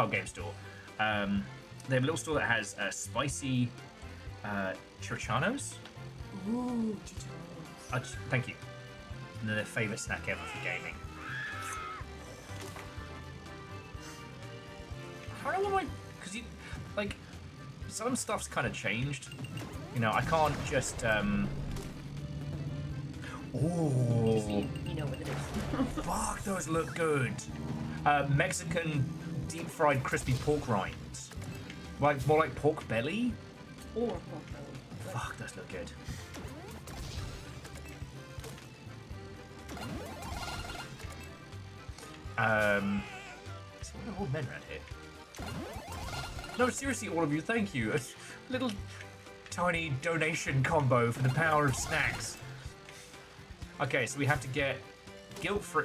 Speaker 1: game store, they have a little store that has spicy churchanos.
Speaker 2: Ooh, chicharrones.
Speaker 1: Thank you. And they're their favourite snack ever for gaming. I don't know why, because like, some stuff's kind of changed. You know, I can't just, Ooh.
Speaker 2: You know what it is.
Speaker 1: Fuck, those look good. Mexican deep-fried crispy pork rinds. Like, more like pork belly?
Speaker 2: Or pork belly.
Speaker 1: Fuck, those look good. So what are old men around here? No, seriously, all of you, thank you. A little tiny donation combo for the power of snacks. Okay, so we have to get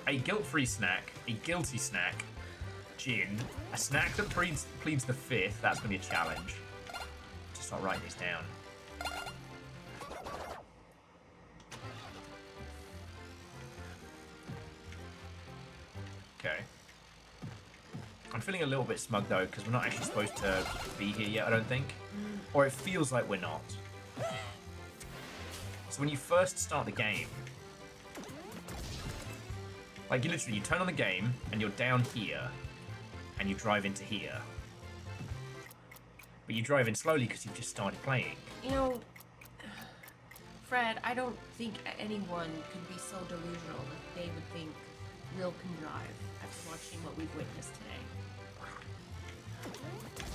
Speaker 1: a guilt-free snack, a guilty snack, gin, a snack that pleads the fifth. That's going to be a challenge. Just start writing these down. Okay. I'm feeling a little bit smug though, because we're not actually supposed to be here yet, I don't think. Or it feels like we're not. So when you first start the game, like you turn on the game and you're down here and you drive into here. But you drive in slowly because you've just started playing.
Speaker 2: You know, Fred, I don't think anyone could be so delusional that they would think Will can drive after watching what we've witnessed today.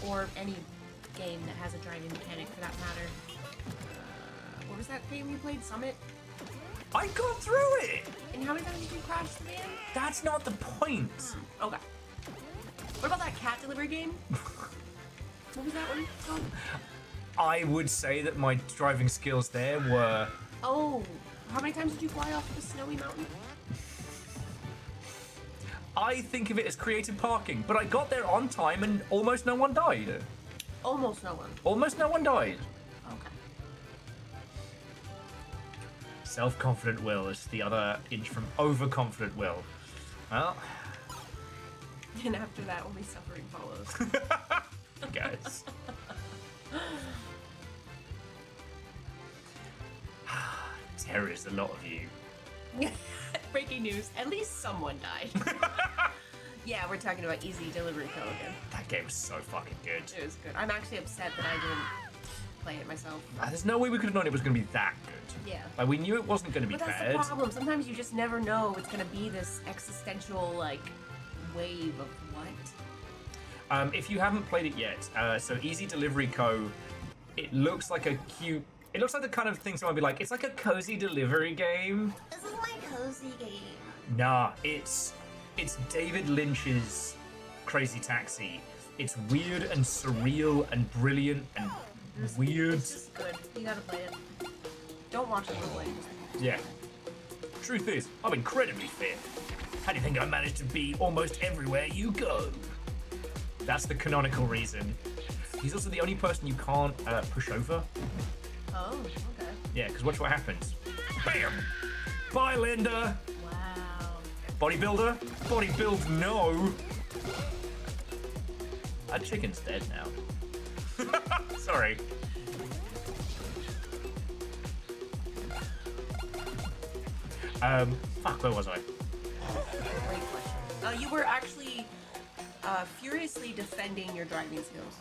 Speaker 2: Or any game that has a driving mechanic for that matter. What was that game we played? Summit?
Speaker 1: I got through it!
Speaker 2: And how many times did you crash the van?
Speaker 1: That's not the point.
Speaker 2: Okay. What about that cat delivery game? What was that one called?
Speaker 1: I would say that my driving skills there were...
Speaker 2: Oh, how many times did you fly off the snowy mountain?
Speaker 1: I think of it as creative parking, but I got there on time and almost no one died.
Speaker 2: Almost no one.
Speaker 1: Almost no one died.
Speaker 2: Okay.
Speaker 1: Self-confident Will is the other inch from overconfident Will. Well...
Speaker 2: And after that, only suffering follows.
Speaker 1: Guys. There is a lot of you.
Speaker 2: Breaking news, at least someone died. Yeah, we're talking about Easy Delivery Co. again.
Speaker 1: That game is so fucking good.
Speaker 2: It was good. I'm actually upset that I didn't play it myself.
Speaker 1: There's no way we could have known it was going to be that good.
Speaker 2: Yeah.
Speaker 1: Like, we knew it wasn't going to be
Speaker 2: But that's
Speaker 1: bad.
Speaker 2: the problem. Sometimes you just never know it's going to be this existential, like, wave of what?
Speaker 1: If you haven't played it yet, so Easy Delivery Co., it looks like a cute... It looks like the kind of thing someone would be like, it's like a cozy delivery game.
Speaker 2: This is my cozy game.
Speaker 1: Nah, it's David Lynch's Crazy Taxi. It's weird and surreal and brilliant and weird.
Speaker 2: It's just good. You gotta play it. Don't watch it play.
Speaker 1: Yeah. Truth is, I'm incredibly fit. How do you think I managed to be almost everywhere you go? That's the canonical reason. He's also the only person you can't push over.
Speaker 2: Oh, okay.
Speaker 1: Yeah, because watch what happens. Bam! Bye, Linda!
Speaker 2: Wow.
Speaker 1: Bodybuilder? Bodybuild, no! That chicken's dead now. Sorry. Fuck, where was I?
Speaker 2: Great question. You were actually furiously defending your driving skills.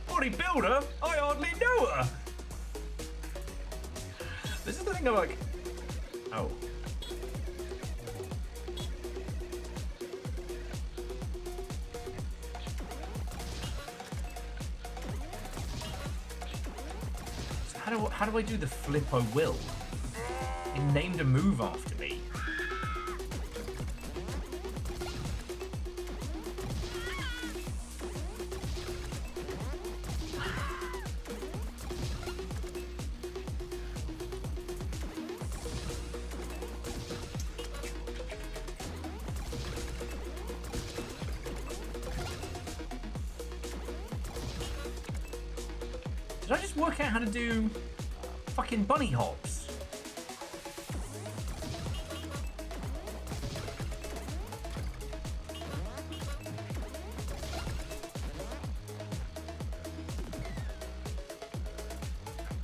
Speaker 1: Bodybuilder? I hardly know her! This is the thing I'm like... Oh. So how do I do the Flippo Will? It named a move after me. Did I just work out how to do fucking bunny hops?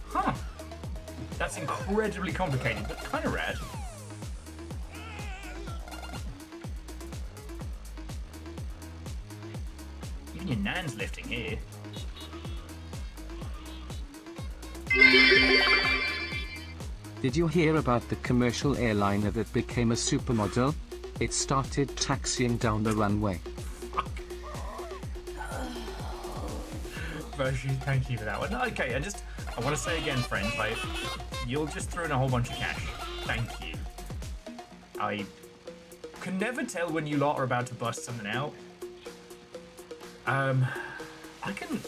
Speaker 1: Huh. That's incredibly complicated, but kind of rad. Even your nan's lifting here.
Speaker 3: Did you hear about the commercial airliner that became a supermodel? It started taxiing down the runway.
Speaker 1: Virtue, thank you for that one. Okay, I want to say again, friends, like, you'll just throw in a whole bunch of cash. Thank you. I can never tell when you lot are about to bust something out. I can,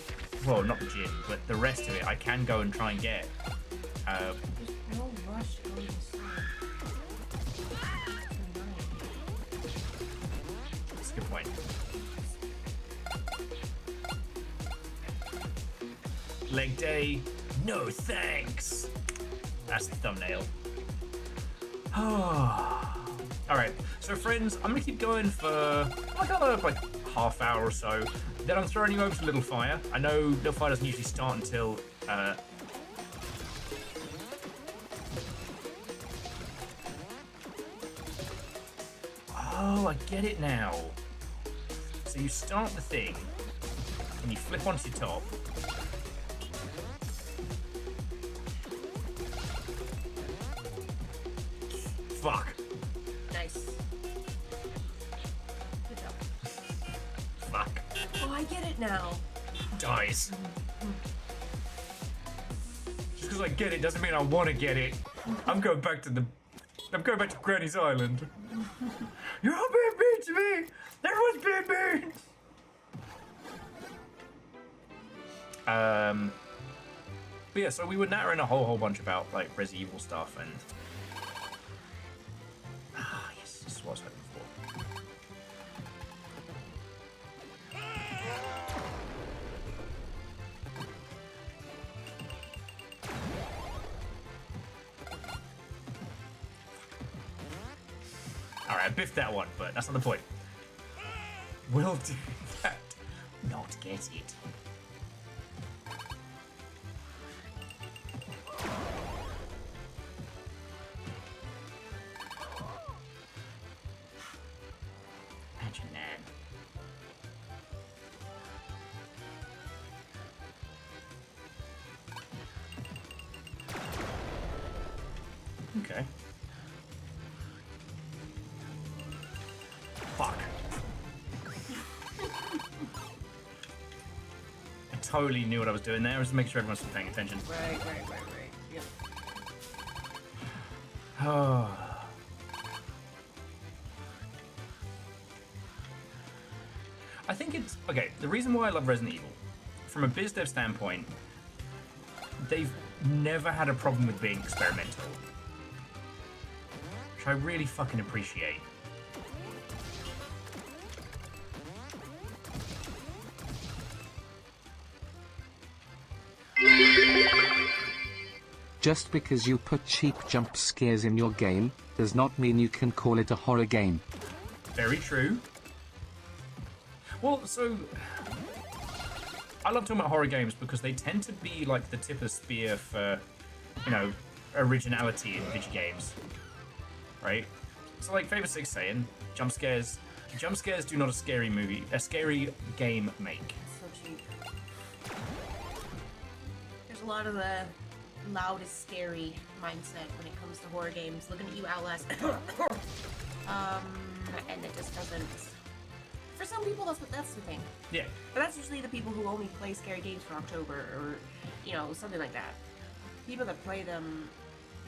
Speaker 1: well, not the gin, but the rest of it, I can go and try and get.
Speaker 2: There's no rush going to sleep.
Speaker 1: That's a good point. Leg day, no thanks. That's the thumbnail. Alright, so friends, I'm gonna keep going for like another half hour or so. Then I'm throwing you over to Little Fire. I know Little Fire doesn't usually start until oh, I get it now. So you start the thing and you flip onto your top. Fuck.
Speaker 2: Nice. Good job.
Speaker 1: Fuck.
Speaker 2: Oh, I get it now.
Speaker 1: Dies. Just because I get it doesn't mean I want to get it. I'm going back to Granny's Island. You're all being mean to me. Everyone's being mean. But yeah, so we were nattering a whole bunch about like Resident Evil stuff and yes, this is what I was hoping for. Alright, I biffed that one, but that's not the point. We'll do that. Not get it. Imagine that. Okay. Fuck. I totally knew what I was doing there. I was just making sure everyone's paying attention.
Speaker 2: Right. Yep.
Speaker 1: Oh. I think it's okay. The reason why I love Resident Evil, from a biz dev standpoint, they've never had a problem with being experimental, which I really fucking appreciate.
Speaker 3: Just because you put cheap jump scares in your game, does not mean you can call it a horror game.
Speaker 1: Very true. Well, so I love talking about horror games because they tend to be like the tip of the spear for, you know, originality in video games, right? So like Fable 6 saying, jump scares do not a scary game make.
Speaker 2: So cheap. There's a lot of the loud is scary mindset when it comes to horror games. Looking at you, Outlast. And it just doesn't. For some people, that's the thing.
Speaker 1: Yeah.
Speaker 2: But that's usually the people who only play scary games for October or, you know, something like that. People that play them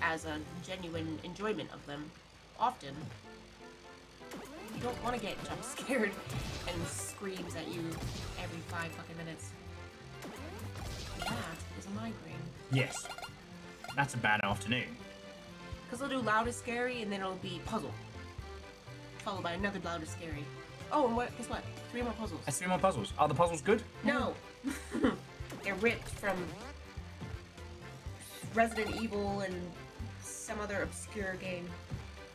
Speaker 2: as a genuine enjoyment of them, often, you don't want to get jump scared and screams at you every 5 fucking minutes. That is a migraine.
Speaker 1: Yes. That's a bad afternoon.
Speaker 2: Because they'll do loud is scary and then it'll be puzzle. Followed by another loud is scary. Oh, and guess what? 3 more puzzles.
Speaker 1: That's 3 more puzzles. Are the puzzles good?
Speaker 2: No. They're ripped from Resident Evil and some other obscure game.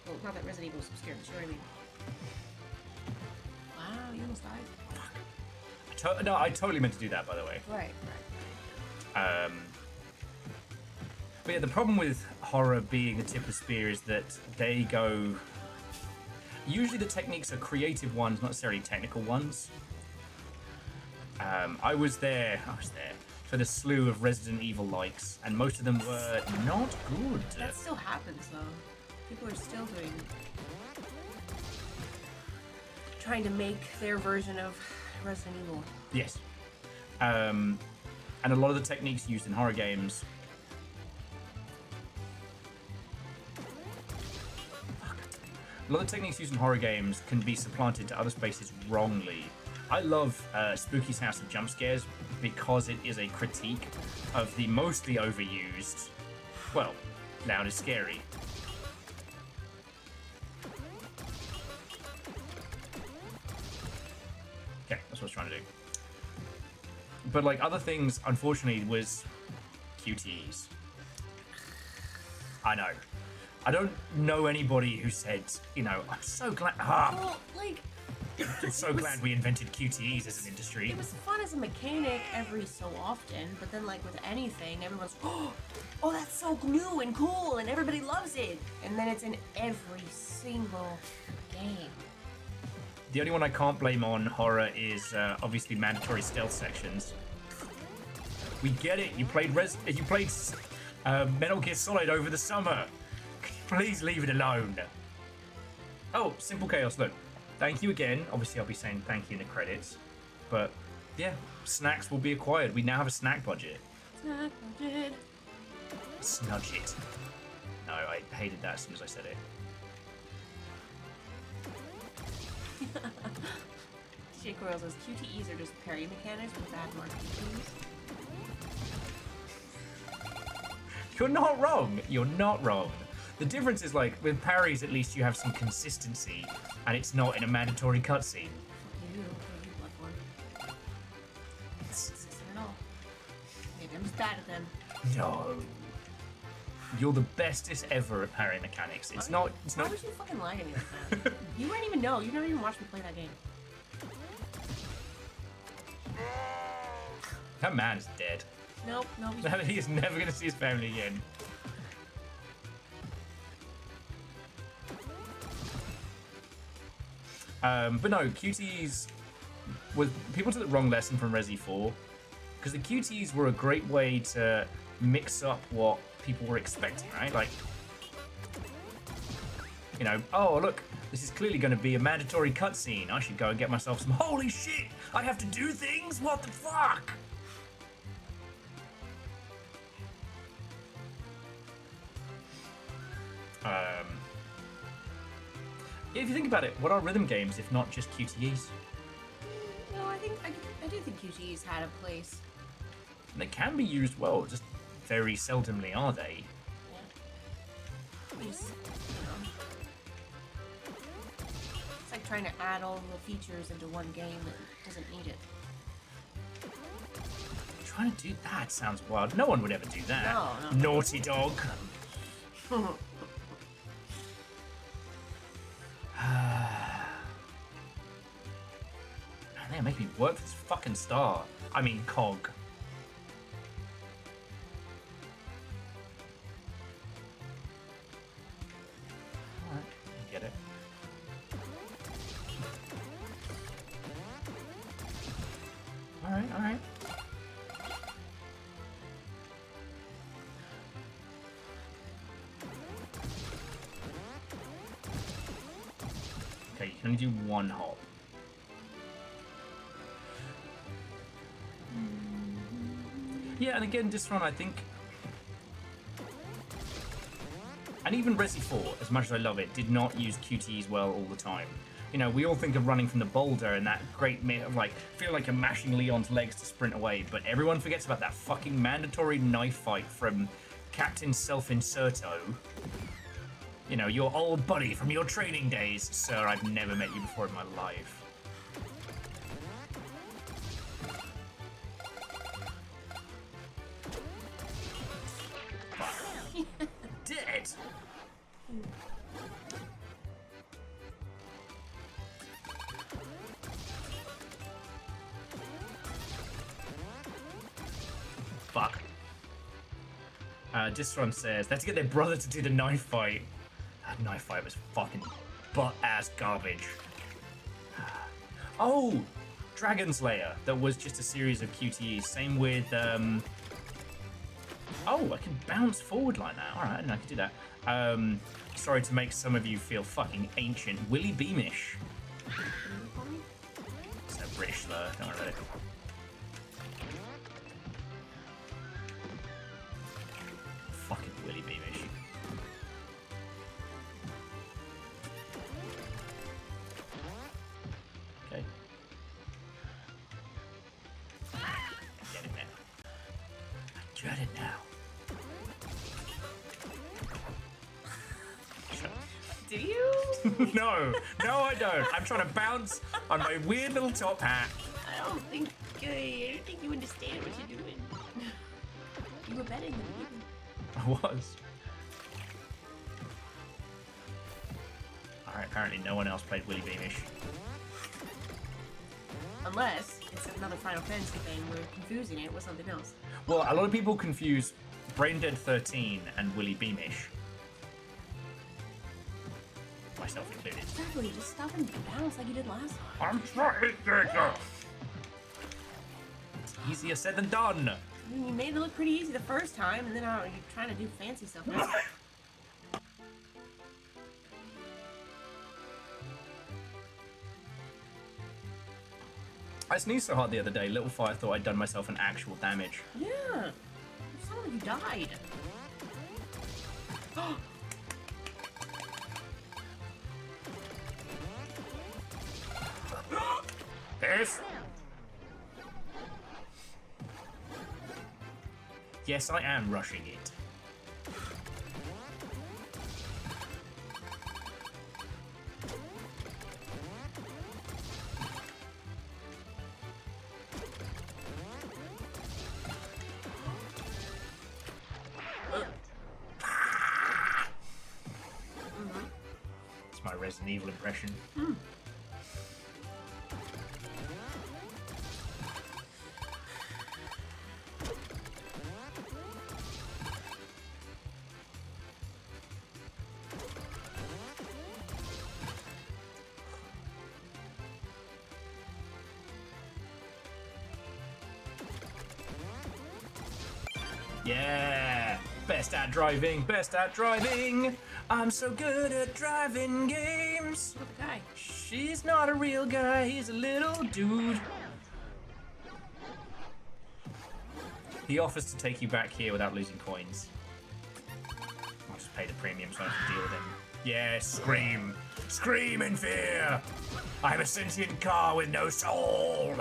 Speaker 2: Well, not that Resident Evil is obscure, but you know what I mean. Wow, you almost died.
Speaker 1: No, I totally meant to do that, by the way.
Speaker 2: Right.
Speaker 1: But yeah, the problem with horror being the tip of the spear is that they go... Usually the techniques are creative ones, not necessarily technical ones. I was there for the slew of Resident Evil likes, and most of them were not good.
Speaker 2: That still happens, though. People are still trying to make their version of Resident Evil.
Speaker 1: Yes. And a lot of the techniques used in horror games... A lot of techniques used in horror games can be supplanted to other spaces wrongly. I love Spooky's House of Jump Scares because it is a critique of the mostly overused, well, loud is scary. Okay, that's what I was trying to do. But like other things, unfortunately, was QTEs. I know. I don't know anybody who said, you know, I'm so glad.
Speaker 2: Well, like,
Speaker 1: I'm so glad we invented QTEs as an industry.
Speaker 2: it was fun as a mechanic every so often, but then like with anything, everyone's, oh, that's so new and cool, and everybody loves it. And then it's in every single game.
Speaker 1: The only one I can't blame on horror is obviously mandatory stealth sections. We get it. You played Metal Gear Solid over the summer. Please leave it alone. Oh, Simple Chaos, look. Thank you again. Obviously, I'll be saying thank you in the credits. But, yeah, snacks will be acquired. We now have a snack budget.
Speaker 2: Snack budget.
Speaker 1: Snudge it. No, I hated that as soon as I said it.
Speaker 2: DJ Coral says QTEs are just parry mechanics with bad marketing teams.
Speaker 1: You're not wrong. You're not wrong. The difference is, like, with parries, at least you have some consistency, and it's not in a mandatory cutscene.
Speaker 2: You Bloodborne. Consistent at all. Maybe I'm just bad at them.
Speaker 1: No. You're the bestest ever at parry mechanics. It's not.
Speaker 2: Why would you fucking lie to me like that? You wouldn't even know. You never even watched me play that game.
Speaker 1: That man is dead.
Speaker 2: Nope.
Speaker 1: He is never going to see his family again. But no, QTEs people took the wrong lesson from Resi 4, because the QTEs were a great way to mix up what people were expecting, right? Like, you know, oh look, this is clearly going to be a mandatory cutscene. I should go and get myself some. Holy shit! I have to do things. What the fuck? If you think about it, what are rhythm games if not just QTEs?
Speaker 2: No, I do think QTEs had a place.
Speaker 1: And they can be used well, just very seldomly are they?
Speaker 2: Yeah. It's like trying to add all the features into one game that doesn't need it.
Speaker 1: Trying to do that sounds wild. No one would ever do that.
Speaker 2: No.
Speaker 1: Naughty Dog. Man, they're making me work for this fucking star. I mean, cog. Alright, I get it. Alright. Okay, you can only do one hop. Yeah, and again, this one, I think... And even Resi 4, as much as I love it, did not use QTEs well all the time. You know, we all think of running from the boulder and that great myth of, like, feel like you're mashing Leon's legs to sprint away, but everyone forgets about that fucking mandatory knife fight from Captain Self-Inserto. You know, your old buddy from your training days. Sir, I've never met you before in my life. Dead! Fuck. Distron says they have to get their brother to do the knife fight. That knife fight was fucking butt-ass garbage. Oh! Dragon Slayer. That was just a series of QTEs. Same with, Oh, I can bounce forward like that. Alright, I didn't know I could do that. Sorry to make some of you feel fucking ancient. Willy Beamish. It's a British slur, don't worry about it. dread it now.
Speaker 2: Do you?
Speaker 1: No, I don't. I'm trying to bounce on my weird little top hat.
Speaker 2: I don't think you understand what you're doing. You were better in the beginning.
Speaker 1: I was. Alright, apparently no one else played Willy Beamish.
Speaker 2: Unless it's another Final Fantasy thing, we're confusing it with something else.
Speaker 1: Well, a lot of people confuse Braindead 13 and Willy Beamish. Myself included.
Speaker 2: Exactly, just stop and bounce like you did last time.
Speaker 1: I'm trying to. It's easier said than done.
Speaker 2: I mean, you made it look pretty easy the first time, and then you're trying to do fancy stuff now.
Speaker 1: I sneezed so hard the other day, Little Fire thought I'd done myself an actual damage.
Speaker 2: Yeah. You sound like you died.
Speaker 1: Yes. Yes, I am rushing it. It's my Resident Evil impression. Yeah! Best at driving, best at driving! I'm so good at driving games!
Speaker 2: Look at the guy.
Speaker 1: She's not a real guy, he's a little dude. He offers to take you back here without losing coins. I'll just pay the premium so I can deal with him. Yeah, scream! Scream in fear! I'm a sentient car with no soul!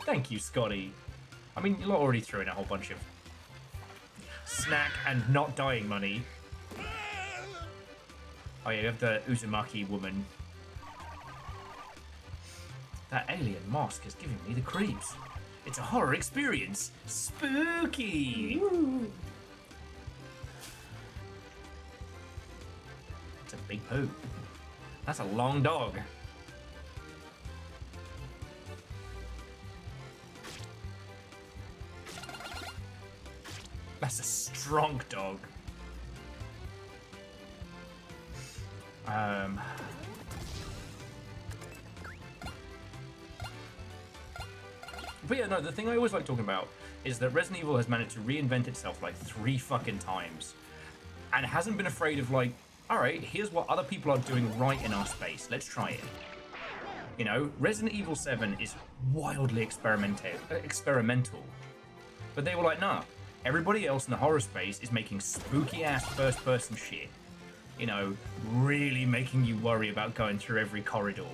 Speaker 1: Thank you, Scotty. I mean, you're already threw in a whole bunch of snack and not dying money. Oh yeah, you have the Uzumaki woman. That alien mask is giving me the creeps. It's a horror experience. Spooky!
Speaker 2: Ooh.
Speaker 1: It's a big poo. That's a long dog. That's a strong dog. But yeah, no, the thing I always like talking about is that Resident Evil has managed to reinvent itself like 3 fucking times. And hasn't been afraid of like, alright, here's what other people are doing right in our space. Let's try it. You know, Resident Evil 7 is wildly experimental. But they were like, nah. Everybody else in the horror space is making spooky-ass first-person shit. You know, really making you worry about going through every corridor.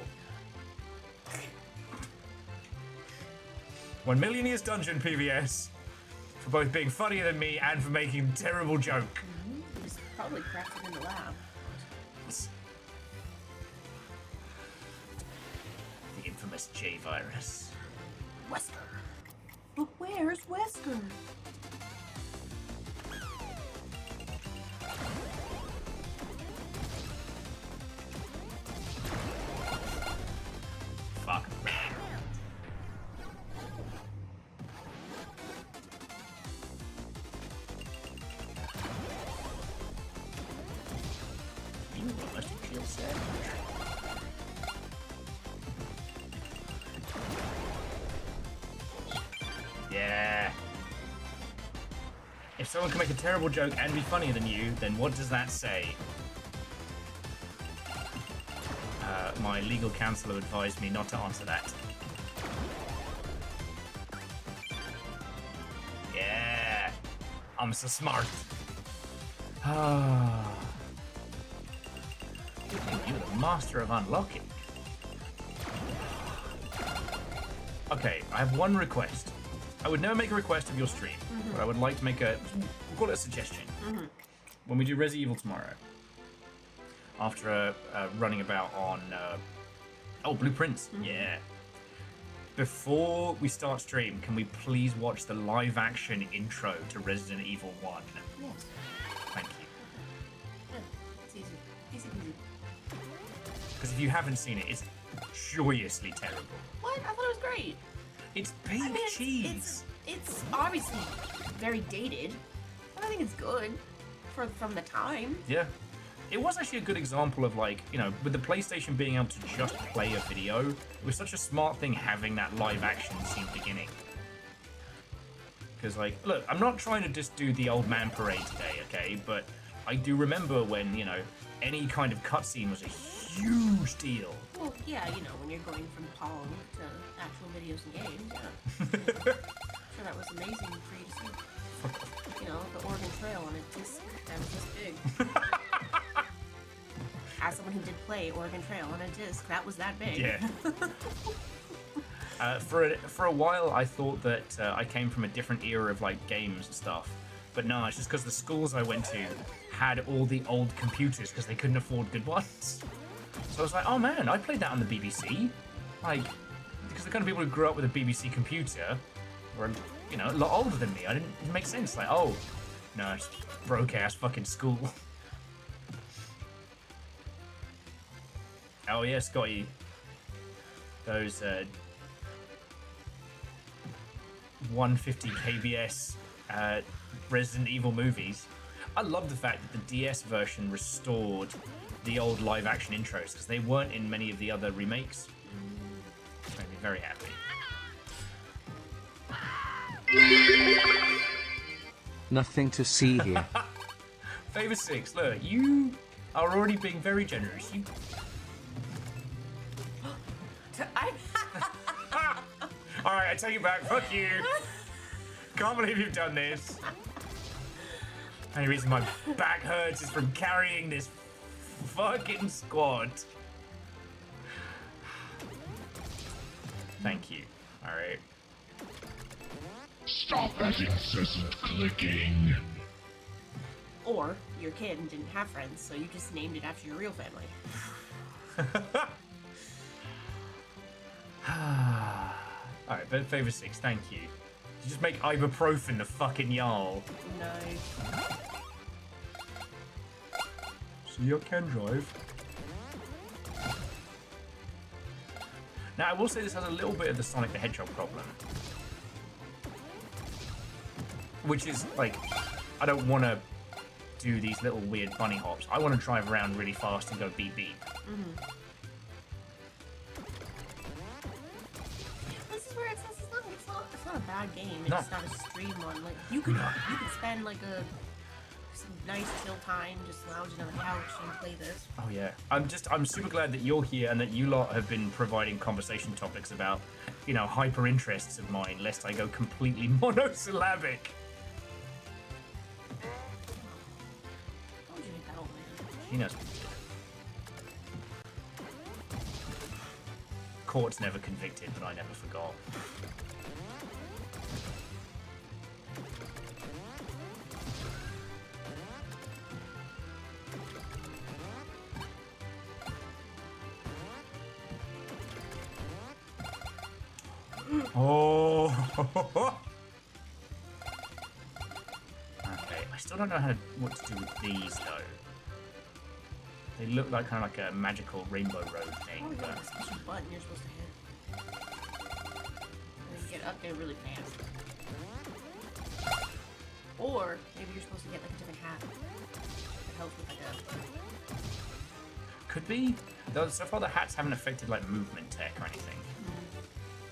Speaker 1: 1 Million Years Dungeon, PVS. For both being funnier than me and for making a terrible joke.
Speaker 2: It was probably crafted in the lab.
Speaker 1: The infamous J-Virus.
Speaker 2: Wesker. But where's Wesker?
Speaker 1: Fuck. You must feel sad. Yeah. If someone can make a terrible joke and be funnier than you, then what does that say? My legal counsellor advised me not to answer that. Yeah. I'm so smart. You think you're the master of unlocking. Okay, I have one request. I would never make a request of your stream, but I would like to make we'll call it a suggestion. When we do Resi Evil tomorrow, after running about on, Blueprints, yeah. Before we start stream, can we please watch the live action intro to Resident Evil 1?
Speaker 2: Yes.
Speaker 1: Thank you.
Speaker 2: Yeah, it's easy. Easy peasy.
Speaker 1: Because if you haven't seen it, it's joyously terrible.
Speaker 2: What? I thought it was great.
Speaker 1: It's pink cheese.
Speaker 2: It's obviously very dated, but I think it's good from the time.
Speaker 1: Yeah. It was actually a good example of, like, you know, with the PlayStation being able to just play a video, it was such a smart thing having that live action scene beginning. Because, like, look, I'm not trying to just do the old man parade today, okay? But I do remember when, you know, any kind of cutscene was a huge deal.
Speaker 2: Well, yeah, you know, when you're going from Pong to actual videos and games, yeah. Sure, that was amazing for you to see. You know, the Oregon Trail on a disc that was this big. As someone who did play Oregon Trail on a disc, that was that big.
Speaker 1: Yeah. For a while, I thought that I came from a different era of, like, games and stuff. But no, it's just because the schools I went to had all the old computers because they couldn't afford good ones. So I was like, oh man, I played that on the BBC. Like, because the kind of people who grew up with a BBC computer were, you know, a lot older than me. It didn't make sense. Like, oh, no, it's broke ass fucking school. Oh yeah, Scotty. Those 150 kbs Resident Evil movies. I love the fact that the DS version restored the old live action intros because they weren't in many of the other remakes. Made me very happy.
Speaker 3: Nothing to see here.
Speaker 1: Favor 6, look, you are already being very generous. You... Alright, I take it back. Fuck you. Can't believe you've done this. The only reason my back hurts is from carrying this fucking squad. Thank you. Alright.
Speaker 4: Stop that incessant clicking.
Speaker 2: Or you're a kid and didn't have friends, so you just named it after your real family.
Speaker 1: Alright, but Favor 6, thank you. You just make ibuprofen the fucking Jarl.
Speaker 2: Nice.
Speaker 1: See, I can drive. Now, I will say this has a little bit of the Sonic the Hedgehog problem. Which is, like, I don't want to do these little weird bunny hops. I want to drive around really fast and go beep beep.
Speaker 2: This is where it says it's not a bad game. It's
Speaker 1: No.
Speaker 2: just not a stream one. Like you could spend like some nice chill time just lounging on the couch and play this.
Speaker 1: Oh yeah, I'm super glad that you're here and that you lot have been providing conversation topics about, you know, hyper interests of mine, lest I go completely monosyllabic.
Speaker 2: How would you hit that old man?
Speaker 1: She knows what to do. Court's never convicted, but I never forgot. Oh. Okay, I still don't know what to do with these though. They look like kind of like a magical rainbow road thing,
Speaker 2: Oh yeah,
Speaker 1: but
Speaker 2: there's a special button you're supposed to hit. And then get up there really fast. Or maybe you're supposed to get like a different hat that helps with like a.
Speaker 1: could be. Though so far the hats haven't affected like movement tech or anything.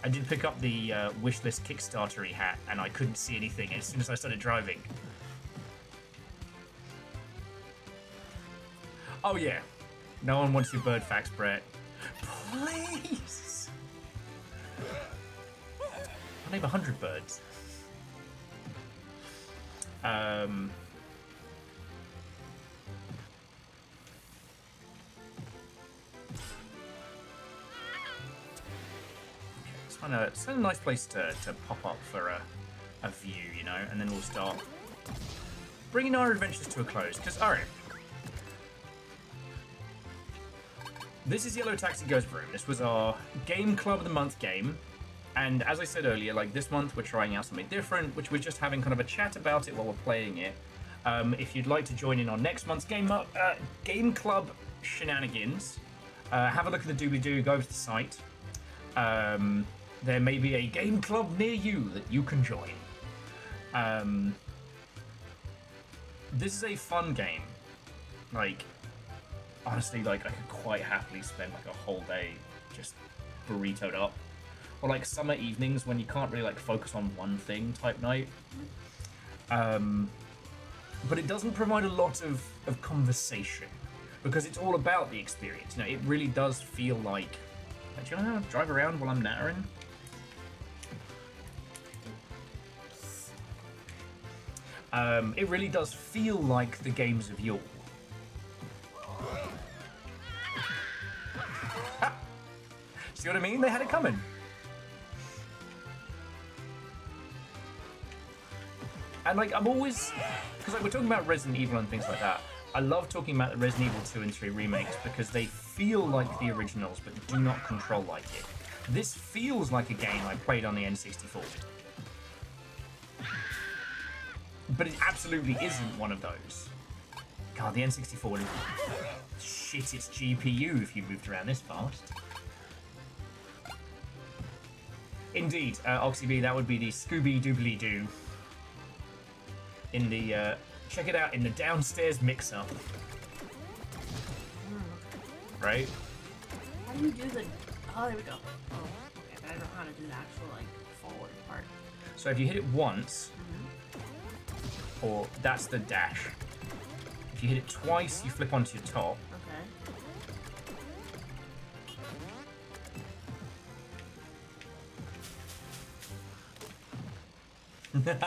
Speaker 1: I did pick up the wishlist Kickstarter-y hat, and I couldn't see anything as soon as I started driving. Oh yeah, no one wants your bird facts, Brett. Please. I name 100 birds. It's kind of a nice place to pop up for a view, you know, and then we'll start bringing our adventures to a close. Because, alright, this is Yellow Taxi Goes Vroom. This was our Game Club of the Month game. And as I said earlier, like this month we're trying out something different, which we're just having kind of a chat about it while we're playing it. If you'd like to join in on next month's Game Club shenanigans, have a look at the doobly-doo, go over to the site. There may be a game club near you that you can join. This is a fun game. Like, honestly, like I could quite happily spend like a whole day just burritoed up. Or like summer evenings when you can't really like focus on one thing type night. But it doesn't provide a lot of conversation because it's all about the experience. You know, it really does feel like, do you know how to drive around while I'm nattering? It really does feel like the games of yore. See what I mean? They had it coming. And like, I'm always, because like we're talking about Resident Evil and things like that. I love talking about the Resident Evil 2 and 3 remakes because they feel like the originals, but do not control like it. This feels like a game I played on the N64. But it absolutely isn't one of those. God, the N64 would shit its GPU if you moved around this fast. Indeed, OxyB, that would be the Scooby-Doobly-Doo. In the, check it out, in the downstairs mix-up. Right?
Speaker 2: How do you do the... Oh, there we go. Oh, okay, but I don't know how to do the actual, like, forward part.
Speaker 1: So if you hit it once, or that's the dash. If you hit it twice, you flip onto your top.
Speaker 2: Okay.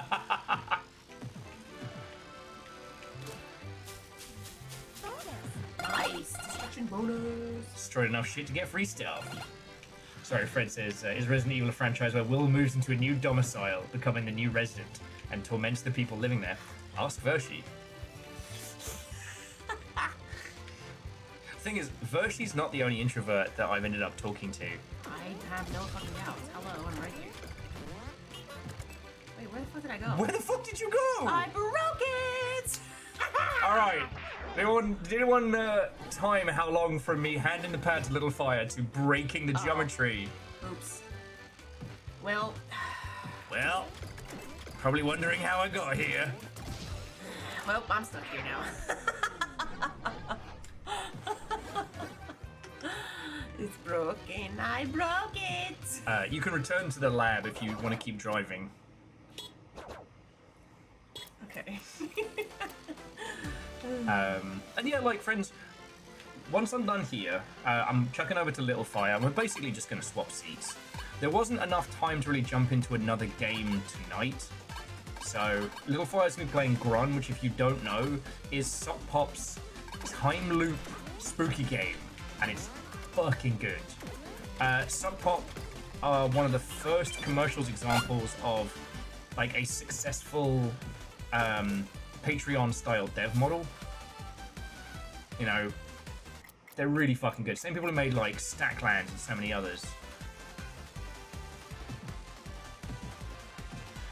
Speaker 2: Nice! Destruction bonus!
Speaker 1: Destroyed enough shit to get free stuff. Sorry, Fred says, is Resident Evil a franchise where Will moves into a new domicile, becoming the new resident, and torments the people living there? Ask Vershi. The thing is, Vershi's not the only introvert that I've ended up talking to.
Speaker 2: I have no fucking doubts. Hello, I'm right here. Wait, where the fuck did I go?
Speaker 1: Where the fuck did you go?
Speaker 2: I broke it!
Speaker 1: Alright. Did anyone time how long from me handing the pad to Little Fire to breaking the geometry?
Speaker 2: Oops. Well,
Speaker 1: probably wondering how I got here.
Speaker 2: well, I'm stuck here now. It's broken. I broke it.
Speaker 1: You can return to the lab if you want to keep driving.
Speaker 2: Okay.
Speaker 1: And yeah, like, friends, once I'm done here, I'm chucking over to Little Fire, and we're basically just going to swap seats. There wasn't enough time to really jump into another game tonight, so Little Fire's going to be playing Grun, which, if you don't know, is Sock Pop's time loop spooky game, and it's fucking good. Sock Pop are one of the first commercials examples of, like, a successful Patreon-style dev model. You know, they're really fucking good. Same people who made, like, Stackland and so many others.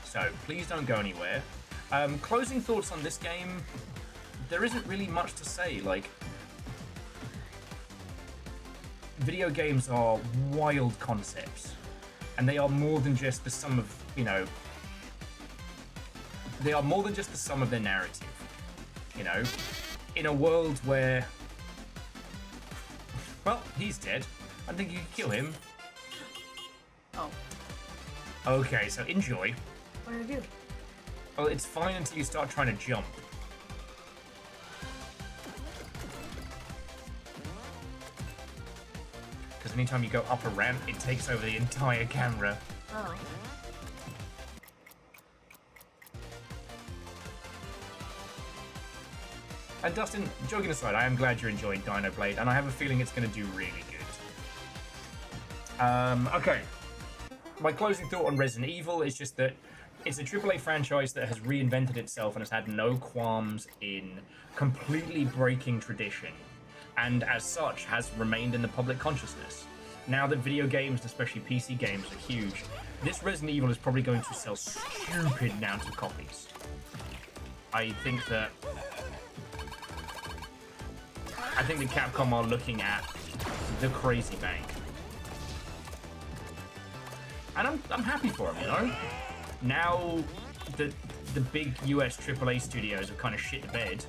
Speaker 1: So, please don't go anywhere. Closing thoughts on this game, there isn't really much to say. Like, video games are wild concepts. And they are more than just the sum of, you know, they are more than just the sum of their narrative. You know, in a world where, well, he's dead. I think you could kill him.
Speaker 2: Oh.
Speaker 1: Okay, so enjoy.
Speaker 2: What did I do?
Speaker 1: Well, it's fine until you start trying to jump. Because anytime you go up a ramp, it takes over the entire camera.
Speaker 2: Oh.
Speaker 1: And Dustin, joking aside, I am glad you're enjoying Dino Blade, and I have a feeling it's going to do really good. Okay. My closing thought on Resident Evil is just that It's a AAA franchise that has reinvented itself and has had no qualms in completely breaking tradition, and as such has remained in the public consciousness. Now that video games, especially PC games, are huge, this Resident Evil is probably going to sell stupid amounts of copies. I think that Capcom are looking at the crazy bank. And I'm happy for them, you know? Now that the big US AAA studios have kind of shit the bed,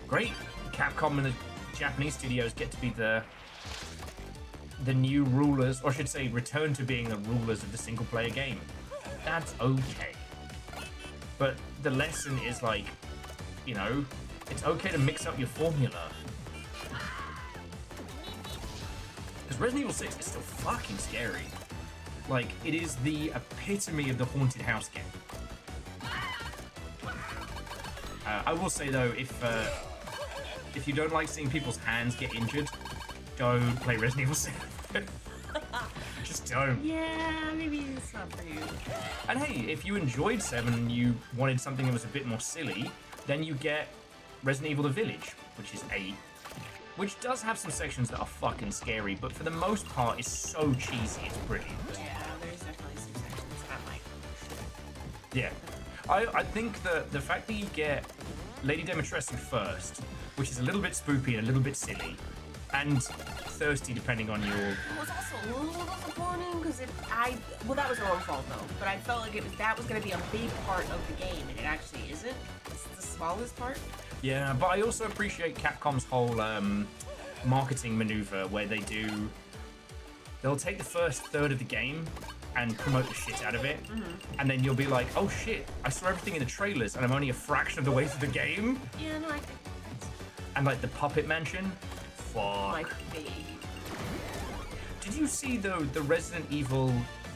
Speaker 1: great. Capcom and the Japanese studios get to be the new rulers, or I should say return to being the rulers of the single player game. That's okay. But the lesson is like, you know, it's okay to mix up your formula. Because Resident Evil 6 is still fucking scary. Like, it is the epitome of the haunted house game. I will say though, if you don't like seeing people's hands get injured, don't play Resident Evil 7. Just don't.
Speaker 2: Yeah, maybe it's not for you.
Speaker 1: And hey, if you enjoyed 7 and you wanted something that was a bit more silly, then you get Resident Evil The Village, which is 8. Which does have some sections that are fucking scary, but for the most part is so cheesy, it's brilliant.
Speaker 2: Yeah, there's definitely some sections that I'm like,
Speaker 1: Yeah. I think that the fact that you get Lady Dimitrescu first, which is a little bit spoopy and a little bit silly, and thirsty depending on your...
Speaker 2: it was also a little disappointing because well, that was our own fault though, but I felt like that was going to be a big part of the game, and it actually isn't. It's the smallest part.
Speaker 1: Yeah, but I also appreciate Capcom's whole marketing maneuver where they'll take the first third of the game and promote the shit out of it, and then you'll be like, oh shit, I saw everything in the trailers and I'm only a fraction of the way through the game.
Speaker 2: Yeah, no, I think that's
Speaker 1: And like the Puppet Mansion, fuck.
Speaker 2: my fave.
Speaker 1: Did you see the Resident Evil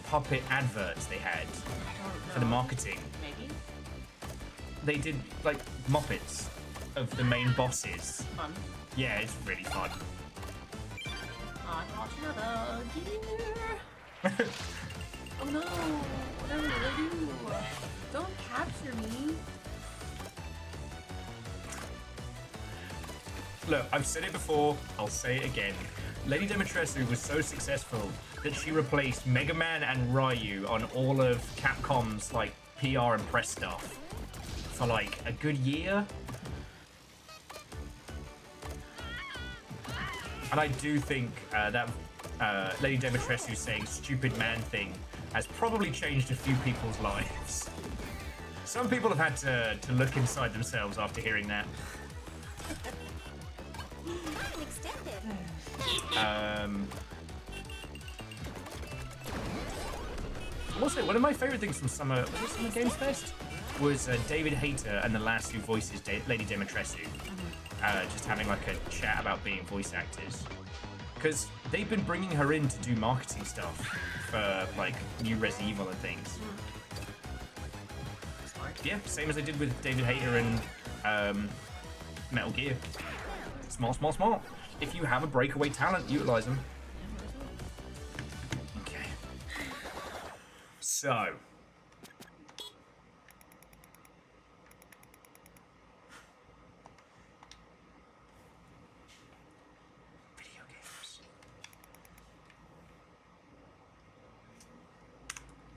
Speaker 1: puppet adverts they had for the marketing?
Speaker 2: Maybe.
Speaker 1: They did like Muppets of the main bosses.
Speaker 2: Fun.
Speaker 1: Yeah, it's really fun.
Speaker 2: I got another gear. Oh no! What did I do? Don't capture me.
Speaker 1: Look, I've said it before, I'll say it again. Lady Dimitrescu was so successful that she replaced Mega Man and Ryu on all of Capcom's like PR and press stuff for like a good year. And I do think that Lady Dimitrescu saying "stupid man" thing has probably changed a few people's lives. Some people have had to look inside themselves after hearing that. Also, one of my favorite things from Summer Games Fest was David Hayter and the lass who voices Lady Dimitrescu just having like a chat about being voice actors, because they've been bringing her in to do marketing stuff for like new Resident Evil and things. Yeah, same as I did with David Hayter and Metal Gear. Small. If you have a breakaway talent, utilize them. Okay. So. Video games.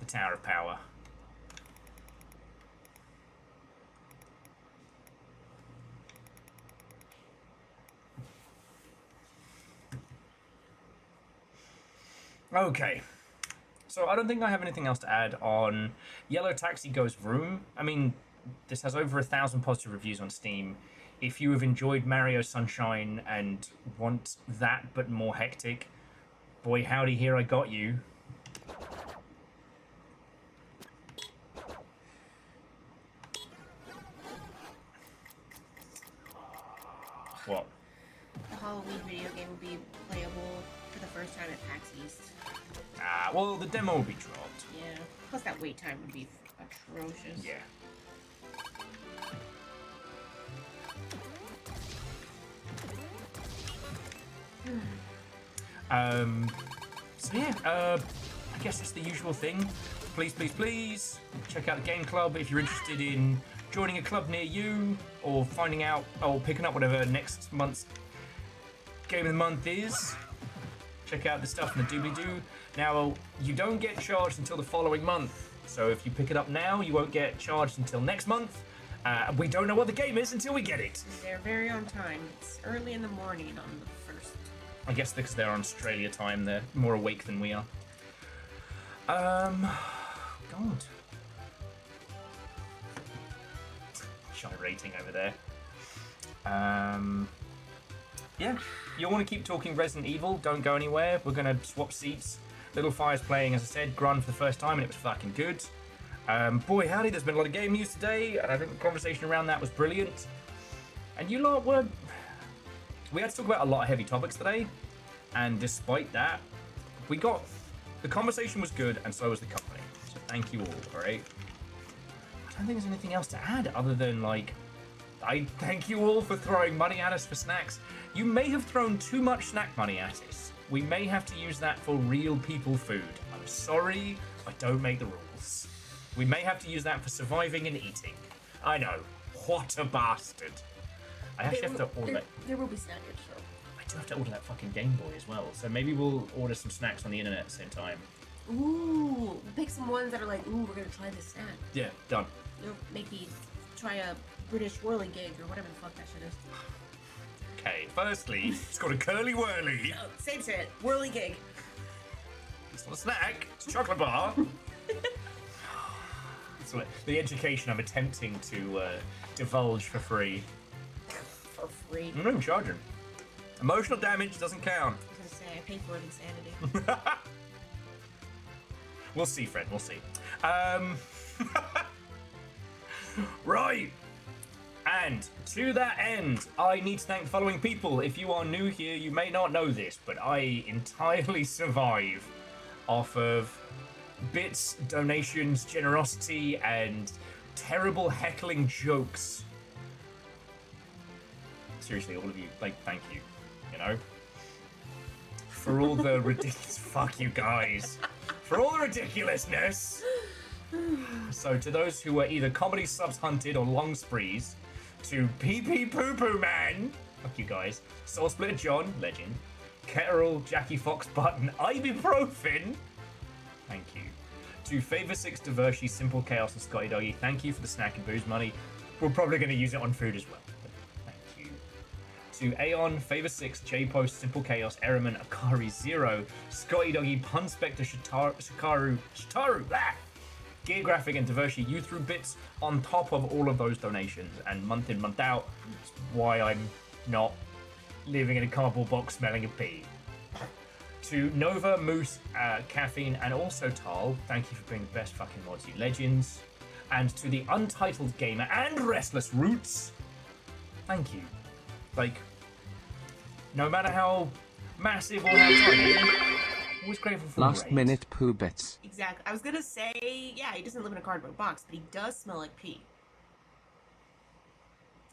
Speaker 1: The Tower of Power. Okay, so I don't think I have anything else to add on Yellow Taxi Goes Vroom. I mean, this has over 1,000 positive reviews on Steam. If you have enjoyed Mario Sunshine and want that but more hectic, boy howdy, here I got you. What?
Speaker 2: The Halloween video game will be playable for the first time at PAX East.
Speaker 1: Well, the demo will be dropped.
Speaker 2: Yeah. Plus that wait time would be atrocious.
Speaker 1: Yeah. So yeah, I guess it's the usual thing. Please, please, please check out the game club if you're interested in joining a club near you or finding out or picking up whatever next month's game of the month is. Check out the stuff in the doobly-doo. Now, you don't get charged until the following month. So if you pick it up now, you won't get charged until next month. We don't know what the game is until we get it.
Speaker 2: They're very on time. It's early in the morning on the 1st.
Speaker 1: I guess because they're on Australia time, they're more awake than we are. God. Gyrating over there. Yeah, you'll want to keep talking Resident Evil. Don't go anywhere. We're going to swap seats. Little Fire's playing, as I said, Grun for the first time, and it was fucking good. Boy, howdy, there's been a lot of game news today, and I think the conversation around that was brilliant. And you lot were... We had to talk about a lot of heavy topics today, and despite that, we got... The conversation was good, and so was the company. So thank you all, alright? I don't think there's anything else to add, other than, like... I thank you all for throwing money at us for snacks. You may have thrown too much snack money at us. We may have to use that for real people food. I'm sorry, I don't make the rules. We may have to use that for surviving and eating. I know. What a bastard. I actually have to order that.
Speaker 2: There will be snackage, so.
Speaker 1: I do have to order that fucking Game Boy as well. So maybe we'll order some snacks on the internet at the same time.
Speaker 2: Ooh, pick some ones that are like, ooh, we're gonna try this snack.
Speaker 1: Yeah, done.
Speaker 2: You know, maybe try a British whirly gig or whatever the fuck that shit is.
Speaker 1: Okay, firstly, it's got a curly whirly.
Speaker 2: Oh, same shit. Whirly gig.
Speaker 1: It's not a snack, it's a chocolate bar. It's like the education I'm attempting to divulge for free.
Speaker 2: For free.
Speaker 1: I'm not even charging. Emotional damage doesn't count.
Speaker 2: I was gonna say, I pay for it insanity.
Speaker 1: We'll see, Fred, we'll see. Right. And to that end, I need to thank the following people. If you are new here, you may not know this, but I entirely survive off of bits, donations, generosity, and terrible heckling jokes. Seriously, all of you, like, thank you, you know? For all the ridiculous... Fuck you guys. For all the ridiculousness. So to those who were either comedy subs hunted or long sprees, to PP Poo Poo Man, fuck you guys, Soul Splitter John, legend, Ketterall, Jackie Fox Button, Ibuprofen, thank you. To Favor 6, Divershi, Simple Chaos, and Scotty Doggy, thank you for the snack and booze money. We're probably going to use it on food as well. But thank you. To Aeon, Favor 6, J-Post, Simple Chaos, Eraman, Akari Zero, Scotty Doggy, Pun Spectre, Shitaru, blah! Gear Graphic and Divershi, you threw bits on top of all of those donations, and month in, month out, it's why I'm not living in a cardboard box smelling of pee. To Nova, Moose, Caffeine, and also Tal, thank you for being the best fucking mods, you legends. And to the Untitled Gamer and Restless Roots, thank you. Like, no matter how massive or how tiny, always grateful for
Speaker 3: Last
Speaker 1: the raid.
Speaker 3: minute poo bits.
Speaker 2: Exactly. I was gonna say, yeah, he doesn't live in a cardboard box, but he does smell like pee.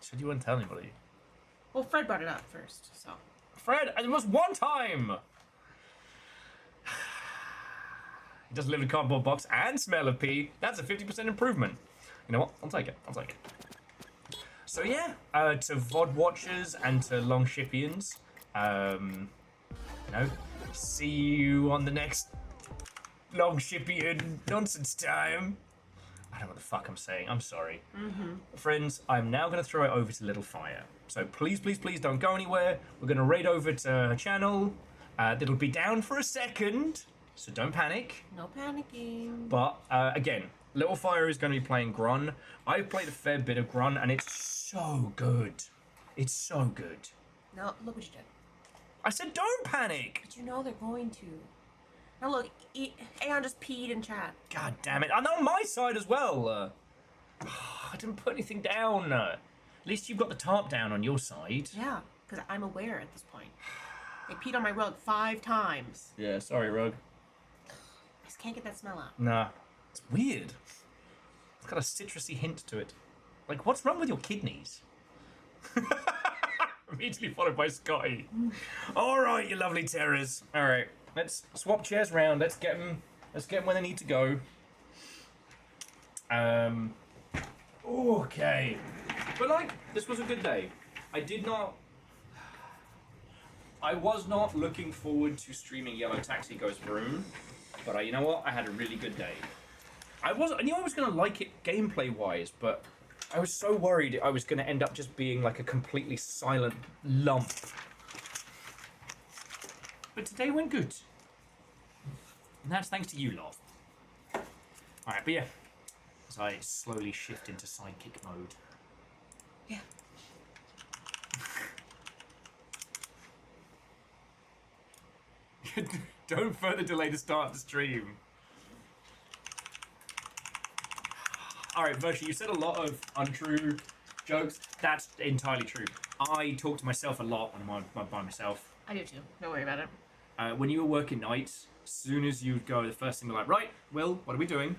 Speaker 1: Said you wouldn't tell anybody.
Speaker 2: Well, Fred brought it up first, so.
Speaker 1: Fred, it was one time! He doesn't live in a cardboard box and smell of pee. That's a 50% improvement. You know what? I'll take it. I'll take it. So yeah, to VOD watchers and to long shippians, you know, see you on the next long shippian nonsense time. I don't know what the fuck I'm saying. I'm sorry. Friends, I'm now going to throw it over to Little Fire. So please, please, please don't go anywhere. We're going to raid over to her channel. It'll be down for a second, so don't panic.
Speaker 2: No panicking.
Speaker 1: But again, Little Fire is going to be playing Grun. I've played a fair bit of Grun, and it's so good. It's so good.
Speaker 2: No, look what you did.
Speaker 1: I said don't panic!
Speaker 2: But you know they're going to. Now look, Aeon just peed in chat.
Speaker 1: God damn it. I'm on my side as well. I didn't put anything down. At least you've got the tarp down on your side.
Speaker 2: Yeah, because I'm aware at this point. They peed on my rug 5 times.
Speaker 1: Yeah, sorry, Rogue.
Speaker 2: I just can't get that smell out.
Speaker 1: Nah. It's weird. It's got a citrusy hint to it. Like, what's wrong with your kidneys? Immediately followed by Scotty. Alright, you lovely terrors. Alright, let's swap chairs round. Let's get them Let's get them where they need to go. Okay. But, like, this was a good day. I was not looking forward to streaming Yellow Taxi Goes Vroom, but you know what? I had a really good day. I knew I was going to like it gameplay-wise, but I was so worried I was going to end up just being like a completely silent lump. But today went good. And that's thanks to you lot. Alright, but yeah. As I slowly shift into sidekick mode.
Speaker 2: Yeah.
Speaker 1: Don't further delay the start of the stream. Alright, Virtue, you said a lot of untrue jokes. That's entirely true. I talk to myself a lot when I'm by myself.
Speaker 2: I do too. Don't worry about it.
Speaker 1: When you were working nights, as soon as you'd go, the first thing we're like, right, Will, what are we doing?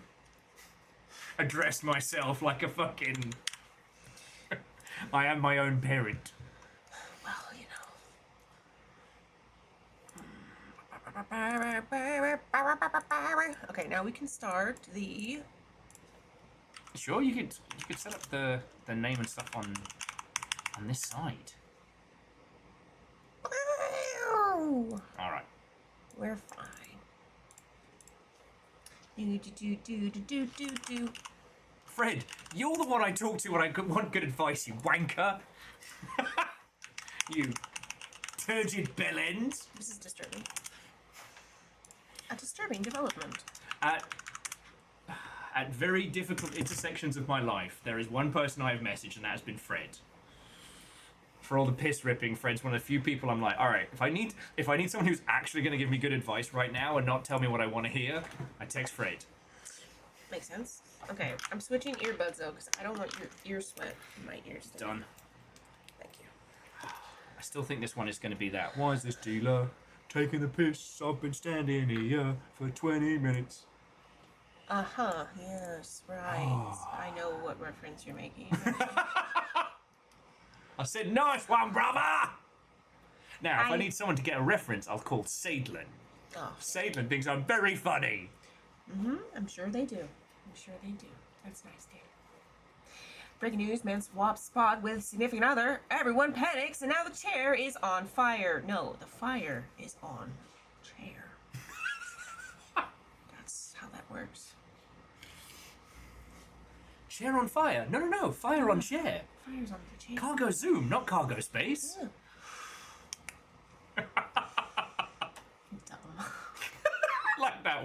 Speaker 1: Address myself like a fucking... I am my own parent.
Speaker 2: Well, you know. Okay, now we can start the...
Speaker 1: Sure, you could set up the name and stuff on this side. Alright.
Speaker 2: We're fine. Do.
Speaker 1: Fred, you're the one I talk to when I want good advice, you wanker. You turgid bellend.
Speaker 2: This is disturbing. A disturbing development.
Speaker 1: At very difficult intersections of my life, there is one person I have messaged, and that has been Fred. For all the piss ripping, Fred's one of the few people I'm like, all right, if I need someone who's actually going to give me good advice right now and not tell me what I want to hear, I text Fred.
Speaker 2: Makes sense. Okay, I'm switching earbuds though because I don't want your ear sweat in my ears.
Speaker 1: Done.
Speaker 2: Thank you.
Speaker 1: I still think this one is going to be that. Why is this dealer taking the piss? I've been standing here for 20 minutes.
Speaker 2: Uh-huh, yes, right. I know what reference you're making.
Speaker 1: I said, nice one, brother! Now, if I
Speaker 2: I
Speaker 1: need someone to get a reference, I'll call Sadlin.
Speaker 2: Oh.
Speaker 1: Sadlin thinks I'm very funny.
Speaker 2: I'm sure they do. I'm sure they do. That's nice, dude. Breaking news, man swaps spot with significant other. Everyone panics, and now the chair is on fire. No, the fire is on chair. That's how that works.
Speaker 1: Chair on fire? No, fire on chair.
Speaker 2: Fire's on the chair.
Speaker 1: Cargo zoom, not cargo space.
Speaker 2: Yeah. Dumb.
Speaker 1: Like that one.